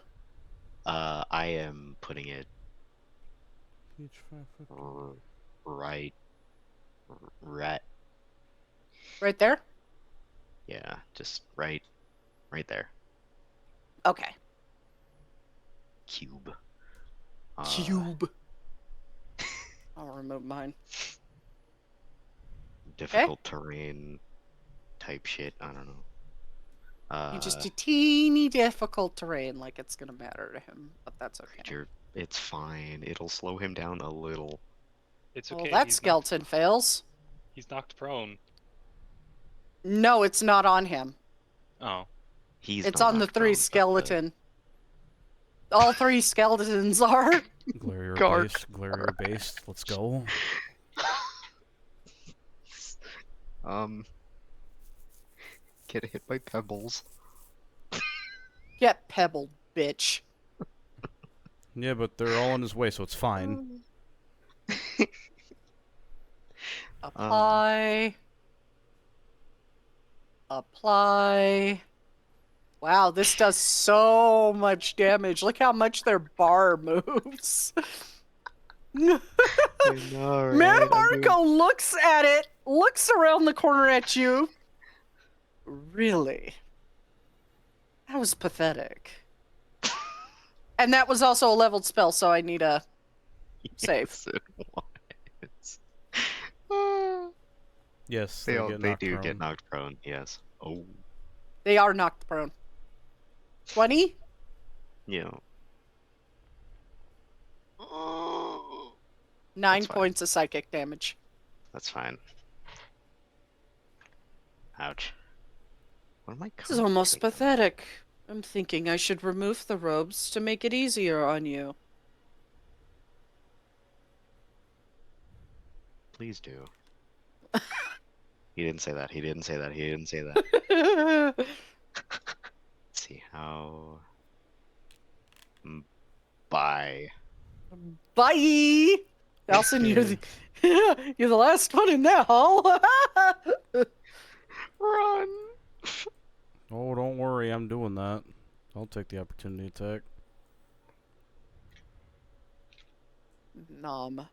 I am putting it Each 550. right. right there? Yeah, just right there. Okay. Cube. Cube. I'll remove mine. Difficult terrain type shit. I don't know. Just a teeny difficult terrain, like it's gonna matter to him, but that's okay. Creature, it's fine. It'll slow him down a little. It's Well, okay. that skeleton fails. He's knocked prone. No, it's not on him. Oh. It's on the three skeleton. All three skeletons are. Glarior based. Let's go. Get hit by pebbles. Get pebbled, bitch. Yeah, but they're all in his way, so it's fine. Apply. Apply. Wow, this does so much damage. Look how much their bar moves. I know, right? Marco looks at it, looks around the corner at you. Really? That was pathetic. And that was also a leveled spell, so I need a save. Yes, They they do get knocked prone. Yes. Oh. They are knocked prone. 20? Yeah. 9 points of psychic damage. That's fine. Ouch. What am I? This is almost pathetic. I'm thinking I should remove the robes to make it easier on you. Please do. He didn't say that. He didn't say that. He didn't say that. Let's see how. Bye. Bye. Nelson, you're the last one in that hall. Run. Oh, don't worry, I'm doing that. I'll take the opportunity attack. Nom.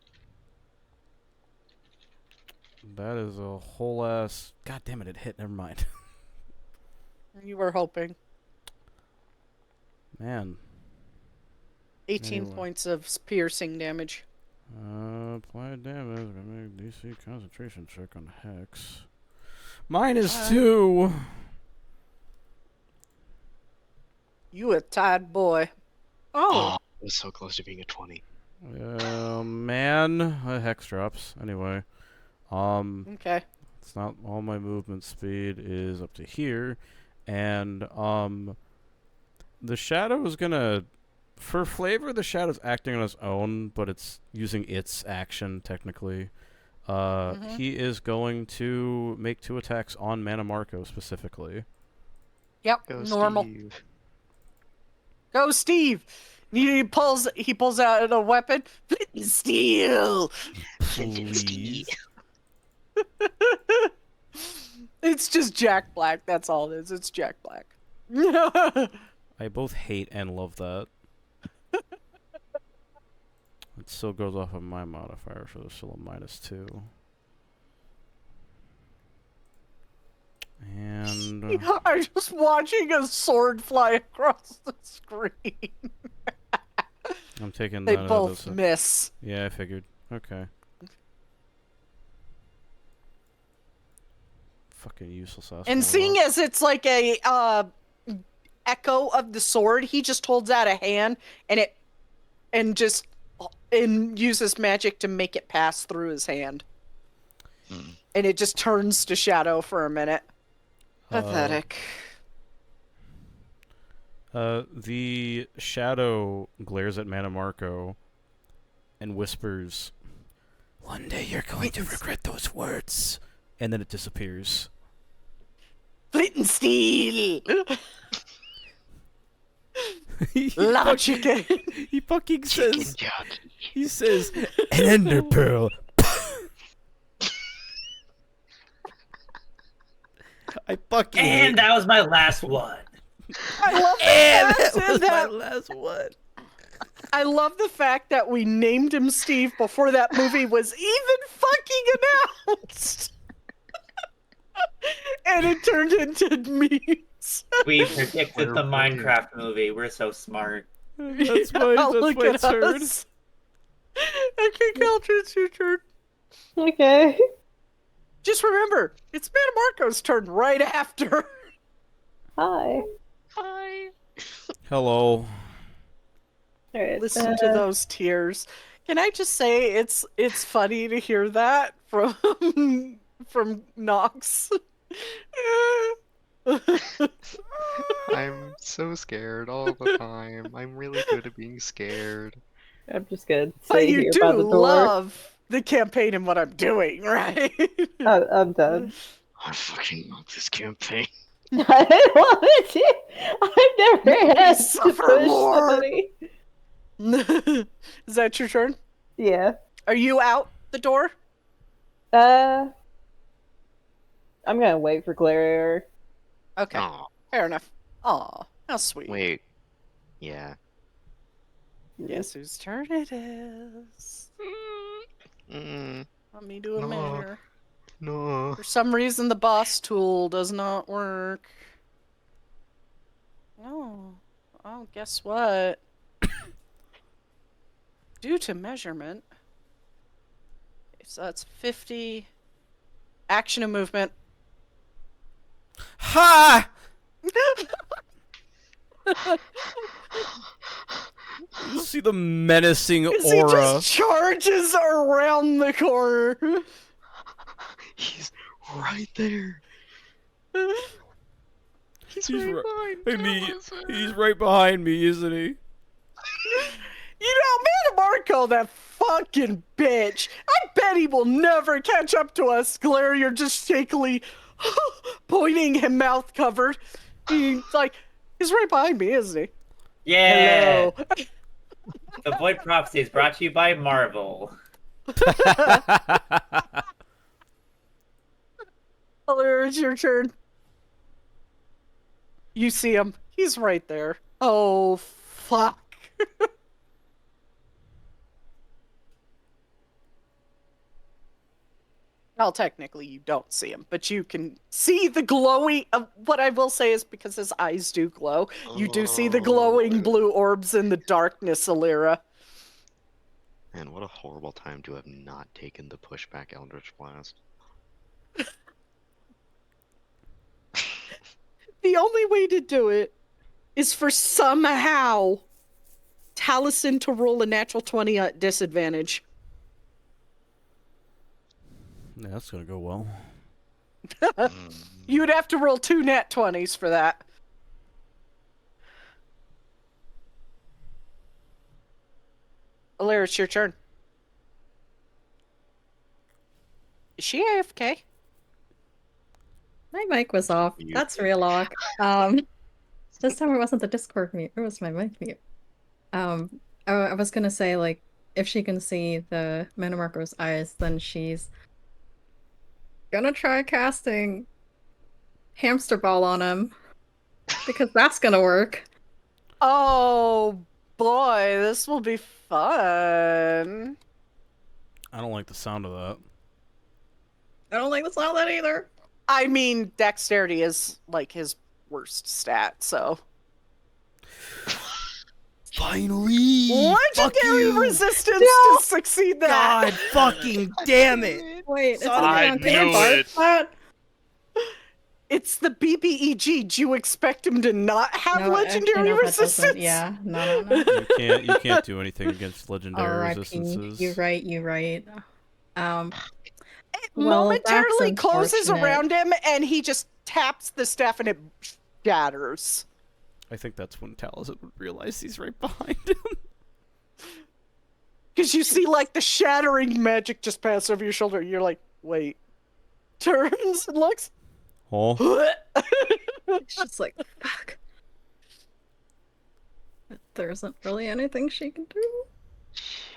That is a whole ass. God damn it! It hit. Never mind. You were hoping. Man. 18 Anyway. points of piercing damage. Apply damage. Gonna make DC concentration check on Hex. -2. You a tired boy. Oh. It was so close to being a 20. Man, Hex drops. Anyway, Okay. it's not all my movement speed is up to here, and the shadow is gonna, for flavor, the shadow's acting on its own, but it's using its action technically. He is going to make 2 attacks on Manamarco specifically. Yep. Go Normal. Steve. Go, Steve. He pulls out a weapon. Flint and steel. Please. It's just Jack Black. That's all it is. It's Jack Black. I both hate and love that. It still goes off of my modifier, so there's still a -2. And I'm just watching a sword fly across the screen. I'm taking They that both as a... miss. Yeah, I figured. Okay. Fucking useless ass. And seeing as it's like a echo of the sword, he just holds out a hand and uses magic to make it pass through his hand. And it just turns to shadow for a minute. Pathetic. The shadow glares at Manamarco and whispers, "One day you're going to regret those words." And then it disappears. Flint and steel! Loud chicken! He fucking says, jockey. he says, "An ender pearl." I fucking hate And that was my last one. I love the and fact that was my that last one. I love the fact that we named him Steve before that movie was even fucking announced. And it turned into memes. We predicted the We're brilliant. Minecraft movie. We're so smart. That's Look my at turn. us. Okay, Caltrin, it's your turn. Okay. Just remember, it's Manamarco's turn right after. Hi. Hi. Hello. Alright. Listen to those tears. Can I just say it's funny to hear that from Nox. I'm so scared all the time. I'm really good at being scared. I'm just gonna But sit you here do by the door. love the campaign and what I'm doing, right? I'm done. I fucking love this campaign. I didn't want to. I've Make me never had to suffer push more. somebody. Is that your turn? Yeah. Are you out the door? I'm gonna wait for Glarior. Okay, Aw, fair enough. Aw, how sweet. wait. Yeah. Guess whose turn it is? Mm, Let me do a No. measure. no. For some reason, the boss tool does not work. Oh, guess what? Due to measurement. Okay, so that's 50. Action and movement. Ha! You see the menacing As he aura. just charges around the corner. He's right there. He's right behind me, isn't he? You know, Manamarco, that fucking bitch. I bet he will never catch up to us. Glarior just shakily pointing him mouth covered. He's right behind me, isn't he? Yeah. Hello. The Void Prophecy is brought to you by Marvel. Glarior, it's your turn. You see him. He's right there. Oh, fuck. Well, technically you don't see him, but you can see the glowing... what I will say is because his eyes do glow, you do see the glowing blue orbs in the darkness, Alira. Man, what a horrible time to have not taken the pushback Eldritch Blast. The only way to do it is for somehow Taliesin to roll a natural 20 at disadvantage. Yeah, that's gonna go well. You'd have to roll 2 nat 20s for that. Alira, it's your turn. Is she AFK? My mic was off. You- That's real lock. This time it wasn't the Discord mute. It was my mic mute. I was gonna say, like, if she can see the Manamarco's eyes, then she's gonna try casting Hamster Ball on him. Because that's gonna work. Oh boy, this will be fun. I don't like the sound of that. I don't like the sound of that either. I mean, dexterity is like his worst stat, so. Finally! Legendary resistance to succeed that. God fucking damn it! Wait, Son of I a knew bitch. it. It's the BBEG. Do you expect him to not have No, I legendary know that doesn't- resistance? Yeah, no. You can't do anything against legendary R.I.P. resistances. You're right. It Well, momentarily that's closes unfortunate. around him, and he just taps the staff, and it shatters. I think that's when Taliesin would realize he's right behind him. Because you see, like, the shattering magic just pass over your shoulder. You're like, wait. Turns and looks. Oh. It's just like, fuck. There isn't really anything she can do.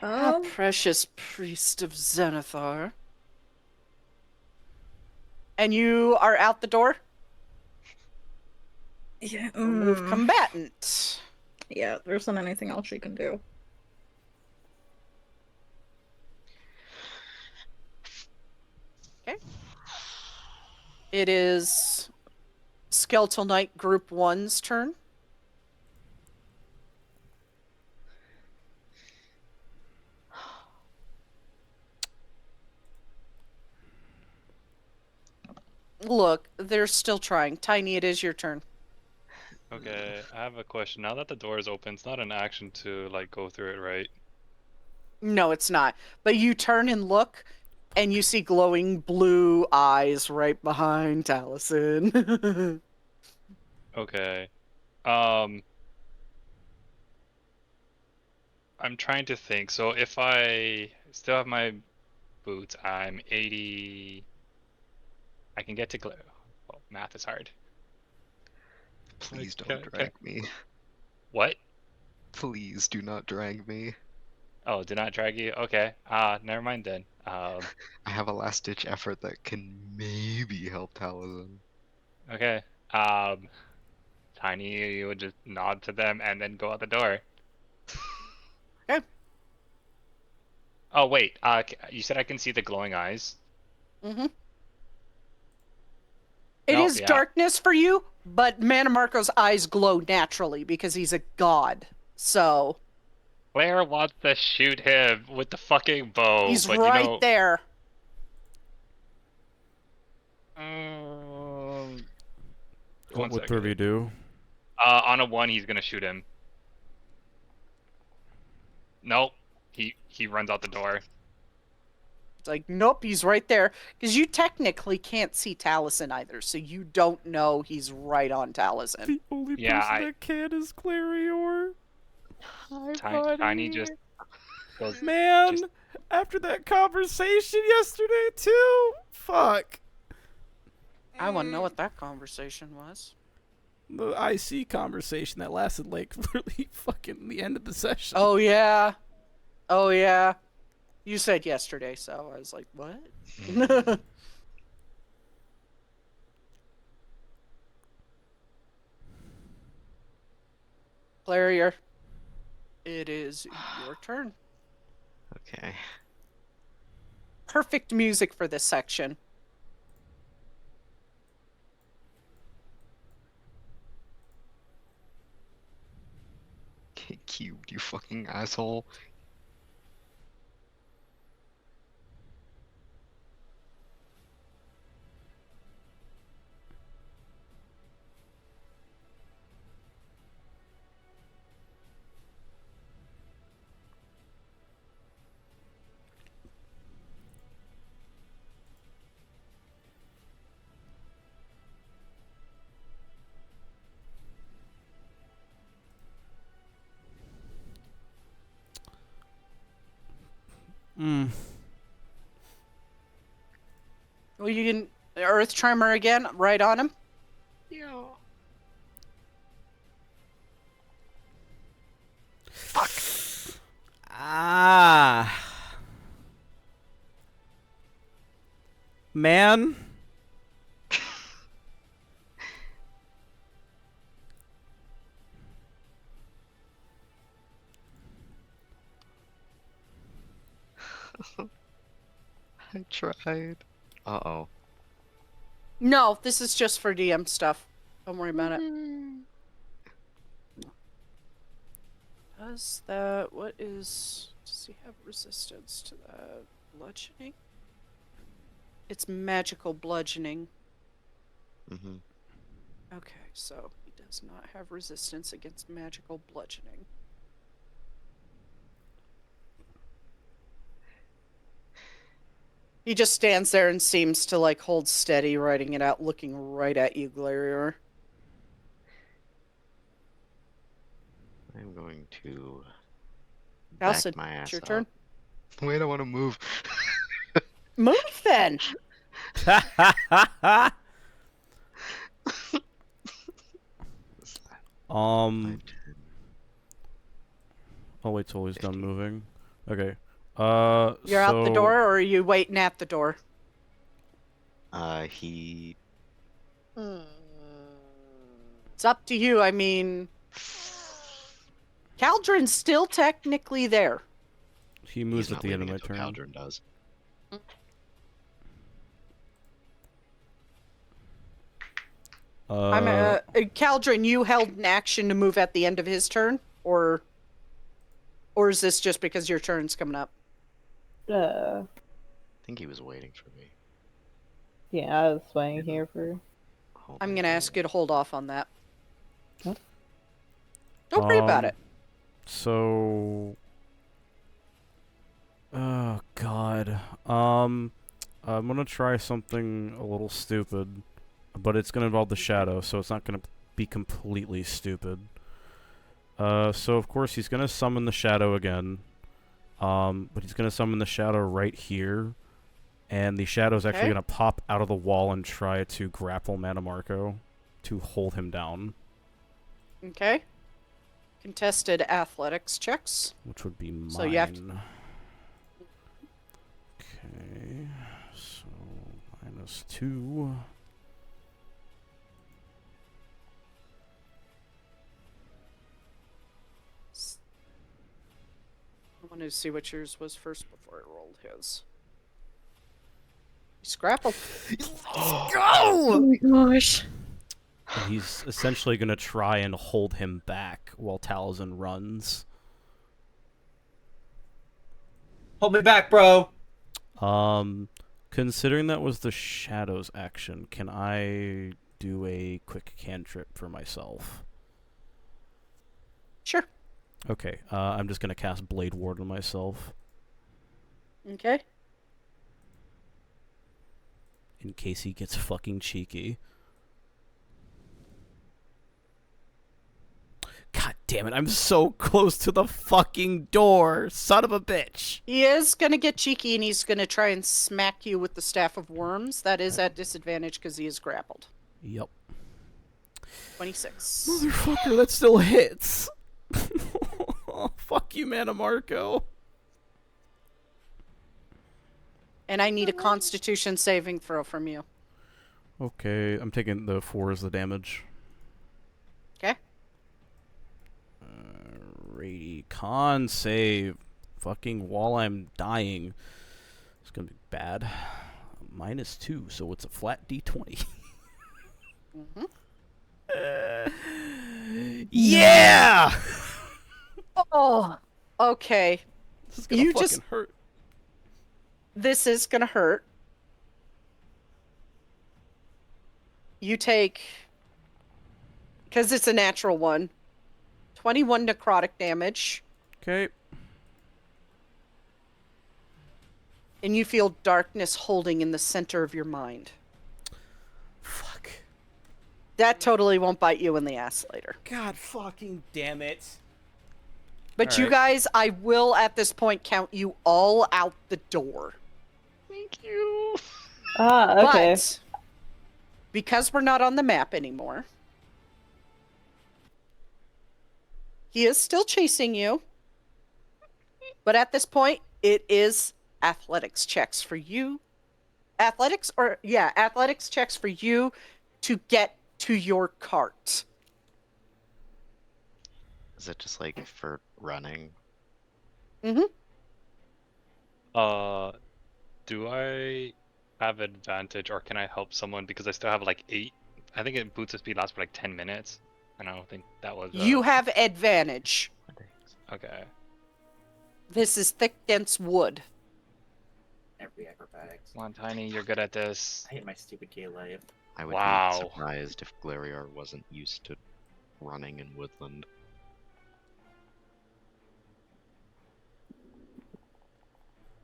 How precious priest of Zenithar. And you are out the door? Yeah. Remove combatant. Yeah, there isn't anything else she can do. Okay. It is Skeletal Knight Group 1's turn. Look, they're still trying. Tiny, it is your turn. Okay, I have a question. Now that the door is open, it's not an action to like go through it, right? No, it's not. But you turn and look, and you see glowing blue eyes right behind Taliesin. Okay. I'm trying to think. So if I still have my boots, I'm 80. I can get to well, math is hard. Please don't Can- drag me. What? Please do not drag me. Oh, did not drag you? Okay. Never mind then. I have a last-ditch effort that can maybe help Taliesin. Okay. Tiny, you would just nod to them and then go out the door. Okay. Oh wait. You said I can see the glowing eyes. Mm-hmm. It No, is yeah. darkness for you, but Manamarco's eyes glow naturally because he's a god. So Claire wants to shoot him with the fucking bow, he's but right you know. there. What One would second. Privy do? On a 1, he's gonna shoot him. Nope. He runs out the door. It's like, nope, he's right there. Because you technically can't see Taliesin either, so you don't know he's right on Taliesin. The only Yeah, person that can is Clarior. Tiny just goes. Man, Just- after that conversation yesterday too. Fuck. I want to know what that conversation was. The IC conversation that lasted like really fucking the end of the session. Oh, yeah. Oh, yeah. You said yesterday, so I was like, what? Clarier, it is your turn. Okay. Perfect music for this section. Get cubed, you fucking asshole. Well, you can Earth Tremor again, right on him. Yeah. Ah. Man. I tried. Uh-oh. No, this is just for DM stuff. Don't worry about it. Does that... What is... Does he have resistance to that? Bludgeoning? It's magical bludgeoning. Mm-hmm. Okay, so he does not have resistance against magical bludgeoning. He just stands there and seems to, like, hold steady, writing it out, looking right at you, Glarior. I'm going to Alcid, back my ass it's your up. turn. Wait, I want to move. Move then! Oh, wait till he's done 50. moving. Okay. You're out the door, or are you waiting at the door? He... It's up to you. I mean, Caldron's still technically there. He moves He's at not the end of leaving my until turn. Caldron does. Caldron, you held an action to move at the end of his turn, or is this just because your turn's coming up? I think he was waiting for me. Yeah, I was waiting here for. Hold I'm my gonna ask beer. you to hold off on that. Huh? Don't worry about it. So, oh god. I'm gonna try something a little stupid, but it's gonna involve the shadow, so it's not gonna be completely stupid. So of course he's gonna summon the shadow again. But he's gonna summon the shadow right here, and the shadow's actually Okay. gonna pop out of the wall and try to grapple Manamarco to hold him down, Okay. Contested athletics checks. which would be mine. So you have to- Okay, so -2. I wanted to see what yours was first before I rolled his. He's grappled. Oh my gosh. And he's essentially gonna try and hold him back while Talzin runs. Hold me back, bro. Considering that was the shadow's action, can I do a quick cantrip for myself? Sure. Okay, I'm just gonna cast Blade Ward on myself, Okay. in case he gets fucking cheeky. God damn it, I'm so close to the fucking door, son of a bitch! He is going to get cheeky and he's going to try and smack you with the Staff of Worms. That is at disadvantage because he is grappled. Yep. 26. Motherfucker, that still hits! Fuck you, Manamarco. And I need a Constitution saving throw from you. Okay, I'm taking the 4 as the damage. Okay. Alrighty, con save. Fucking while I'm dying. It's gonna be bad. -2, so it's a flat D20. Mm-hmm. Yeah! Oh, okay. This is gonna You fucking just- hurt. This is going to hurt. You take, because it's a natural one, 21 necrotic damage, Okay. and you feel darkness holding in the center of your mind. Fuck. That totally won't bite you in the ass later. God fucking damn it. But you Alright. guys, I will at this point count you all out the door. Thank you. Ah, okay. But because we're not on the map anymore, he is still chasing you. But at this point, it is athletics checks for you. Athletics checks for you to get to your cart. Is it just like for running? Do I have advantage, or can I help someone because I still have like 8? I think it boots of speed lasts for like 10 minutes, and I don't think that was. You have advantage. Okay. This is thick, dense wood. Every acrobatics. Come on, Tiny, you're good at this. I hate my stupid gay life. I would Wow. be surprised if Glariar wasn't used to running in woodland.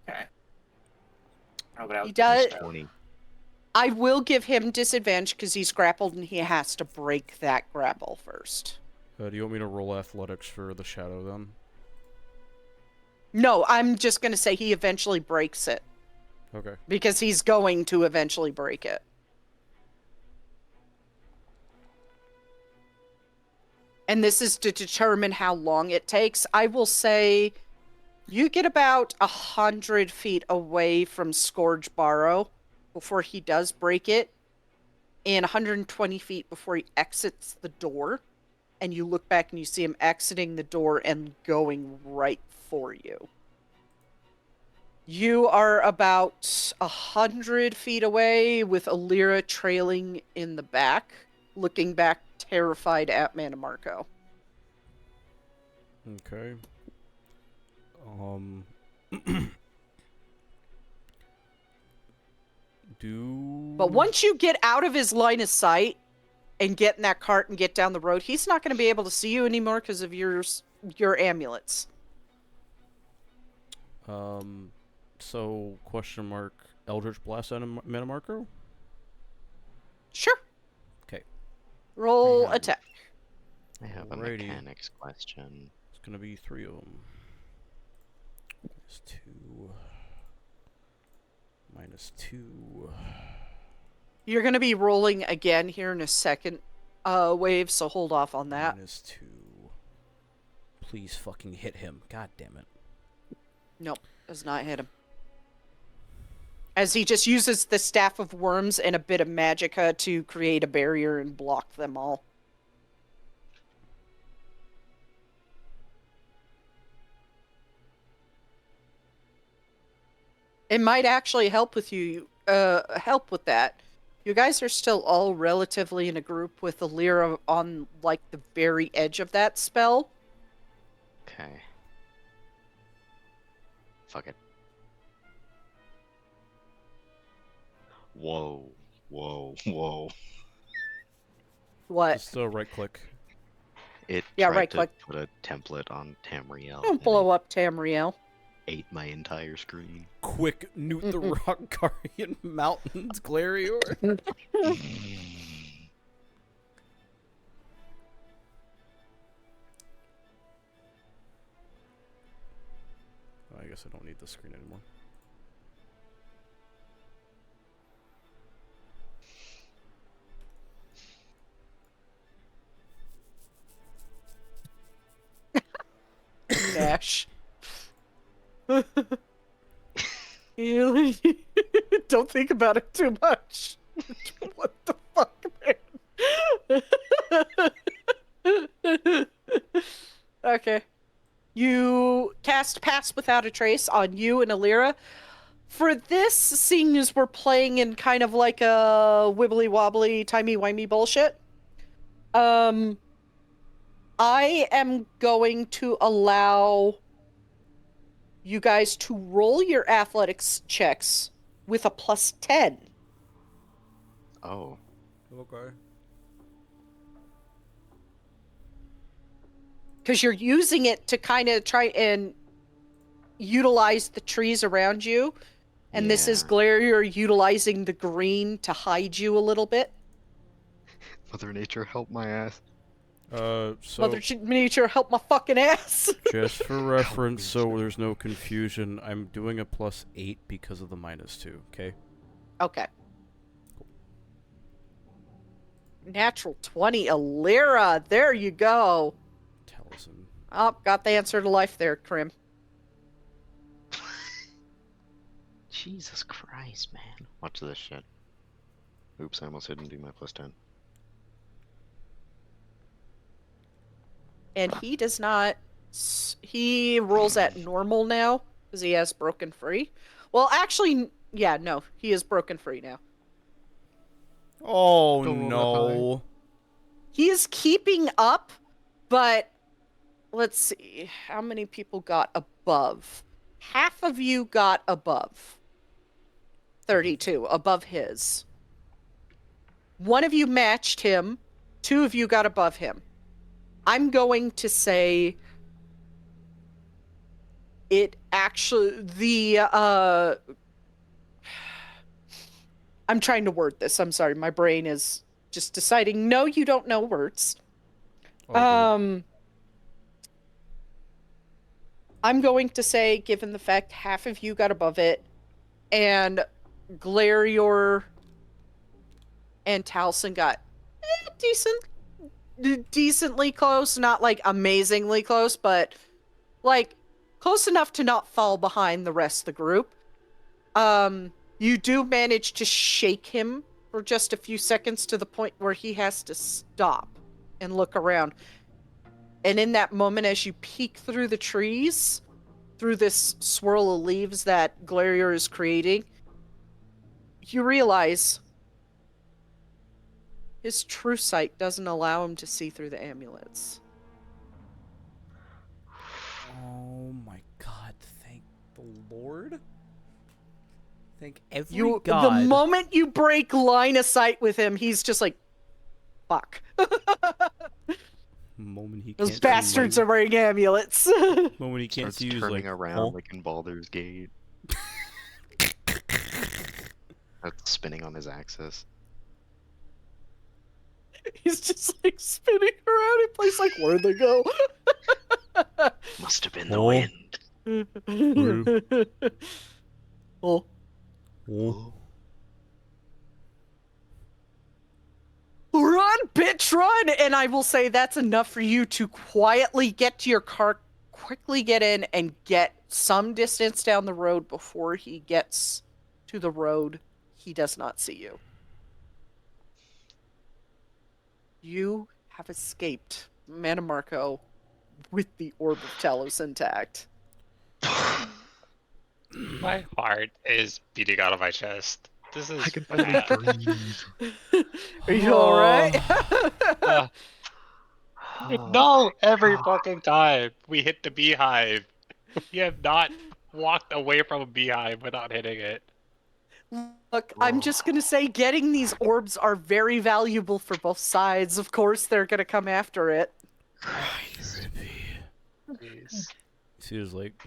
Okay. Oh, but I He was does. 20. I will give him disadvantage because he's grappled and he has to break that grapple first. Do you want me to roll athletics for the shadow then? No, I'm just going to say he eventually breaks it Okay. because he's going to eventually break it. And this is to determine how long it takes. I will say you get about 100 feet away from Scourge Barrow before he does break it. and 120 feet before he exits the door. And you look back and you see him exiting the door and going right for you. You are about 100 feet away with Alira trailing in the back, looking back terrified at Mannimarco. Okay. But once you get out of his line of sight and get in that cart and get down the road, he's not going to be able to see you anymore because of your amulets. So, question mark, Eldritch Blast on Mannimarco? Sure. Okay. Roll have- attack. I have a Alrighty. mechanics question. It's gonna be 3 of them. -2. -2. You're going to be rolling again here in a second wave, so hold off on that. -2. Please fucking hit him. God damn it. Nope, does not hit him. As he just uses the Staff of Worms and a bit of magicka to create a barrier and block them all. It might actually help with that. You guys are still all relatively in a group with Alira on, like, the very edge of that spell. Okay. Fuck it. Whoa. Whoa. Whoa. What? Just right click. It Yeah, tried to right-click. put a template on Tamriel. Don't and blow up Tamriel. it ate my entire screen. Quick, Newt the Rock Guardian Mountains, Glarior. I guess I don't need the screen anymore. Dash. Don't think about it too much. What the fuck, man? Okay. You cast Pass Without a Trace on you and Alira. For this, seeing as we're playing in kind of like a wibbly-wobbly, timey-wimey bullshit, I am going to allow you guys to roll your athletics checks with a +10. Oh. Okay. Because you're using it to kind of try and utilize the trees around you. And this is Yeah. Glarior utilizing the green to hide you a little bit. Mother Nature, help my ass. So Mother Nature, help my fucking ass. just for reference, so there's no confusion, I'm doing a +8 because of the -2. Okay. Okay. Natural 20, Alira. There you go. Talisman. Oh, got the answer to life there, Krim. Jesus Christ, man. Watch this shit. Oops, I almost didn't do my +10. And he does not... He rolls at normal now, because he has broken free. Well, actually, yeah, no. He is broken free now. Oh Don't roll that no. He is keeping up, but... Let's see. How many people got above? Half of you got above. 32, above his. One of you matched him. 2 of you got above him. I'm going to say it actually, I'm trying to word this. I'm sorry. My brain is just deciding, no, you don't know words. Oh, I'm going to say, given the fact half of you got above it, and Glarior and Taliesin got decently close, not like amazingly close, but like close enough to not fall behind the rest of the group. You do manage to shake him for just a few seconds to the point where he has to stop and look around. And in that moment, as you peek through the trees, through this swirl of leaves that Glarior is creating, you realize his true sight doesn't allow him to see through the amulets. Oh my god, thank the Lord. Thank every god. The moment you break line of sight with him, he's just like, fuck. Moment he Those can't bastards see are wearing amulets. Moment he can't Starts see you, he's turning like, around huh? like in Baldur's Gate. That's spinning on his axis. He's just like spinning around in place, like, where'd they go? Must have been the Oh. wind. Oh. Oh. Run, bitch, run! And I will say that's enough for you to quietly get to your car, quickly get in, and get some distance down the road before he gets to the road. He does not see you. You have escaped Manamarco with the Orb of Talos intact. My heart is beating out of my chest. This is I can finally bad. breathe. Are you alright? Uh, no! Every fucking time we hit the beehive, we have not walked away from a beehive without hitting it. Look, I'm just gonna say getting these orbs are very valuable for both sides. Of course, they're gonna come after it. Please. See, there's like,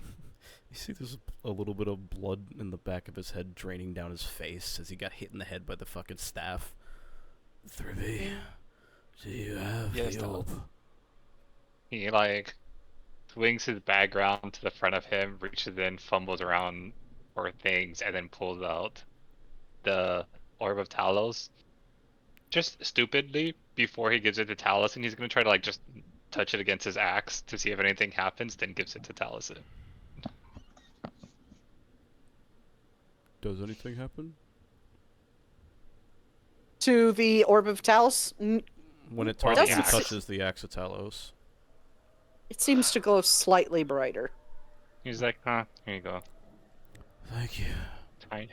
you see, there's a little bit of blood in the back of his head draining down his face as he got hit in the head by the fucking staff. Thribby, do you have Yes, the orb? He like swings his bag around to the front of him, reaches in, fumbles around for things, and then pulls out the Orb of Talos. Just stupidly, before he gives it to Talos, and he's gonna try to like just touch it against his axe to see if anything happens, then gives it to Taliesin. Does anything happen? To the Orb of Talos, When it Or the axe. touches the axe of Talos. it seems to glow slightly brighter. He's like, huh, here you go. Thank you. Tiny.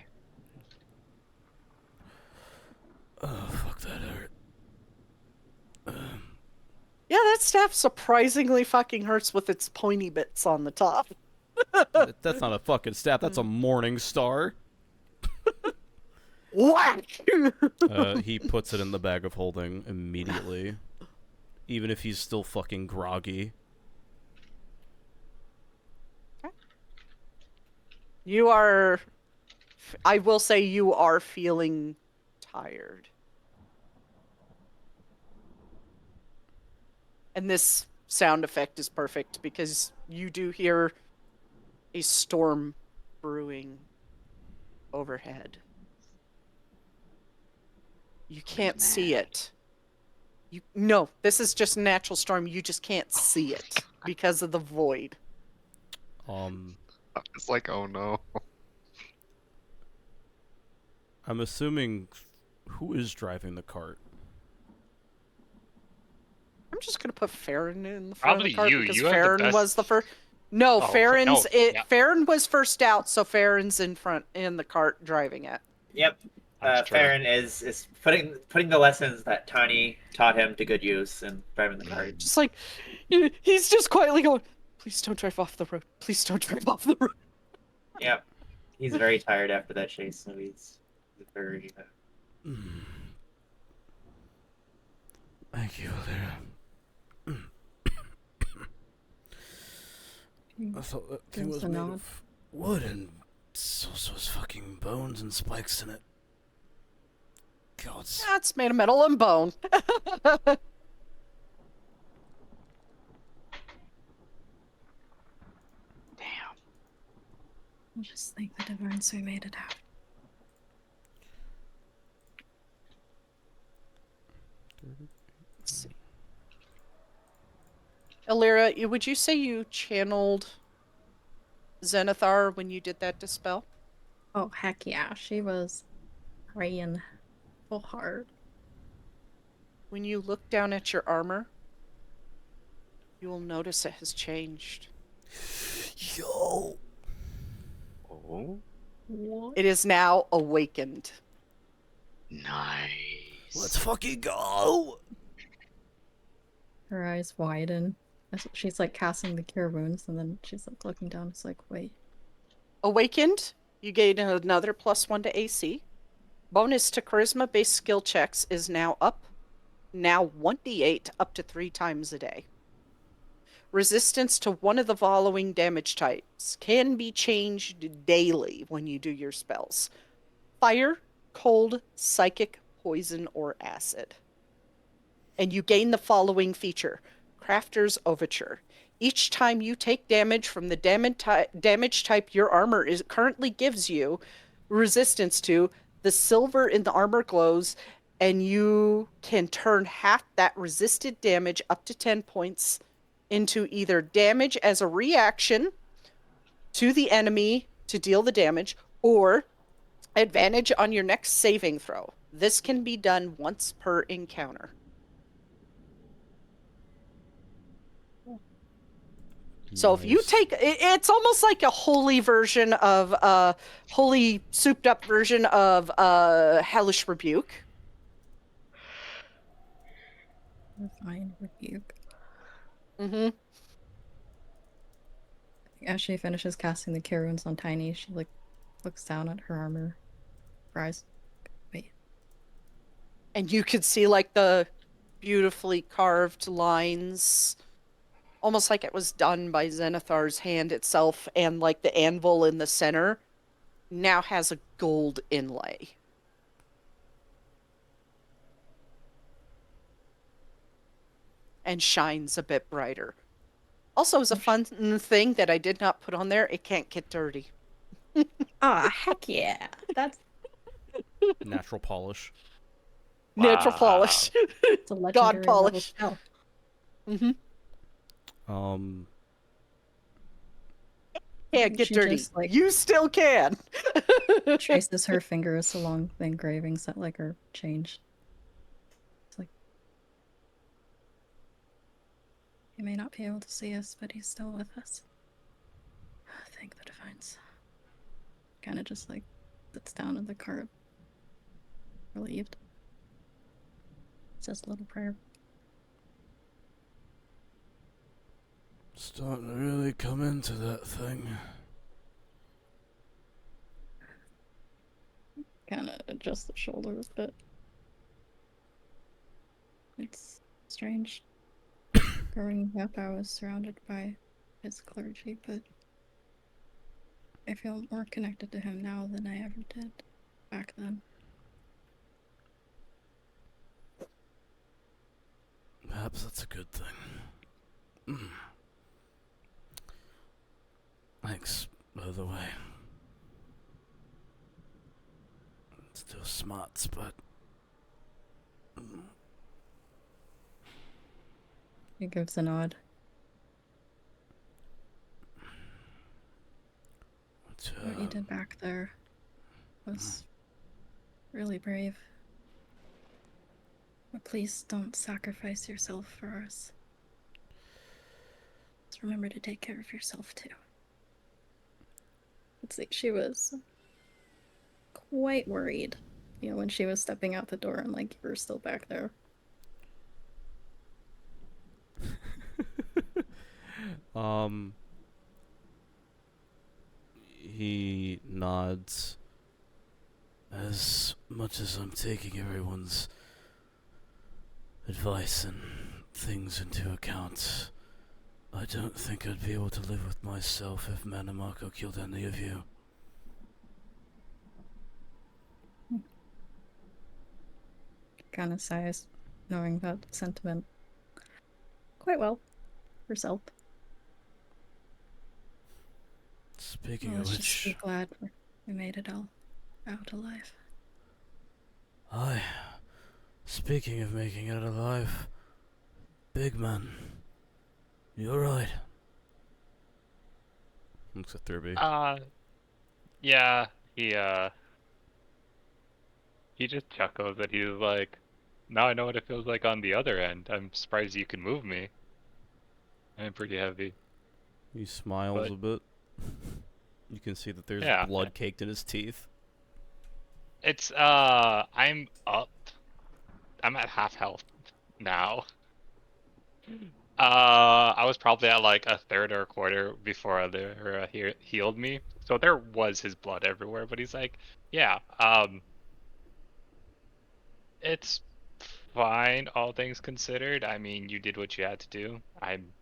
Oh, fuck, that hurt. Yeah, that staff surprisingly fucking hurts with its pointy bits on the top. That's not a fucking staff, that's a morning star. Whack! He puts it in the bag of holding immediately. Even if he's still fucking groggy. You are... I will say you are feeling tired. And this sound effect is perfect because you do hear a storm brewing overhead. You can't see it. No, this is just a natural storm. You just can't see it because of the void. It's like, oh no. I'm assuming who is driving the cart? I'm just gonna put Farron in the front Probably of the cart you. because You have the Farron best- was the first. No, Oh, Farron's no, yeah. Farron was first out, so Farron's in front in the cart driving it. Yep. That's true. Farron is putting the lessons that Tani taught him to good use and driving the cart. Just like he's just quietly going, "Please don't drive off the road. Please don't drive off the road." Yep. He's very tired after that chase, so he's very. Thank you, Lyra. I thought that thing Gives was a made nod. of wood and so was fucking bones and spikes in it. God. That's made of metal and bone. Damn. I just think the Divines we made it out. Let's see. Elira, would you say you channeled Zenithar when you did that dispel? Oh, heck yeah. She was praying. full heart. When you look down at your armor, you will notice it has changed. Yo. Oh, What? It is now awakened. nice. Let's fucking go. Her eyes widen. She's like casting the cure wounds, and then she's like looking down. It's like, wait. Awakened, you gain another +1 to AC. Bonus to charisma-based skill checks is now up. Now 1d8 up to 3 times a day. Resistance to one of the following damage types can be changed daily when you do your spells: fire, cold, psychic, poison, or acid. And you gain the following feature: Crafter's Overture. Each time you take damage from the damage type your armor currently gives you resistance to, the silver in the armor glows, and you can turn half that resisted damage up to 10 points into either damage as a reaction to the enemy to deal the damage, or advantage on your next saving throw. This can be done once per encounter. So if you Nice. take, it's almost like a holy version of, holy souped up version of Hellish Rebuke. Refine rebuke. Mm-hmm. As she finishes casting the cure wounds on Tiny, she like looks down at her armor. Fries. Wait. And you could see like the beautifully carved lines, almost like it was done by Zenithar's hand itself, and like the anvil in the center now has a gold inlay. And shines a bit brighter. Also, as a fun thing that I did not put on there, it can't get dirty. Ah, heck yeah. That's Natural polish. Natural Wow. polish. it's a legendary level polish. spell. Um. Can't get She dirty. just, like- You still can. Traces her fingers along the engravings that like are changed. It's like he may not be able to see us, but he's still with us. Thank the divines. Kind of just like sits down in the cart, relieved. Says a little prayer. Starting to really come into that thing. Kind of adjust the shoulder a bit. It's strange. Growing up, I was surrounded by his clergy, but I feel more connected to him now than I ever did back then. Perhaps that's a good thing. Thanks, by the way. Still smarts, but... He gives a nod. What you did back there was really brave. But please don't sacrifice yourself for us. Just remember to take care of yourself too. It's like she was quite worried, you know, when she was stepping out the door and like you were still back there. He nods. As much as I'm taking everyone's advice and things into account, I don't think I'd be able to live with myself if Manamako killed any of you. Kind of sighs, knowing that sentiment quite well herself. Speaking Well, of let's just be which... glad we made it all out alive. Aye. Speaking of making it alive, big man, you're right. Looks at Thurby. Yeah, he he just chuckles and he's like, now I know what it feels like on the other end. I'm surprised you can move me. I'm pretty heavy. He smiles But- a bit. You can see that there's Yeah. blood caked in his teeth. It's I'm up. I'm at half health now. I was probably at like a third or a quarter before they healed me. So there was his blood everywhere, but he's like, yeah, it's fine, all things considered. I mean, you did what you had to do. I'm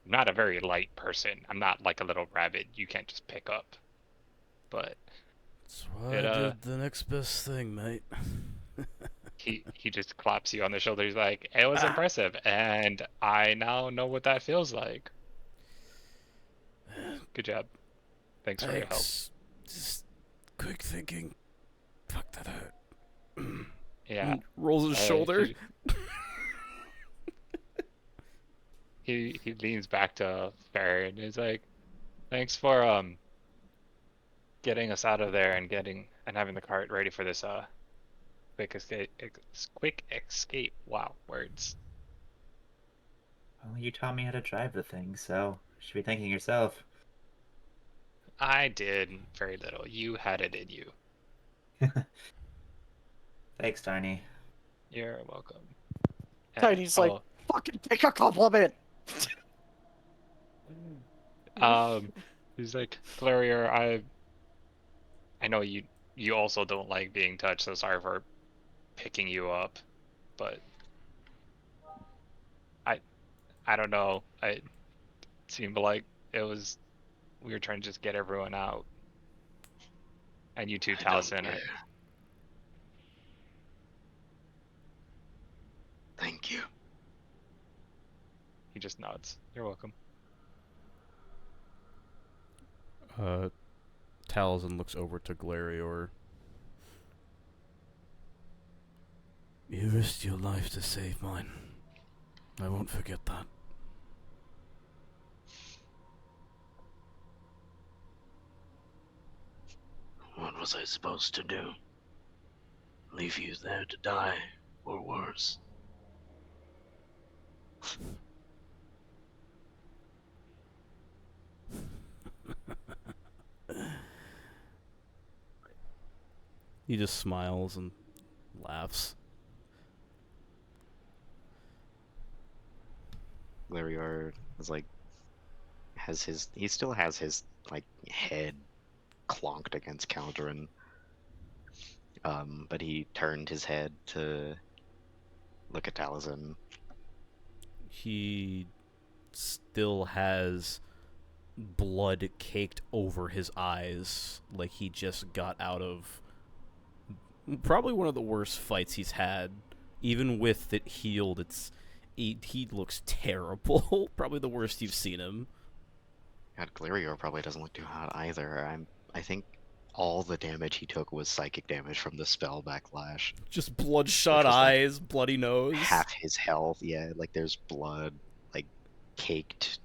not a very light person. I'm not like a little rabbit you can't just pick up. But That's why It, I did the next best thing, mate. he just claps you on the shoulder. He's like, it was impressive, and I now know what that feels like. Good job. Thanks for your help. Thanks. Just quick thinking. Fuck that out. Yeah. Rolls his shoulder. He leans back to Farron and he's like, thanks for getting us out of there and having the cart ready for this quick escape. Wow, words. Well, you taught me how to drive the thing, so you should be thanking yourself. I did very little. You had it in you. Thanks, Darnie. You're welcome. Tiny's like, fucking pick a compliment. He's like, Clarier, I know you also don't like being touched, so sorry for picking you up, but I don't know. It seemed like we were trying to just get everyone out. And you too, Taliesin. Thank you. He just nods. You're welcome. Taliesin looks over to Glarior. You risked your life to save mine. I won't forget that. What was I supposed to do? Leave you there to die, or worse? He just smiles and laughs. Glarior is like, he still has his like head clonked against Calderon. But he turned his head to look at Taliesin. He still has blood caked over his eyes, like he just got out of probably one of the worst fights he's had. Even with it healed, he looks terrible. Probably the worst you've seen him. God, Glarior probably doesn't look too hot either. I think all the damage he took was psychic damage from the spell backlash. Just bloodshot eyes, like bloody nose. Half his health, yeah, like there's blood like caked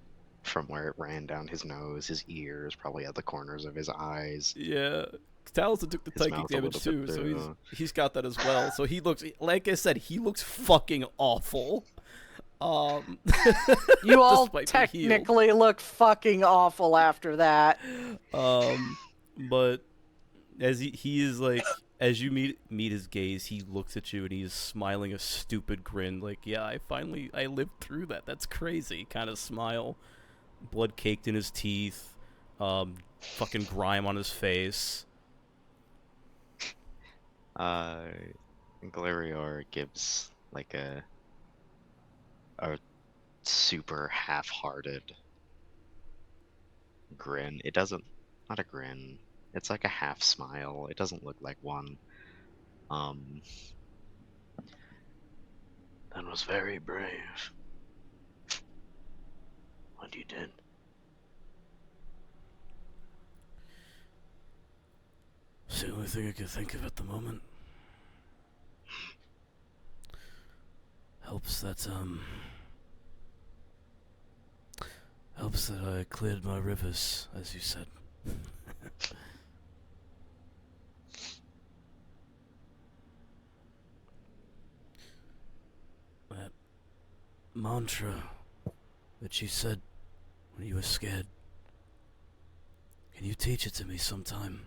from where it ran down his nose, his ears, probably at the corners of his eyes. Yeah. Taliesin took the psychic damage too, so he's got that as well. So he looks, like I said, he looks fucking awful. You all technically look fucking awful after that. But as he is like, as you meet his gaze, he looks at you and he's smiling a stupid grin, like, yeah, I lived through that. That's crazy kind of smile. Blood caked in his teeth, fucking grime on his face. Glarior gives like a super half-hearted grin. It doesn't, not a grin. It's like a half smile. It doesn't look like one. That was very brave. What you did. It's the only thing I can think of at the moment. Helps that I cleared my rivers, as you said. mantra that you said when you were scared? Can you teach it to me sometime?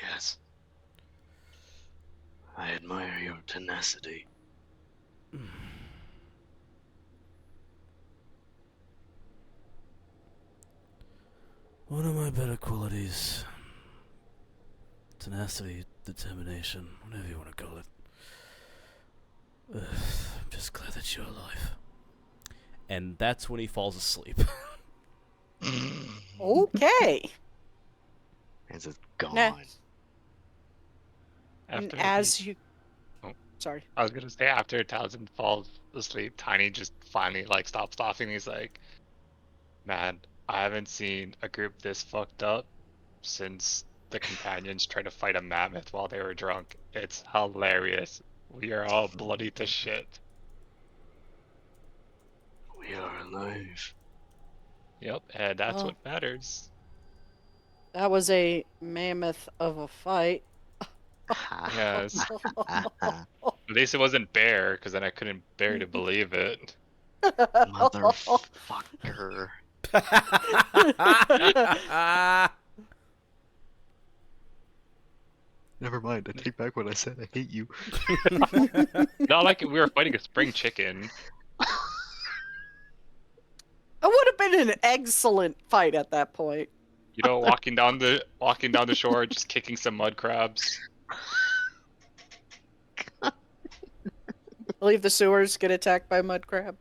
Yes. I admire your tenacity. One of my better qualities. Tenacity, determination, whatever you want to call it. I'm just glad that you're alive. And that's when he falls asleep. Okay. Is it gone? Nah. After As you... Oh. Sorry. I was gonna say after Townsend falls asleep, Tiny just finally like stops laughing. He's like, "Man, I haven't seen a group this fucked up since the companions tried to fight a mammoth while they were drunk. It's hilarious. We are all bloody to shit." We are alive. Yep, and that's Well, what matters. that was a mammoth of a fight. Yes. At least it wasn't bear, because then I couldn't bear to believe it. Motherfucker. Never mind. I take back what I said. I hate you. Not like we were fighting a spring chicken. It would have been an excellent fight at that point. You know, walking down the shore, just kicking some mud crabs. Leave the sewers, get attacked by mud crab.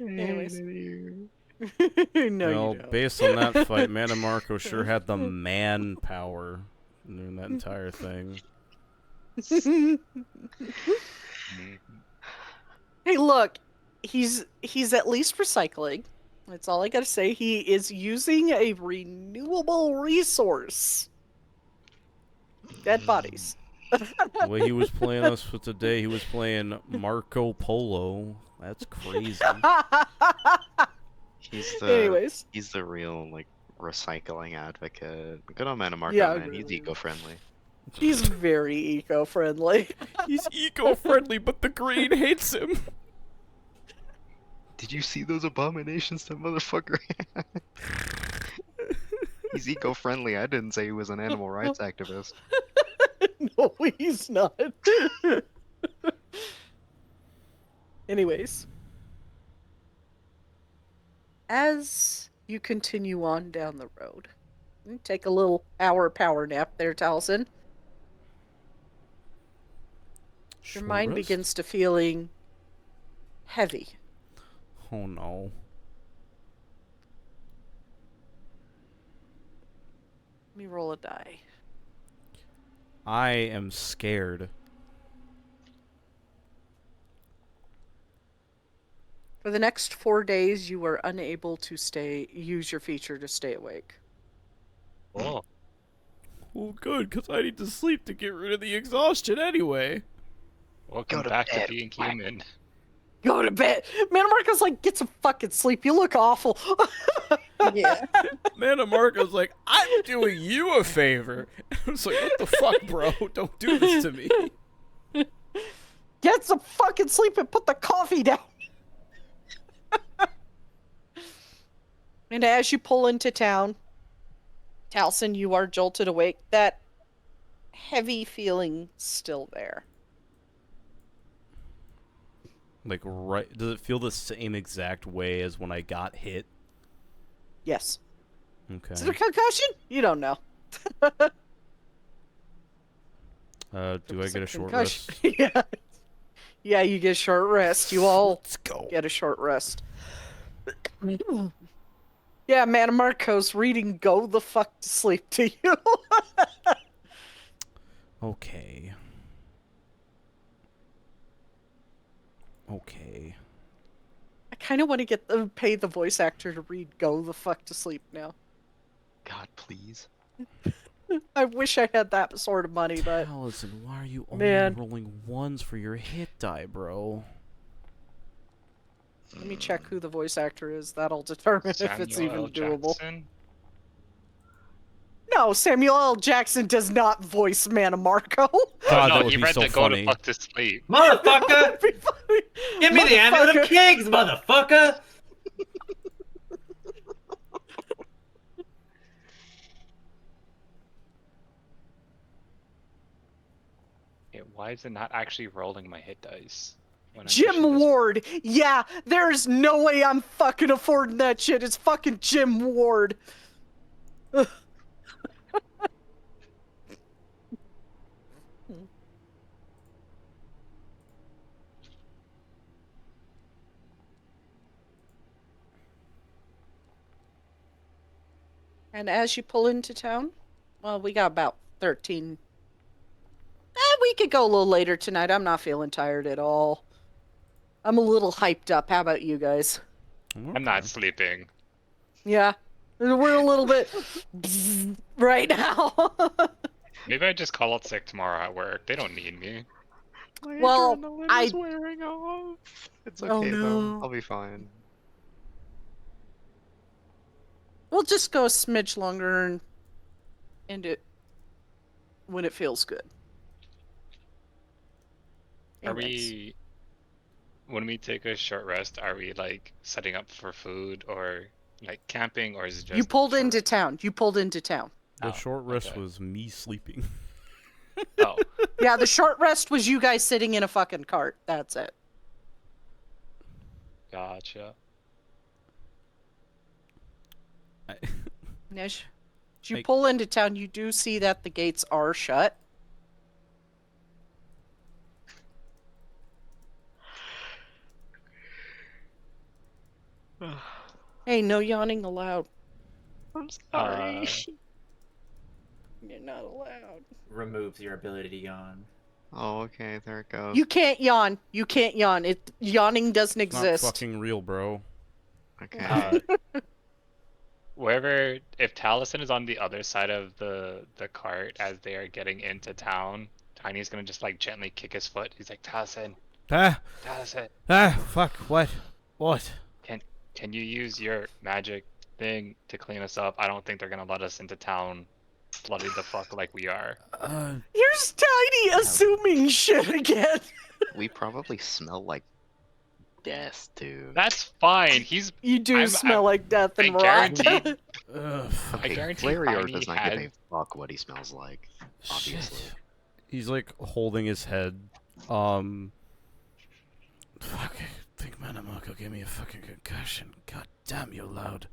Anyways. No, Well, you don't. based on that fight, Mana Marco sure had the man power in that entire thing. Hey, look, he's at least recycling. That's all I gotta say. He is using a renewable resource. Dead bodies. The way he was playing us for today, he was playing Marco Polo. That's crazy. Anyways. He's the real like recycling advocate. Good on Mana Marco, Yeah, man. He's eco-friendly. He's very eco-friendly. He's eco-friendly, but the green hates him. Did you see those abominations that motherfucker had? He's eco-friendly. I didn't say he was an animal rights activist. No, he's not. Anyways. As you continue on down the road, you take a little hour power nap there, Taliesin. Your mind begins to feeling heavy. Oh no. Let me roll a die. I am scared. For the next 4 days, you are unable to use your feature to stay awake. Oh. Well, good, because I need to sleep to get rid of the exhaustion anyway. Welcome back to being human. Go to bed. Man, Marco's like, get some fucking sleep. You look awful. Yeah. Mana Marco's like, I'm doing you a favor. I was like, what the fuck, bro? Don't do this to me. Get some fucking sleep and put the coffee down. And as you pull into town, Taliesin, you are jolted awake. That heavy feeling still there. Like, right? Does it feel the same exact way as when I got hit? Yes. Okay. Is it a concussion? You don't know. Do I get a short Concussion. rest? Yeah. Yeah, you get a short rest. You all Let's go. get a short rest. Yeah, Mana Marco's reading Go the Fuck to Sleep to you. Okay. Okay. I kind of want to pay the voice actor to read Go the Fuck to Sleep now. God, please. I wish I had that sort of money, but... Taliesin, why are you only Man. rolling ones for your hit die, bro? Let me check who the voice actor is. That'll determine if it's Samuel even L. doable. Jackson? No, Samuel L. Jackson does not voice Mannimarco. God, no, that would he be read so the go funny. to fuck to sleep. Motherfucker! That'd be funny. Give me the amulet of kings, motherfucker! Okay, why is it not actually rolling my hit dice? When I'm Jim pushing this- Ward. Yeah, there's no way I'm fucking affording that shit. It's fucking Jim Ward. Ugh. And as you pull into town, well, we got about 13. We could go a little later tonight. I'm not feeling tired at all. I'm a little hyped up. How about you guys? I'm not sleeping. Yeah, we're a little bit right now. Maybe I just call out sick tomorrow at work. They don't need me. My Well, adrenaline is wearing off. It's Oh, okay no. though. I'll be fine. We'll just go a smidge longer and end it when it feels good. Are Anyways. we... When we take a short rest, are we like setting up for food or like camping, or is it just... You pulled short into rest? town. You pulled into town. The Oh, short rest okay. was me sleeping. Oh, Yeah, the short rest was you guys sitting in a fucking cart. That's it. gotcha. As you Like- pull into town, you do see that the gates are shut. Hey, no yawning allowed. I'm Uh, You're not allowed. Removes your ability to yawn. Oh, okay, there it goes. You can't yawn. You can't yawn. Yawning doesn't It's not exist. fucking real, bro. Okay. wherever, if Taliesin is on the other side of the cart as they are getting into town, Tiny's gonna just like gently kick his foot. He's like, Taliesin, Taliesin, Fuck, what? What? can you use your magic thing to clean us up? I don't think they're gonna let us into town bloody the fuck like we are. Here's Tiny assuming shit again. We probably smell like death too. That's fine. He's You do I'm- smell like death I and rot. guarantee- Fuck. I guarantee Glarior Tiny does not had- give a fuck what he smells like. Obviously. Shit. He's like holding his head. Fuck. I think Mannimarco gave me a fucking concussion. God damn, you're loud.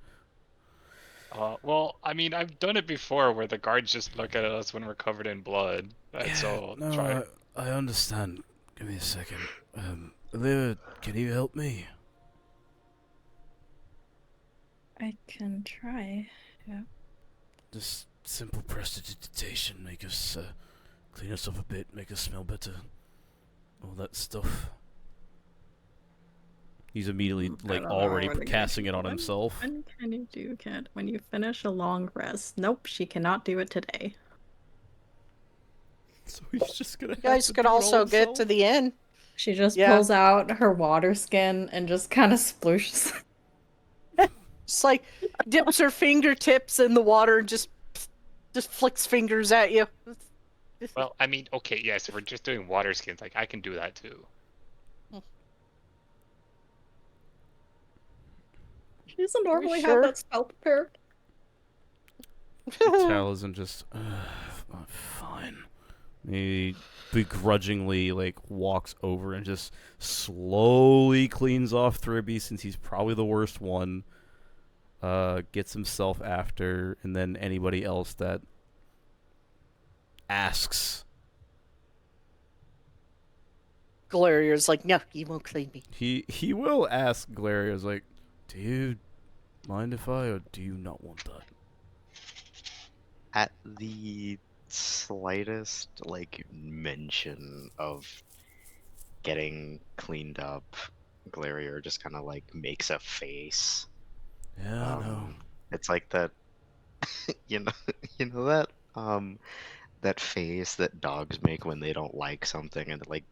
Well, I mean, I've done it before where the guards just look at us when we're covered in blood. That's all. No, Try. I understand. Give me a second. Olivia, can you help me? I can try. Yeah. Just simple prestidigitation, make us clean us up a bit, make us smell better. All that stuff. He's immediately I like don't know already what to casting get it on you. himself. When can you do cat? When you finish a long rest. Nope, she cannot do it today. So he's just gonna. You guys could also get to the inn. She just Yeah. pulls out her water skin and just kind of splooshes. Just like dips her fingertips in the water and just flicks fingers at you. Well, I mean, okay, yes, if we're just doing water skins, like I can do that too. She doesn't normally sure? have that spell prepared. Taliesin just fine. He begrudgingly like walks over and just slowly cleans off Thribby since he's probably the worst one. Gets himself after, and then anybody else that asks. Glaria's like, no, you won't clean me. He will ask Glaria's like, do you mind if I, or do you not want that? At the slightest like mention of getting cleaned up, Glarior just kind of like makes a face. Yeah, I know. It's like that, you know that face that dogs make when they don't like something and like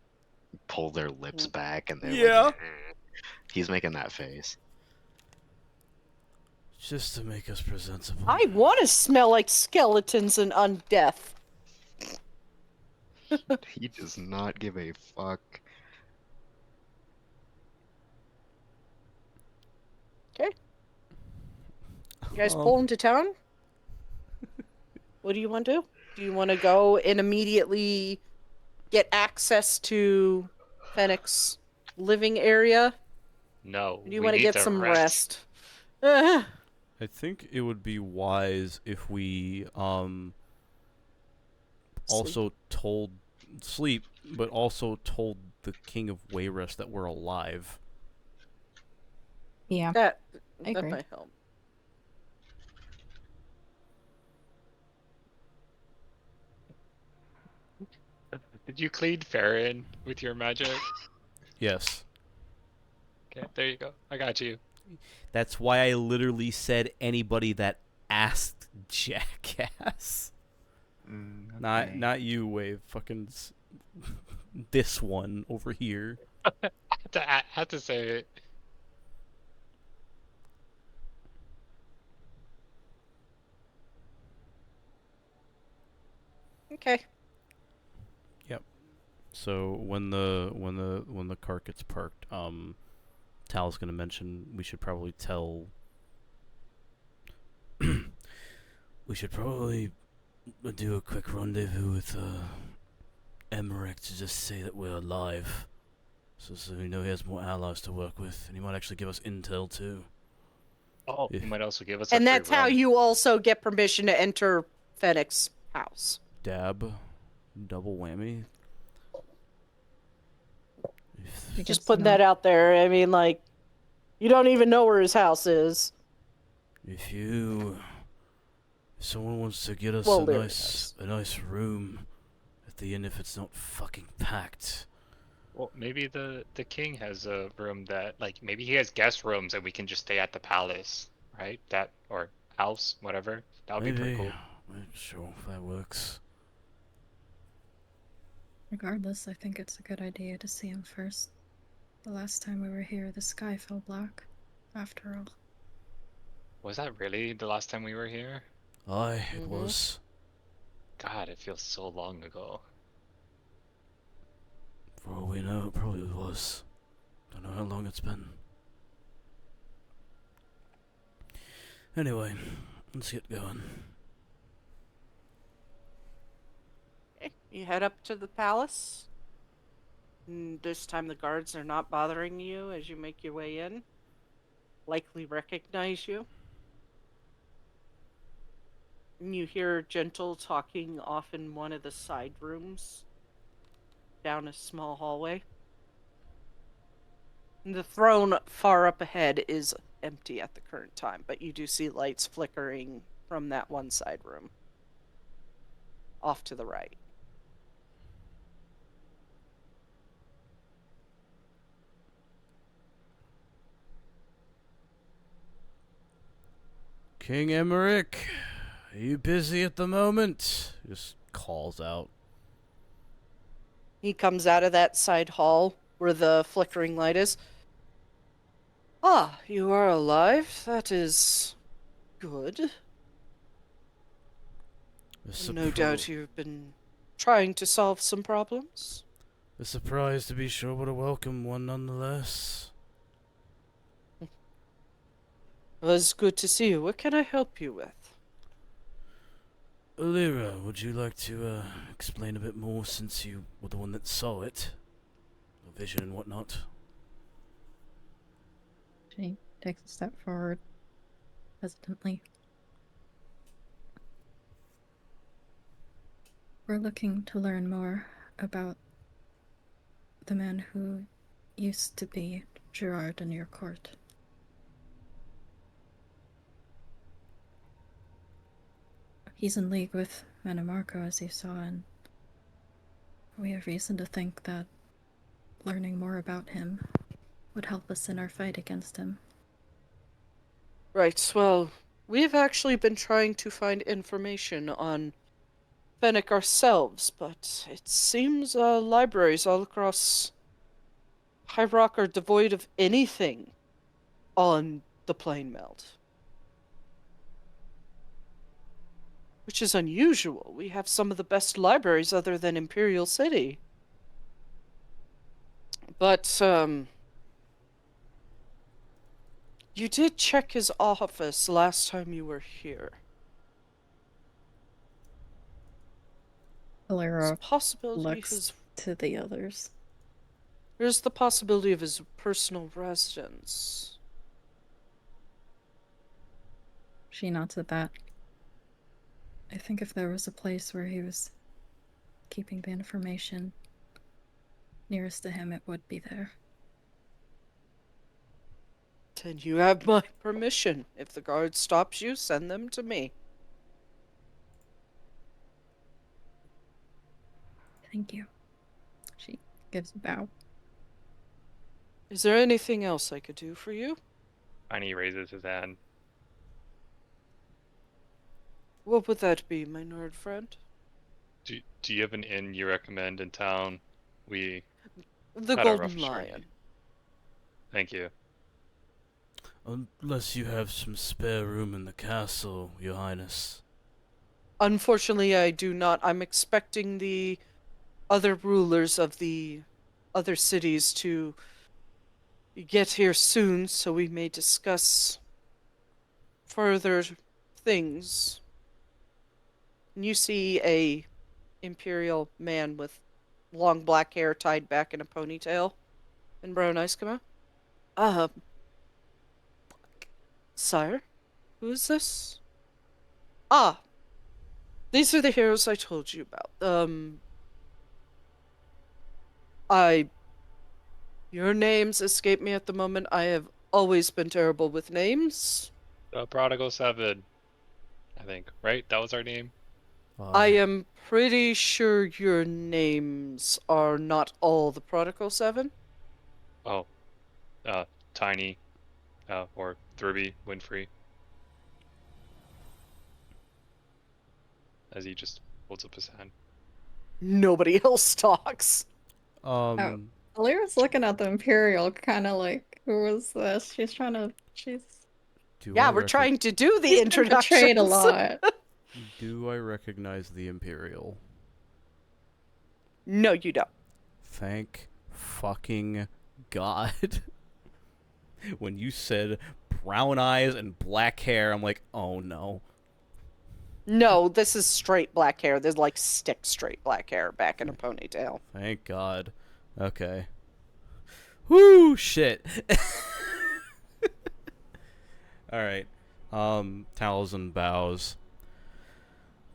pull their lips back and they're Yeah. like, "Eh." He's making that face. Just to make us presentable. I want to smell like skeletons and undeath. He does not give a fuck. Okay. You guys Um, pull into town? What do you want to do? Do you want to go and immediately get access to Fennec's living area? No, Or do you we want to need get to some rest. rest? I think it would be wise if we also told sleep, but also told the King of Wayrest that we're alive. Yeah, That I agree. might help. Did you clean Farron with your magic? Yes. Okay, there you go. I got you. That's why I literally said anybody that asked, jackass. Okay. Not you, Wave. Fucking this one over here. I had to say it. Okay. So when the cart gets parked, Tal's gonna mention we should probably tell. We should probably do a quick rendezvous with Emmerich to just say that we're alive, so we know he has more allies to work with, and he might actually give us intel too. Oh, If you might also give us a And free that's how room. you also get permission to enter Fennec's house. Dab, double whammy. He Just gets putting to know. that out there. I mean, like, you don't even know where his house is. If someone wants to get us Well, a Lyra nice room at the inn, if it's not fucking packed. Well, maybe the king has a room that, like, maybe he has guest rooms and we can just stay at the palace, right? That, or house, whatever. That would be pretty cool. Sure, if that works. Regardless, I think it's a good idea to see him first. The last time we were here, the sky fell black, after all. Was that really the last time we were here? Aye, it Mhm. was. God, it feels so long ago. For all we know, it probably was. Don't know how long it's been. Anyway, let's get going. Okay. You head up to the palace. And this time the guards are not bothering you as you make your way in. Likely recognize you. And you hear gentle talking off in one of the side rooms down a small hallway. And the throne far up ahead is empty at the current time, but you do see lights flickering from that one side room off to the right. King Emmerich, are you busy at the moment? Just calls out. He comes out of that side hall where the flickering light is. Ah, you are alive. That is good. No doubt you've been trying to solve some problems. A surprise to be sure, but a welcome one nonetheless. Well, it's good to see you. What can I help you with? Lyra, would you like to explain a bit more since you were the one that saw it? The vision and whatnot. She takes a step forward, hesitantly. We're looking to learn more about the man who used to be Gerard in your court. He's in league with Manamarco, as you saw, and we have reason to think that learning more about him would help us in our fight against him. Right, well, we've actually been trying to find information on Fennec ourselves, but it seems libraries all across High Rock are devoid of anything on the plane melt. which is unusual. We have some of the best libraries other than Imperial City. But, you did check his office last time you were here. There's a Valera possibility looks to the others. there's the possibility of his personal residence. She nods at that. I think if there was a place where he was keeping the information nearest to him, it would be there. Then you have my permission. If the guard stops you, send them to me. Thank you. She gives a bow. Is there anything else I could do for you? Tiny raises his hand. What would that be, my nerd friend? Do you have an inn you recommend in town? We The had a rough Golden journey. Lion. Thank you. Unless you have some spare room in the castle, Your Highness. Unfortunately, I do not. I'm expecting the other rulers of the other cities to get here soon, so we may discuss further things. And you see a imperial man with long black hair tied back in a ponytail and brown eyes come out. Sire, who is this? Ah, these are the heroes I told you about. Your names escape me at the moment. I have always been terrible with names. The Prodigal 7, I think, right? That was our name? I am pretty sure your names are not all the Prodigal 7. Oh. Tiny, or Thurby Winfrey. As he just holds up his hand. Nobody else talks. Valera's looking at the Imperial, kind of like, who was this? She's trying to. Yeah, we're trying to do the She's been introductions. betrayed a lot. Do I recognize the Imperial? No, you don't. Thank fucking God. When you said brown eyes and black hair, I'm like, oh no. No, this is straight black hair. There's like stick straight black hair back in a ponytail. Thank God. Okay. Whoo, shit. Alright. Taliesin bows.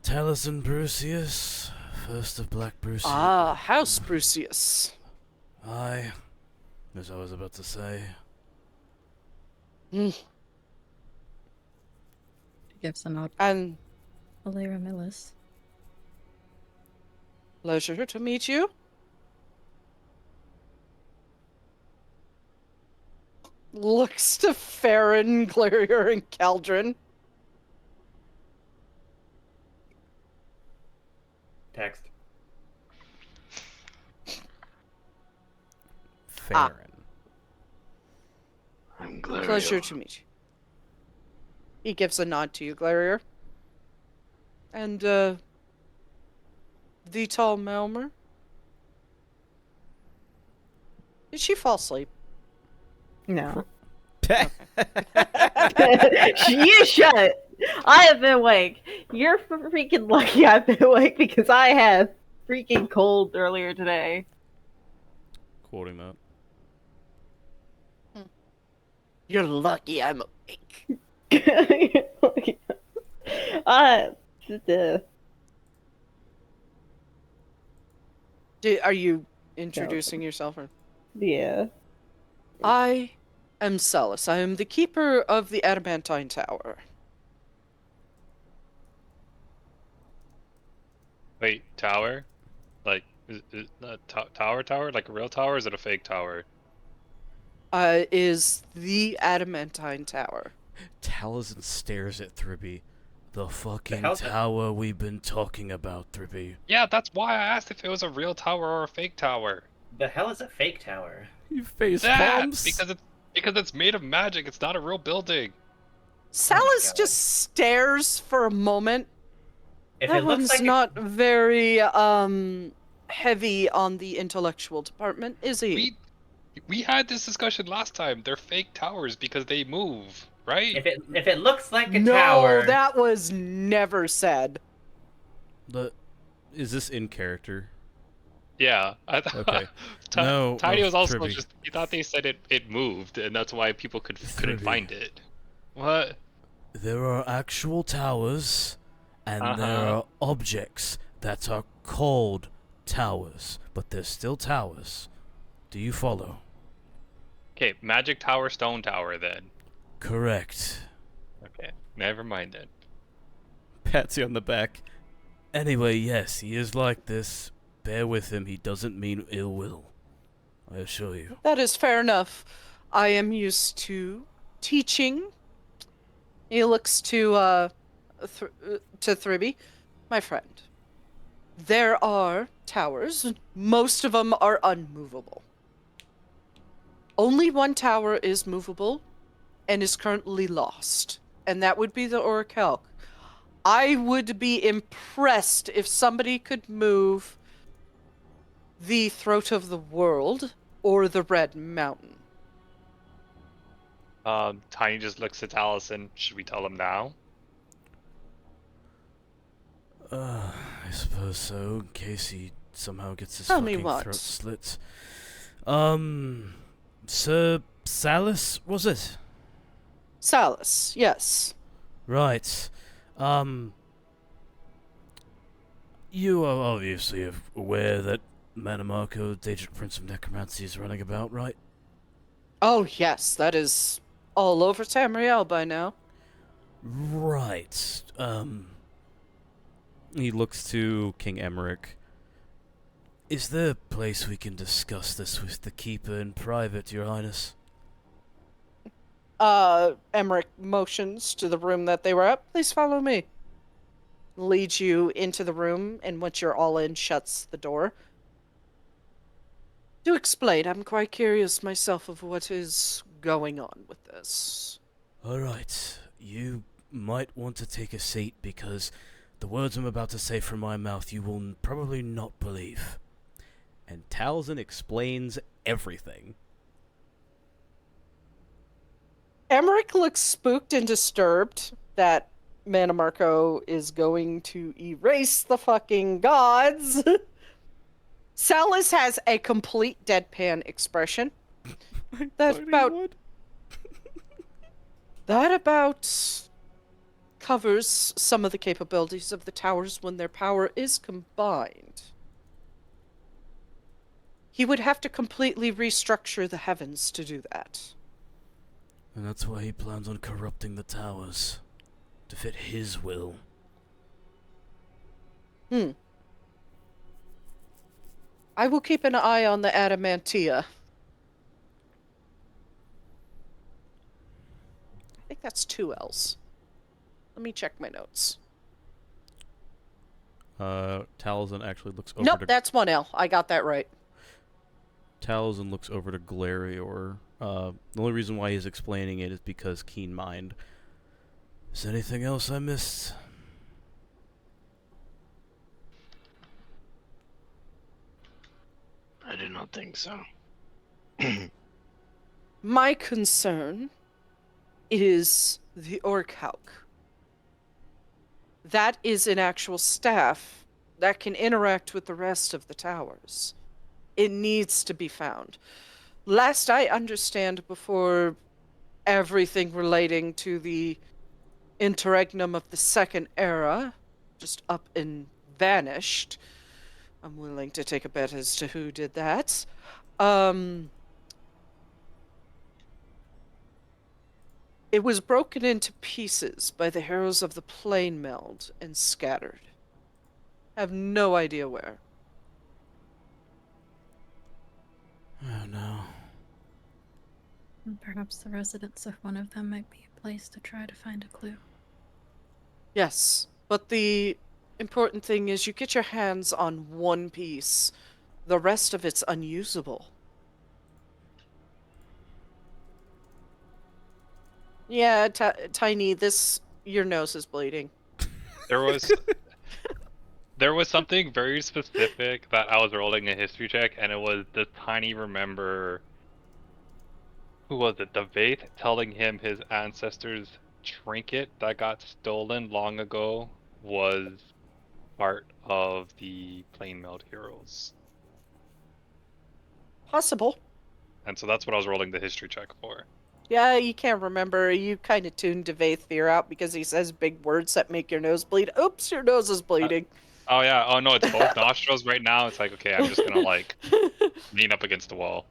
Taliesin Brucius, first of Black Brucius. Ah, House Brucius. Aye. As I was about to say. She gives a nod. And Valera Millis. pleasure to meet you. Looks to Farron, Glarier, and Caldron. Text. Farron. I'm glad. Pleasure to meet you. He gives a nod to you, Glarier. And, the tall Melmer. Did she fall asleep? No. Okay. You shut it. I have been awake. You're freaking lucky I've been awake because I had freaking cold earlier today. Quoting that. You're lucky I'm awake. Are you introducing yourself? Or? Yeah. I am Celis. I am the keeper of the Adamantine Tower. Wait, tower? Like, is tower? Like a real tower, or is it a fake tower? Is the Adamantine Tower. Taliesin stares at Thribby. The fucking hell's tower we've been talking about, Thribby. Yeah, that's why I asked if it was a real tower or a fake tower. The hell is a fake tower? You face That! palms. Because it's made of magic. It's not a real building. Salas God. just stares for a moment, If That it looks one's like not very heavy on the intellectual department, is he? We had this discussion last time. They're fake towers because they move, right? if it looks like a No, tower, that was never said. Is this in character? Yeah. Okay. No, Tiny was also Tribby. he thought they said it moved, and that's why people couldn't Tribby. find it. What? There are actual towers, and there are objects that are called towers, but they're still towers. Do you follow? Okay, magic tower, stone tower, then. Correct. Okay, never mind then. Patsy on the back. Anyway, yes, he is like this. Bear with him. He doesn't mean ill will. I assure you. That is fair enough. I am used to teaching. He looks to Thribby, my friend. There are towers. Most of them are unmovable. Only one tower is movable and is currently lost, and that would be the Orichalc. I would be impressed if somebody could move the Throat of the World or the Red Mountain. Tiny just looks at Allison. Should we tell him now? I suppose so, in case he somehow gets his Tell me fucking what? throat slit. Sir Salus, was it? Salus, yes. Right. You are obviously aware that Manamarco, Daedric Prince of Necromancy, is running about, right? Oh, yes, that is all over Tamriel by now. Right. He looks to King Emmerich. Is there a place we can discuss this with the Keeper in private, Your Highness? Emmerich motions to the room that they were at. Please follow me. Leads you into the room, and once you're all in, shuts the door. Do explain. I'm quite curious myself of what is going on with this. Alright, you might want to take a seat because the words I'm about to say from my mouth you will probably not believe. And Talzin explains everything. Emmerich looks spooked and disturbed that Manamarco is going to erase the fucking gods. Salus has a complete deadpan expression. That about covers some of the capabilities of the towers when their power is combined. He would have to completely restructure the heavens to do that. And that's why he plans on corrupting the towers. To fit his will. I will keep an eye on the Adamantia. I think that's 2 L's. Let me check my notes. Talzin actually looks over Nope, to... that's 1 L. I got that right. Talzin looks over to Galerior. The only reason why he's explaining it is because keen mind. Is there anything else I missed? I do not think so. My concern is the Orichalc. That is an actual staff that can interact with the rest of the towers. It needs to be found. Last I understand, before everything relating to the interregnum of the Second Era just up and vanished, I'm willing to take a bet as to who did that. It was broken into pieces by the heroes of the Plane Meld and scattered. Have no idea where. Oh no. And perhaps the residence of one of them might be a place to try to find a clue. Yes, but the important thing is you get your hands on one piece. The rest of it's unusable. Yeah, Tiny, your nose is bleeding. There was There was something very specific that I was rolling a history check, and it was the tiny remember. Who was it? The Vaith telling him his ancestors' trinket that got stolen long ago was part of the Plainmeld Heroes. Possible. And so that's what I was rolling the history check for. Yeah, you can't remember. You kind of tuned Fear out because he says big words that make your nose bleed. Oops, your nose is bleeding. Oh yeah, oh no, it's both nostrils right now. It's like, okay, I'm just gonna like lean up against the wall.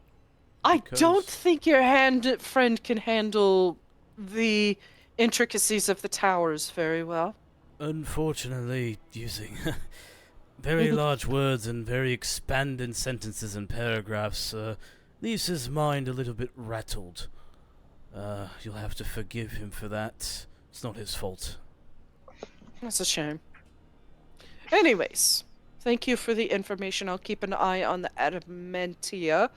I don't think your friend can handle the intricacies of the towers very well. Unfortunately, using very large words and very expanded sentences and paragraphs leaves his mind a little bit rattled. You'll have to forgive him for that. It's not his fault. That's a shame. Anyways, thank you for the information. I'll keep an eye on the Adamantia.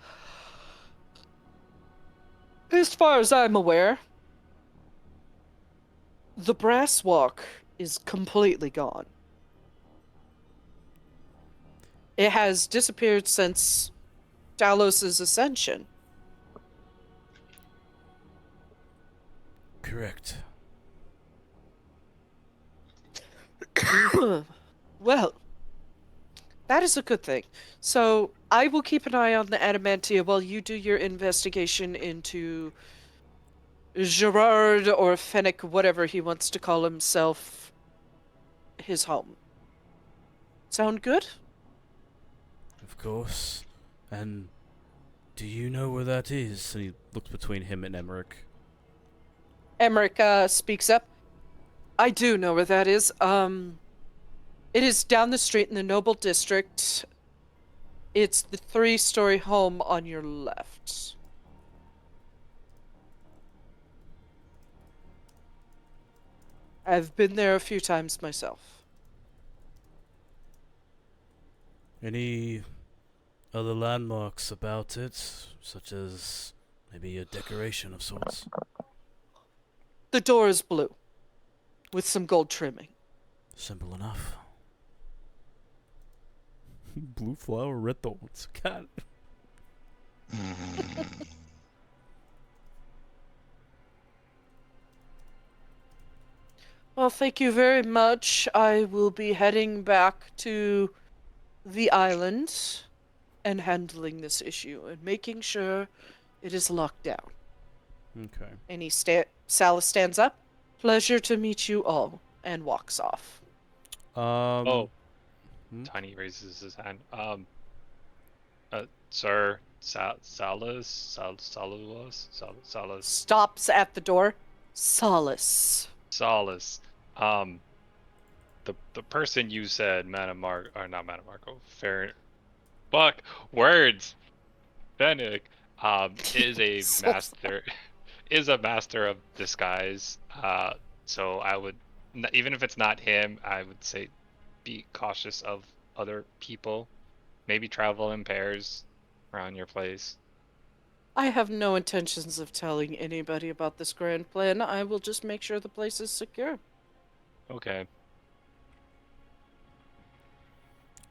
As far as I'm aware, the brass walk is completely gone. It has disappeared since Talos' ascension. Correct. Well, that is a good thing. So, I will keep an eye on the Adamantia while you do your investigation into Gerard or Fennec, whatever he wants to call himself, his home. Sound good? Of course. And do you know where that is? And he looks between him and Emmerich. Emmerich speaks up. I do know where that is. It is down the street in the Noble District. It's the 3-story home on your left. I've been there a few times myself. Any other landmarks about it, such as maybe a decoration of sorts? The door is blue, with some gold trimming. Simple enough. Blue flower, red thorns. God. Well, thank you very much. I will be heading back to the island and handling this issue and making sure it is locked down. Okay. And Salas stands up. Pleasure to meet you all, and walks off. Oh. Tiny raises his hand. Sir, Salas? Stops at the door. Solace. Solace. The person you said, Manamarco, or not Manamarco, fuck, words! Fennec, is a master of disguise. So I would, even if it's not him, I would say be cautious of other people. Maybe travel in pairs around your place. I have no intentions of telling anybody about this grand plan. I will just make sure the place is secure. Okay.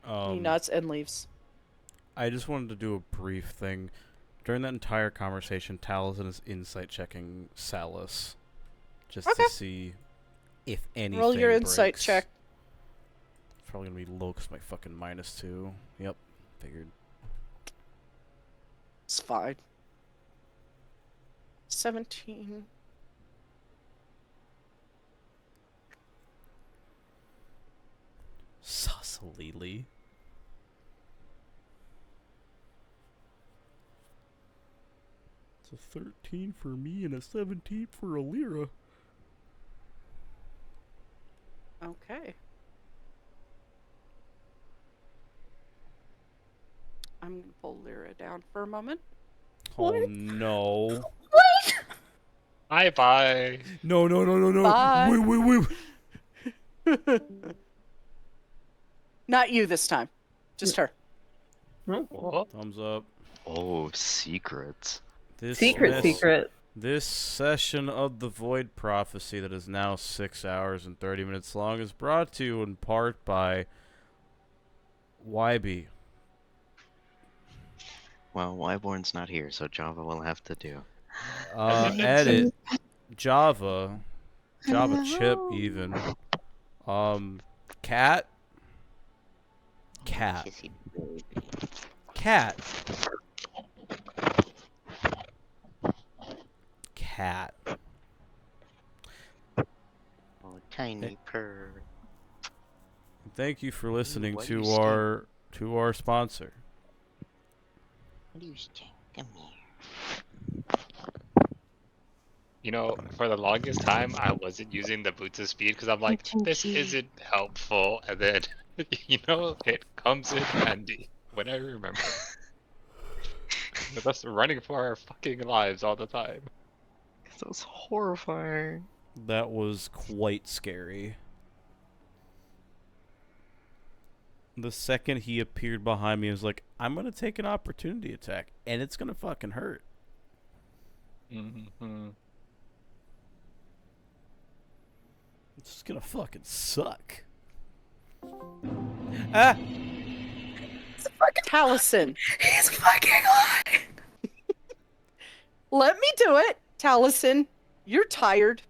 He nods and leaves. I just wanted to do a brief thing. During that entire conversation, Taliesin is insight checking Salas. Just to see if anything Roll your breaks. insight check. It's probably going to be low because my fucking -2. Yep, figured. It's fine. 17. Sausalili. It's a 13 for me and a 17 for Alira. Okay. I'm going to pull Lyra down for a moment. Oh no. What? Bye. No. Bye. Wait. Not you this time. Just her. What? Thumbs up. Oh, secrets. Secret. This session of the Void Prophecy that is now 6 hours and 30 minutes long is brought to you in part by YB. Well, Wyborn's not here, so Java will have to do. Edit Java chip even. Cat. Kissy Cat. Cat. Oh, tiny purr. Thank you for listening what do you to our sponsor. What do you stink? Come here. You know, for the longest time, I wasn't using the boots of speed because I'm like, this isn't helpful. And then, you know, it comes in handy when I remember. With us running for our fucking lives all the time. That was horrifying. That was quite scary. The second he appeared behind me, I was like, I'm gonna take an opportunity attack, and it's gonna fucking hurt. Mm-hmm. It's just gonna fucking suck. Ah! Taliesin. He's fucking lying. Let me do it. Taliesin, you're tired.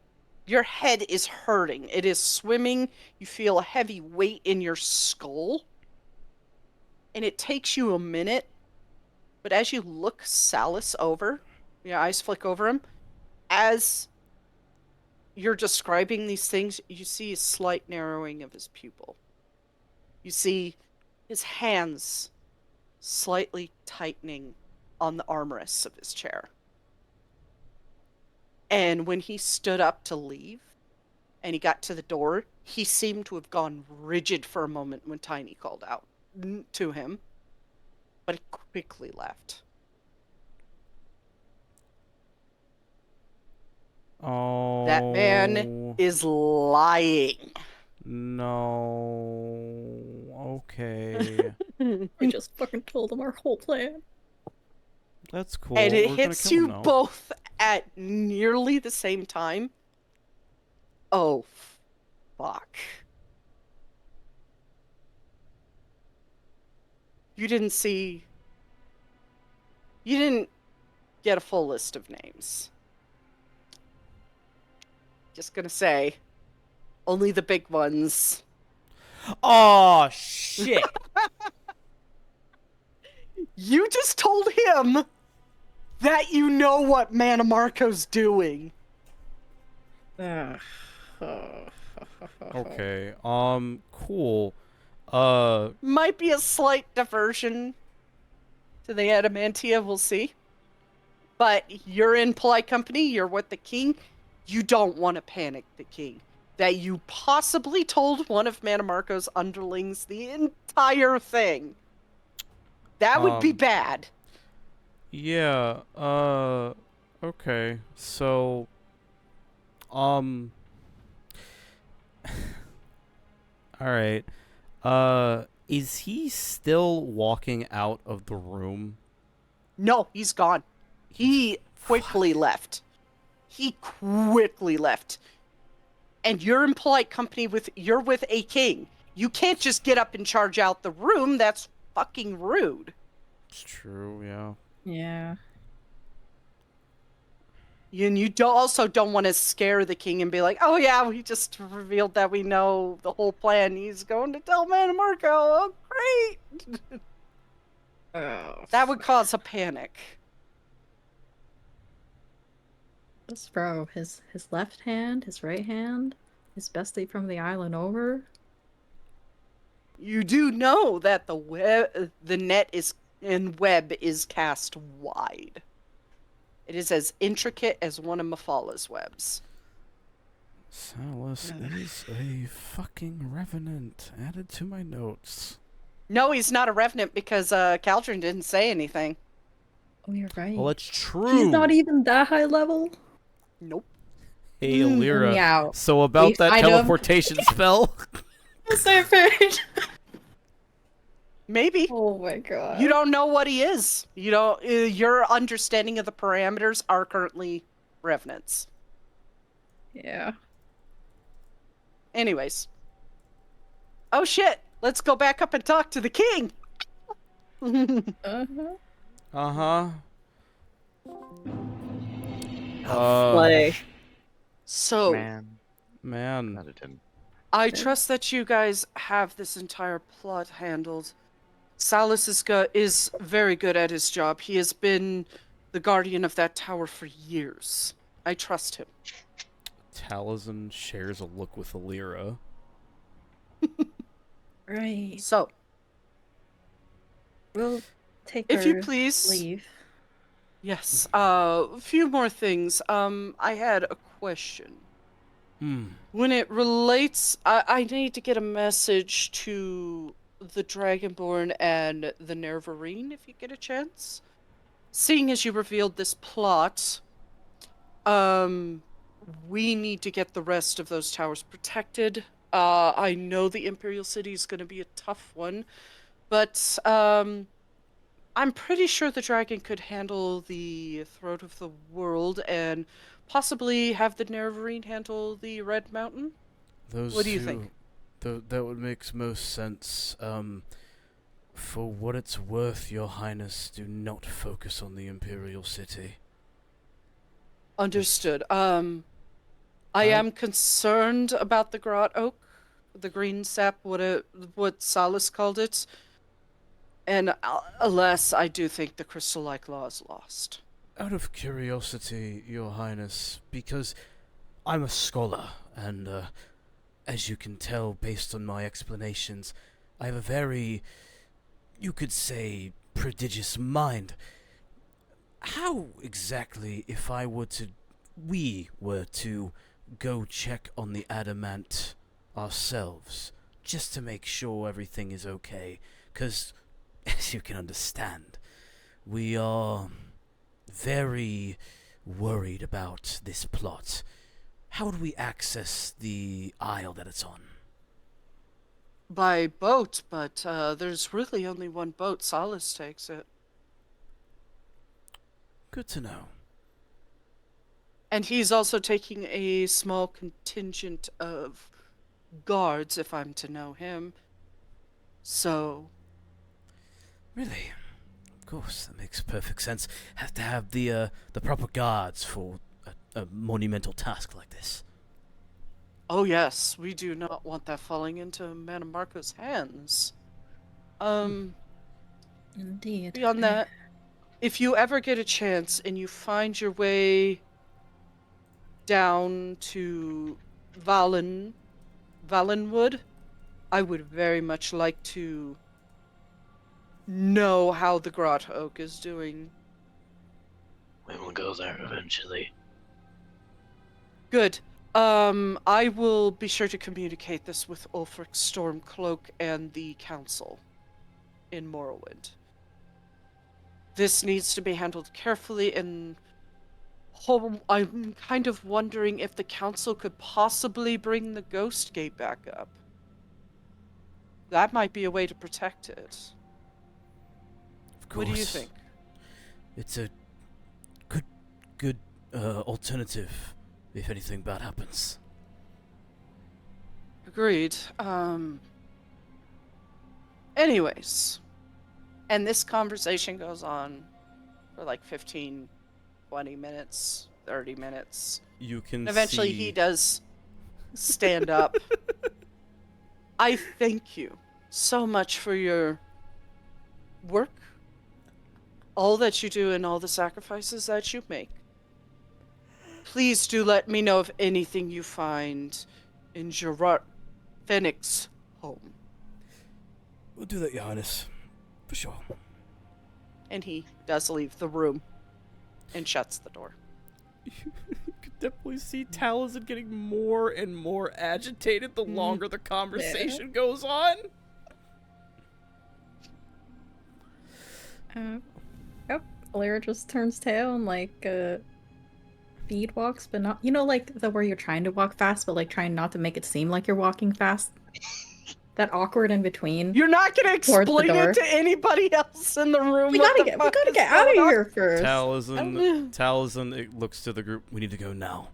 Your head is hurting. It is swimming. You feel a heavy weight in your skull. And it takes you a minute. But as you look Salus over, your eyes flick over him, as you're describing these things, you see a slight narrowing of his pupil. You see his hands slightly tightening on the armrests of his chair. And when he stood up to leave, and he got to the door, he seemed to have gone rigid for a moment when Tiny called out to him, but he quickly left. Oh. That man is lying. No. Okay. We just fucking told him our whole plan. That's cool. And it We're gonna hits kill him you now. both at nearly the same time. Oh, fuck. You didn't get a full list of names. Just gonna say, only the big ones. Oh shit! You just told him that you know what Manamarco's doing. Okay. Cool. Might be a slight diversion to the Adamantia, we'll see. But you're in polite company, you're with the king. You don't want to panic the king. That you possibly told one of Manamarco's underlings the entire thing. That would be bad. Yeah. Okay. So. All right. Is he still walking out of the room? No, he's gone. He quickly left. He quickly left. And you're in polite company you're with a king. You can't just get up and charge out the room. That's fucking rude. It's true, yeah. Yeah. And you also don't want to scare the king and be like, oh yeah, we just revealed that we know the whole plan. He's going to tell Manamarco. Oh, great. That would cause a panic. This bro, his left hand, his right hand, his bestie from the island over. You do know that the net is cast wide. It is as intricate as one of Mafala's webs. Salus is a fucking revenant. Added to my notes. No, he's not a revenant because Caldron didn't say anything. Oh, you're right. Well, it's true. He's not even that high level. Nope. Hey, Alira. Yeah. So about that teleportation spell. Same page. Maybe. Oh my god. You don't know what he is. You don't. Your understanding of the parameters are currently revenants. Yeah. Anyways. Oh shit! let's go back up and talk to the king. Uh-huh. Slay. So, Man. Man. I trust that you guys have this entire plot handled. Salas is very good at his job. He has been the guardian of that tower for years. I trust him. Taliesin shares a look with Alira. Right. So, We'll take if you our please. leave. Yes, a few more things. I had a question. When it relates, I need to get a message to the Dragonborn and the Nervarine, if you get a chance. Seeing as you revealed this plot, we need to get the rest of those towers protected. I know the Imperial City is going to be a tough one, but I'm pretty sure the dragon could handle the Throat of the World and possibly have the Nervarine handle the Red Mountain. Those What do you two, think? That would make most sense. For what it's worth, Your Highness, do not focus on the Imperial City. Understood. I am concerned about the Grot Oak, the green sap, what Salas called it. And alas, I do think the Crystal-like law is lost. Out of curiosity, Your Highness, because I'm a scholar, and as you can tell based on my explanations, I have a very, you could say, prodigious mind. How exactly, if we were to go check on the adamant ourselves, just to make sure everything is okay? 'Cause, as you can understand, we are very worried about this plot. How would we access the isle that it's on? By boat, but there's really only one boat. Salas takes it. Good to know. And he's also taking a small contingent of guards, if I'm to know him. So... Really? Of course, that makes perfect sense. Have to have the proper guards for a monumental task like this. Oh yes, we do not want that falling into Manamarco's hands. Indeed. Beyond that, if you ever get a chance and you find your way down to Valenwood, I would very much like to know how the Grot Oak is doing. We will go there eventually. Good. I will be sure to communicate this with Ulfric Stormcloak and the Council in Morrowind. This needs to be handled carefully, and I'm kind of wondering if the Council could possibly bring the Ghost Gate back up. That might be a way to protect it. Of course. What do you think? It's a good alternative if anything bad happens. Agreed. Anyways. And this conversation goes on for like 15, 20 minutes, 30 minutes. You can And eventually see... he does stand up. I thank you so much for your work, all that you do, and all the sacrifices that you make. Please do let me know of anything you find in Gerard Fenix's home. We'll do that, Your Highness. For sure. And he does leave the room and shuts the door. You could definitely see Taliesin getting more and more agitated the longer the conversation goes on. Oh, Lyra just turns tail and speed walks, but not, like the where you're trying to walk fast, but like trying not to make it seem like you're walking fast. That awkward in between. You're not gonna explain it to anybody else in the room. We gotta get out of here first. Taliesin it looks to the group. We need to go now.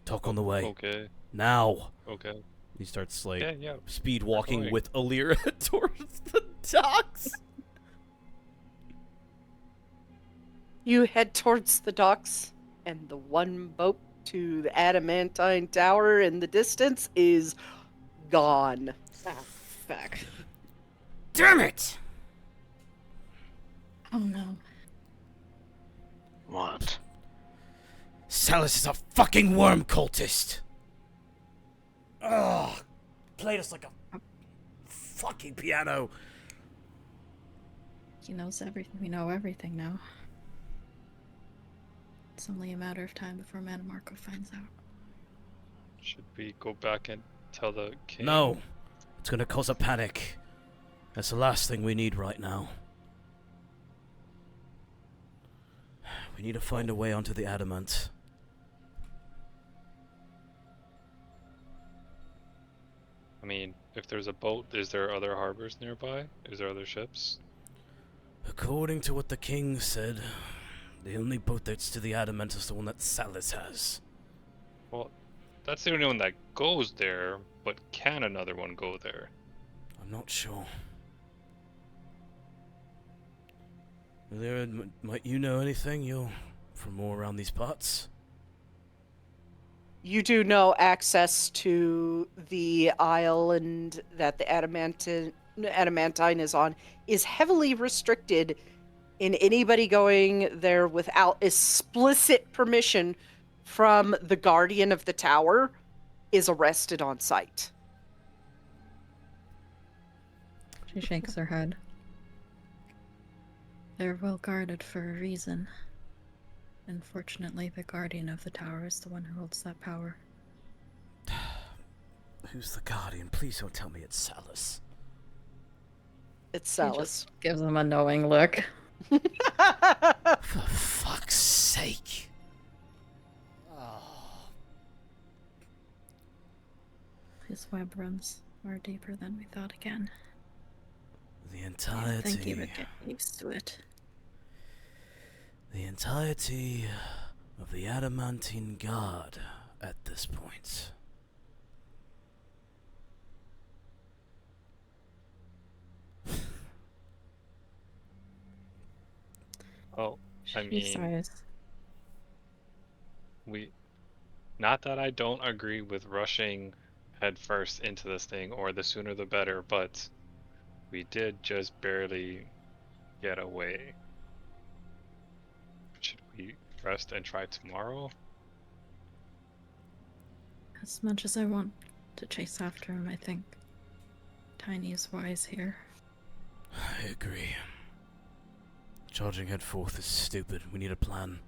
Talk on the way. Okay. Now. Okay. He starts like Yeah. speed walking going. with Alira towards the docks. You head towards the docks, and the one boat to the Adamantine Tower in the distance is gone. Ah, fuck. Damn it! Oh no. What? Salus is a fucking worm cultist. Ugh, played us like a fucking piano. He knows everything. We know everything now. It's only a matter of time before Manamarco finds out. Should we go back and tell the king? No, it's gonna cause a panic. That's the last thing we need right now. We need to find a way onto the adamant. I mean, if there's a boat, is there other harbors nearby? Is there other ships? According to what the king said, the only boat that's to the adamant is the one that Salus has. Well, that's the only one that goes there, but can another one go there? I'm not sure. Alira, might you know anything? You're from more around these parts? You do know access to the island that the Adamantine is on is heavily restricted, in anybody going there without explicit permission from the guardian of the tower is arrested on sight. She shakes her head. They're well guarded for a reason. Unfortunately, the guardian of the tower is the one who holds that power. Who's the guardian? Please don't tell me it's Salus. It's She Salus. just gives him a knowing look. For fuck's sake. Oh. His web runs far deeper than we thought again. The I entirety. think he would get used to it. The entirety of the Adamantine Guard at this point. Oh, I She mean, sighs. not that I don't agree with rushing headfirst into this thing, or the sooner the better, but we did just barely get away. Should we rest and try tomorrow? As much as I want to chase after him, I think Tiny is wise here. I agree. Charging head forth is stupid. We need a plan.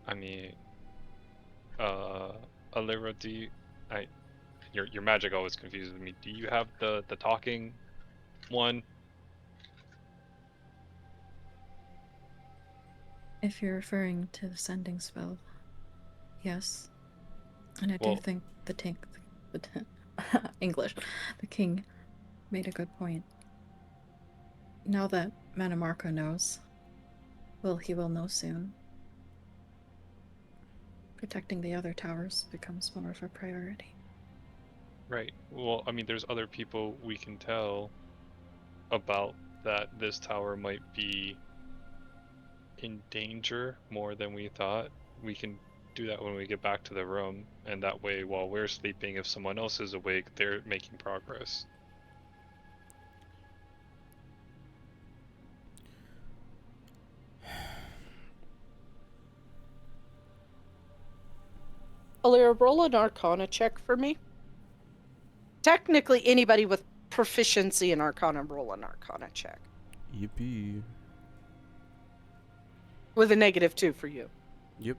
I mean, Alira, your magic always confuses me. Do you have the talking one? If you're referring to the sending spell, yes. And I do Well- think English, the king made a good point. Now that Manamarco knows, well, he will know soon. Protecting the other towers becomes more of a priority. Right. Well, I mean, there's other people we can tell about that this tower might be in danger more than we thought. We can do that when we get back to the room, and that way, while we're sleeping, if someone else is awake, they're making progress. Alira, roll an Arcana check for me. Technically, anybody with proficiency in Arcana, roll an Arcana check. Yippee. With a -2 for you. Yep.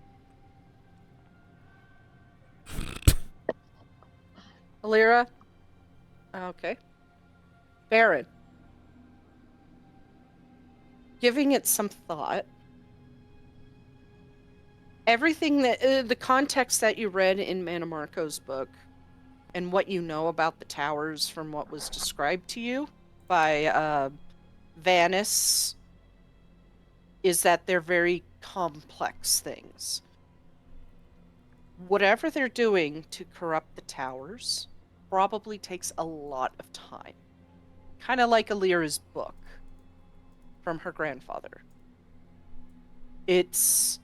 Alira? Okay. Baron. Giving it some thought. Everything that, the context that you read in Manamarco's book and what you know about the towers from what was described to you by Vanis is that they're very complex things. Whatever they're doing to corrupt the towers probably takes a lot of time. Kind of like Alira's book from her grandfather. It's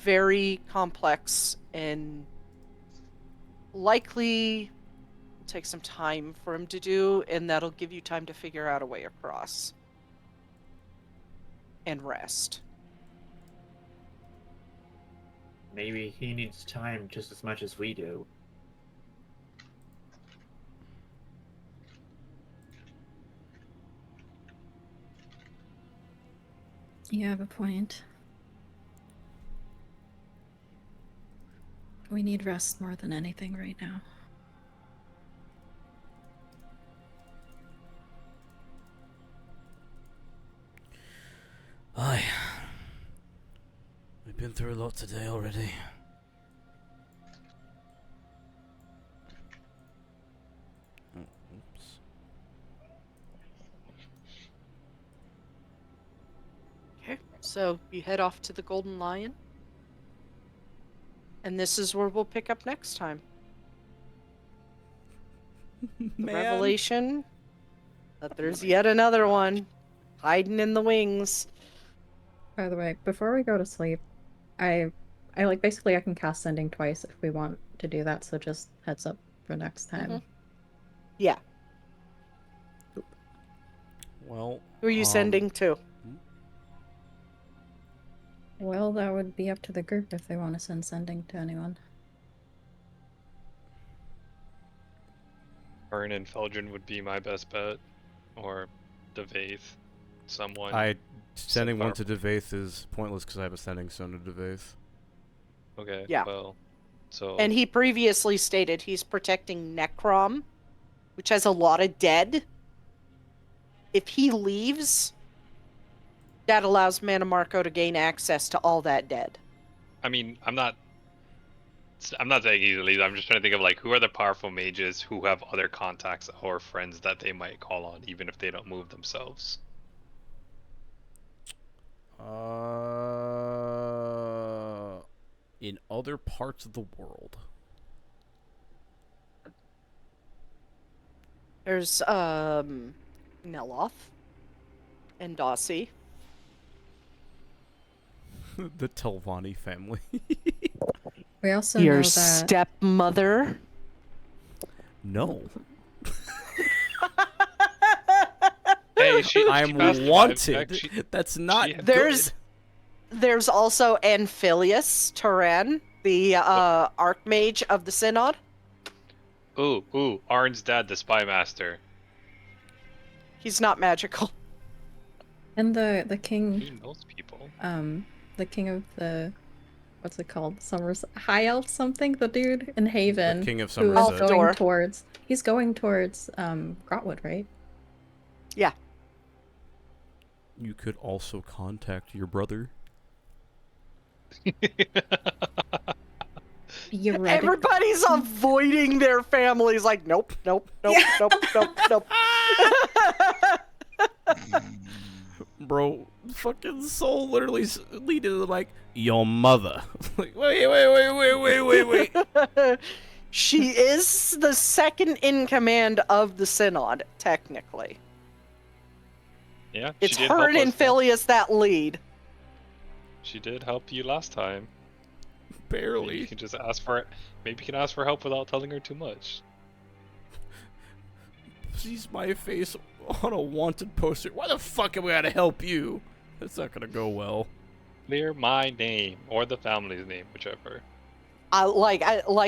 very complex and likely will take some time for him to do, and that'll give you time to figure out a way across. And rest. Maybe he needs time just as much as we do. You have a point. We need rest more than anything right now. Aye. We've been through a lot today already. Oh, oops. Okay, so you head off to the Golden Lion. And this is where we'll pick up next time. The revelation that there's yet another one hiding in the wings. By the way, before we go to sleep, I like basically I can cast sending twice if we want to do that, so just heads up for next time. Yeah. Well, Who are you sending to? Well, that would be up to the group if they want to send sending to anyone. Ern and Feldrin would be my best bet, or Devaith, someone. Sending one to Devaith is pointless because I have a sending stone to Devaith. Okay. Yeah. Well, so. And he previously stated he's protecting Necrom, which has a lot of dead. If he leaves, that allows Mana Marco to gain access to all that dead. I mean, I'm not saying he's leaves. I'm just trying to think of like who are the powerful mages who have other contacts or friends that they might call on, even if they don't move themselves. In other parts of the world. There's Neloth and Dossie. The Telvanni family. We also Your know that stepmother. No. Hey, she I'm passed the vibe wanted. check. That's not There's good. There's also Anphilius Turan, the Archmage of the Synod. Ooh, Arn's dad, the spy master. He's not magical. and the king He knows people. the king of the what's it called? High Elf something, the dude in Haven. The king of who is Somerset. going towards Grotwood, right? Yeah. You could also contact your brother. Everybody's avoiding their families like nope. Bro, fucking Soul literally leading to like, your mother. Like, wait. She is the second in command of the Synod, technically. Yeah, It's she did her and help us. Anphilius that lead. She did help you last time. Barely. Maybe you can just ask for it. Maybe you can ask for help without telling her too much. Sees my face on a wanted poster. Why the fuck am I gonna help you? That's not gonna go well. Clear my name or the family's name, whichever. Like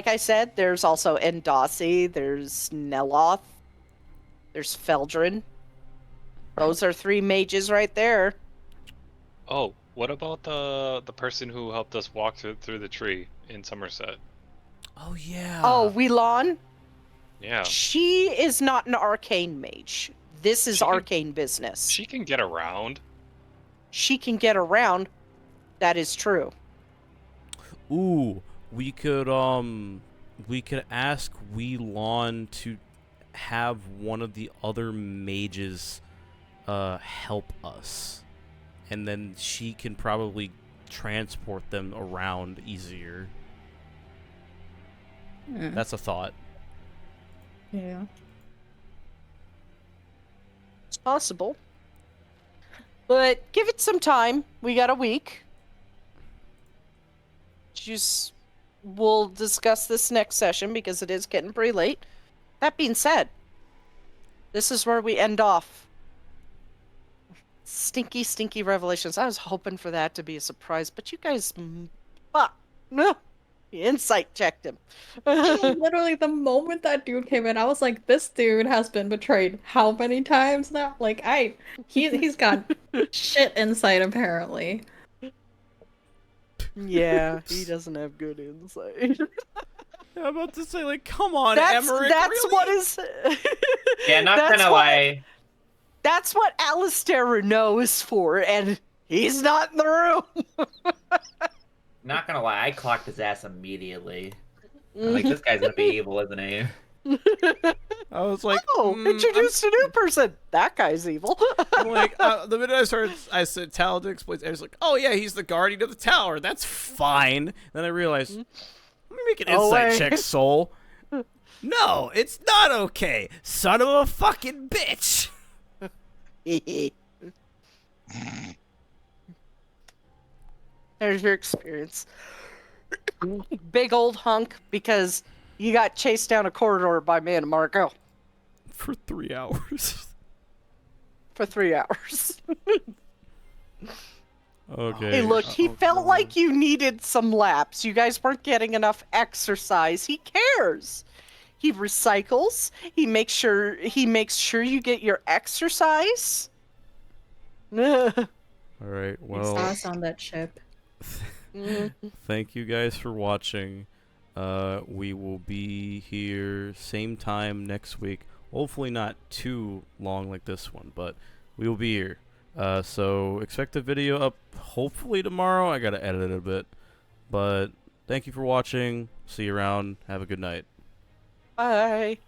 I said, there's also Endossi, there's Neloth, there's Feldrin. Those are 3 mages right there. Oh, what about the person who helped us walk through the tree in Somerset? Oh yeah. Oh, Wheelon? Yeah. She is not an arcane mage. This is arcane business. She can get around. She can get around. That is true. Ooh, we could ask Wheelon to have one of the other mages help us. And then she can probably transport them around easier. That's a thought. Yeah. It's possible. But give it some time. We got a week. Just we'll discuss this next session because it is getting pretty late. That being said, this is where we end off. Stinky, stinky revelations. I was hoping for that to be a surprise, but you guys, fuck, no, you insight checked him. Literally, the moment that dude came in, I was like, "This dude has been betrayed how many times now?" Like, he's got shit insight apparently. Yeah, he doesn't have good insight. I'm about to say, like, come on, That's Emmerich, that's really? what is. Yeah, not That's gonna what- lie. That's what Alistair Renault is for, and he's not in the room. Not gonna lie, I clocked his ass immediately. I'm like, this guy's gonna be evil, isn't he? I was like, introduced a new person. That guy's evil. I'm like, the minute I said Talon explains, I was like, oh yeah, he's the guardian of the tower. That's fine. Then I realized, let me make an insight check, Soul. No, it's not okay. Son of a fucking bitch. There's your experience. Big old hunk because you got chased down a corridor by me and Marco For 3 hours. for 3 hours. Okay. Hey, look, he felt like you needed some laps. You guys weren't getting enough exercise. He cares. He recycles. He makes sure you get your exercise. All right. Well, Sauce on that ship. thank you guys for watching. We will be here same time next week. Hopefully not too long like this one, but we will be here. So expect the video up hopefully tomorrow. I gotta edit it a bit. But thank you for watching. See you around. Have a good night. Bye.